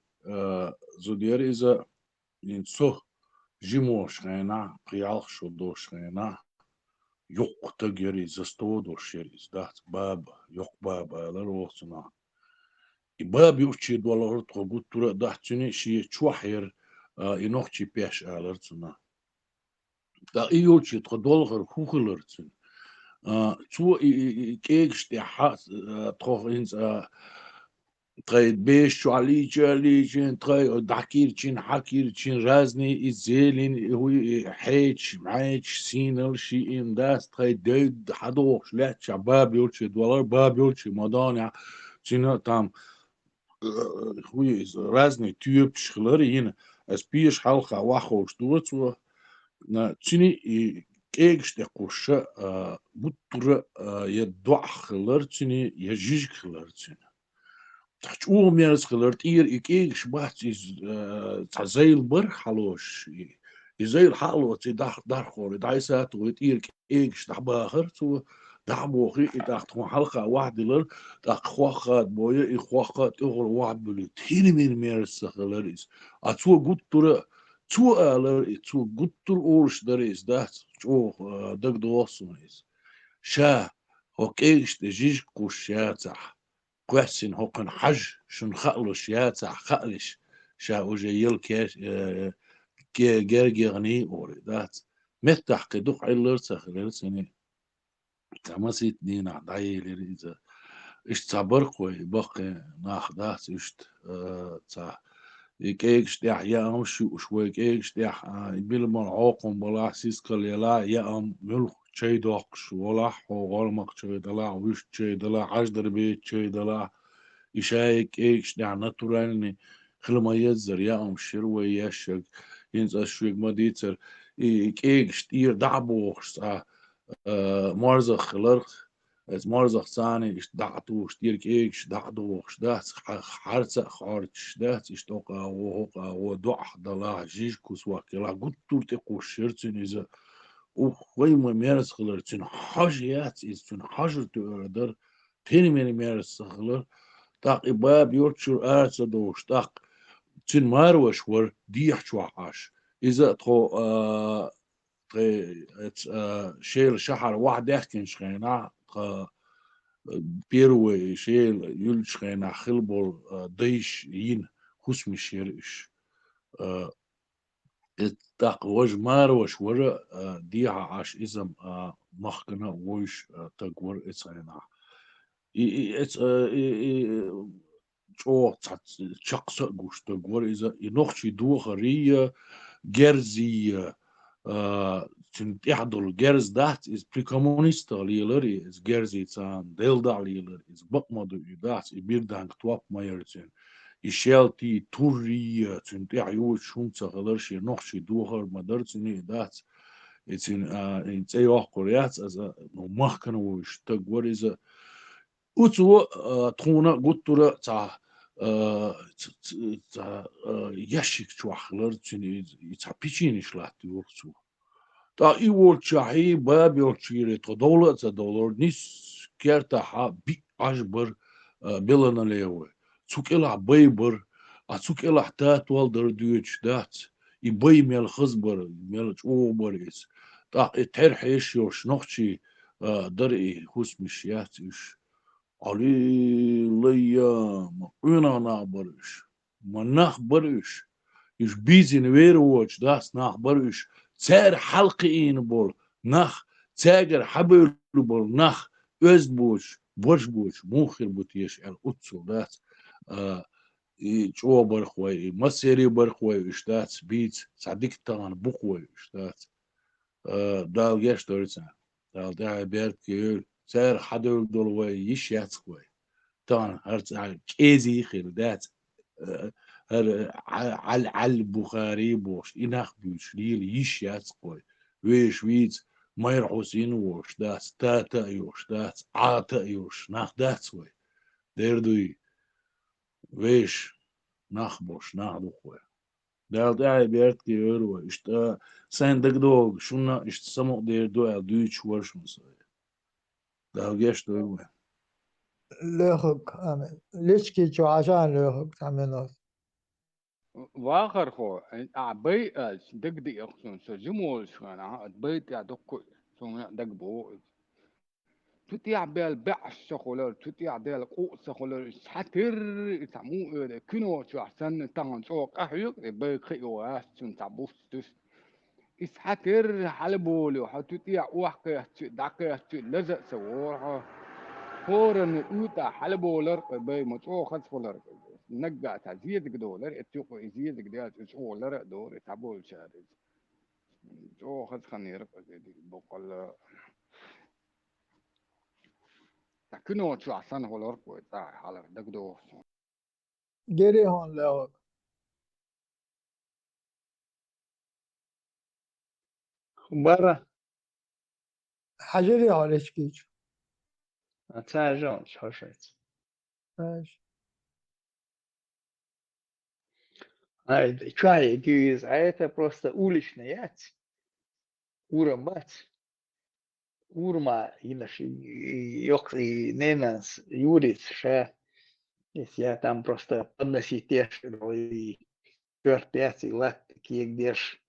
زودير إذا ينسو جيموش غينا قيالخ شو دوش غينا يق تجري زستو دوش يريز دات باب يق باب لروسنا باب يوشي دولار تقول ترى دحتني شيء شوحير ينوخشي بيش ألرتنا دا يوشي تقول خوخلرتن تو كيكش دي حاس تروح إنس تريد بيش شو عليجين تريد دحكيرتين حكيرتين رازني إزيلين هو حيتش معيتش سينل شي إن داس تريد ديد حدوش لا شباب يوشي دولار باب يوشي مدانع تينا تام هو رازني تيوب شخلري هنا أسبيش حلقة واخوش دوت نا تيني كيكش تقوش بطر يدوع خلر تيني يجيج خلر تيني تحجو ميرس خلر تير إكيكش بحث تزيل بر حلوش يزيل حلو تي دار خوري دايسات ويتير كيكش تحباخر تو دعبوخي تحت حلقة واحد لر تاق خواخات بويا إخواخات إغر واحد بلو تيني من ميرس خلر إس أتو قطر تو ألر تو قطر أورش دريس ده تو دق دوسون إس شا هوكيش تجيج كوش ياتح كويسين هوكن حج شن خالش ياتح خالش شا وجيل كيش كي جرجغني أوري دات مفتح كدوخ علر سخلر سني تمسيت دينا دايل ريزا إش تصبر قوي بقى ناخدات إشت تا كيكش تاع يا أم شوي كيكش تاع بيلمر عاقم بلا سيسكال يلا يا أم ملخ شي دوقش ولا حوغال مك شي دلا ويش شي دلا عجدر بيت شي دلا إشاي كيكش تاع ناتورالني خلما يزر يا أم شروي يشك ينز أشويك ما ديتر كيكش تير دعبوخش مرزخ خلرخ از مرزخ ثاني اش دعتوش ديرك ايش دعدوش دات حارسة خارج دات اش توقع وهوقع ودع دلا جيجكوس واكلا قد تورتي قوشيرتين إذا وخوي ما ميرس خلرتين حاجيات إذن حاجر تقدر تاني ميرس خلر تاق إباب يورتشور آرسة دوش تاق تين ماروش ور ديح شوحاش إذا تخو شيل شحر واحد يحكي شخينا بيروي شيل يل شخينا خلبول ديش ين خسمي شيرش التاق وج ماروش ورا ديها عاش إزم مخنا وش تقور إتساينا إتس شو تشقص قوش تقور إذا ينخشي دوخرية جرزي تن يحضر الجرز دات is pre-communista ليلر is جرزي تان ديلدا ليلر is بقمدو دات بيردانك تواب مايرتين يشالتي توري تن يعيوت شوم تغلرشي نخشي دوهر مدرتني دات تن انت ايوه قريات از نو مخكن وشتق وريزا اوتو تخونا قطرة تا يشك شوخلر تن يتعبيشين شلاتي وقتو تا ایول چاهی باب یول چیره تو دولت دولار نیست کرده ها بی آجبر بلنا لیوه چوک اله بیبر چوک اله تات وال در دیوچ دات يبي ميل خزبر ميل اوبريس تا ترح ايش يوش نوخشي دري خوس مشيات ايش علي ليا ما انا برش ما نخ برش ايش بيزن ويروش داس نخ برش تسار حلقين بول نخ تاجر حبل بول نخ özboş boş muhir butiyeş el utsu dat ço barxoy maseri barxoy iştat bit sadik tan buxoy iştat dal geç dorsa dal da bert ki ser hadol dolway iş yatsqoy tan her kezi khir dat her al bukhari boş inakh büş lil iş yatsqoy ve şvit ماير حسين وش داس تاتا يوش داس عاتا يوش ناخ داس وي ديردوي ويش ناخ بوش ناخ دوخوي دال داي بيرت كي يروي اشتا سين دقدوغ شونا اشت سمو ديردو ال دويتش ورش مسوي دال جيش دوي لوخك ليش كي جو عشان لوخك تعمل واخر خو عبي دق دي اخسن سجمول شوانا بيت يا دق سونا دق بو تطيع بالبعش خلال تطيع بالقوس خلال حتر تعمو كنو شو احسن تان شوق احيق بيخي واسن تعبوستس اس حتر حلبول وحتطيع وحكه دقه لزق سوورها فورن اوتا حلبولر بي متو خص فولر نقع تعزيز دولار اتيوق يزيد قداش شغل دور تعبول شارج جو خذ خنير بقول تكنو شو احسن هولر كوي تاع على دقدو جري هون لوخك برا حجري هون ليش كيج تاجون شوشيت ماشي Чай гюз, а это просто уличный яц. Урамбац. Урма инаши йок и ненас юрис ша. Если я там просто подносить теш и пять и лат такие гдеш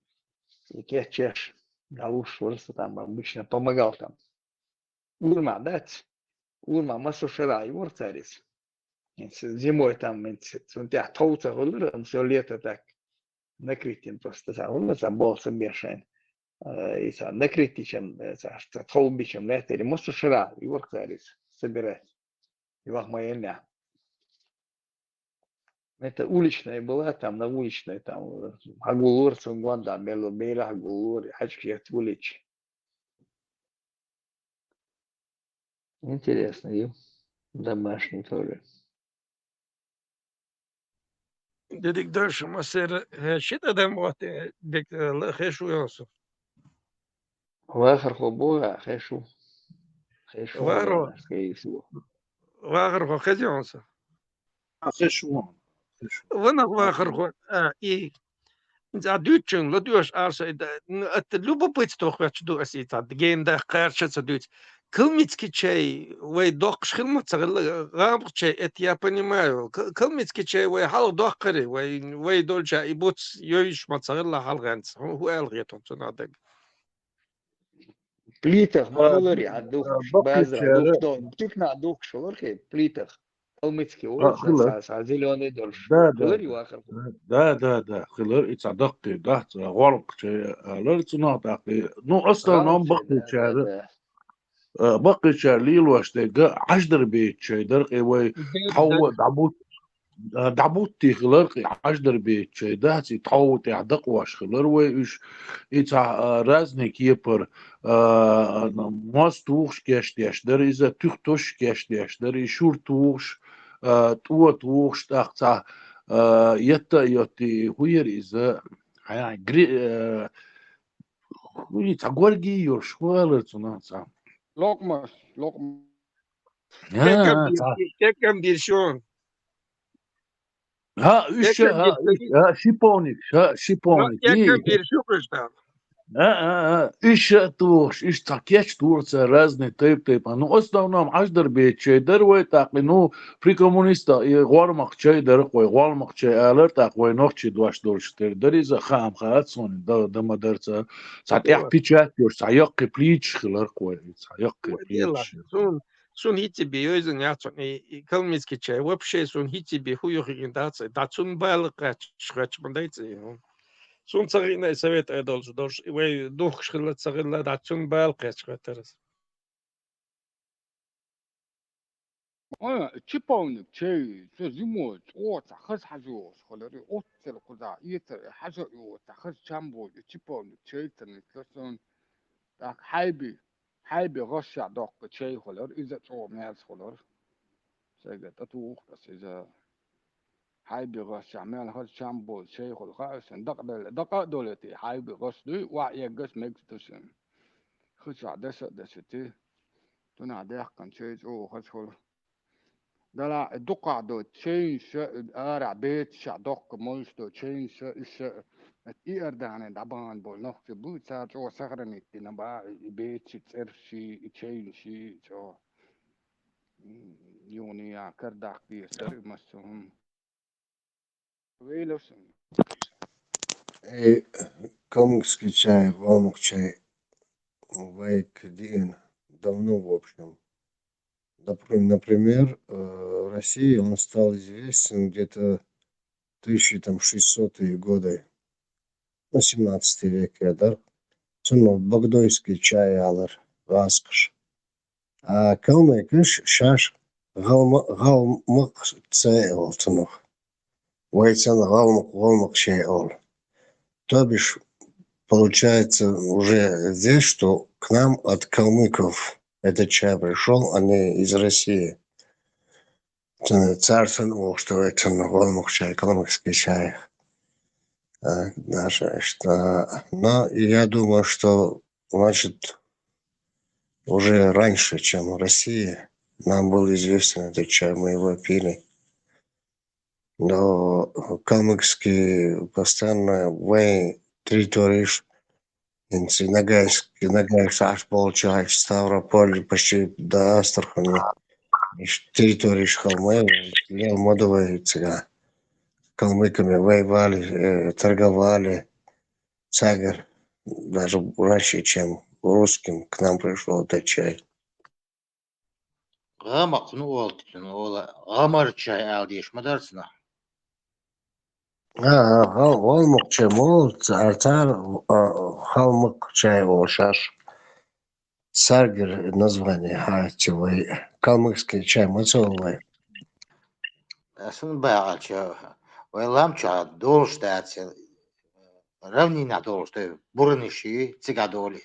и кетчеш. Галуш просто там обычно помогал там. Урма дать. Урма масушера юр царис. Зимой там у тебя толца все лето так накрытием просто там был смешан и накрытием толбичем лето или может шира и вот царис собирать и вах моя это уличная была там на уличной там агулур сунгванда мело мела агулур хачки улич интересно и домашний тоже. Dedik dörşü masır şit adam vakti dik خيشو يوسف. واخر خبوها خيشو واخر خو خزي يوسف. خيشو وانا واخر خو اي انت عدوتشن لدوش ارسا اللوبو بيت توخش دو اسيت جين ده قارش دوت Кылмицкий чай, вай док шхилмат гамб чай, это я понимаю. Кылмицкий чай, вай хал доккари, вай дольча и буц йоиш мацарла халганц. Хуэл гетон цунадег. Плитах малори адух базра дух дон. Тикна дух шолорхи плитах. Кылмицкий ой са зеленый дольш. Малори вахар. Да. خلال يتصدق ده غلق شيء لا تصنع نو اصلا نوم بقي شارع بقي شارليل واشتاق عشدر بيت شي درقي وي تحول دعبوتي خلرقي عشدر بيت شي داتي تحوت يعدق واش خلر وي ايش يتع رازنك يبر ماس توخش كاشتياش در اذا تختوش كاشتياش در يشور توخش توخش تاقتا يتا يتي هوير اذا يعني جري هوي تاغورجي يوشوالر تناصا لقمة كم بيرشون ها ايش ها شيبونيك كم بيرشوكش ده Еще туш, иш такеч турция разные тип. Ну, в основном аждар бечей, дервой так, ну, при коммуниста и гормах чей дервой, гормах чей алер так, вой ночи дуаш дурштер, дериза хам хатсон, да мадерца, сатях печать, юж, саяк плич, хилар кой, саяк Дела. плич. Сун хитиби йойзен яцон и калмицки чай. Вообще сун хитиби хуюх регендация. Дацун байл кач мандайцы. Сун царина совет должен вы дух шхила царила дацун байл кач катерс. تشيبونك شيء زموت أو تخص حجوز خلري أو تلقدا يتر حاجة أو تخص شامبو تشيبونك شيء تنكسون تاك حايبي غشة دوق شيء خلر إذا تو ماس خلر شيء تتوخ بس إذا حايبي غشة مال هذا شامبو شيء خلر خاصن دق دولتي حايبي غش دوي وعي غش مكتوسن خشة دستي تنا ده كان شيء أو خش خلر دلا دقع دو تشينش ارع بيت شع دق مولش دو تشينش إيش إيردان دبان بول نخت بوت ساعة أو سهرني تنبا بيت ترشي تشينشي جو يوني كرداك دي سر مسهم ويلوسن Калмыцкий чай, валмук чай, вайк дин, давно, в общем. Например, в России он стал известен где-то 1600-е годы, ну, 17 век, да? Багдойский чай алыр, раскыш. А калмыкыш шаш галмык цай олтынух. Вайцан галмык чай ол. То бишь, получается уже здесь, что к нам от калмыков этот чай пришел, а не из России. Царствен ол, что это галмык чай, калмыкский чай. Даже что. Но я думаю, что, значит, уже раньше, чем в России, нам был известен этот чай, мы его пили. Но калмыцкий постоянно вей территориш, Ногайск аж получается, Ставрополь почти до Астрахани, территории Халмы, модовые цыган. Калмыками воевали, торговали, цагар, даже раньше, чем русским к нам пришел этот чай. غامق نوال ولا غمر شاي عاديش مدرسنا Халмык чай мол, цар халмык чай шаш. Саргер название, хативый. Калмыкский чай мацовый. أصلا بقى شو ولا شو دولش تاعتي равнина долж ты бурниши цигадоли.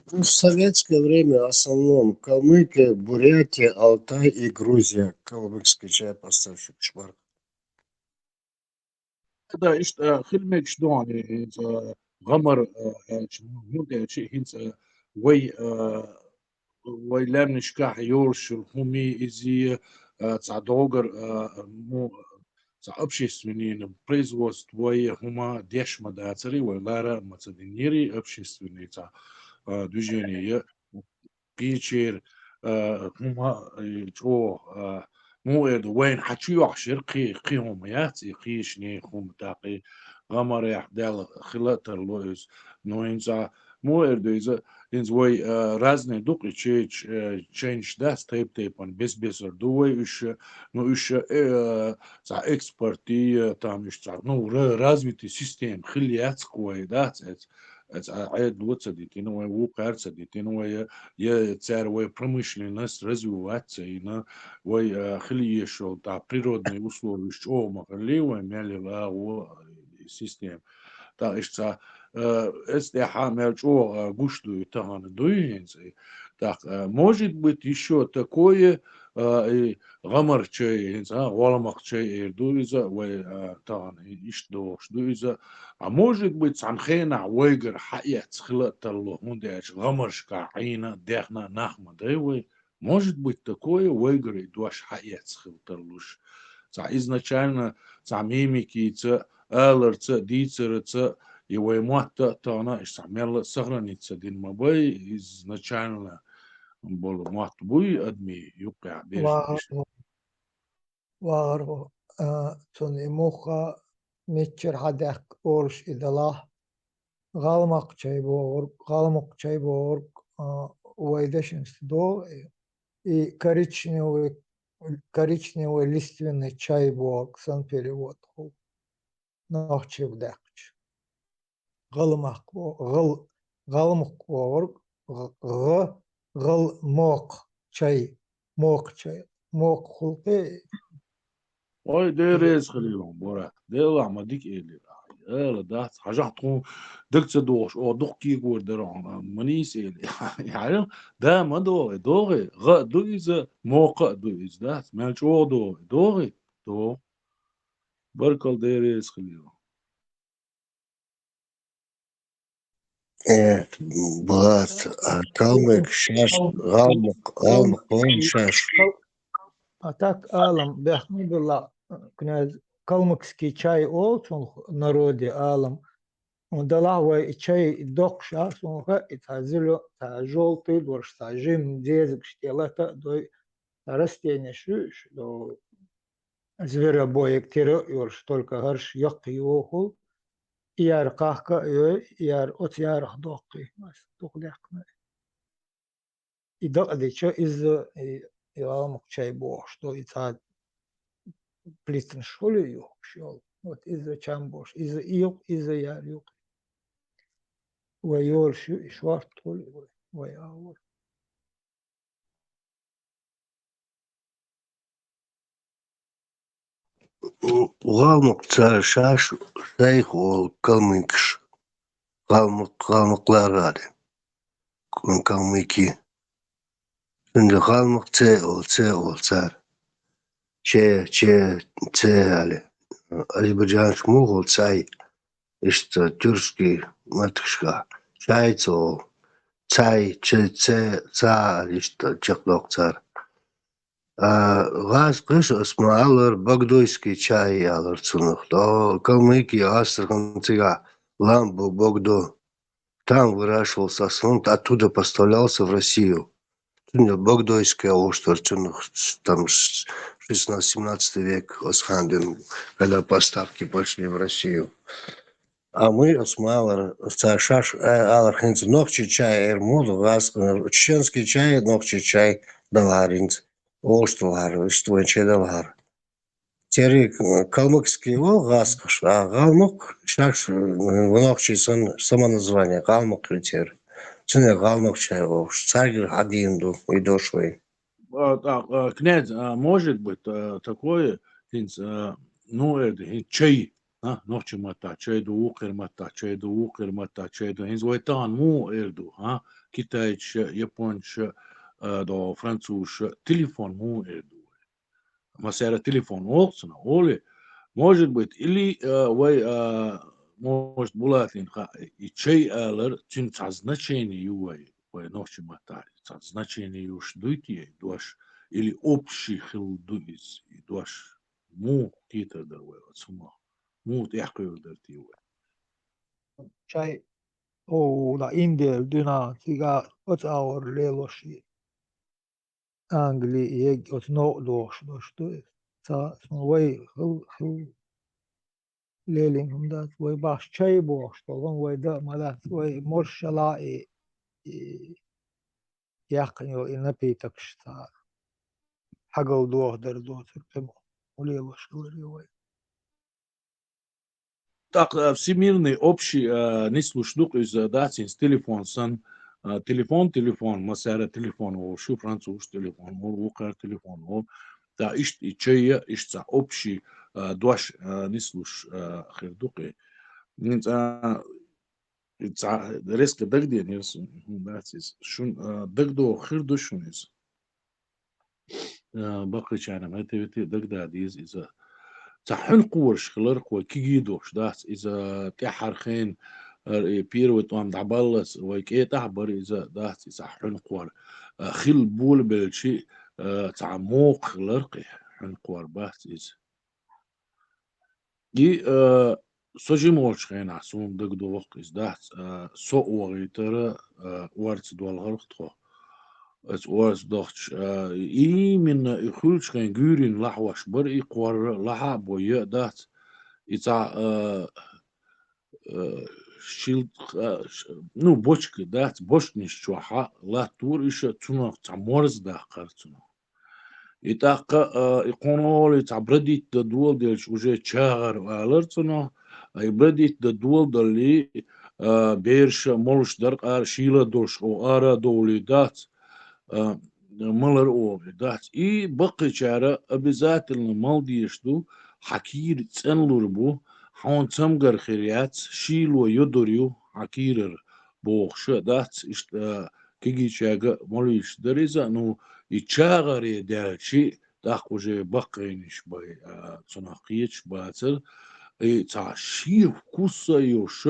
В советское время в основном Калмыкия, Бурятия, Алтай и Грузия. Калмыкский чай поставщик шмарк. Да, işte خدمة شلون غمر مدة شيء هنس وي لم نشكح يورش همي إزي تعدوغر مو общественные производства хума дешма дацари вайлара мацадинири общественные движения пичер хума чо مو وين حكي يعشر قيهم ياتي قيشني خم تاقي غمر يحدال خلات اللوز نو إنسا مو إذا وي رازني دوقي change داس تيب بس دوي نو تا экспорти там ну развитый систем خليات كوي دات عيد وتصدق إنه وقع صدق إنه يا وي промышленность развиваться и на وي خليه شو تا природные условия что مخليه мяли ла систем تا إشتا استحامل что гуштую таган дуинцы так может быть еще такое غمر чай غلمق чай дуиза وي таган إشдош дуиза а может быть санхена ويجر حيات خلت الله هنداش غمرشка عينا دехна нахма дайвой может быть такое ويجر دوаш حيات خلت الله изначально мимики элерца дицерца его муатта она истعمل сохранится дин мабай изначально был муатбуй адми юقع بيش وارو تون إموخا ميتشر حدك أورش إدلاح غالمق чайборг وайдешенс до и коричневый лиственный чайборг сан перевод нохчев дакч غالمق ورق غل موق خلقي Ой, дерез خليلهم برا ديلا ما ديك إلي لا ده حاجة تكون دكتور دوش أو دك كي يقول درون منيس إلي يعني ده ما دوغي دوغي موقع دوغي ده ما شو دوغي بركل ديرز خليلهم Булат, калмык, шаш, галмык, он шаш. А так алам бяхмидулла князь калмыкский чай олчун народе алам он далавай чай докша сунха итазило та желтый дорш та жим дезик штелата дой растение шуш до зверобоек теро yorш только гарш як йоху яр кахка яр от яр доқи мас доқлякна и дадичо из алам чай бо что итад плитен шолю yok şol. Вот из-за чамбош, из-за yok, из-за яр yok. Вайор шварт толь, вайор. Галмык, шаш, шайх, ол калмыкш. Галмыклар аdı. Калмыки. Şimdi галмык ol çar. Че ali. Азербайджан шмугол цай. İşte Türkçe matışka. Çayço. Çay, ça işte çaklokçar. Gaz kış ısma alır, Bogdoyski çay alır çınık. O Калмыкия, Астраханцыга, ламбу, Богдо. Там выращивался асфальт, оттуда поставлялся в Россию. Богдойская оштор, там 16-17 век, Осхандин, когда поставки пошли в Россию. А мы осмалар, шаш, алархинц, ногчи чай, эрмуду, чеченский чай, ногчи чай, даларинц. Оштолар, что чай далар. Теперь калмыкский гаскаш, а галмык, шаш, ногчи само название, галмык теперь. Цены галмык чай, царь один и дошвей. Князь, может быть такое, ну, это чай. Ночи мата, чайду укер мата, чайду хинз вайтан му эрду, китайч, японч, до француз, телефон му эрду. Масера телефон олсна, оли, может быть, или вай, может, булатлин, и чай алер, чин значение ювай, вай ночи мата, значение юш дуйти, дуаш, или общий хил дуиз, дуаш, му титр дарвай, отсума. Muut ehköydeltiin. Чай la India düna tiga ot aur leloshi. Angli yeg ot no doştu. Sa way hıl leling humdat way baş çay boştu. Way da malat way morşala yakın yo inapi takşta. Hagal doğder doğdur temo. Leloshi way. Так, всемирный общий неслушнук из датинс телефон сан телефон, масара телефон, шу француз телефон, укар телефон, да ишт и чая ишт общий дуаш неслуш хердуке. Резко дагде нерс датис шун дагдо херду шунис. Бакычана матевити дагда диз иза تحن قورش خلرق وكيجيدوش داس إذا تحرخين بيروت وام دعبالس ويكي تحبر إذا داس إذا حن قور خل بول بالشيء تعموق خلرقي حن قور باس إذا سوجيموش خينا سون دقدو وقت إزدات سو وغيتر وارت دوالغرق het was dacht I min gulch geen gurin lachwas bar I kwar laha boye dat ita shield nu bochke dat boshnish chwaha la tur isha tuna tamorz da qartuna ita iqonol ita bradit da dual del уже chagar alertuna ay bradit da dual dali bersha molsh dar ar shila dosh o ara doli dat ملر أوغي دات إي بقي شارع обязательно مالديشتو حكير تسنلور بو حون تمغر خيريات شيلو يدوريو حكيرر بوخش دات إشت كيجي شاغا ماليش دريزا نو يتشاغر دالشي داق وجه بقينش باي تناقيتش باتل إي تا شير كوسا يوش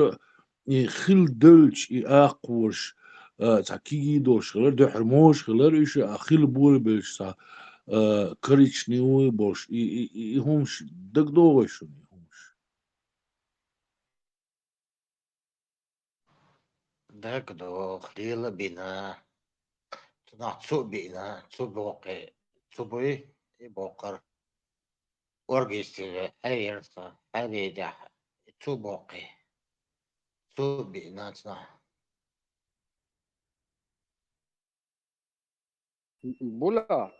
إي خل دلش إي آقوش تاكيجي دوشغلر دو حرموشغلر إيش أخيل بول بيش تا كريتش نيوي بوش إي همش دق دوغشون داك دو خليل بنا تنعطسو بنا تبوقي تبوي يبوقر ورقيستي هريرتا هريدا تبوقي تبنا تنع بولا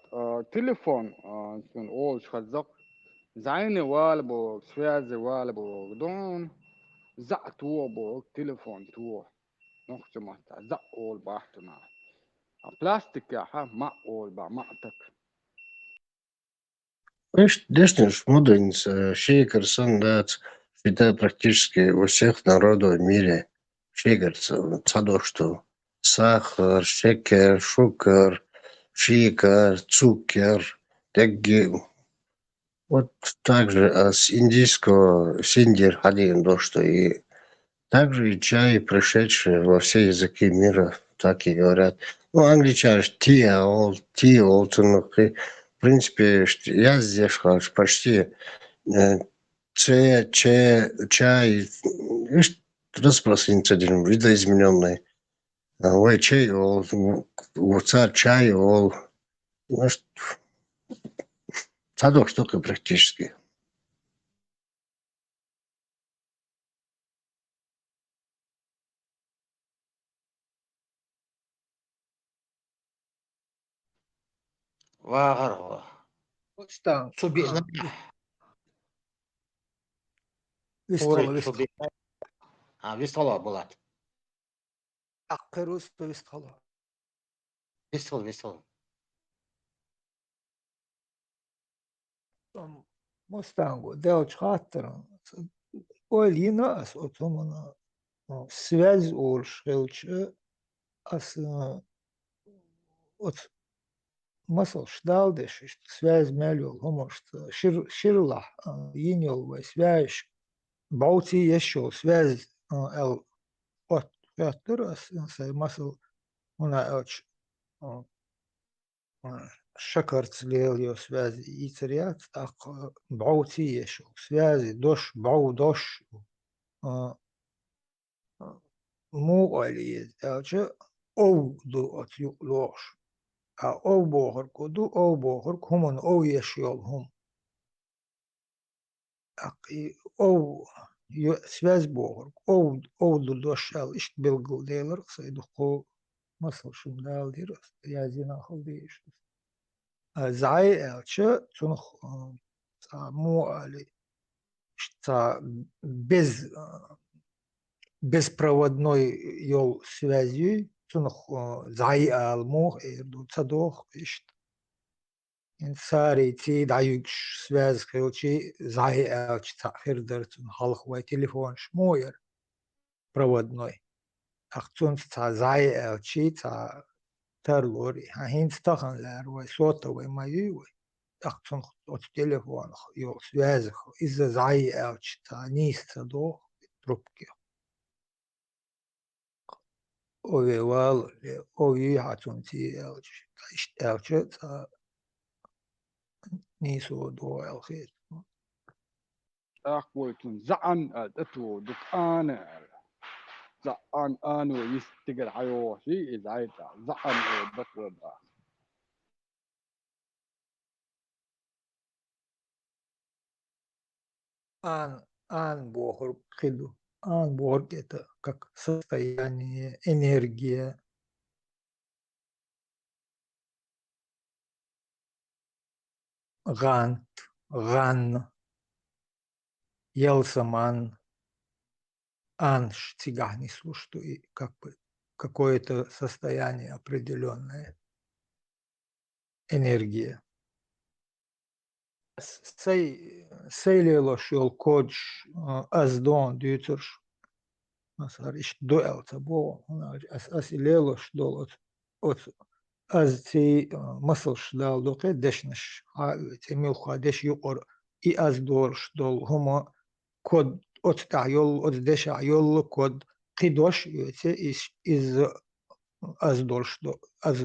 تليفون سن أول شخزق زعيني والبو سوازي والبو دون زع تو بو تليفون تو نخش مهتا زع أول باحتنا بلاستيك يا ها ما أول با معتك Знаешь, дешнешь мудренец, шейкерсон, да, считаю практически у всех народов в мире. Шейкерсон, цадо что сахар, шекер, шукер, шикер, цукер, теги. Вот так же с индийского синдир один до что и также и чай, пришедший во все языки мира, так и говорят. Ну, англичане тиол, в принципе, я здесь почти чай, распространится, видоизмененный. Ой, чай, царь чай, садок штука практически. واغر Мустанг. سبينا Вистала, أوري سبينا вистала بولات Аккерус вистала. вистал Мустангу, делать хаттера. Ой, нас от умана связь улшилче, ас от масл шдалдеш, связь мелюл, хомошт, ширла, иньол, связь, баути еще, связь, эл, от хаттера, масл, она элч, شكرت ليليو سوازي إيتريات أق بعوتي يشو سوازي دوش بعو دوش مو علي أجا أو دو أتيو لوش أو بوهر كدو أو بوهر كمن أو يشيول هم أقي أو سواز بوهر أو دو دوشال إشت بلغل ديلر سيدو خو مصل شم دال ديرس يازينا خل ديش زعي ألشا تنخ مو علي что беспроводной йол связью цунх зай алмох эрду цадох ишт инсари ти даюкш связь хелчи зай алч цахирдер цун халхвай телефон шмоер проводной ахцун ца зай алчи ца тарлори хинц тахан ларвай сотовый маюй أقصن التليفون يو سوازخ إذا زعي أوش تانيس تدو تربكي أوي وال أوي هاتون تي أوش أوش تا نيسو دو الخير أقولتون زعن أتو دكان زعن أنو يستقر عيوشي إذا عيتا زعن بطل Ан Богор Киду. Ан Борг это как состояние, энергия. Гант, Ган, Елсаман, Анш, цигане слушают, и как бы какое-то состояние определенное, энергия. Сейлело шел кодж аздон дютерш. Масар иш дуэлта бо, асилело шдол от از تی مسلش دال دوقه دشنش تی میل خادش یقر ای از دورش دل هما کد ات تعیل ات دش عیل کد قیدوش تی از دورش دل از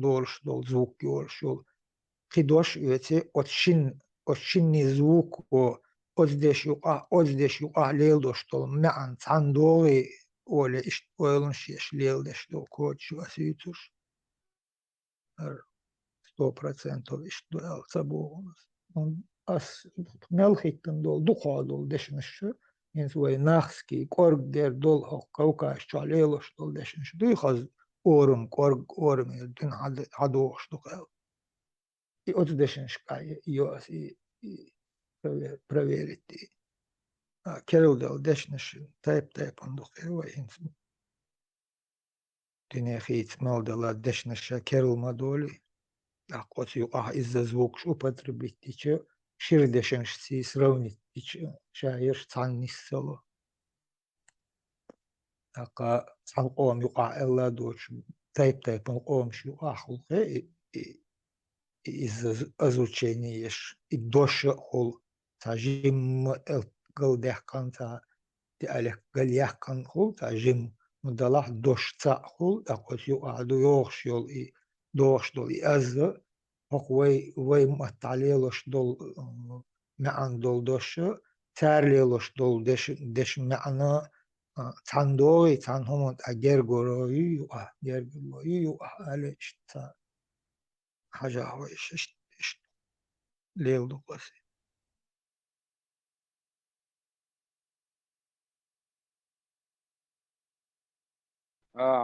دورش دل زوک یورش دل قیدوش تی ات شینی زوک و ات دش یقع لیل دوش دل معن تندوری ولی اش ویلنش یش لیل دش دل کد شو اسیتوش 100% işte sabahımız. As melhitten dol duha dol deşinişi. Yani svay nahski korg der dol kavkaş çaleloş dol deşinişi. Duy haz korg orum dün hadoş duha. И от deşiniş kay yos i проверити. Keril dol deşinişi tayp on duha ve insin. Dünya hit maldala deşinişi keril madoli. Акоцию из-за звук употребить тиче ширдешеншти сравнить тиче шаир цанни село. Ака цанқом юqa элла доч тайп он шу ахулхе из-за изучения и доша хол тажим галдех канта ти алех галях кан хол тажим мдалах дош ца хол акоцию аду йохшол и دوش دول از وی مطالعهش دول معن دول دوش ترلیهش دول دش معنا تندوی تنهمت اگر گرویی علش تا حاجه هایش لیل دو قصی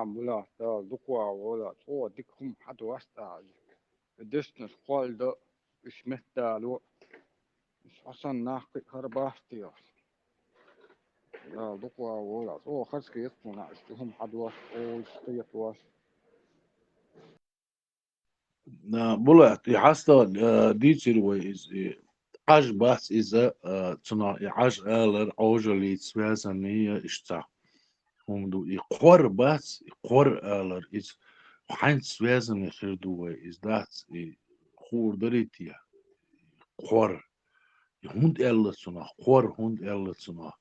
بلا دقوا ولا تو ديكهم حد واسطة دشنا قال ده مش محتاجه مش عشان نحكي هرباستيا لا دقوا ولا تو خرج يسمعنا اشتهم حد واسطة او اشتيت واسطة بلا يحصل ديتر ويز عج بس إذا تنا عج آلر عوجلي связанные اشتا هم دو يقور بس يقور آلر إز حين связаны خردوه إز دات خور دريتيا قور هند ألتسنا قور هند ألتسنا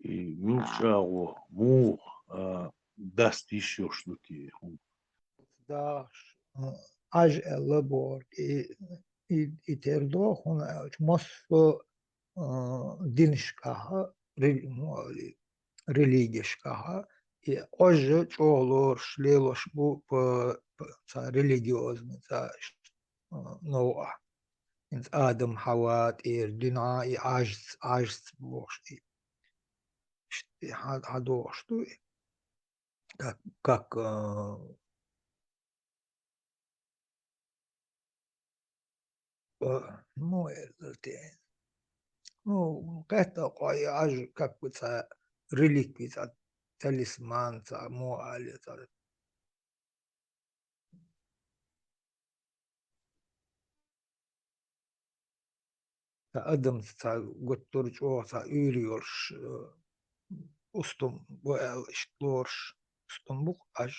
ملشاو مو دستيش يشلتي هم داش اج elabor i terdo hona mos dinshkaha religijshkaha и оже чолор шлелош бу за религиозный за нова инс адам хават дина и ажс бош и хадош ту как ну это ну это аж как бы реликвий талисман муали adam götürüç olsa yürüyor ustum bu el iştlor ustum bu aj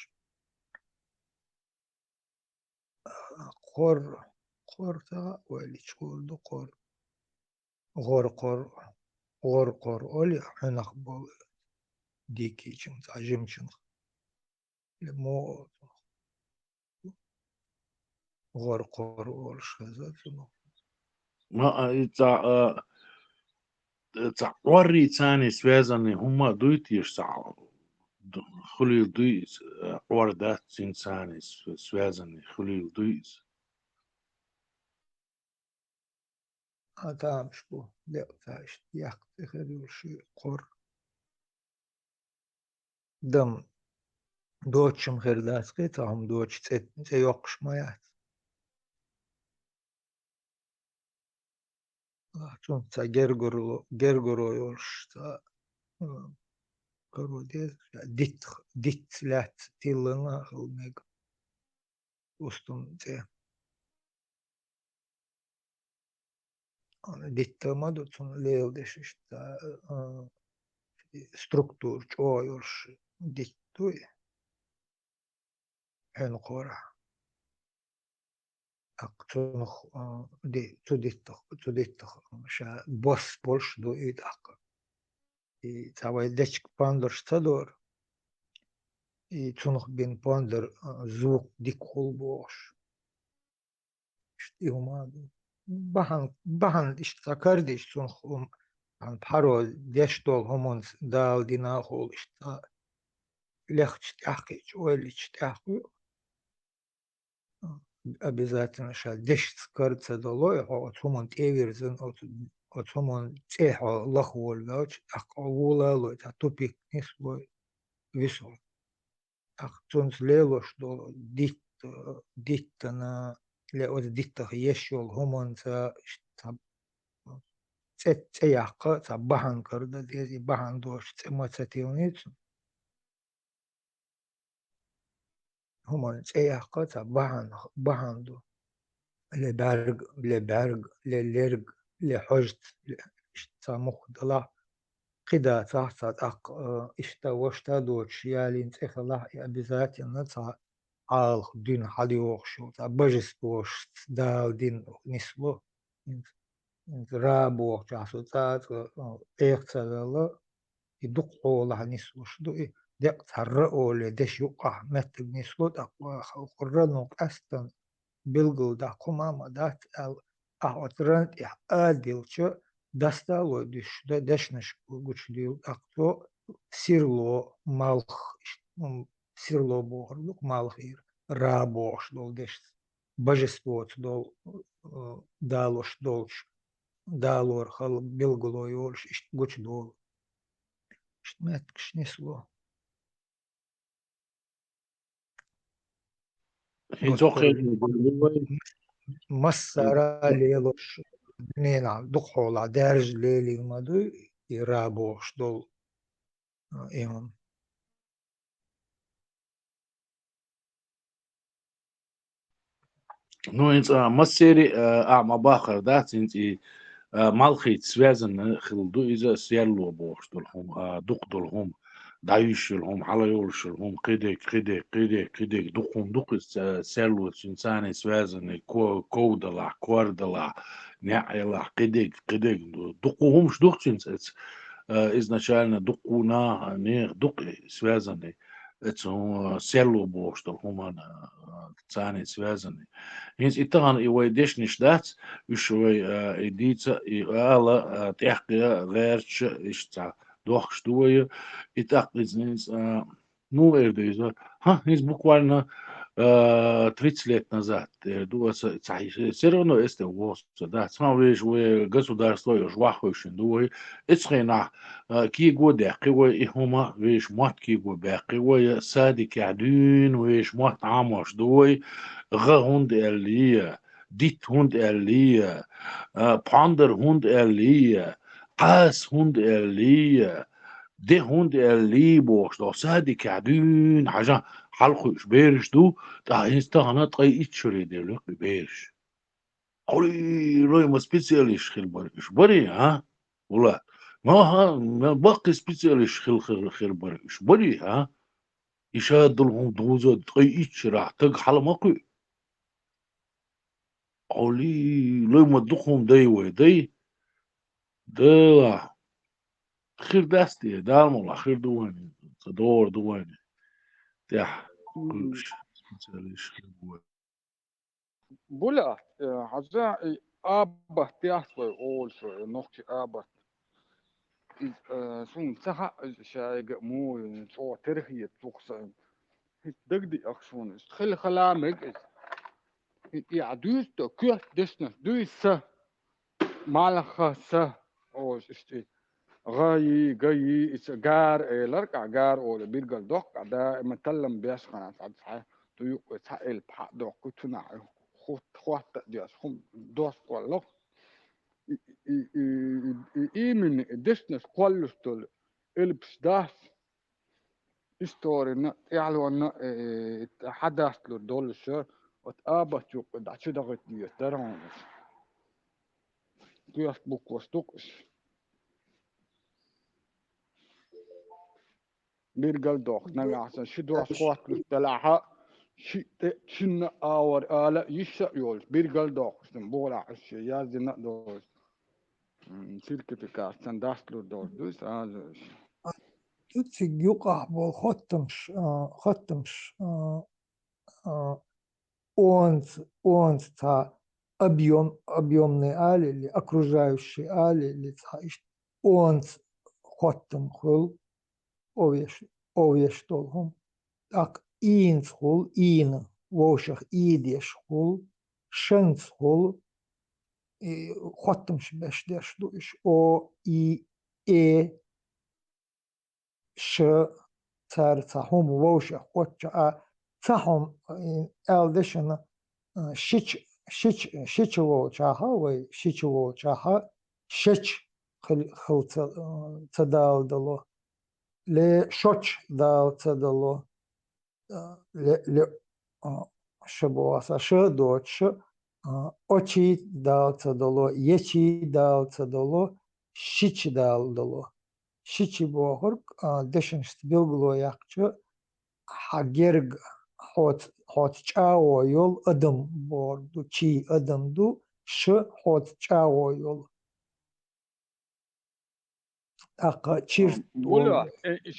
kor ta öyle çıkıldı kor öyle hanak bol diki için ajım için mo kor oluşu zaten ما إذا وري ثاني связаны هما دويت يشتغل خليل دويس وردات إنساني связаны خليل دويس تامش بو لا تاش ياق تخدو شي قر دم دوتشم خرداس قيتهم دوتش تيوقش مايات چون تا گرگرو يورش تا كروديز ديت لات تيلنا خلميك وستم تي ديت مادو تون ليل ديش تا структур чо يورش ديت توي هن قورا اقتنخ دي توديتخ شا بوس بولش دو ايداق и цавай дечк пандор штадор и цунх бин пандор звук дик холбош штиумаду бахан иштакардиш цунх ан паро дештол хомон дал дина хол ишта легч тяхич ойлич тяху обязательно ша деш скарца долой от хомон теверзен от хомон цехо лахвол гач аквула лой та тупик нислой висол Ахтунс лелош до диттана ле од диттах ешол хомонца цеяққа ца бахан карда дези бахан дош цемацатилниц хомон цеяққа ца бахан до леберг лерг лехожт ца мухдала قدا صعصت اشتا وشتا دوش يالين تخلا обязательно ца алх дин халиохшо ца божествош дал дин нисло рабо часу ца эхцала и духола нислош до и дек царра оле деш юqa мет нисло тақва хуррано астан билгул да кумама дат ал ахотран адилчо дастало дешнеш гучлил акто сирло малх сирло бохрлук малхир рабош дол деш божество дол далош долш далор хал билгуло йолш гуч дол штмет кшнесло مسارا ليلوش نينا دخولا درج ليلي مادو يرابوش دول ايون Ну, массери мабахар, да, цинти малхит связан хилду иза серло боштулхум, духдулхум, даюшулхум, халаюшулхум, кидек, духум серло цинцани связаны, коудала, квардала, няйла, кидек, духум шдухчинцец изначально духуна, не дух связаны. Это село было, что хумана цаны связаны. Если там и войдешь не ждать, еще идите и ala техка верч ишта дох штуя и так из ну это из буквально 30 лет назад, все равно это воз, да, смотришь, вы государство, жвахающее, думаю, это на كي годы, كي هما ويش مات كي годы, كي سادك عدين ويش مات عمش دوي غهند اللي ديت هند اللي باندر هند اللي قاس هند اللي ده هند اللي بوش دو سادك عدين حاجة حلقش بيرش دو تا انستغنا تقي اتشري دلوك بيرش قولي روي ما سبيسياليش خيل برش بري ها ولا ما باقي سبيسياليش خيل برش بري ها يشاد لهم دوزة تقي اتشرا تق حلمقي قولي لو ما دخهم دي ودي ده خير داستي دارم والله خير دواني تدور دواني تاح كلش سبيسياليش خير دواني بولا عزائي أبا تيحصل أول شيء نوخي أبا سون سها شايق مو صو ترخي تقصن دقدي أخشون خل خلامك يعدوس تو كيف دسنا دوس مالخ سه أو استي غاي إس جار لركع جار أو بيرجع دوق ده متلم بيش خنا صعد صحيح تيو سائل بحق دوق كتنا خوات دياس هم دوس والله من دسنس قلستول البس داس استوري يعلو أن حدث له دول شر وتقابت يقعد عشان دغت يترانس كيف بوك وستوكس بيرجل دوخ نعسن شدوا أصوات له تلاها شن أور آلا يشيول بيرجل دوخ سنبولا عشيا يازنا دوس سيركتيكا سنداسلو دوس هذا تتسج يقع بول ختمش онц та объемные али или окружающие али или онц хоттем хул овеш толгум так инц хул ин вошах идеш хул шенц хул и хоттемш бештеш душ о и ش цар цахум вошах хотча цахум элдешна شيتشو چاها و شيتشو چاها شش خل تدال دلو ل شوش دال تدلو ل شبواسا شدوش очи дал тедало ечи дал тедало шич дал дало шичи бохорк дешенст билгло якчы хагерг хот чао yol adım bordu çi adımdu şı hot çao yol aqa çirt ولا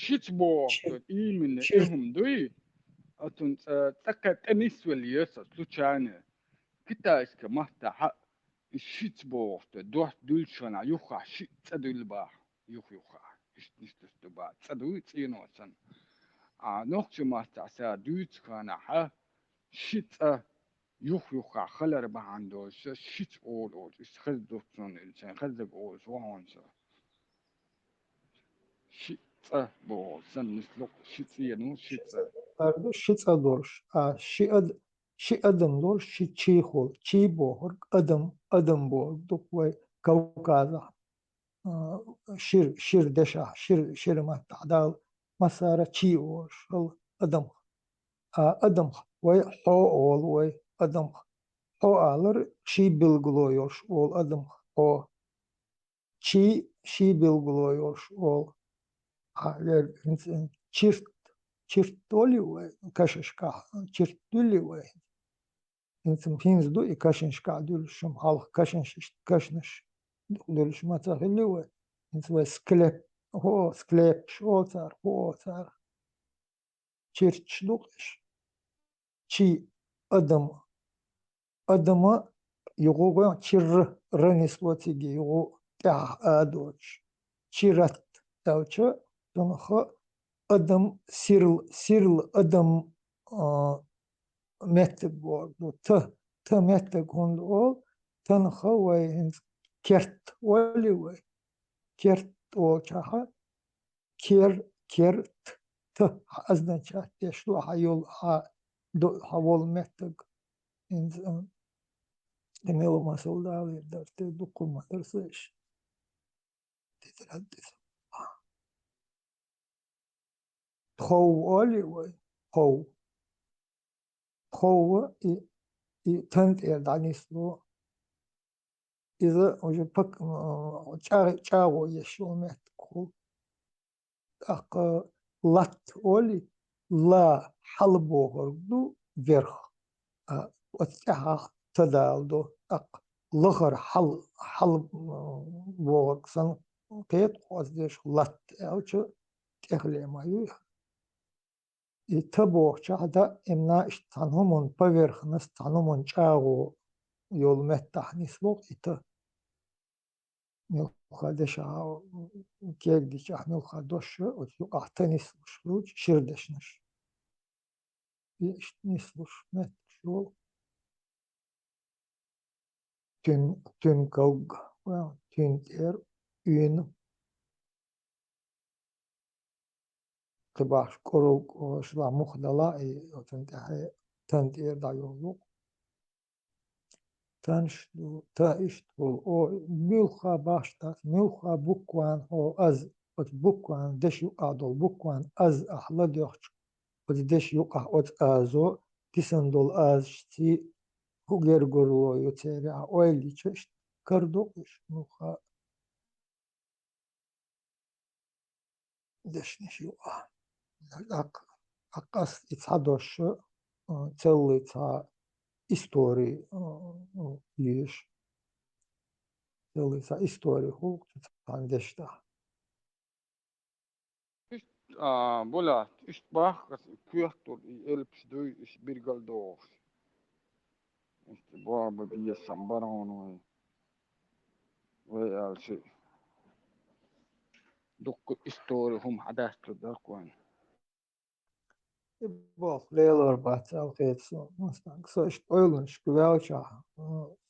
شيت بو إيمن إهم دوي أتون تكت أنيس وليس سوتشانة كتاش كمهتا شيت بو دوح دولشنا يوخا شيت تدول با يوخا نستبا تدوي تينو سن نوخش مهتا سا دوت كنا شيت يوخا خلر بهاندوش شيت أول خزدوتون إنسان خزق أول وهونسا شيت بو سن نسلق شيت ينو شيت ardı şiça dorş şi adım dorş şi çi hol çi bohor adım bordu ve kavkaza şir deşa şir mahtada masara çi or adım ve ho ol ve adım ho alır şi bilguluyor ol adım o çi şi bilguluyor ol çirtoli ve kaşışka çirtuli ve intim pinzdu i kaşınşka dülüşüm halk kaşınış dülüşüm atahili ve intim ve sklep şotar çirçluk çi adımı yuğu çir renislotigi yuğu adoç çirat tavçı tonhu adım sirl adım mettek bordu t mettek hundu ol tanha ve kert oli ve kert o çaha kert t означает что hayol havol mettek demelo masoldalı derte dokunmadır sıç تتردد تخو أولي تخو تنت يعني سلو إذا وجه بك چاو يشو متكو أق لات أولي لا حلبو هردو верх وتحا تدالدو أق لغر حل بوغسن قيت قوزدش لات أوچو تخلي مايو и табо чада имна станумон поверхность станумон чагу yol mettahnis lok ita ملخدشها كيك دي شاه ملخدوش وتيقع تنسلش لوج شردشنش يش نسلش مت شو تن كوج تن تير ين قباش كروك وشلا مخدلا وتنتهي تنتير دا يولو تنشلو تايشتول او ملخا باشتات ملخا بوكوان او از بوكوان دش يقعدول بوكوان از أحلى ديوخش ودش يقع أزو تسندول از شتي هوغير غورلو يوتيريا اويلي تششت كردو إش ملخا دش نش يقع أقص يتصادوش целый ца истории еш целый ца истории хук тандешта Bulat, ist bahkas kyöhtur i elpsdui is birgaldoos. Ist baaba biyasan baranoi. Vai alsi. Dukku istori hum hadastu dakwan. Bol leelor bat alqeet so mustang so ist oilun shkwelcha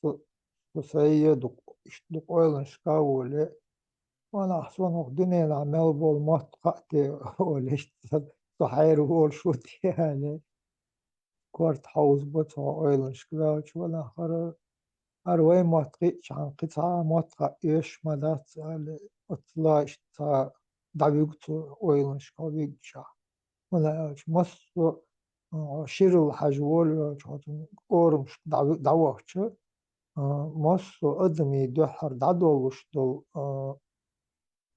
so sayye duk oilun shkawole وانا احسن دنيا العمل بول مطقتي وليش صحير وول شوتي يعني كورت حوز بوت اويلن شكلاوش ولا هروي مطقيش عن قطعة مطقع ايش مدات اطلاش تا دابيقتو اويلن شكاويقشا ولا ايش مصو شيرو الحجول اورمش دعوهش مصو ادمي دوحر دعدولش دول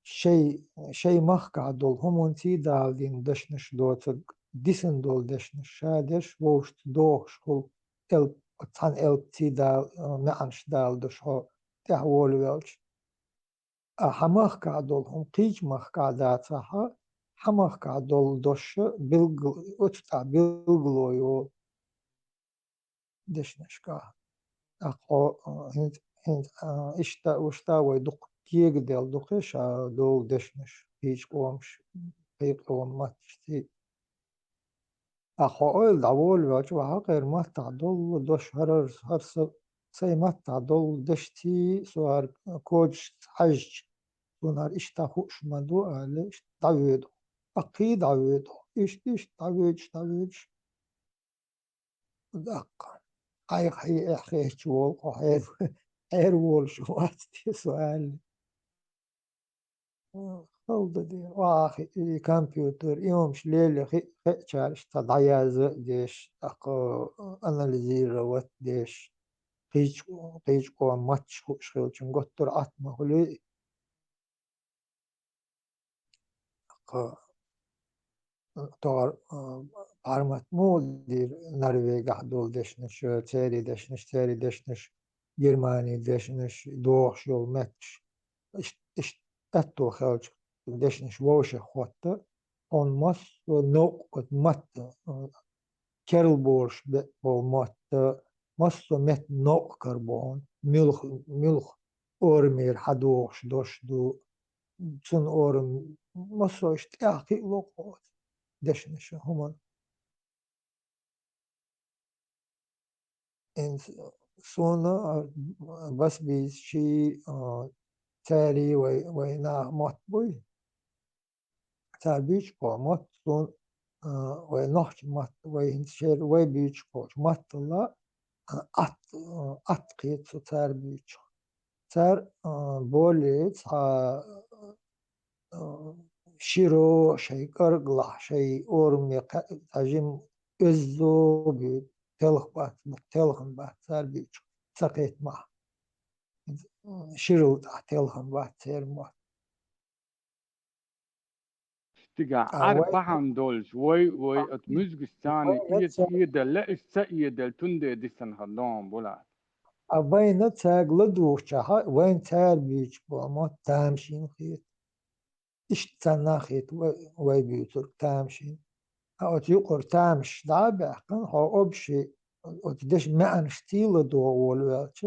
شيء مخكع دول همونتي دالدين دشنش دوتك ديسن دول دشنش شادش ووشت دوخش هول تان تي دال معنش دال دش هو تحول ويلش حمخكع دول هم قيج مخكع داتها حمخكع دول دش بلغ اتتا بلغلويو دشنشكا اقو هند اشتا وشتا ويدق كيك ديال دوخيش دول دشنش هيج قومش هيج قوم ماتشتي أخو أول دعول واجو غير ماتع دول دوش هرس سي ماتع دول دشتي سوار كوج حج سونار إشتا خوش مدو أهلش دعويدو أقي دعويدو إيش دعويدش دق أي خي أخي شوال حير وول شوات دي سؤال خلد دي واخي كمبيوتر يومش ليلة خي تشارش تضياز ديش أقو أناليزير روت ديش قيج قوة ماتش شغل قطر أطمه هلي أقو طار بارمت مول دير نرويج أحدول ديشنش تيري ديشنش جرماني ديشنش دوخ يول ماتش إش تاتو خالج ديشنش ووش خوطة on مس نوق مات كيرل بورش بول مات مس مت نوق كربون ملخ أورمير حدوخش دوش دو تون أورم مس اشتاقي لوقوت دشنش هما إن سونا بس بيشي تالي وينا مات بوي تابيش بو مات سون وينوش مات وينشير ويبيش بو مات لا قيت تار بيش تار بولي شيرو شيء كرغلا شيء أورمي تجيم إزو بي تلخن بات تار بيش سقيت ما شيرو تلخن بات تار ما تيجا أربعة دولش وي اتمزجستاني إيد لا إيد تندي ديسن هدام بولا أبين تاغ لدوشها وين تار بيش بوما تامشين خيط إش تناخيط وي بيوتر تامشين أو تيقر تامش دابع قن هو أبشي وتدش معن شتيل دو والوالش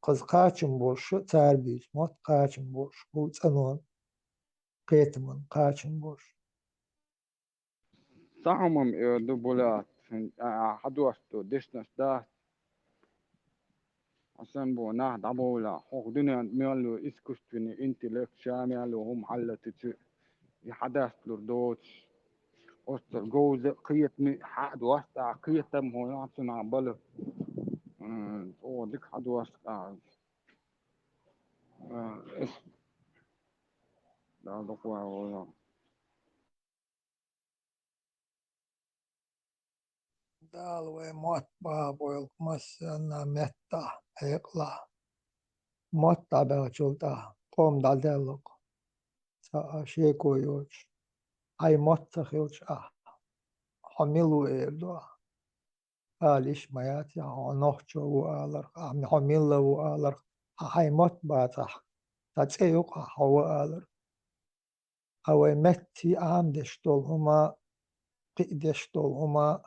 Kız kaçın boşu terbiyiz. Mot kaçın boş. Bu sanon kıytımın kaçın boş. Sahamam du bulat. Haduastu disnas da. Asan bu nah dabola. Hok dunan mialu iskustuni intelek şamialu hum halatici. يحدث لردوش وسط الجوز قية حد وسط قية تم هو يعطينا عباله أوه ديك حد وسط إيش لا دقوا ولا Dal ve mot baboyl masana metta ayıkla. Mot tabiatçılda kom daldelok. Sa şey koyuyor. Ay mot takıyorç hamilu erdo. Aliş mayat ya nohço u alır. Hamilla u alır. Hay mot batah. Tatse yok hava alır. Hava metti amdeştol huma qiddeştol huma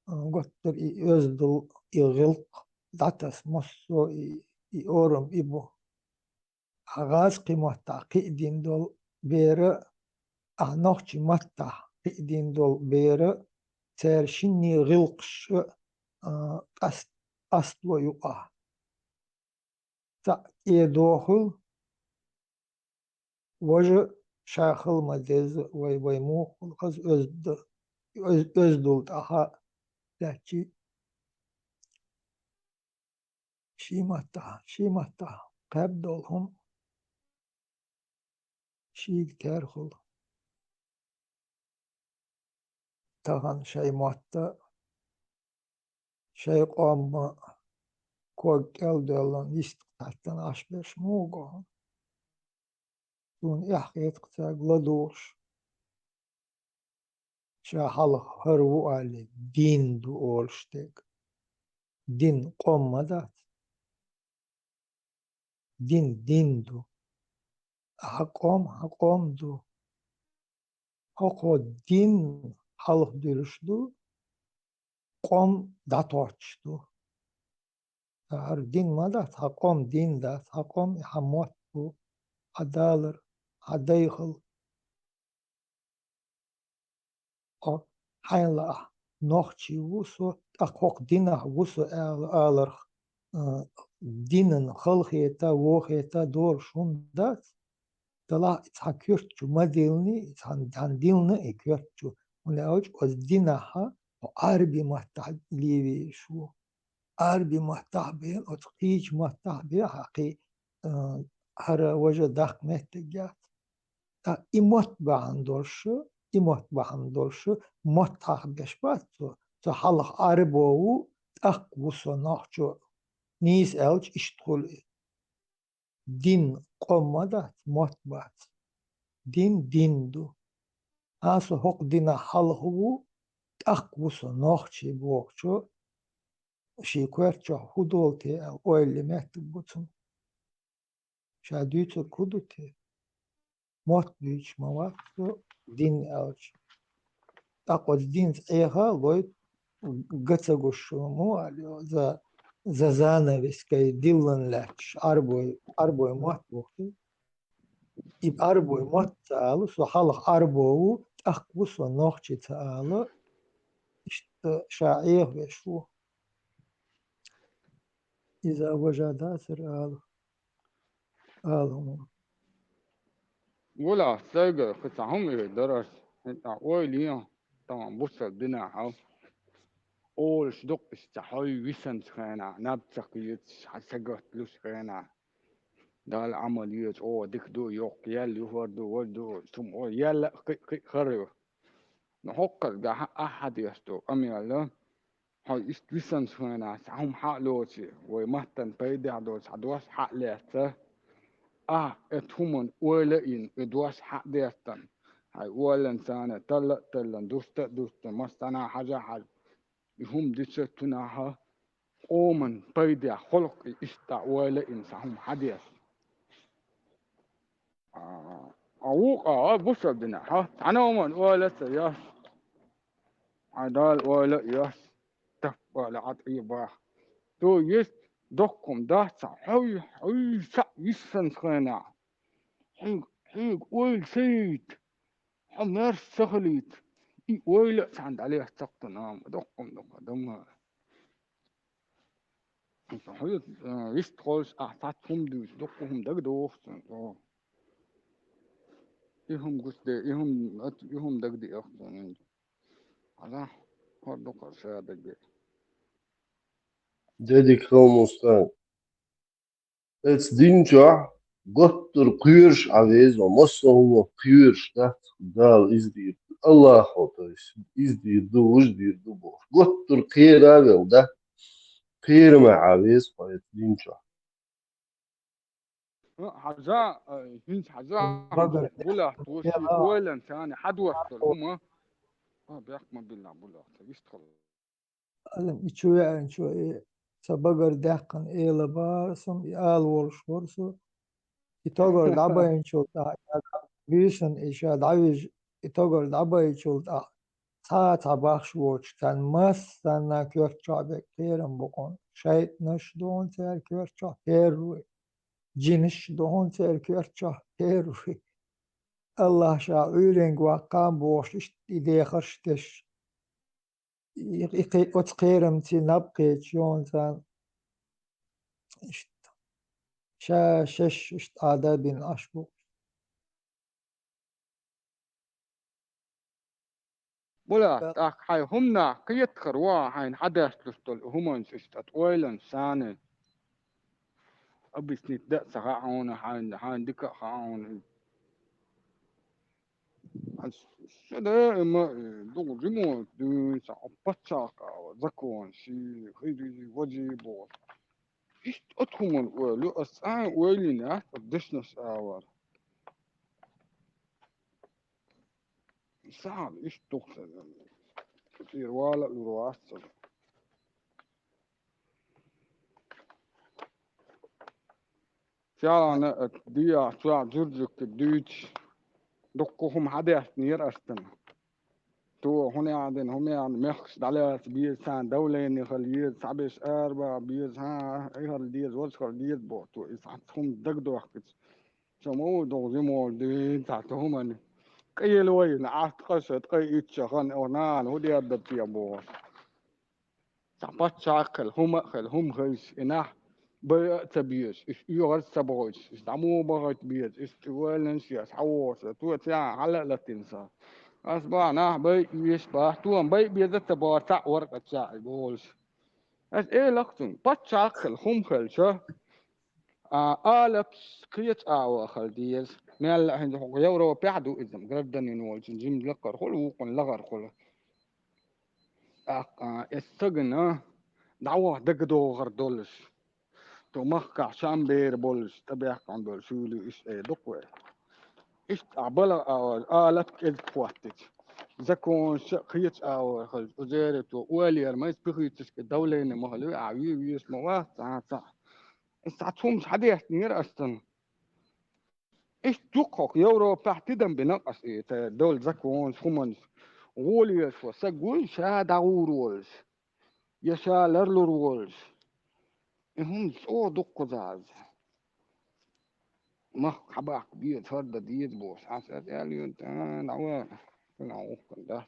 gottur i özdul i gılk datas mosso i orum i bu. Ağaz qimata qidin dol beri ahnohçi matta qidin dol beri terşinni gılkş aslo yuqa. Ta edohul vajı şahılma dez vay muhul kız özdul daha daki şimatta qabdolhum şiik terhul tahan şey matta şey qamma kogel dolan istaktan aşbeş mugo sun yahqet qsa gladuş şahal harvu ali din du olştek din qommada din du haqom du haqo din halq dürüşdü qom datoçdu har din madat haqom din dat haqom hamot bu adalır adayxıl o hayla nohçi vusu aqoq dinah vusu alır dinin xalqiyeta vohiyeta doğru şundat dala hakürtçü modelini dilni ekürtçü ulavç o dinaha o arbi mahtalivi şu arbi mahtahbi o hiç mahtahbi haqi hara vaja daqmettigat ta imot bağandorşu mahtahbeş batsu so halq arbovu aqvuso nahçu nis elç iştol din qommadat motbat dindu aso hok dina halhu aqvuso nohçi boğçu şikwerço hudolte oyle mehtbutun şadütü kudute mot büyüç mavatsu din elç aqoz din eha loy gacaguşumu alio za zanaveskay dillan leç arboy mot boğtu ib arboy mot taalı so halq arbovu aqvuso nohçi taalı işte şair ve şu إذا وجد سر آلهم ولا سايقة خسهم درس انت ويليا طبعا بص الدنيا هاو أول شدق استحوي ويسن خينا نبتقيت حسقت لوس خينا ده العمليات أو ديك دو يوق يلي وردو وردو ثم أو يلا خريو نحقق ده أحد يستو أمي الله هاي استويسن خينا سهم حقلوتي ومهتن بيدي عدوس عدوس حق ليته اتهمن ولا إن إدواس حق ديستن هاي ولا إنسان تلا دوست مستنا حاجة هم ديستناها قومن بيدي خلق إستا ولا إنسان حديث أوق بصر دنا ها أنا ومن ولا سياس عدال ولا ياس تف ولا عطيبة تو يس دقم داسع حي يسن خنا حيق ويل سيت حمر سخليت ويل سعند عليه تقطنا دقم دم حيق يستخلص أحفادهم دوس دقهم دقدوخ يهم قصدي يهم دقدي أخطن على هردوك أرشاد Dedik Mustan. Het dinja gottur kuyurş aviz o mosso kuyurş dat dal izdir. Allah hotais izdir du uzdir du bo. Gottur kira vel da kira aviz het dinja. حذاء هنس حذاء بقر بولا توشي ولا ثاني حد وصل هما بيحكم بالله بولا يشتغل شوية سبقر دهقن إيلا بارسم يال ورش ورسو يتوغر دعبين شلطة بيسن إيشا دعويج يتوغر دعبين شلطة ساعة باخش ووش كان مس سنة كيرتشا بكتيرم بقون شايت نش دون تير كيرتشا هيروي جينش دون تير كيرتشا هيروي الله شا عيرنج وقام بوش إيدي خرشتش أتقيرم تي نبقي تشون سان شش آدابين أشبو بولا تاك حي همنا كيت خروا حين حدث تستل هما نسيت ويلا ثاني أبي سنيت دا سخاعون حين دكا خاعون شده ما دو جمو دو سعبتشاكا وزكوان شي خيري وجي بور إيش أتهم لو أسعى ويلنا قدشنا آور صعب إيش تقصد كثير ولا الرواس فعلا دي شو جرجك دوتش دقهم حدا نير أستن تو هنا عندن هم يعني مخش على بيز سان دولة نخليه صعبش أربع بيز ها إيهر ديز وصل ديز بوتو إسحتهم دقدو وقت سمو دوزيمو دي تحتهم أنا كي لوين عاد قصد كي يتشغن أونان ودي أدب يا بو صعبت شاكل هم خيس إنح بيت بيز إيش يغر سبويس إستعمو بغت بيز إستوالن سياس حووس توت يعني على لا تنسى أصبح نه بي يشبه توم بي بيزت بارتع ورقة شاي بولش أس إيه لقطن بتشاكل هم خلشة آلبس كيت خل ديز مال هند يورو بيعدو إذا قردن ينول جنجم لقر خل وقن لغر خل استغنى دعوة دقدو غردولش تو مخكع شامبير بولش تبيح عن بولشولي إيش إيه دقوة إيش عبلا آلب كيد فواتت زكون شقيت أو خل وزارة وولير ما يسبخيتش الدولة إن مهلوي عوي يسموا صح استعتهم حديث نير أصلا إيش تقق يورو بحتدم بنقص إيه دول زكون خمنس وولير وسجون شاد عورولز يشا لرلورولز هم سو دق زاز ما حباك بيت فرد ديت بوس عسات ياليون تان عوان نعوق ده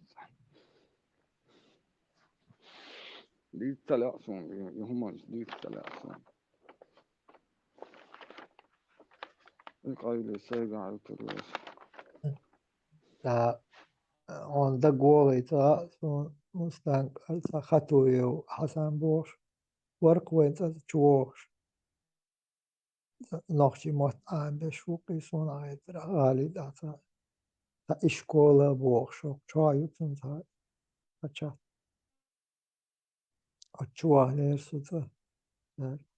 دي تلاسون هم دي تلاسون القايل سيجا على التروس تا on da goli ta so mustan alsa khatu yo Hasan Bosch work went as chuosh نقشي مت عندش وقيسون عيد غالي داتا تا إشكولا بوخشو شايو تنتا أشا أشواه ليرسو تا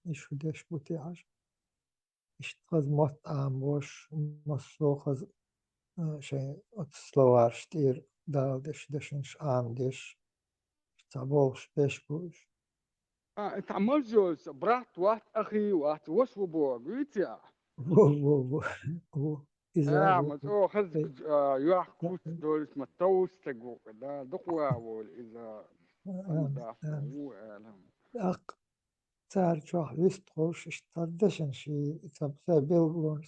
إشو ديش بوتي عش إشتغز مت عموش مسوخز شيء أتسلوارش تير دالدش دشنش عندش تابوش بيش بوش تعمل جوز برات واحد أخي واحد وش بو قلتيا وو إذا مسؤول خز ياح كوت دول اسمه توس تقو ده دقوا وإذا عندها هو أق تار شوح ويستخوش اشتردشن شي تبسا بيلغلون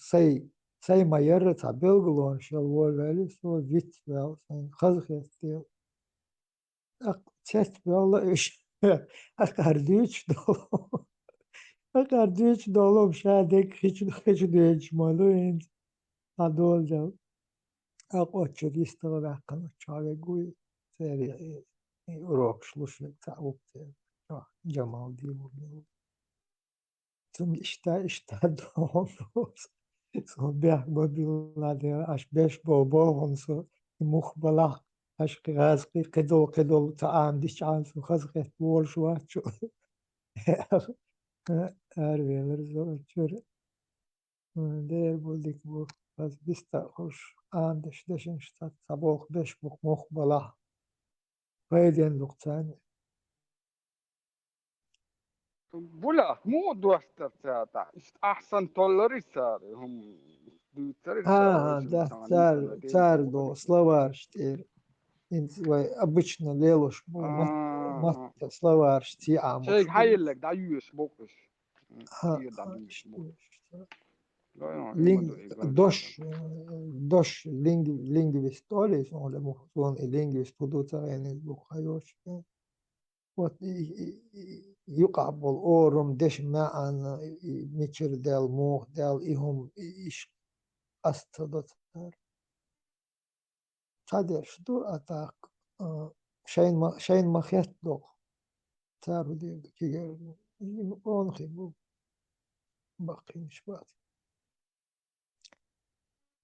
سي ما يرتا بيلغلون شو الوالي سو فيت بيل سين خزخيستيل تست والله إيش أكارديش دولو أكارديش دولو بشادك خيش ديش مالو إنت هدول جو أقوى تشريستو بحقنا تشاوي قوي سيري روك شلوش تعوب جمال دي zum işte doğmuş. So bir mobilade aş beş bobo onso muhbala aş gaz kedol taan diş an su khazqet bol şwa şu er veler zor çür der buldik bu az bista hoş an diş deşin ştat sabah beş muhbala فايدين لقطان بولا مو دوستر ساعة أحسن تولري صار هم دوستر صار да, شمتاني سنة цар تيجي до словарштир обычно лелуш آه мат словаршти شيء амуш هاي لك دا يوش بوكش ها كي دا يوش بوكش لا يا لينج إما دو إيجان دوش لينجويست أوليس ولا مخزون لينجويست بدوتا يعني بخيوش وات يقعب الأورم دش معنا ميتشر دال موخ دال إهم إيش أستدت تادش دو أتاك شين ما خيط دو تارو دي كيجر أونخي بو باقي مش بعد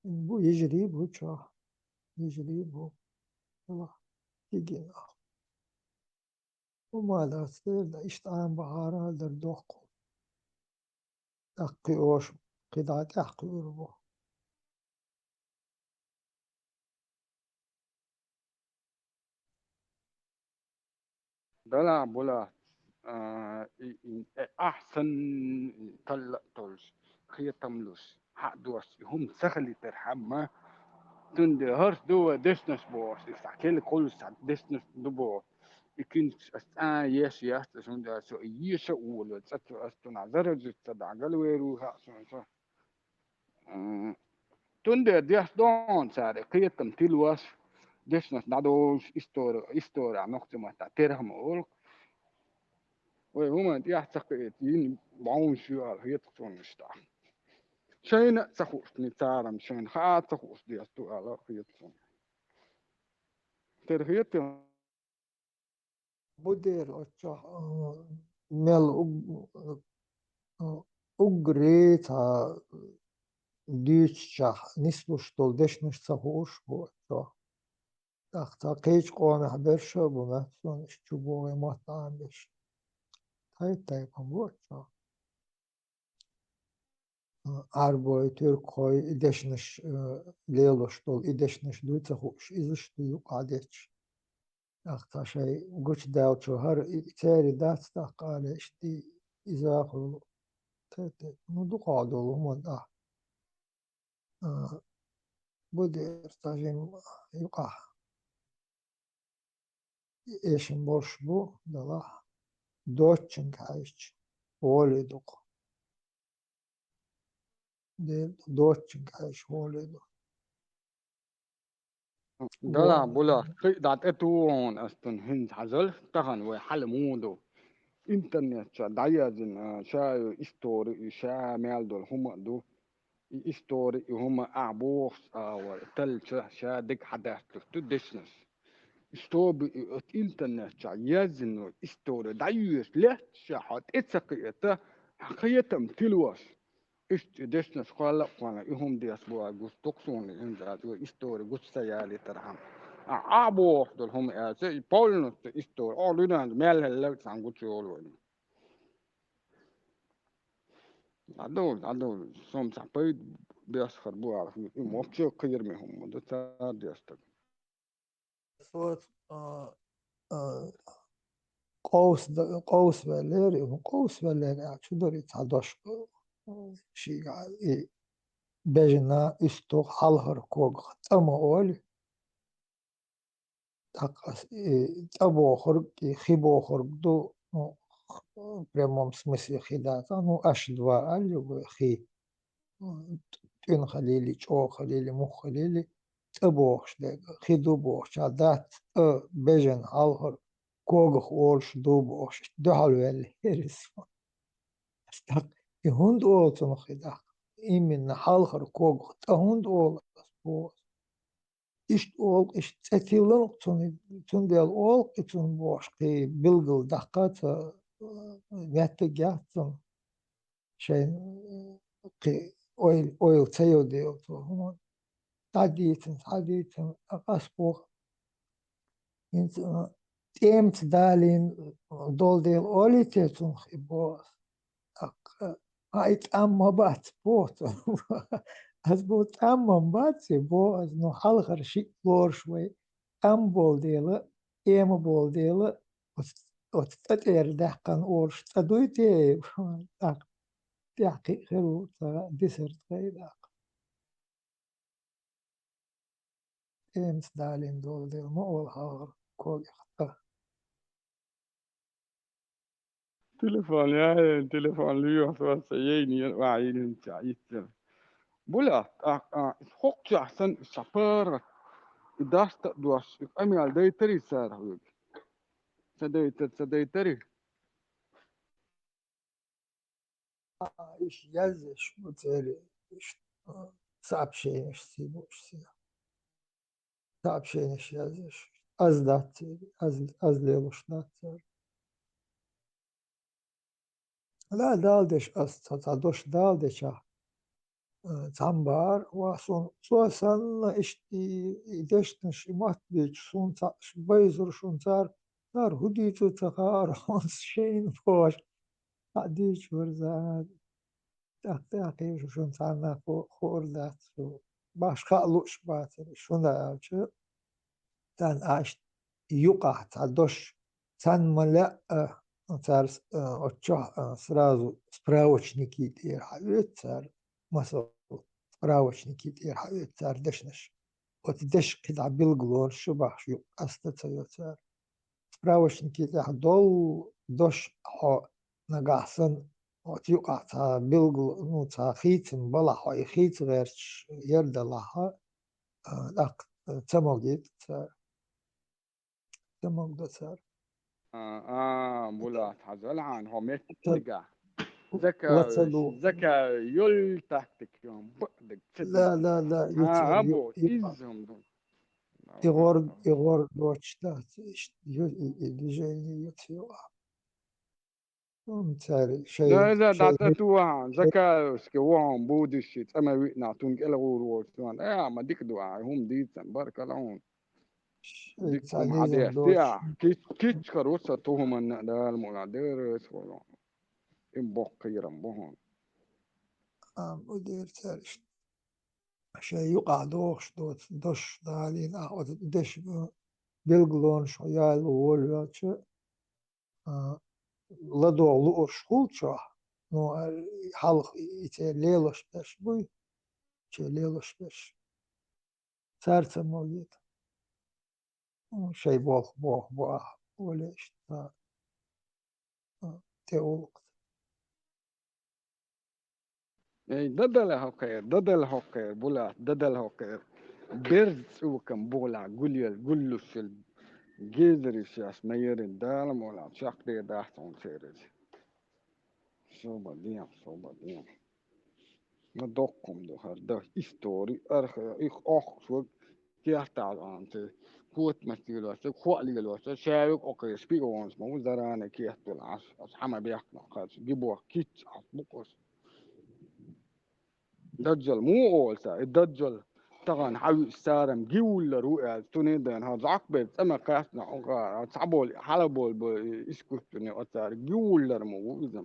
بو يجري بو تشاه يجري بو الله يجينا وما لا تصير دا اشتعان بحارة در دوق أقي أوش قطعة أقي أربو بلا بولا أحسن طلق تولش خيطملوش حق دوش هم سخلي ترحمه تند هرس دو ديسنس بوس استحكي كل ساعة ديسنس دو يمكن يس يس شون ده سو يس أول تسات أستون عذر جت تدعجل ويروها شون تند ديس دون سارة قية تمثيل واس ديسنس نادوش استور عن نقطة ما تعترهم أول وهما دي أحتقد ين بعون شو هي تكون مشتاق شين سخوش نتعلم شين خاط سخوش دي أستو على هي تكون ترهيت بدير أتشاه مل أجريتا ديتشاه نسبوش دول دشنش سهوش بو أتشاه أختا قيج قوامح برشا بو محسون اشتبوه مطعم بش تايبهم بو أتشاه Arboy Türkoy İdeşniş Leloş dol İdeşniş duysa hoş izış duyu kadeç. Akta şey güç davço har içeri dat da kale işte izahı tete nudu kadolu mu da bu der tajim yuka eşim boş bu da doçın kayış voliduk de doçın kayış voliduk دلع بولا دات اتوون استن هند حزل تخن وحل مودو انترنت شا دايزن شا استوري شا ميل دول هم دو استوري هم اعبوخ او تل شا دك حدث تو ديسنس ستوب الانترنت شا يزن استوري دايوس لت شا حط اتسقيته حقيقة تلوش ist desnes kala kwana ihum dias boa gustoksun in da do istori gusta ya literham abo dol hum se polno istori all ludan mel hel san gutsi all adol som sa pay dias kharbu arf mokcho khayr me hum do ta dias tak صوت قوس باليري وقوس باليري شو دور يتعدش شيء بجنا استو حلهر كوغ تما اول تقص تبو خرق خيبو خرق دو в прямом смысле хидата, ну, аж два алюбы хи, тюн халили, чо халили, мух халили, табохш дега, хиду бохш, адат, бежен алхор, когох олш дубохш, дохалвели, херис. Так, и хунд олцун хидах, именно алхор когох, та хунд олас бос. Ишт ол, ишт цетилан, цун дел ол, и цун бош, и билгл дахката, вятте гятцун, شيء oil تيودي تعديتن أقصبوخ إنت تيمت دالين دول ديل أولي تيتون خبوس هايت أما بات بوت از بوت أما بات بوز نو حلقر شيء بور شوي أم بول ديلا إيم بول ديلا وتتأتير دحقن أورش تدويتي تحقيق خيرو ديسرت غيدا إيمس دالين دول ديل مو الهار كوغي خطا تلفون ليو سيني وعين تعيت بولا حق أحسن سفر داشت دوش أمي داي تري سار سداي تري إيش يزش متهيألي إيش صعب شيء إيش سيبوش صعب شيء إيش يزش أزدات أز ليلوش دات لا دالدش تصدوش دالدش تنبار وصون سوسن إشتي إدشتش إمات بيش سون بيزر شون تار هديتو تقار هونس شين فوش عديش ورزاد تحقيق شون تارنا خوردات باش خالوش باتر شون داوچه تان عشت يقع تعدوش تان ملا تار отчё сразу справочники дирхавет тар масал справочники дирхавет тар дешнеш вот деш кида билглор шубах шу астата тар справочники дол дош хо нагасан вот юqa та билгл ну та хитин бала хо хит верч ердалаха дак тамогит тамогдатар بولا حزل عن هم تلقى وصلوا ذكا يل تحتك يوم بقدك لا لا لا أبو تيزهم دول Igor Doç'ta işte движение يطفئ مثال لا شيء دعتوا ذكا سكوهم بودش أما وينا تونك إلا وروتوان ما ديك دعاء هم ديتن بارك الله ديكم عادي صاديزم دوش كيتش كروسة توهم أن ده المنادير سولون إن بقيرم بهون مدير تارش شيء يقع دوش دالين دش بيلغلون شويال وولواتش لدو شخوتشا نو حلق ليلوش بش بوي ليلوش بش سارت موجود شيء بوخ وليش تقول ددل هوكير بولا ددل هوكير بيرز وكم بولا قلوش الجيزري شاس ميرين دالم ولا شاق دي داحتون سيرز شو بديم ما دوكم دو هر ده استوري إخ شو كيحتاج أنت قوت مسيرة قوالي الواسطة شارك أوكي سبيكونس مو زرانة كيحتو العش أصحابنا بيحكنا خالص جيبوا كيتش أصبقوس دجل مو أولسا الدجل طبعا حاول سارم جول رؤيا تونيدن هذا عقبة أما قاسنا أوكا تعبول حلبول بإسكوتني أثار جول مو إذا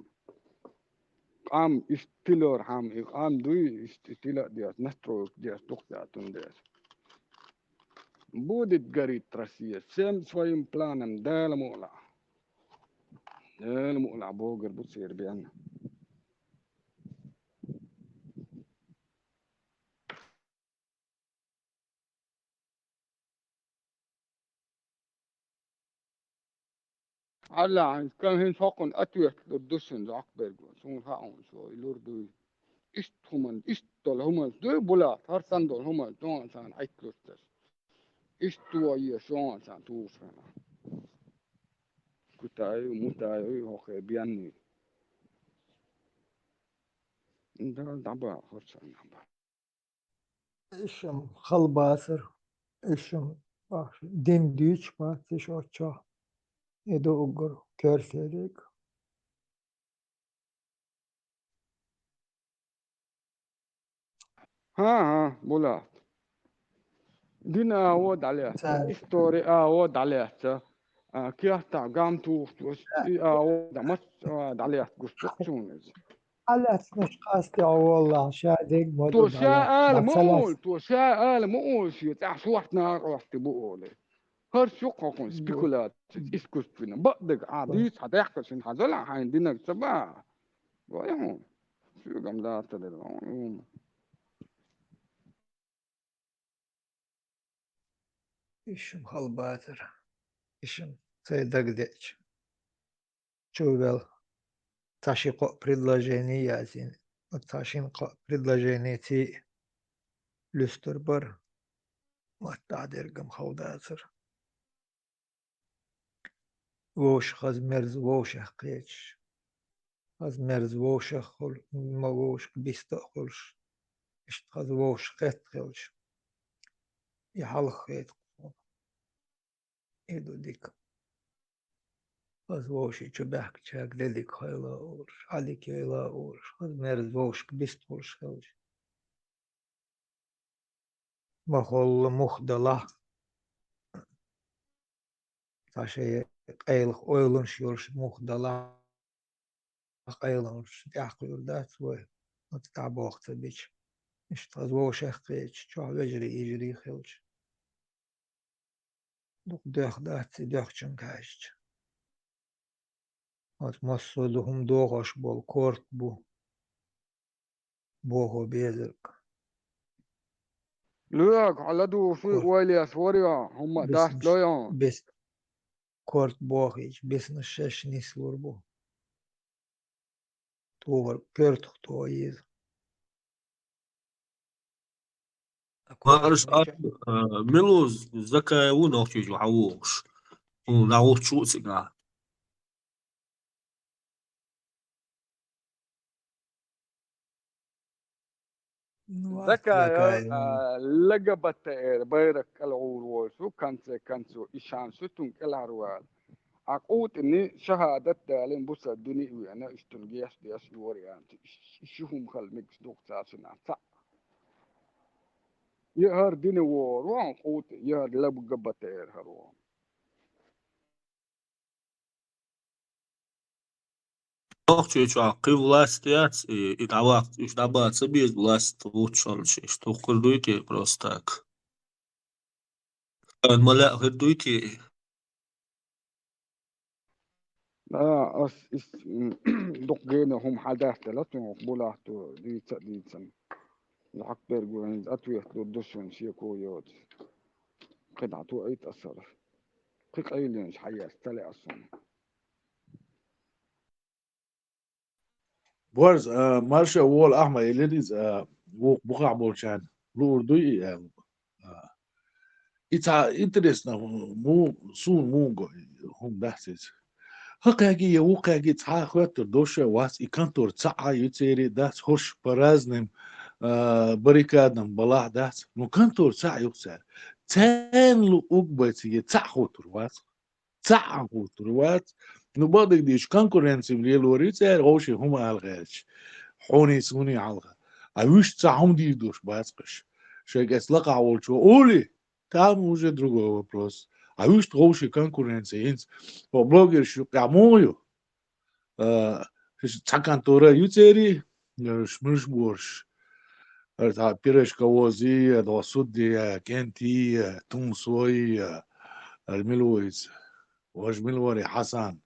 قام استيلر قام دوي استيلر دياس نستروك دياس تختاتون دياس بودت جري ترسية سام سوين بلانم دال مولا بوغر بتصير بيانا على كان هن فوقن أتويت للدوسن زعق برجو سون هاون شو يلوردو إست همان إست دول همان دو بولا هرسان دول همان دون سان عيكلوستر إست تو يشون سان توفنا كتاي متاي هو بياني ده دابا هرسان دابا إشم خلباسر إشم دين ديش باتش أوتشا إدو أجر كرسيريك ها بولا دينا أود عليها إستوري أود عليها كيف تعجم توف أود مس أود عليها قصتشونز على مش قاستي والله شادق تو مدود على شاء بسلاس تو شاء مول شو تعشوحنا رحت بقولي هر شو قاكون سبيكولات إسكوس فينا بقدر عاديس هتحكي شن هذول عندنا سبعة وياهم شو جملات تدرون إشم خلباتر إشم سيدك ديش شوغل تاشيقو предложение язин ташинко предложение ти люстербар маттадергам хаудазер вош хазмерз вош хкеч хазмерз вош хол магош бисто холш ишт хаз вош хет холш يحل خيط إدو ديك خز ووشي چبحك چاك ديك خيلا أورش عليك يلا أورش خز مرز ووش بيست أورش خلش مخول مخدلة تاشي قيلخ أويلنش يورش مخدلة قيلنش تحقي يردات وي نتتعب وقت بيش مش خز ووش أخيش شو يجري خلش دوخ دات دوخ چنكاشت от массудухум догош бол корт бу бого безерк لوك على دو في ويلي سوريا هم داست لويون بس корт богич бес на шеш не слурбу товар кертх то из Марш ملوز زكاة ونوكي جو عووش ونعوش شو سيقا زكاة لقبت بيرك العور وشو كانسو إشان ستون كالعروال عقود إني شهادة دالين بوسا الدنيا وأنا اشتنجيش ديش يوريان شوهم خل ميكس دوك ساسنا سا يهر ديني وور وعقود يهر لقبت هروان نوكي جو عقي властият и давак уж добаться без власти лучше что курдуйте просто так الملا هدويتي لا اس دقينا هم حداثة لا تنقبلاتو ديتسن الحق بيرجوين أتويت للدشون شيكو يود قطعتو أي تأثر قيق أيلينش حياة تلي أصلا بورز مارشا وول أحمد يليز بقع بولشان لوردوي إتا إنترسنا مو سون مونغو هم دحسيس هقاقي وقاقي تحا خواتر دوشة واس إكانتور تسعى يتسيري داس خوش برازنم بريكادنم بلاح داس نو كانتور تسعى يوكسار تان لو أقبتي تسعى خوتر واس تسعى خوتر واس نو بعضك ديش كونكورنسي بليلو ريتسير غوشي هما الغاش حوني سوني عالغا أوش تسعهم دي دوش باسقش شاكس لقع والشو أولي там уже другой вопрос. А вы что вообще конкуренция? По блогершу кому? 잠깐 돌아 유제리 шмышборш. Это пирожка вози, досуди, кенти, тумсой, الملويز. واش ملوري حسن.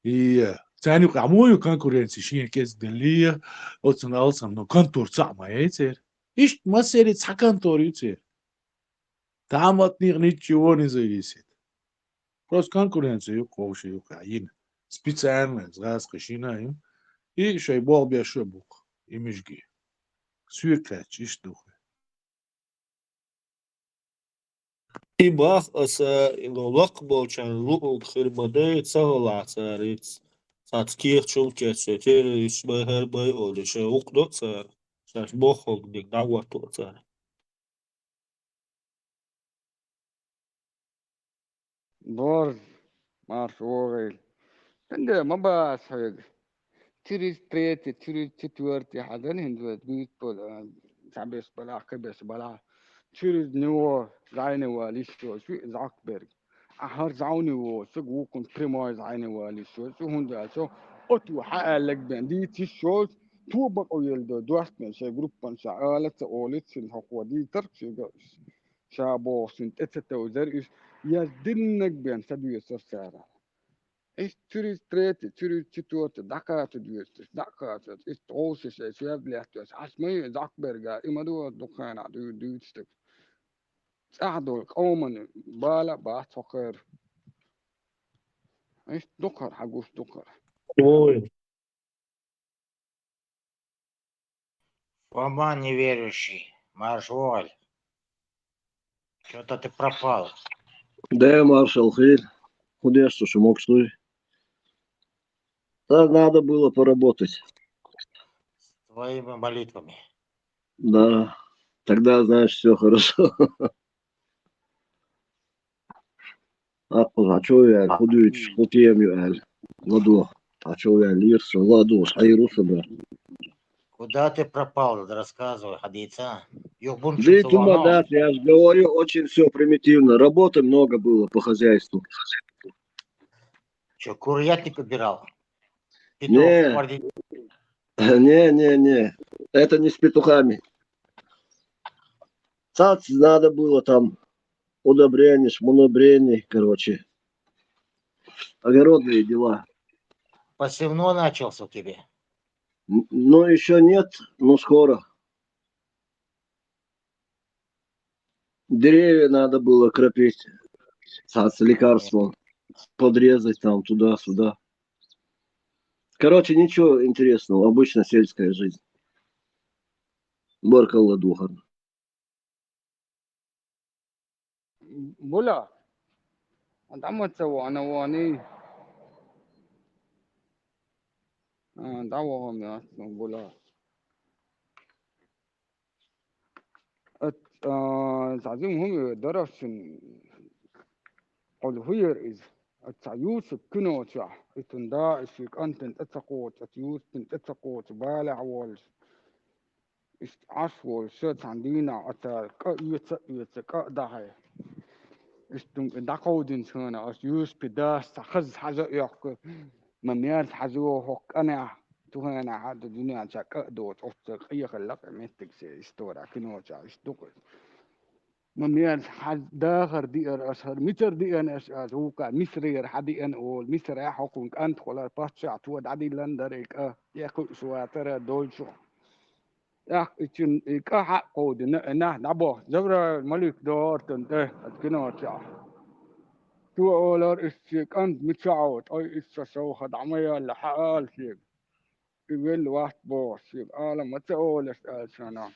И ثاني кому конкуренция? شين كيس دلية. أصلا نو контур цама يصير. إيش ما سيري цакантор يصير. تعمت نيغ نيتشي وني زيسيت Просто конкуренция yok, o şey yok. Yine. Специально, раз начинаем. И шей бол бешо бук. И мижги. Сюркач, иш духе. И бах аса лолак болчан лук хирмаде цагала царит. Цацких чулкет тер ишбахар бай олеше укдо цар. Саш бохог дик дагвато цар. دور مارشوغل تندى ما باس حاجة تريد تريت تريد تتورتي حدن هندوت بيت بولا تعبس بلا قبس بلا تريد نوا زعيني واليشو شو زعكبرج أحر زعوني وسجو كنت بريمو زعيني واليشو شو هندا شو أتو حق لك بندي تشوز تو بقى يلدو دوست من شيء جروب من شعالة أولد سن حقوق دي ترك شيء جالس شابو سنت اتتوزر إيش يزدنك بين سدو يسر سارة إيش تري ستريت تري تتوت دكات دوست دكات إيش توش شيء شيء بلهتوس عشمي زعكبرجا إما دو دكان عدو دوستك ساعدوا قوما بالا بات فقير إيش دكر حقوش دكر Ой. Фома неверующий, Маршволь, что-то ты пропал. Да, маршал Хиль, куда что ж мог что? Да, надо было поработать. Твоими молитвами. Да, тогда, знаешь, все хорошо. А что я худеешь, худеем я, ладу, а что я лирс, ладу, хайрус, да. Куда ты пропал? Рассказывай, хадица. Юбун Да и тума, чусулано. да, я же говорю, очень все примитивно. Работы много было по хозяйству. Че, курятник убирал? Петух, Не, морди. не, это не с петухами. Цац надо было там удобрение, шмонобрение, короче, огородные дела. Посевной начался у тебя. Но еще нет, но скоро. Деревья надо было кропить с лекарством, подрезать там туда-сюда. Короче, ничего интересного, обычно сельская жизнь. Баркалла духан. بولا أنت عم تسوي أنا واني دعوهم يا بولا تعزيم هم درس قل هير إز التعيوس كنو تشع إتندا إشيك أنت أتقوت أتيوس أتقوت بالع وال عشوال شت عندنا أتا يتك دهي استم دقودين سنة أسيوس بداس تخز حاجة يحك مميز حزو حك أنا تهنا هذا الدنيا شك دوت أفتق أي خلق متك سي استورا كنو تشع استقل مميز حد داخر دير أشهر متر دي أنا أشهر هو كان مصري حدي أنا أول مصري حكون أنت خلا باشا تود عدي لندريك يأكل سواتر دول شو يا إتشن إكا قود نبو زبر الملك دور تنته أتكنا تشع تو أولار إشيك أنت متشعوت أي إششو خد عميا لحال شيك يقول واحد بوس شيك ما تقول أسأل سنة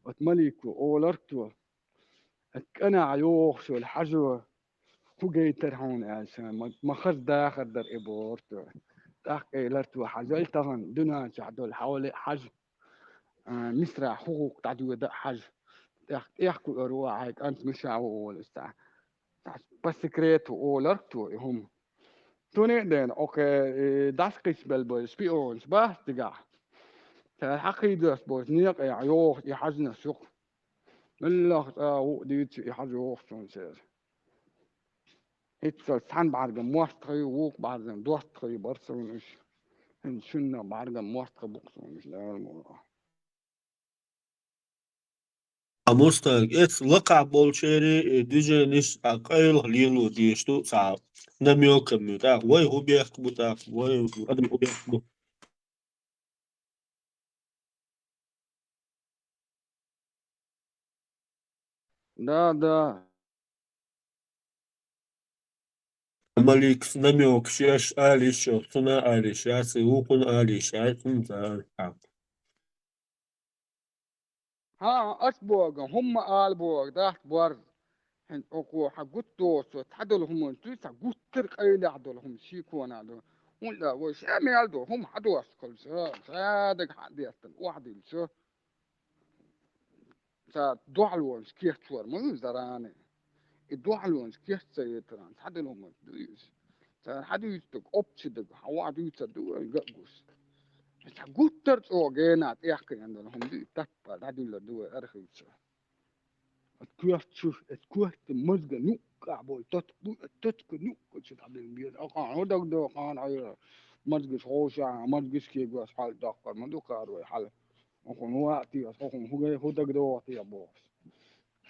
أتملك أولار تو أنا عيوخ شو الحجو هو جاي ترهون عشان ما خد داخل در إبورتو تاك إلرتو حجو التغن دنا شعدول حوالي حج مصر حقوق تعدو دا حج يحكوا أرواحك أنت مش عول استع بس كريتو أولرتو هم توني دين أوكي داس قيس بالبوز بيونس بس تجاه الحقي دوس بوز نيق عيوخ يحجنا سوق الله ديت يحجوخ شون سير هيتسال سان بعرقم موستخي ووق بعرقم دوستخي برسونش هنشنا بعرقم موستخي بقسونش لا الموضوع Amostag et laka bolcheri dijenis akail lilu distu sa namio kamuta way hubiak buta way adam hubiak ده Малик намек, шеш алиша, туна алиша, сиукун алиша, тунта. ها أسبوع هم ألبوع ده بور هن أقوى حقوتو سو تحدل هم تيسا قوتر قيل عدل هم شيكون عدل ولا وش أمي عدل هم حدو أسكال صادق حديثا واحد يلسو سا دوعلونس كيف تور مو زراني الدوعلونس كيف سيتران تحدل هم دويس سا حدو يستق أبتدق حواد يتدو يقص سا قوتر أو جينات يحكي عندهم دي تبا حدو لدو أرخيص كيف تشوف كيف تمزج نوك عبول تتك نوك كنت تعمل بيد أقان هذا ده قان عيرة مزج خوشة مزج كي جوا حال دكتور ما دكتور وحال أقان هو أتي أقان هو ده ده أتي أبوس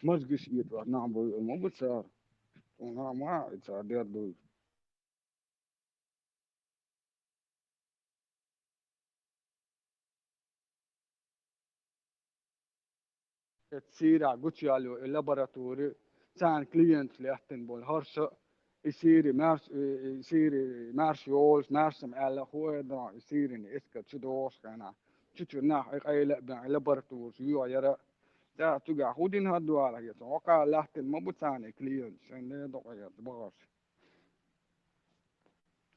مزج شيء نعم ما بتصير أنا ما يتصير ده تصير عقوتي على اللابراتوري سان كلينت ليحتن بول هرشة يصير مارش يولز مارسم على هو ده يصير إن إسكت تدوس كنا تشوفنا أي لا لابراتوري يو يرى ده تجا هودين هادو على هي توقع ليحتن ما بتساني كلينت عشان ده قيا تبغاش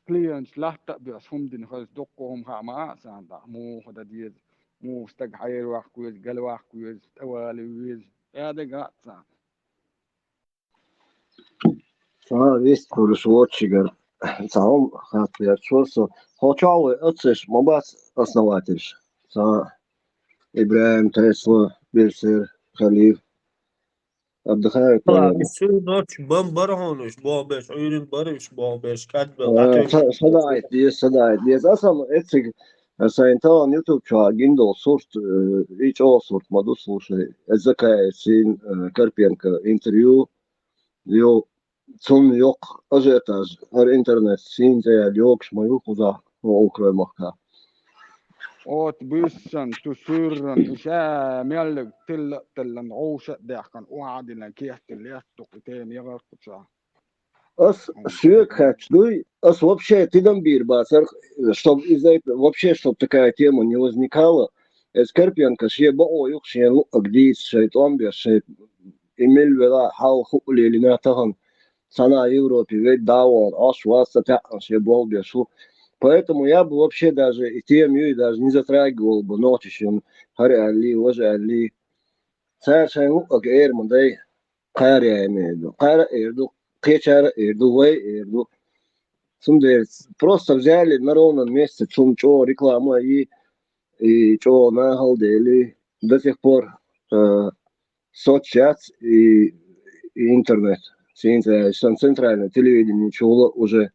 كلينت لحت بس هم دين خالص دقهم خامة سان ده مو هذا ديز مو استق حير واحد كويس قال واحد كويس توالي ويز هذا قاعد سان Vist kurus watchigar. Saum хатвер чосо. Хочалы отсеш мобас основатель. Са Ибраим Тесла, Бирсер, Халиф, Абдхай Таям. Şu noç bambar honuş, babes, oyun barış, babes, kadbe, atış. Sadait dies. Asam etsig Saintalan YouTube čā Gindol surt, ič osurt madu slušaj. Es zakaj sin Karpienka intervju, jo цун yok ažiotāž ar internetu sīnzējā ļokšma jūkudā Ukrainā. Oot byssan tusurran isää miellyk tillan ousa dehkan uadilla kiehtin liettuk teen jagarkutsaa. Ас швекхач, ну, ас вообще ты нам бирбасар, чтобы из-за этого вообще, чтобы такая тема не возникала, Скорпенко шеба оюк шен агдис шейт омбер шейт имел вела хал хули линатахан цена Европе ведь давал аш вас тян шебол бешу. Поэтому я бы вообще даже и тему и даже не затрагивал бы ночи, что хари али, вожи али. Совершенно как эрмандай хари имею. Хари эрду Кечар эрду вай эрду. Просто взяли на ровном месте чё реклама и чё нагалдели до сих пор соцсеть и интернет. Центральное телевидение чуло уже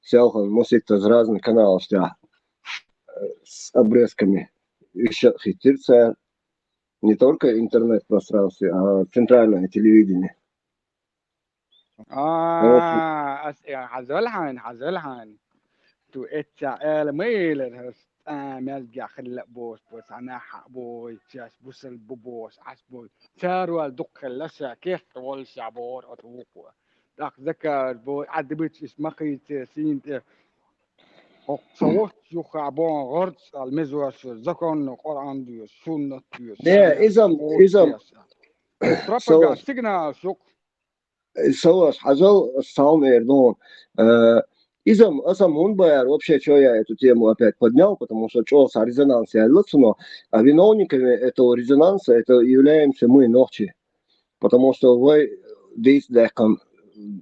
сялхан мусит из разных каналов с обрезками. Еще хитирца не только интернет-пространстве, а центральное телевидение. حزلحن تو اتسا ميل ملقى خلق بوس انا حق بوي تياس بوسل بوس عسبوي تارو الدق لسا كيف طول شعبور اتوقوا داك ذكر بوي عدبت اسمخي سين صوت يخ عبون غرد المزوش ذكرن القرآن دي السنة دي إذا بروباغندا سيجنال شوك سواش حاجة الصوم إردون إذا أصلا он байер вообще что я эту тему опять поднял, потому что что с резонансом лучше, а виновниками этого резонанса это являемся мы ночи, потому что вы действуете как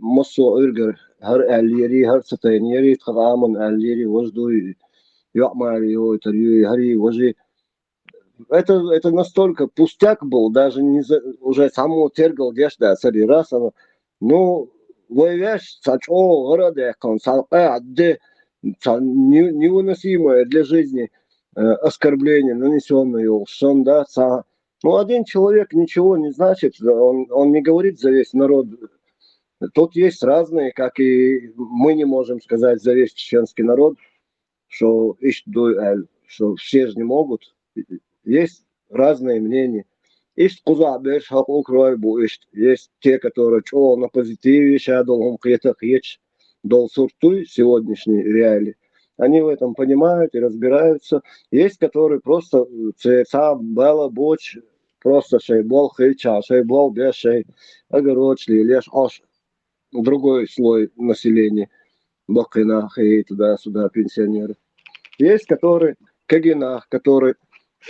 массо эргер هر اليري هر ستينيري تقامن اليري وجدو يعمل его интервью هري وجه это настолько пустяк был, даже не уже само тергал дешда сари раз, но воевешь сачо городе консалка адде невыносимое для жизни оскорбление, нанесенное Улшон, да, ну один человек ничего не значит, он не говорит за весь народ. Тут есть разные, как и мы не можем сказать за весь чеченский народ, что все же не могут. Есть разные мнения. Есть кузабеш, есть те, которые на позитиве, шадолом, долсуртуй, сегодняшней реалии, они в этом понимают и разбираются. Есть, которые просто сам было боч, просто шейбол хейча, шейбол без шей, огородшли, лишь аж другой слой населения, бокина, хей, туда-сюда, пенсионеры. Есть, которые кагинах, которые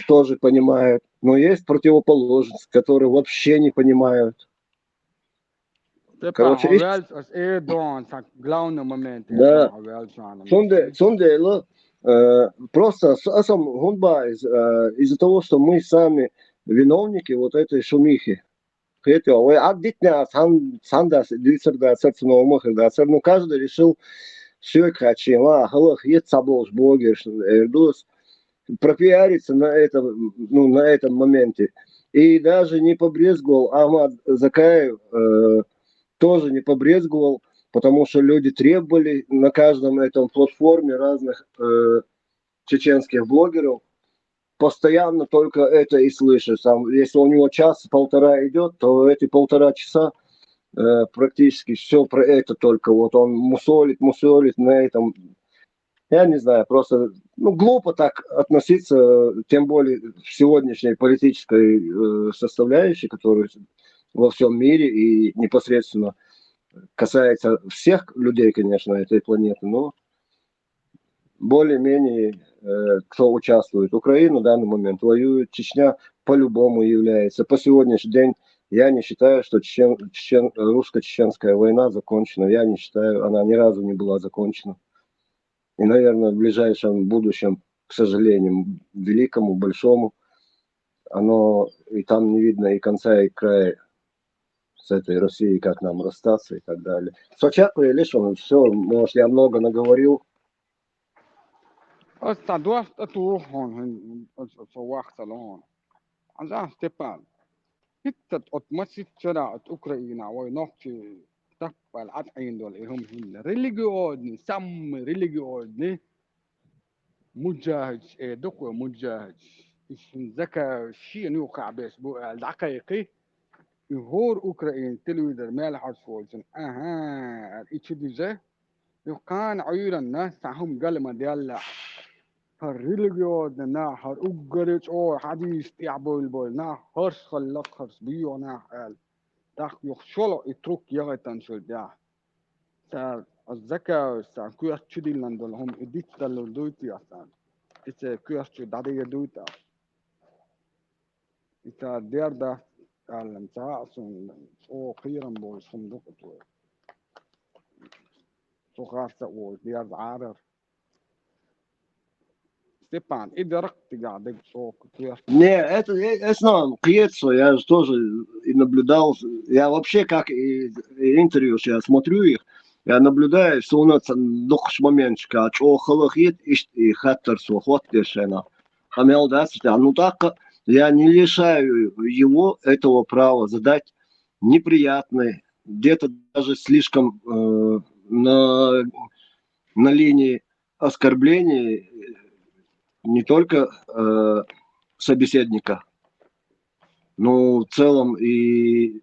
тоже понимают, но есть противоположность, которые вообще не понимают. Короче, да. Сундело, просто из-за того, что мы сами виновники вот этой шумихи. Ну, каждый решил, все пропиариться на этом моменте. И даже не побрезговал Ахмад Закаев, тоже не побрезговал, потому что люди требовали на каждом этом платформе разных чеченских блогеров. Постоянно только это и слышишь. Если у него час-полтора идет, то эти 1,5 часа практически все про это только. Вот он мусолит на этом. Я не знаю, просто глупо так относиться, тем более в сегодняшней политической составляющей, которая во всем мире и непосредственно касается всех людей, конечно, этой планеты, но более-менее кто участвует. Украина в данный момент воюет, Чечня по-любому является. По сегодняшний день я не считаю, что русско-чеченская война закончена. Я не считаю, она ни разу не была закончена. И, наверное, в ближайшем будущем, к сожалению, великому, большому, оно и там не видно и конца, и края с этой Россией, как нам расстаться и так далее. Сочатку я лишь все, может, я много наговорил. مجاهد دقوة مجاهد ذكاء شيء نوقع بس بو الدقيقي يهور أوكرانيا تلويدر مالحد فوزن إيش ديزه يقان عيون الناس تعهم قلما ديالا هالريليجيود نا هر أوجريت أو حديث يعبول بول نا هرس خلق هرس بيو نا قال داخ يخشلو يترك يغتن شل ده تا الذكاء تا كويس تشدي لندل هم إديت تلو دوتي أصلا إذا كويس تدادي دوتا إذا دير ده قال متاع أصلا أو خيرا بول صندوق تو سخارت أو دير عارر Степан, и дорог ты гадок, Не, это знаю, Кьецо, я же тоже и наблюдал. Я вообще, как и интервью сейчас смотрю их, я наблюдаю, что у нас дохш моментчика, а что халахит и хаттер сухот дешена. А мне удастся, ну так я не лишаю его этого права задать неприятные, где-то даже слишком на линии оскорблений не только собеседника, но в целом и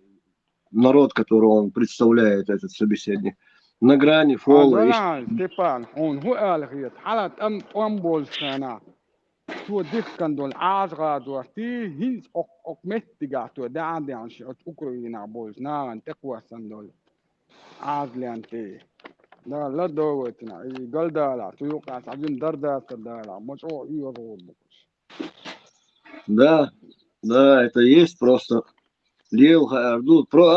народ, которого он представляет, этот собеседник. На грани фола. Степан, он хуалхит, халат амбольскана. تو دكان دول عازغاد وقتي هيز أق متجا تو دعدي عن شيء أوكرانيا بولز نان تقوى سندول عازلي أنتي لا لا دوتنا قال دالا تيوقع تعجن دردا تدالا مشروع يروح Да, это есть просто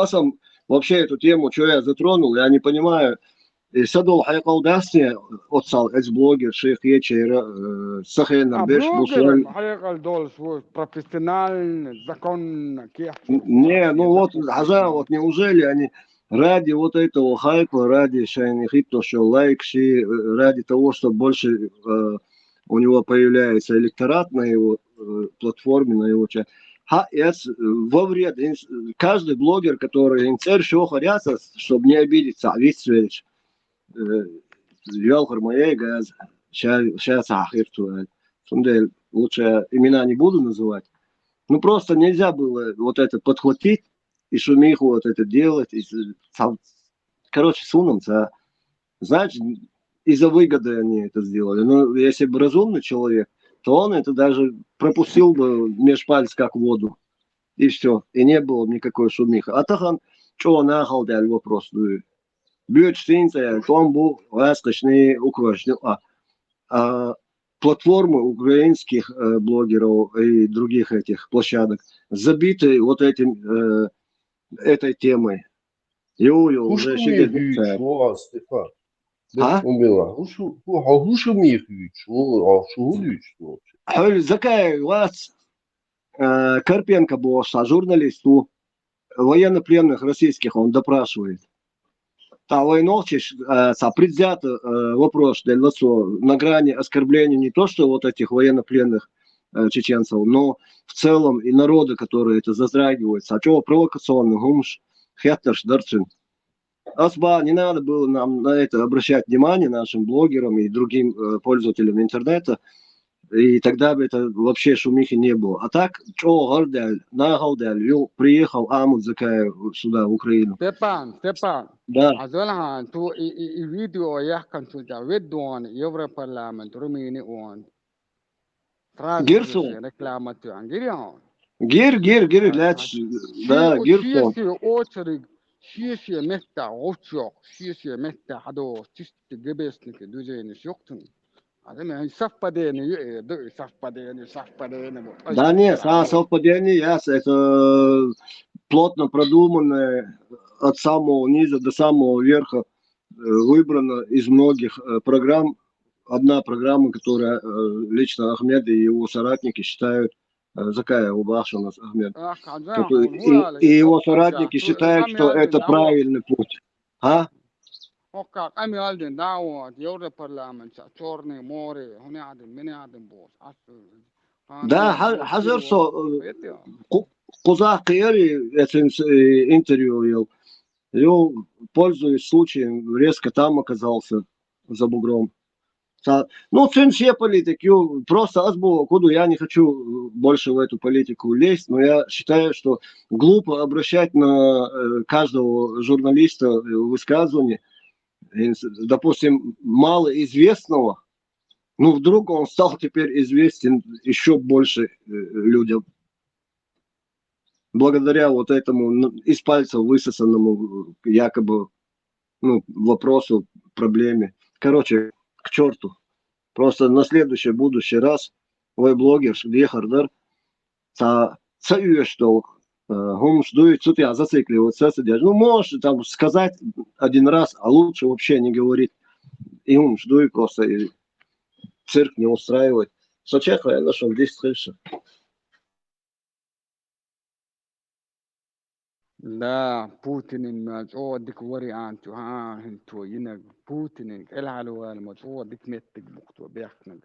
сам вообще эту тему, что я затронул, я не понимаю. Садол хайкал дасне отсал блогер шейх ечера сахена беш бусуаль. Хайкал дол свой профессиональный закон кех. Не, ну вот хаза, вот неужели они ради вот этого хайпа, ради шайнихито, что лайкши, ради того, что больше у него появляется электорат на его платформе, на его чате. Во вред каждый блогер, который инцер шо хорятся, чтобы не обидеться, Витсвич. Ялхар моей газ, сейчас ахирту. Лучше имена не буду называть. Ну просто нельзя было вот это подхватить и шумиху вот это делать. Короче, сунуться. Значит, из-за выгоды они это сделали. Но если бы разумный человек, то он это даже пропустил бы меж пальцев как воду. И все. И не было никакой шумихи. А так он, что нахал дал вопрос. Бьет штинца, он был восточный украшен. А платформы украинских блогеров и других этих площадок забиты вот этой темой. Уже сидит. Стефан. А? Закай вас Карпенко был, журналисту военнопленных российских он допрашивает. Та войновчиш, предвзят вопрос для на грани оскорбления не то, что вот этих военнопленных чеченцев, но в целом и народа, которые это затрагиваются. А чего провокационный гумш, хеттерш, дарчин. Асба, не надо было нам на это обращать внимание нашим блогерам и другим пользователям интернета, и тогда бы это вообще шумихи не было. А так, что Гордаль, приехал Амут Закаев сюда, в Украину. Степан, Да. азалхан ту и видео яхкан сюда, ведуан Европарламент, Румыния он. Гирсу? Реклама тюан, гирян. Гир, ляч, да, Гирсон. Шиеши мехта очок, шиеши мехта хадо, чисти гебесники, дузейни шоктун. Совпадение. Да нет, совпадение это плотно продуманное от самого низа до самого верха, выбрано из многих программ. Одна программа, которая лично Ахмед и его соратники считают, Закаев Убашин Ахмед, и его соратники считают, что это правильный путь. А? Окак, ами алден дао, Европарламент, черные море, они босс. Да, Хазарсо, Кузак Киери, это интервью, я, пользуясь случаем, резко там оказался за бугром. Ну, сын все политики, просто азбу, куда я не хочу больше в эту политику лезть, но я считаю, что глупо обращать на каждого журналиста высказывание, допустим, малоизвестного, ну, вдруг он стал теперь известен еще больше людям. Благодаря вот этому из пальцев высосанному якобы вопросу, проблеме. Короче, к черту. Просто на следующий, будущий раз вы блогер, где хардар, что гум ждует, тут я зацикливаться, ну, можешь там сказать один раз, а лучше вообще не говорить. И гум ждует просто, и цирк не устраивать. Сочеха, я нашел 10 крыша. Да, Путин дик вариант, хинту, инак Путин, العروال ديك متك بوقتو بيحكمك.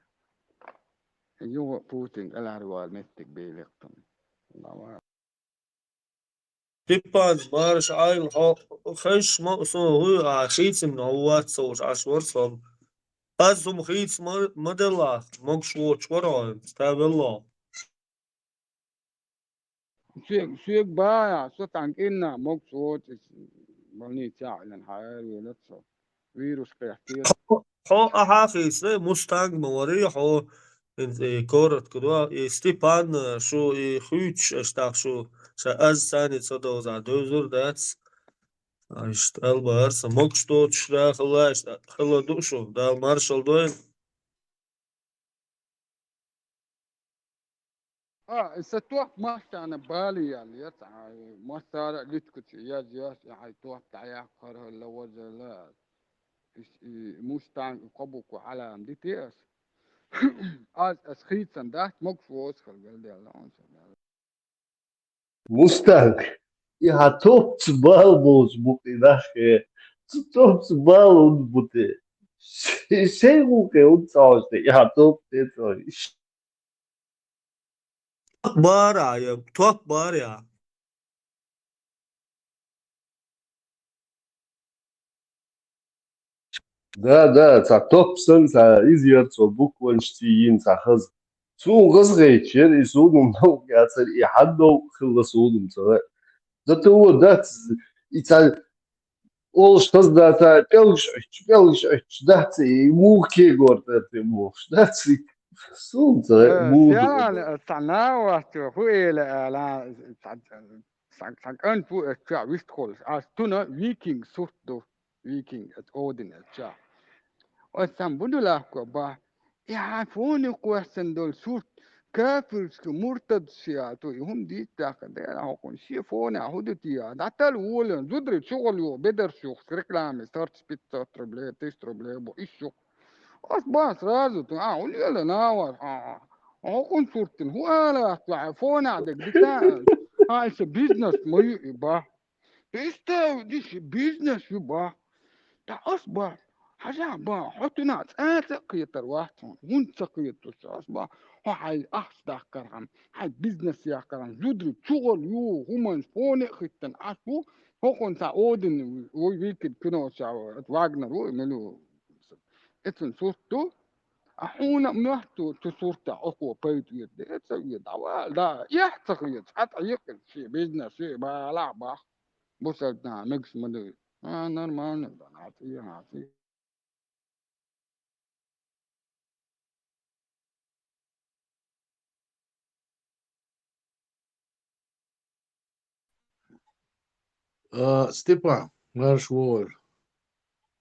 Путин, العروال متك بيلقطن. Степан, барыш айыл хэш ху ашийцем новат соуш ашварсом. Азум хийц модела мог швочвара ставелла. Сүйек бая, сотанг инна мог швоч больница илен хайр ولتسو. فيروس كيحكي خو أحاخيس مستانج موري خو كورت كدوا ستيبان شو خوش اشتاق شو از ثاني صدو زا دوزور داتس اشتغل بارس موكش تو تشرا خلاش خلا دوشو دا مارشال دوين ستوح ما كان بالي يعني ما صار لتكت يا جاس يعني توح تعيا قره لوزلات مستان قبوك على امديتيس از خيتن ده مقفوز خلال دي الله Mustang. Ja, top balbos buti dache. Top balon buti. Segu que un tauste. Ja, top teto. بارا يا توك بارا Да, топ сын, изъят, буквально штиин, хыз. Су غزغيتشر يسودم نو ياسر يحدو خلصودم سواء. ده هو ده يتال Olstas data pelgsch dat muke gort dat moch dat sunt mood فعلا تناوت هو لا سان فو تشا ويستخول استونا فيكينج سوتو فيكينج ات اودن تشا وسام بدولا كوبا يعرفون كويسن دول سوت كافر مرتد سياتو هم دي تاخدين هكون شيفون هودتيا داتل وولن زدري شغل يو بدر شغل ريكلام ستارت سبيت تربلي تستربلي بو ايشو باس رازو ولي لا ناور هكون صورتن هو لا تعرفون عندك بتاع هاي بيزنس ما يبا تستا ديش بيزنس يبا تا أصبح حاجة با حطنا سقيتر واحد وين سقيتر أصبح هاي أحسن كرام هاي بيزنس يا كرام جدري شغل يو هم فوني ختن أشو هو كون سعودن ويكد كنا شاو واجنر وملو اتن صورتو أحونا مهتو تصورتا أقوى بيت يد اتسوي دعوة لا يحتقيت حتى يقل شي بيزنس شي با لا با بوسلنا مكس مدري نورمال نعطيه Степан, наш вор.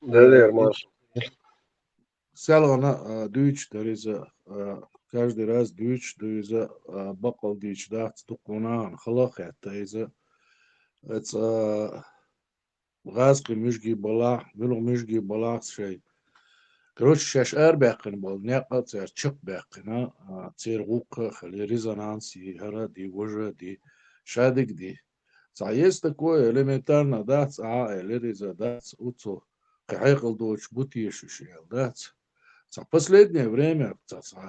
Да, Маш. Селона дүйч дөриза каждый раз дүйч дөриза бакал дүйч дат тукунан халах это غازقي مشجي بلا ملو مشجي بلا شيء короче شاش باقين بول نقا تير تشق باقينا تير غوق خلي резонанс هرا دي وجه دي شادك دي есть такое элементарно дац элериза дац уцо кайгыл доч бутишишел дац последнее время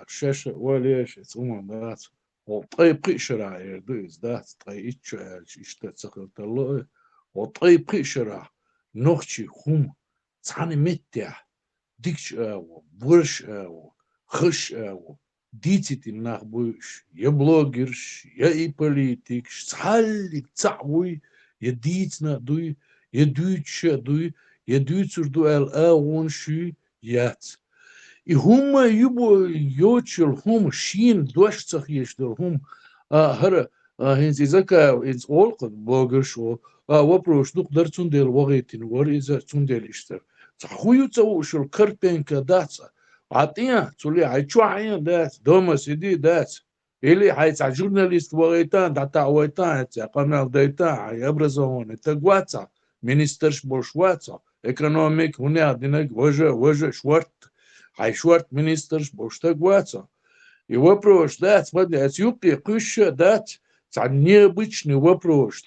шеше олеш цуман дац طيب قشرة يردوز ذات طيب يشتغل وطيب قشرة نوخشي هم ثاني متى ديكش برش خش ديتي النخبوش يا بلوجرش يا اي بوليتيكش تعلق تعوي يا ديتنا دوي يا دوتش دوي يا دوتر دو الاون شو يات هم يبو يوتشل هم شين دوش تخيشتل هم هر هنز زكا إنز أولق بوغش وبروش دوك در تندل وغيتين وريزا تندل إشتر تخويو تاوشل كربين كداتsa عطيا تولي عيشوعين دات دوما سيدي دات إلي حيث جورناليست وغيتان داتا وغيتان قناة دايتان يبرزون تقواتsa مينسترش بوشواتsa ايكونوميك هنا دينك وجه شورت هاي شورت مينسترش بوشتقواتsa и вопрос, да, смотри, отсюда куща дать, это необычный вопрос,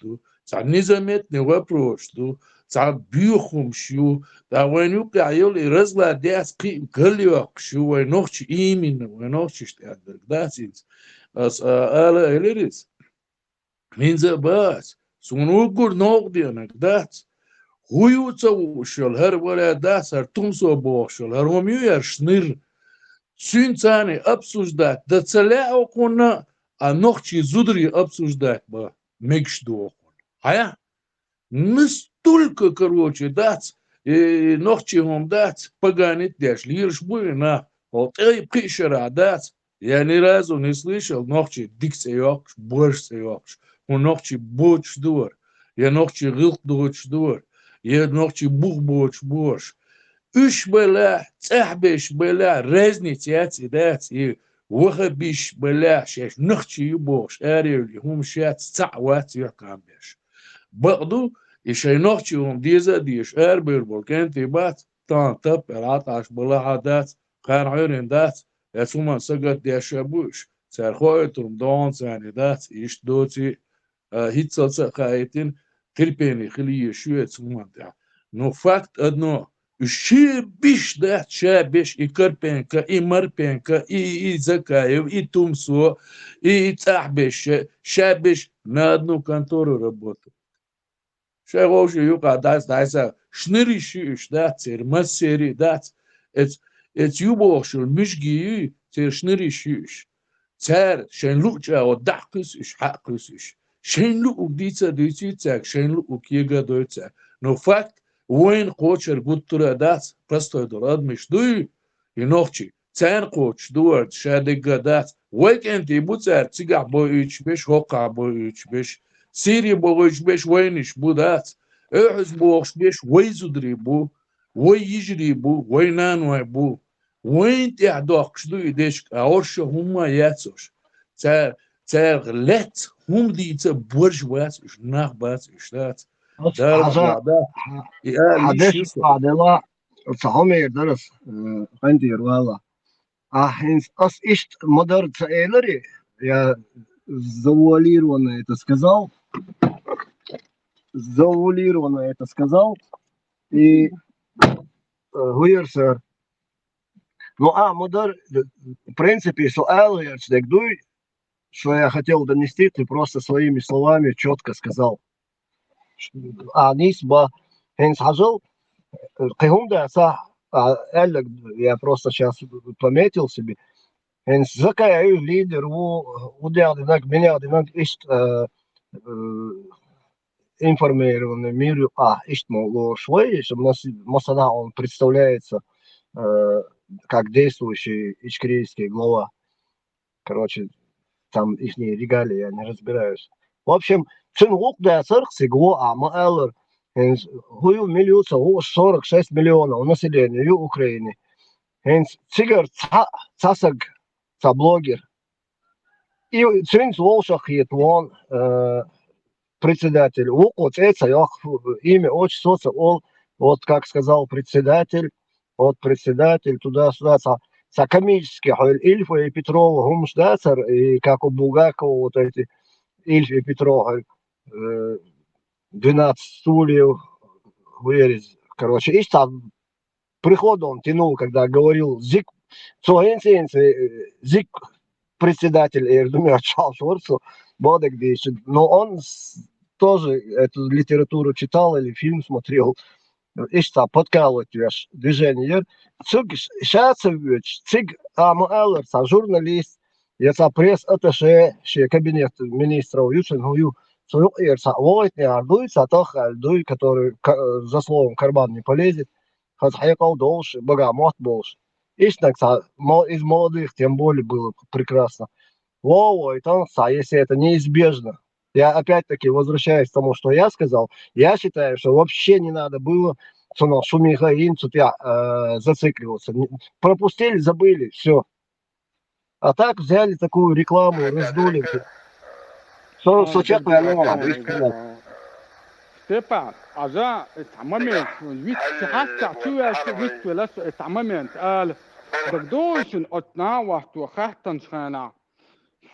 это незаметный вопрос, это бьюхумщу, да, войну кайл и разладять галиокщу, войнохчи именно, войнохчи штат, да, синс, але элерис, минзабас, сунугур ногденок, да, хуюца ушел, хер валя да, сар тумсо бошел, хер хомюер шныр, Сюнцаны обсуждать, да целя окуна, а ногчи зудри обсуждать ба мекшду окун. А я настолько, короче, дать, ногчи хом дать, поганит дешь, лишь бы на, вот эй пишера дать, я ни разу не слышал ногчи диксеёкш, боршеёкш, он ногчи боч дур, я ногчи гилк доч дур, я ногчи бух боч борш. Üç bela, beş bela, reznic yați dați, وخبيش بلا شاش نخشي يبوش اريل هم شات تعوات يقامش بقدو يشي نخشي هم ديزا ديش اربير بولكان تيبات تان تب العطاش بلا عادات خان عيرين دات يسوما سقط ديش ابوش سارخويت رمضان ساني دات يش دوتي هيتصل خايتين تلبيني خليه شوية سوما دا نو فاكت ادنو شي بيش ده شابش يكربنكا يمربنكا يزكايو يتومسو يتحبش شابش نادنو كانتورو ربوتو شغوش يوقع دايسا شنري شيش ده تير مسيري ده ات يوبوشل مشجي تير شنري شيش تير شين لوجا ودحقس اش حقس اش شين لوج ديتا ديتي تاك شين لوج يجا دويتا نو فاكت وين قوتشر قلترا دات برستو دراد مش دوي ينوختي تان قوتش دوارد شادق دات ويك انت بوتسار تيقع بويش بيش هوقع بويش بيش سيري بويش بيش وينش بو دات احز بوش بيش ويزدري بو وي يجري بو وينان وي بو وين تعدوكش دوي ديشك اورش هما ياتسوش تار لت هم دي تبورج وات اش ناخ بات اش دات دار حاجة بعدا يا ليش حدش يوسف بعد لا صحوم يدرس عندي والله هنس اشت مدر تسألري я завуалированно это сказал, и Гуерсер, ну модер, в принципе, суалиерс, дегдуй, что я хотел донести, ты просто своими словами четко сказал. Нисба, хенс хажал, кихунда, эллек, я просто сейчас пометил себе, хенс закаю лидер, удиадинак, меня ишт информированный мир, ишт моло швей, чтобы Мосана, он представляется как действующий ичкерийский глава. Короче, там их регалии, я не разбираюсь. В общем, ценгук да сырксиго, маэлэр, хую миллиуца, 46 миллионов населения Украины. Цигар цасаг, блогер. И цинц волшах вон председатель. Вот это имя, отчество, вот как сказал председатель, туда-сюда, комический, Ильфа и Петрова, Гумшдацер, и как у Булгакова, вот эти Ильф и Петрова, 12 стульев, вырез, короче, и там приход он тянул, когда говорил, зик, зик председатель, я думаю, Шалшворцу, но он тоже эту литературу читал или фильм смотрел, işte подкалывать движение. Циг Шацевич, циг Амуэллер, журналист, я пресс-атташе, кабинет министров Юченгую, Войт не ардуется, Альдуй, который за словом карман не полезет, Хазхайкал должен, богомот больше. Ишнак из молодых тем более было прекрасно. И там, если это неизбежно. Я опять-таки возвращаюсь к тому, что я сказал. Я считаю, что вообще не надо было зацикливаться. Пропустили, забыли, все. А так взяли такую рекламу, раздули. Степан, за этот момент, ведь حتى شو ولا этот момент, دقدوشن أتنا وقت وخاتن شانا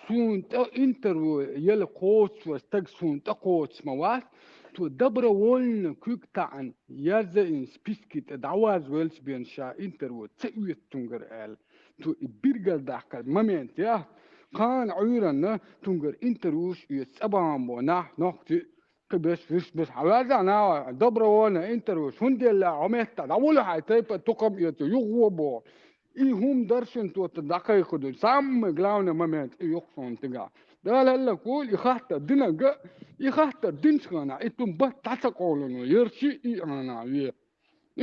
سون تا انترو يل قوس واستق سون تا قوس موات تو دبر ولن كوك تاعن يرزا إن سبيسكيت دعواز ويلس بين شا انترو تسويت تنجر تو بيرجر داك الممنت يا كان عيرنا تنجر انتروش يتسبام ونح نقطة بس هذا أنا دبر ولن انتروش هندي لا عملت دعوله حيتيبا تقم يغوبو هم درشن تو دقيقة دول سام جلاونا ممنت يقصون تجا ده لا كل يخاطر دينا جا يخاطر دينشنا إتم بس تسقولنا يرشي أنا ويا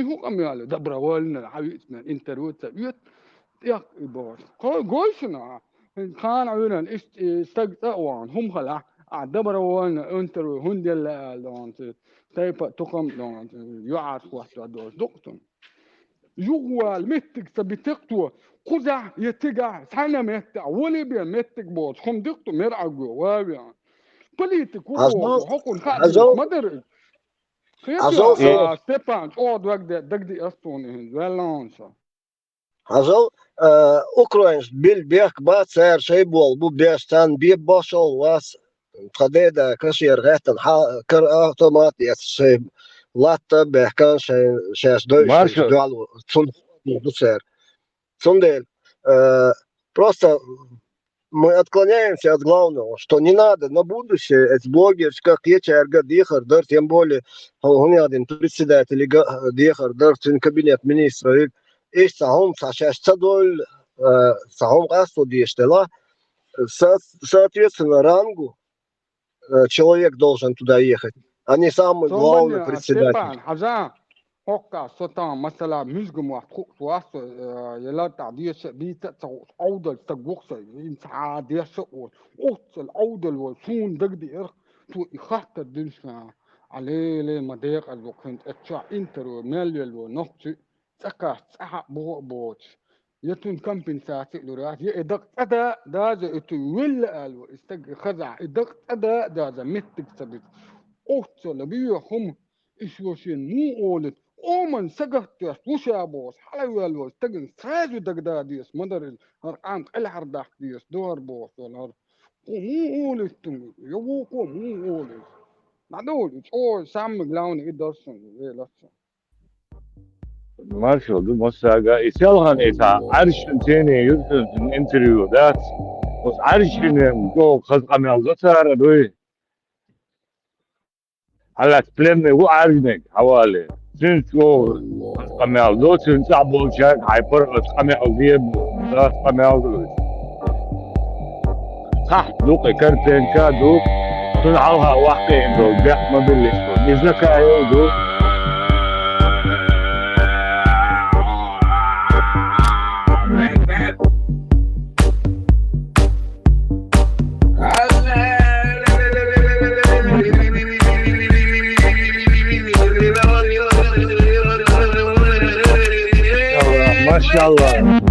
هو كم ياله دبر ولنا عيسنا انتروت يت يا إبوس قويشنا كان عيونا استقطعوان هم خلا دبر ولنا انترو هندي لا دون تيبا تقم دون يعرف واحد دول دكتور جوال متك سبتقتو قزع يتجع سنة متع ولي بيمتك بوت خم دقتو مرعى جوابي بليتك وحقن خالد مدرج خيبيا ستيبان اقعد وقت دقدي أصطوني زوالانسا Hazal Ukrainas bilbek bacer şey bol bu bestan bir başol was kadeda kasir retten kar automatiskt şey latta behkan şey dual цундель. Просто мы отклоняемся от главного, что не надо на будущее эти блогеры, как ЕЧРГ Дихар, тем более он один председатель Дихар, кабинет министра, и сахом сашаш цадоль, сахом касту диштела, соответственно рангу человек должен туда ехать, а не самый главный председатель. حقا سطان مثلا مزجم وحقوق واسو يلا تعديش بيتا تعوص أودل تقوقس إنت عاديش أوت الأودل وسون دقدي إرق تو إخاطة الدنسا عليه لي مديق الوقت اتشع انترو مليل ونقصي تكا تحق بوتش يتون كمبنساتي لورات يدق أدا دازا إتو ولا ألو استق خزع يدق أدا دازا متك سبت أوت لبيهم إشوشين مو أولد أومن سقط وشا بوس حلوة الوز تجن ساجو دقدا ديس مدر الأرقام الحر داك ديس دور بوس والهر ومو أولد تنو يووكو مو أولد نعدول أو سام جلاوني إدرسون لسه مارشال دو مساقا يسالغن إيسا عرشن تاني يدخل في الانتريو ذات بس عرشن جو خزقة ميالدتار دوي على تبلن هو عرشنك حوالي سنت جو خزقة ميالدو سنت عبو شاك هايبر خزقة ميالديب ذات خزقة ميالدو صح دوق كرتين كادو تنعوها واحدة اندو بيح ما بالليشتو نزلكا يودو ما شاء الله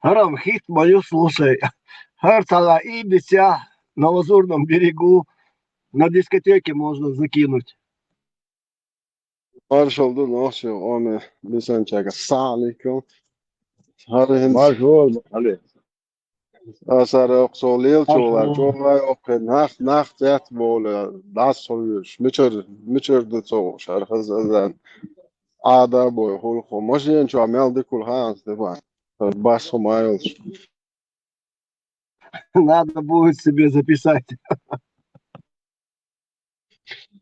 Харам хит мою слушай. Хартала Ибися на Лазурном берегу на дискотеке можно закинуть. Marshall dur nasıl onu bir sen çeka sağlıklı. Hadi Marshall hadi. Asar yoksa leel çoğlar çoğlar yok nacht zet böyle das soruyor. Miçer de çoğu şarkıdan ada boy hol homojen çoğu meldi kul hans de var. Бас Майлз. Надо будет себе записать.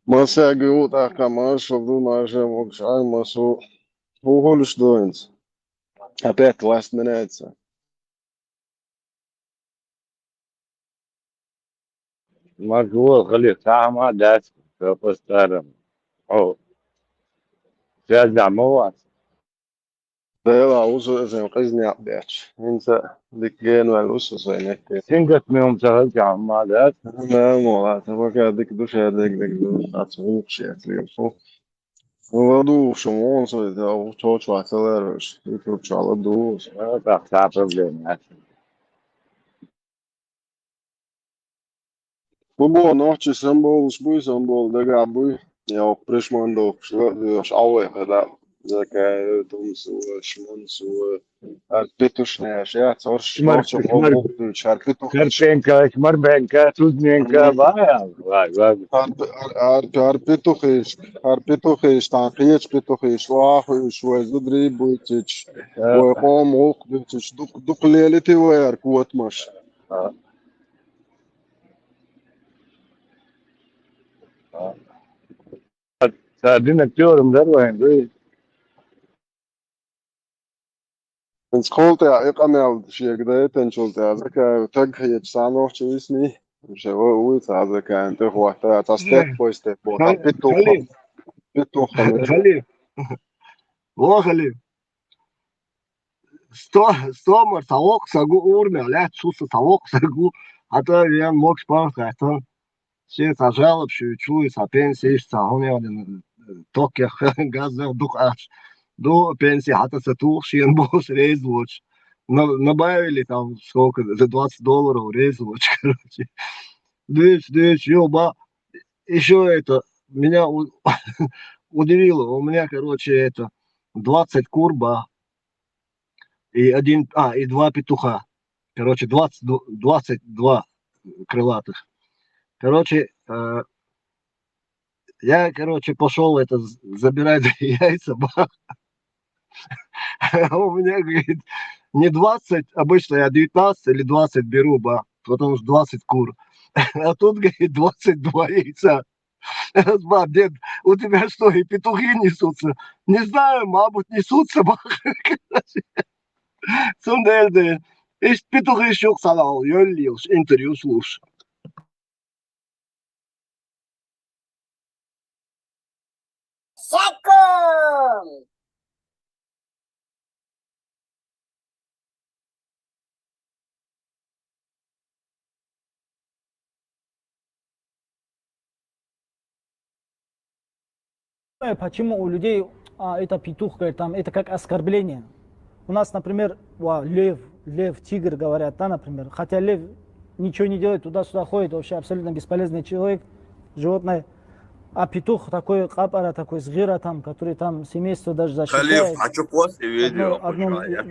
Маса говорит, а Маршал, думаешь, мокшай, масу, уголишь доинс. Опять власть меняется. Маршал, خلي ساعة داس по-старому. О, связь домова. Да, уже زين قزني عبيتش. انت ديك جين والوسو زينك. سنقت منهم شغل ما داس. ما مولا تبقى ديك دوش هذيك دوش أتوقع شيء تليفون. وادو شمون صوت أو توش واتلرش. يكتب شغلة دوش. Так, ça проблема. Бо ночи сам был дага буй. Я пришмандо ш ауе да. Закай тумсу шмонсу арпетушная я цорш ночи обу шарпетух. Карпенка, шмарбенка, тузменка, вай. Арпетухиш танкиеч петухиш вахуш وزدري بوتش وقوم وقدتش دق ليلتي وير قوت مش ساعدين كتير مدروين من سكولت يا إقامة شيء كده تنشلت هذاك تج هي تسانو تشويسني مش هو هذاك أنت هو تستيب بوستيب بيتو خلي هو خلي стомар тавок сагу урмя лят суса тавок сагу ата я мокс пар ката се тажалып шу чуй сапен сеш сахоне один توك газов духаш. До пенсии хата сатух, шиен бос рейзвоч. Набавили там сколько, за $20 рейзвоч, короче. Дыч, ёба. Еще это, меня удивило, у меня, короче, это 20 курба и 2 петуха. Короче, 22 крылатых. Короче, я, короче, пошел это забирать яйца, бах. А у меня, говорит, не 20, обычно я 19 или 20 беру, бах, потому что 20 кур. А тут, говорит, 22 яйца. Ба, дед, у тебя что, и петухи несутся? Не знаю, мабуть, несутся, бах. Сонда ist петухи çok sağ ol, yolluyoruz, interview слушай. Секунд! Почему у людей это петух, говорит, там, это как оскорбление. У нас, например, лев, тигр говорят, да, например. Хотя лев ничего не делает, туда-сюда ходит, вообще абсолютно бесполезный человек, животное. А петух такой, капара такой, сгира там, который там семейство даже защищает. Хочу после видео.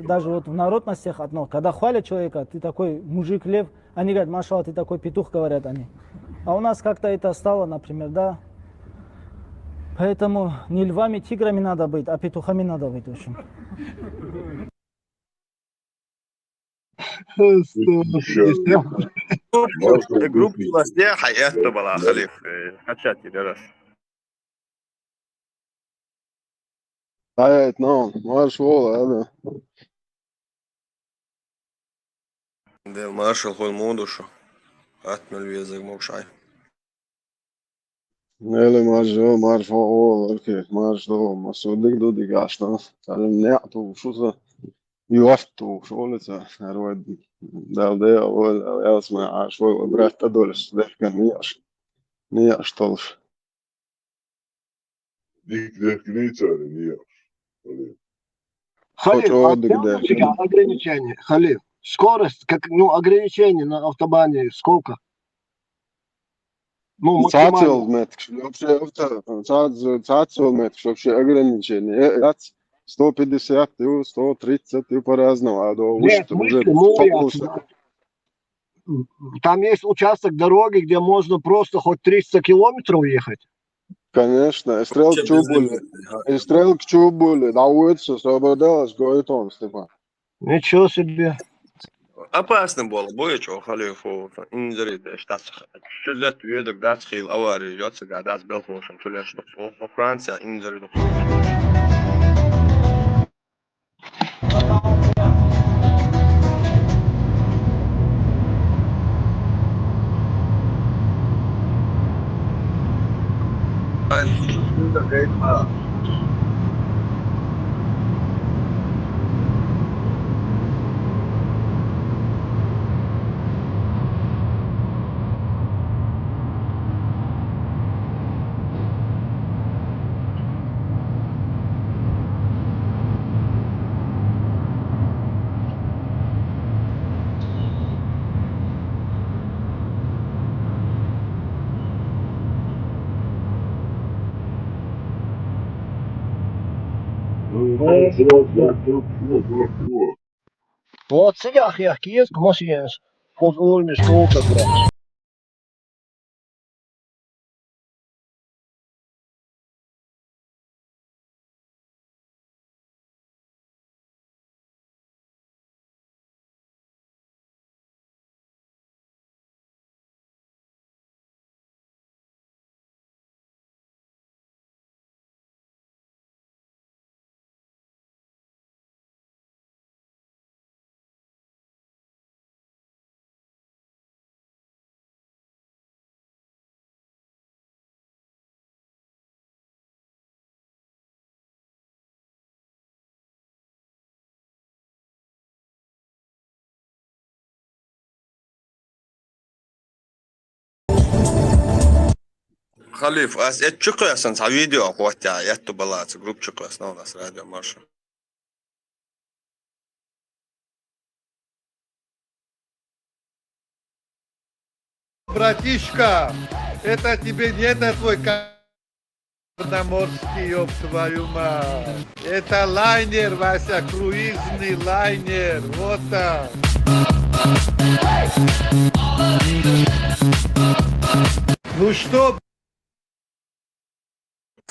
Даже вот в народностях одно, когда хвалят человека, ты такой мужик лев, они говорят, машалла, ты такой петух, говорят они. А у нас как-то это стало, например, да. Поэтому не львами, тиграми надо быть, а петухами надо быть, в общем. Группа у нас не хайяста была, халиф. Хотят тебе раз. Hayat non, marshal هذا. ده مارشال هو المودوشو. أتمل ويزق موشاي. Ele marshal اوكي marshal مسؤولك دودي عشان تعلم نعطو شو يوفتو شغلته هرواد ده أول اسمع شوي وبرات تدولش ده كان نياش طلش Dik ničari nije. Халиф, а где ограничение? Халиф, скорость, как, ну, ограничение на автобане сколько? Ну, максимально. вообще ограничение. 150, 130 и по-разному. А до Нет, в смысле, там есть участок дороги, где можно просто хоть 300 километров ехать. Конечно, стрелки чубули, дауется, освободилась, говорит он, Степан. Ничего себе. Опасно было, боечо, халифу, инзерит, штатсах. Шулет ведок, дат хил, авари, йотса, гадас, белфошен, шулет, что Франция, инзерит. Вот сидях я киес, кмосиес, под улми столка. Халиф, это чукаясан за видео хотя я то балац групп чукаяс на у нас радио маршал. Братишка, это тебе не это твой Черноморский, ёб твою мать. Это лайнер, Вася, круизный лайнер. Вот так. Ну что?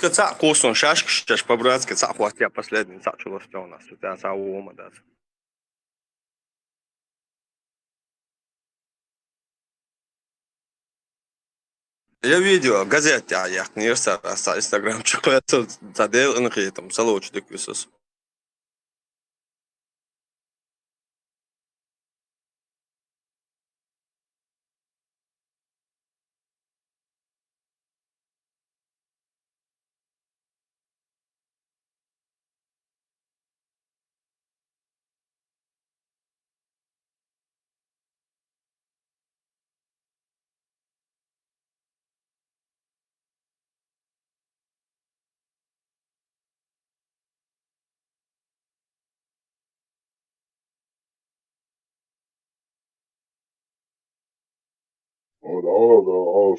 Цаc курсон шашки, сейчас по-братски, цаc хотя последний, цаc чего у нас, у тебя цаc ума, да. Я видео, газете, я не знаю, Инстаграм, что-то задел, и там салоч диквисус.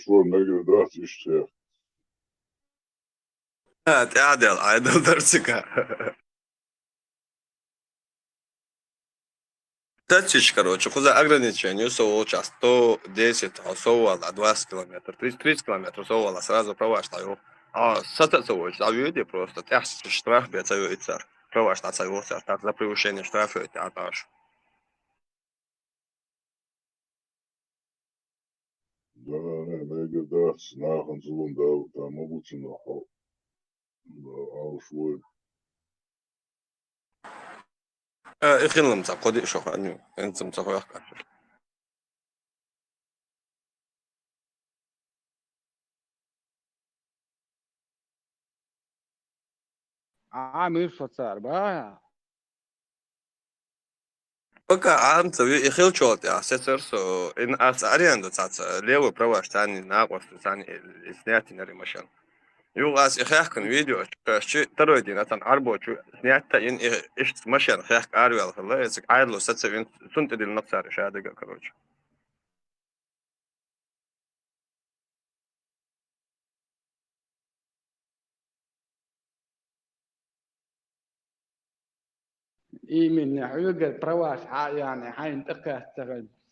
Şur negir ders işte. Evet, Adel Дарцика. Датчик, короче, куда ограничение совал час, 110, совал 20 километров, 30 километров совал, сразу права ставил. А соответственно, а видите просто, штраф бьется, права ставился, так за превышение штрафа это аташ. Da negir ders nachher zulun da mogućno au švoj. Ich will ihm sagen, ich auch an ihn zum Zerhör. عامل فصار بقى Пока анца, ich will schon, ja, сейчас in as аренду цаца, левый права штани на косту, штани снять на ремашин. Югас ich хахкан видео, что второй день, это арбочу, снять-то in ich машин, хах арвел, это айдло, сейчас вин сунт идил на царе, шадыга, короче. من حقوق برواش يعني حين تقه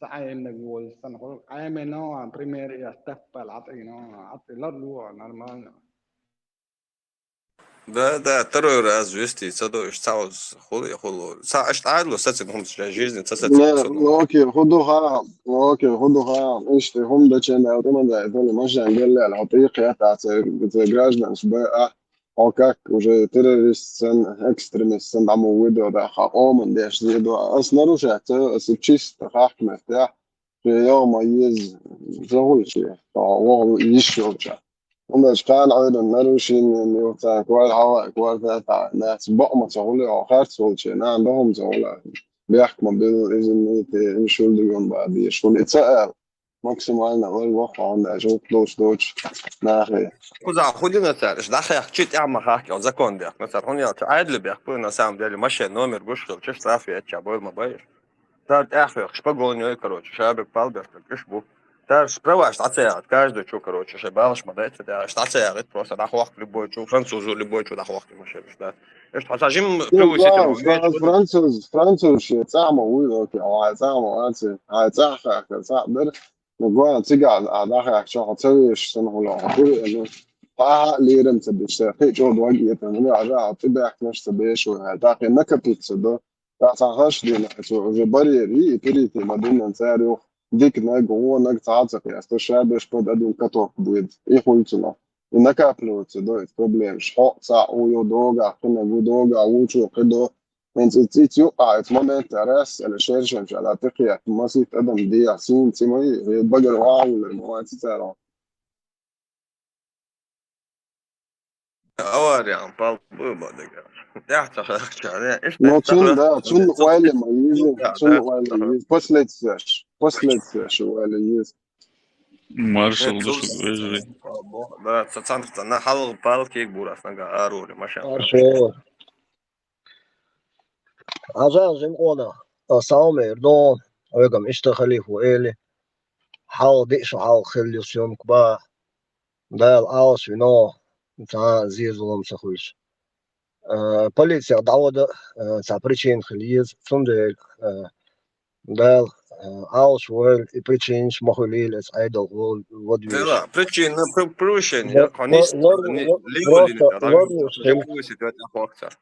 سعين نقول سنقول عامل نوع بريمير يستقبل عطي لرلو نورمال Да, второй раз вести, это что хули. Айдло, сейчас هم жизнь, اوكي خذوها اشتي هم ده كان يعطينا ده يقول ماشي قال لي العطيق تاع جراجنا بقى هاكاك وجا تيروريستن اكستريميستن عمو ودو ده قوم ده شديدو اصلا روشة سبتشيست حق مفتاح في يوم يز زغل شيء فهو يشوف عندك كان عيدا نروشين اللي وقتها كوال هواء كوال تاع ناس بقى ما تقولي آخر تقول شيء نا عندهم تقول بيحكموا بالإذن يشول ديون بعد يشول يتسأل ماكسيمال نقول وقت عندنا جو دوش ناخي كذا خلينا نسأل إيش دخل يحكي أعمى حكي أو زكون ده مثلا هني عاد اللي بيحكوا لنا سام ده ماشي نومر بوشل تشش تعرفي أتشابه ما باير تار أخي إيش بقول نيوي كروش شابك بالبر إيش بو تار سبراش تعطيها каждый شو كروش إيش بالش ما ده ده إيش تعطيها просто ده وقت любой شو فرنسوز любой شو ده وقت ماشي إيش ده إيش تعطيهم فرانسوز شيء تعمل ويلك أو تعمل أنت تعرف تعبر نقول تيجا داخل شو تسويش سنة ولا إنه ليرم تبيش جو دواجي من على تبيع مش تبيش وهذاك نكبت ده تعرفش دي جبري بريتي ما دون نساريو ديك نجو نج تعرف يا استشهاد شبود أدون كتوك بود يخلصنا نكابلو تدو problem شو ساعو يدوغا كنا جودوغا وشو كده من تيجي قاعد moment رأس الشرشة مش على تقية مسيت أدم دي عسين تيمي بقى واو المواد ترى أوار يعني بال بعدك يحتاج يعني إيش ما تون ده تون وائل ميز تون وائل ميز بس لا تساش وائل ميز Маршал душу выжили. Да, центр на халл палки бурас на арули машин. Хорошо. عشان أنا أسامر دون أيقام اشتغلي هو إلي حاول ديش حاول خلي يوم كبار دال أوس وينو تا زيزو مسخوش полиция دعوة تا причин خليز فندق دال أوس ويل причин смахулил إس أيدل ودويش Да, причина прощения, конечно, просто лору не пусть это фактор.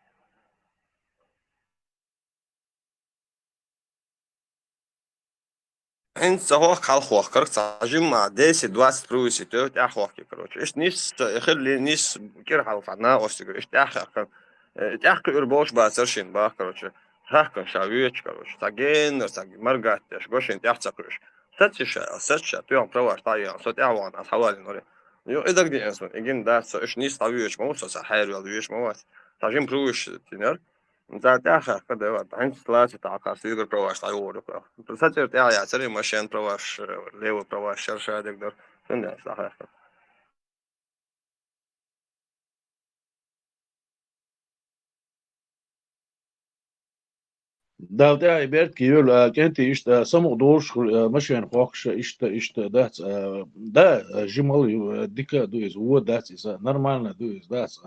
انت هو خالخوخ كرك تعجم مع 10-20 بروسي تيوت اخوخي كروش ايش نيس يخلي نيس كير حالف عنا اوستيك ايش تاخر تاخر يربوش باسرشين با كروش هاكن شاويتش كروش تاجين تاج مرغات ايش غوشين تاخسكروش ستش تيوم بروش تايا صوت اعوان حوالي نوري يو اذا دي انسون اجين داس ايش نيس تاويش مو صح حير ولا مو تاجين بروش تينر انت تاخر كده وقت عند ثلاثة تعقار سيقدر برواش تعيور وكذا تساتر تاع يا سري ماشين برواش ليو برواش شرشة تقدر فهمت صحيح Da der Bert Kiel kennt ist samo durch Maschinen Fox ist das da Jimal dika du ist wo das ist нормально du ist das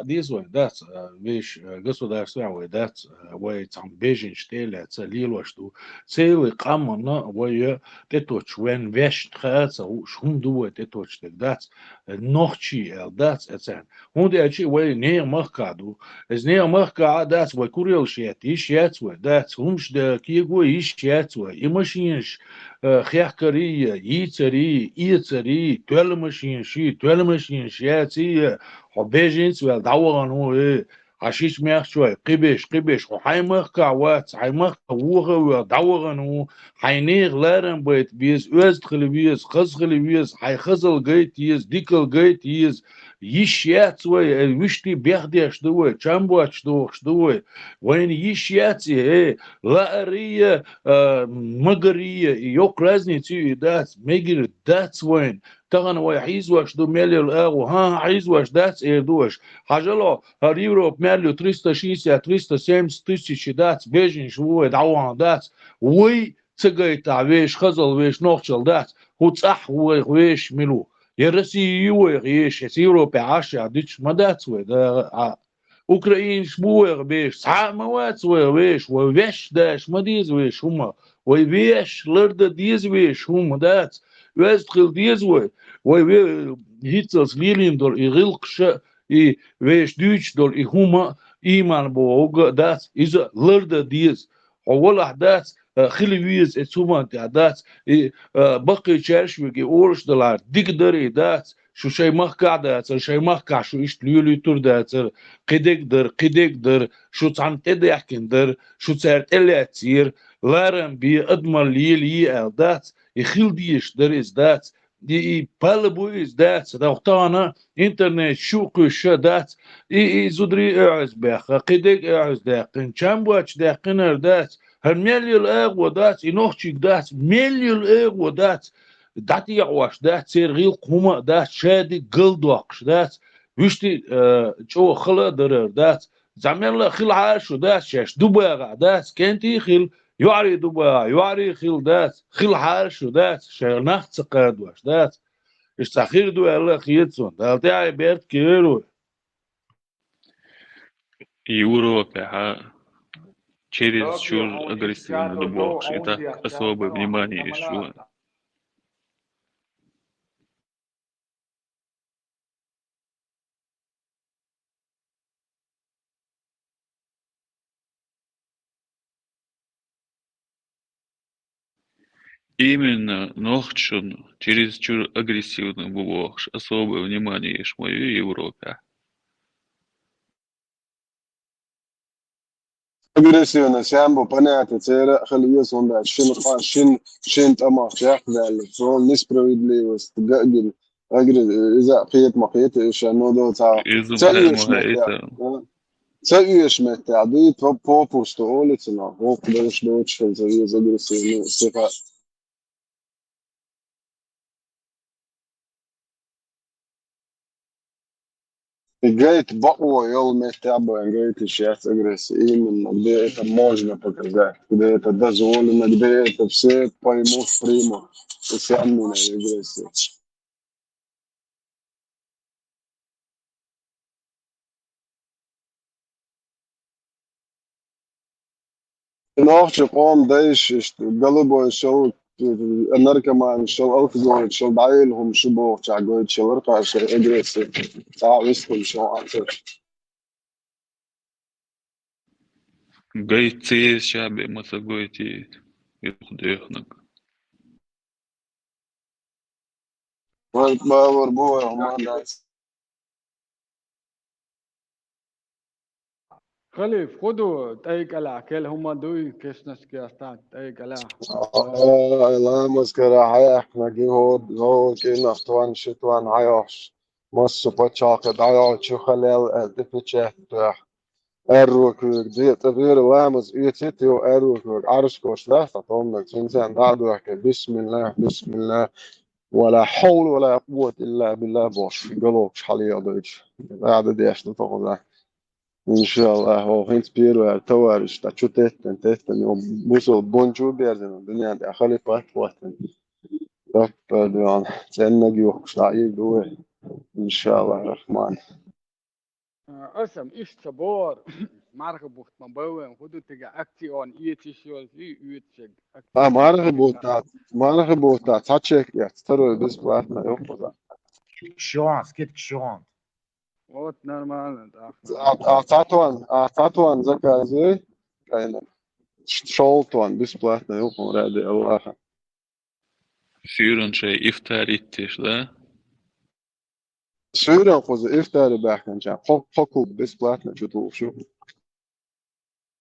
dies wo das вещь государства wo das wo там бежен stelle целило что целый камна wo те точ wenn вещь тхаца шум du те точ das noch chi das это und der chi wo не махкаду es не махка das wo kuril shiet ist jetzt wo das همش ده كيجو إيش ياتوا إيماشينش خيحكرية يتري إيتري تول ماشين شي تول ماشين شياتي حبيجينس والدعوة هو إيه عشيش ميخ شوي قبش وحيمخ كعوات حيمخ ووغا والدعوة هو حينيغ لارن بيت بيز أزدخل بيز خزخل بيز حيخزل جيت يز ديكل جيت يز يشياتوا وشتي بيخديش دوي تشامبوش دوي وين يشياتي إيه لارية مغرية يوك رازنيتي دات ميجر دات وين تغن وي حيزوش دو مليو الاغو ها حيزوش دات ايردوش حاجلو هريوروب مليو 360 370 تسيش دات بيجن شوي دعوان دات وي تسقي تعويش خزل ويش نوخشل دات هو تصح ويش ملو يرسي يويش يسيرو بعاشا ديش ما دات وي أوكرانيين شبوه بيش ساعة موات ويش ويش داش ما ديز ويش هما ويش لرد ديز ويش هما دات ويستخل ديز وي هيتلس ليلين دول يغلقش ويش دوش دول هما إيمان بوغ دات إذا لرد ديز ولا دات خلي ويز اتسومان دات بقي تشارش ويجي أورش دولار ديك دري دات شو شيء مخكع داتر شيء مخكع شو إيش ليولي تور داتر قدك در شو تعم تدحكن در شو تعرت اللي تصير لارن بي أضمن لي دات يخيل ديش در إز دات دي بالبو إز دات دوختانا إنترنت شو قش دات زودري أعز بخ قدك أعز داقن كم وقت داقن دات هالمليون أغو دات إنوخشيك دات مليون أغو دات dat yawash dat sergil kuma dat shadi gildwaqsh dat wishti cho khala darar dat zamella khil ashu dat shash dubaga dat kenti khil yuari dubaga yuari khil dat khil ashu dat shernacht qadwash dat istakhir du alla khiyetson dat ay bert kero Европа через чур агрессивный дубок, и так особое внимание еще. Именно нохчун чересчур агрессивный бубок, особое внимание ешь мою Европе. Aggressione siamo panate cera خليه sonda شن طمع شاح ذلك زون نسبراويدليوس تقدر إذا قيت ما قيت إيش إنه ده تسويش متى دي بوبوست أولتنا هو كلش دوتش في زي aggressione Говорит, бао, ел вместе обоим, говорит, сейчас агрессия. Именно, где это можно показать, где это дозволено, где это все поймут, примут. И сами на агрессию. نوخش قوم دايش قلبوا شو النركمان شو الكحول شو بعيلهم شو بوخ تعقود شو رقع شو اجريسي تعويسكم شو عاطر Гайцы шабе масагойти ихдехнак. باور بوه وما دايس خليف خدوا تايك على كل هم دوي كيسنس كيستان تايك على لا مسكرة حياك نجي هو كي نفتوان شتوان عياش مصر بتشاقد عياش شو خلال الدفتشة Errorkök, det är lämmas utsätter och errorkök arskors läsa tommek sen därdo att bismillah ولا حول ولا قوة إلا بالله باش قلوك حاليا دوش هذا ديش نتوقع إن شاء الله هو هنت بيرو توارش تشو تستن يوم بوصل بونجو بيرزن الدنيا دي أخلي وقتن رب دوان سنة جيوك شعير دوه إن شاء الله الرحمن اسم ايش صبور معركة بوخت مبوين خدوا تجا اكتيون ايتيشيول في يوتشك معرفة بوتا تاتشيك يا ترى بس بلاتنا يوم شون سكيت شون وات نورمال أعطاتوان زكاة زي كاين شولتوان بس بلاتنا يوم رادي الله Syrien şey iftar ettiş da. سوريا خوز إفتار باحنا جا حكو بس بلاتنا شو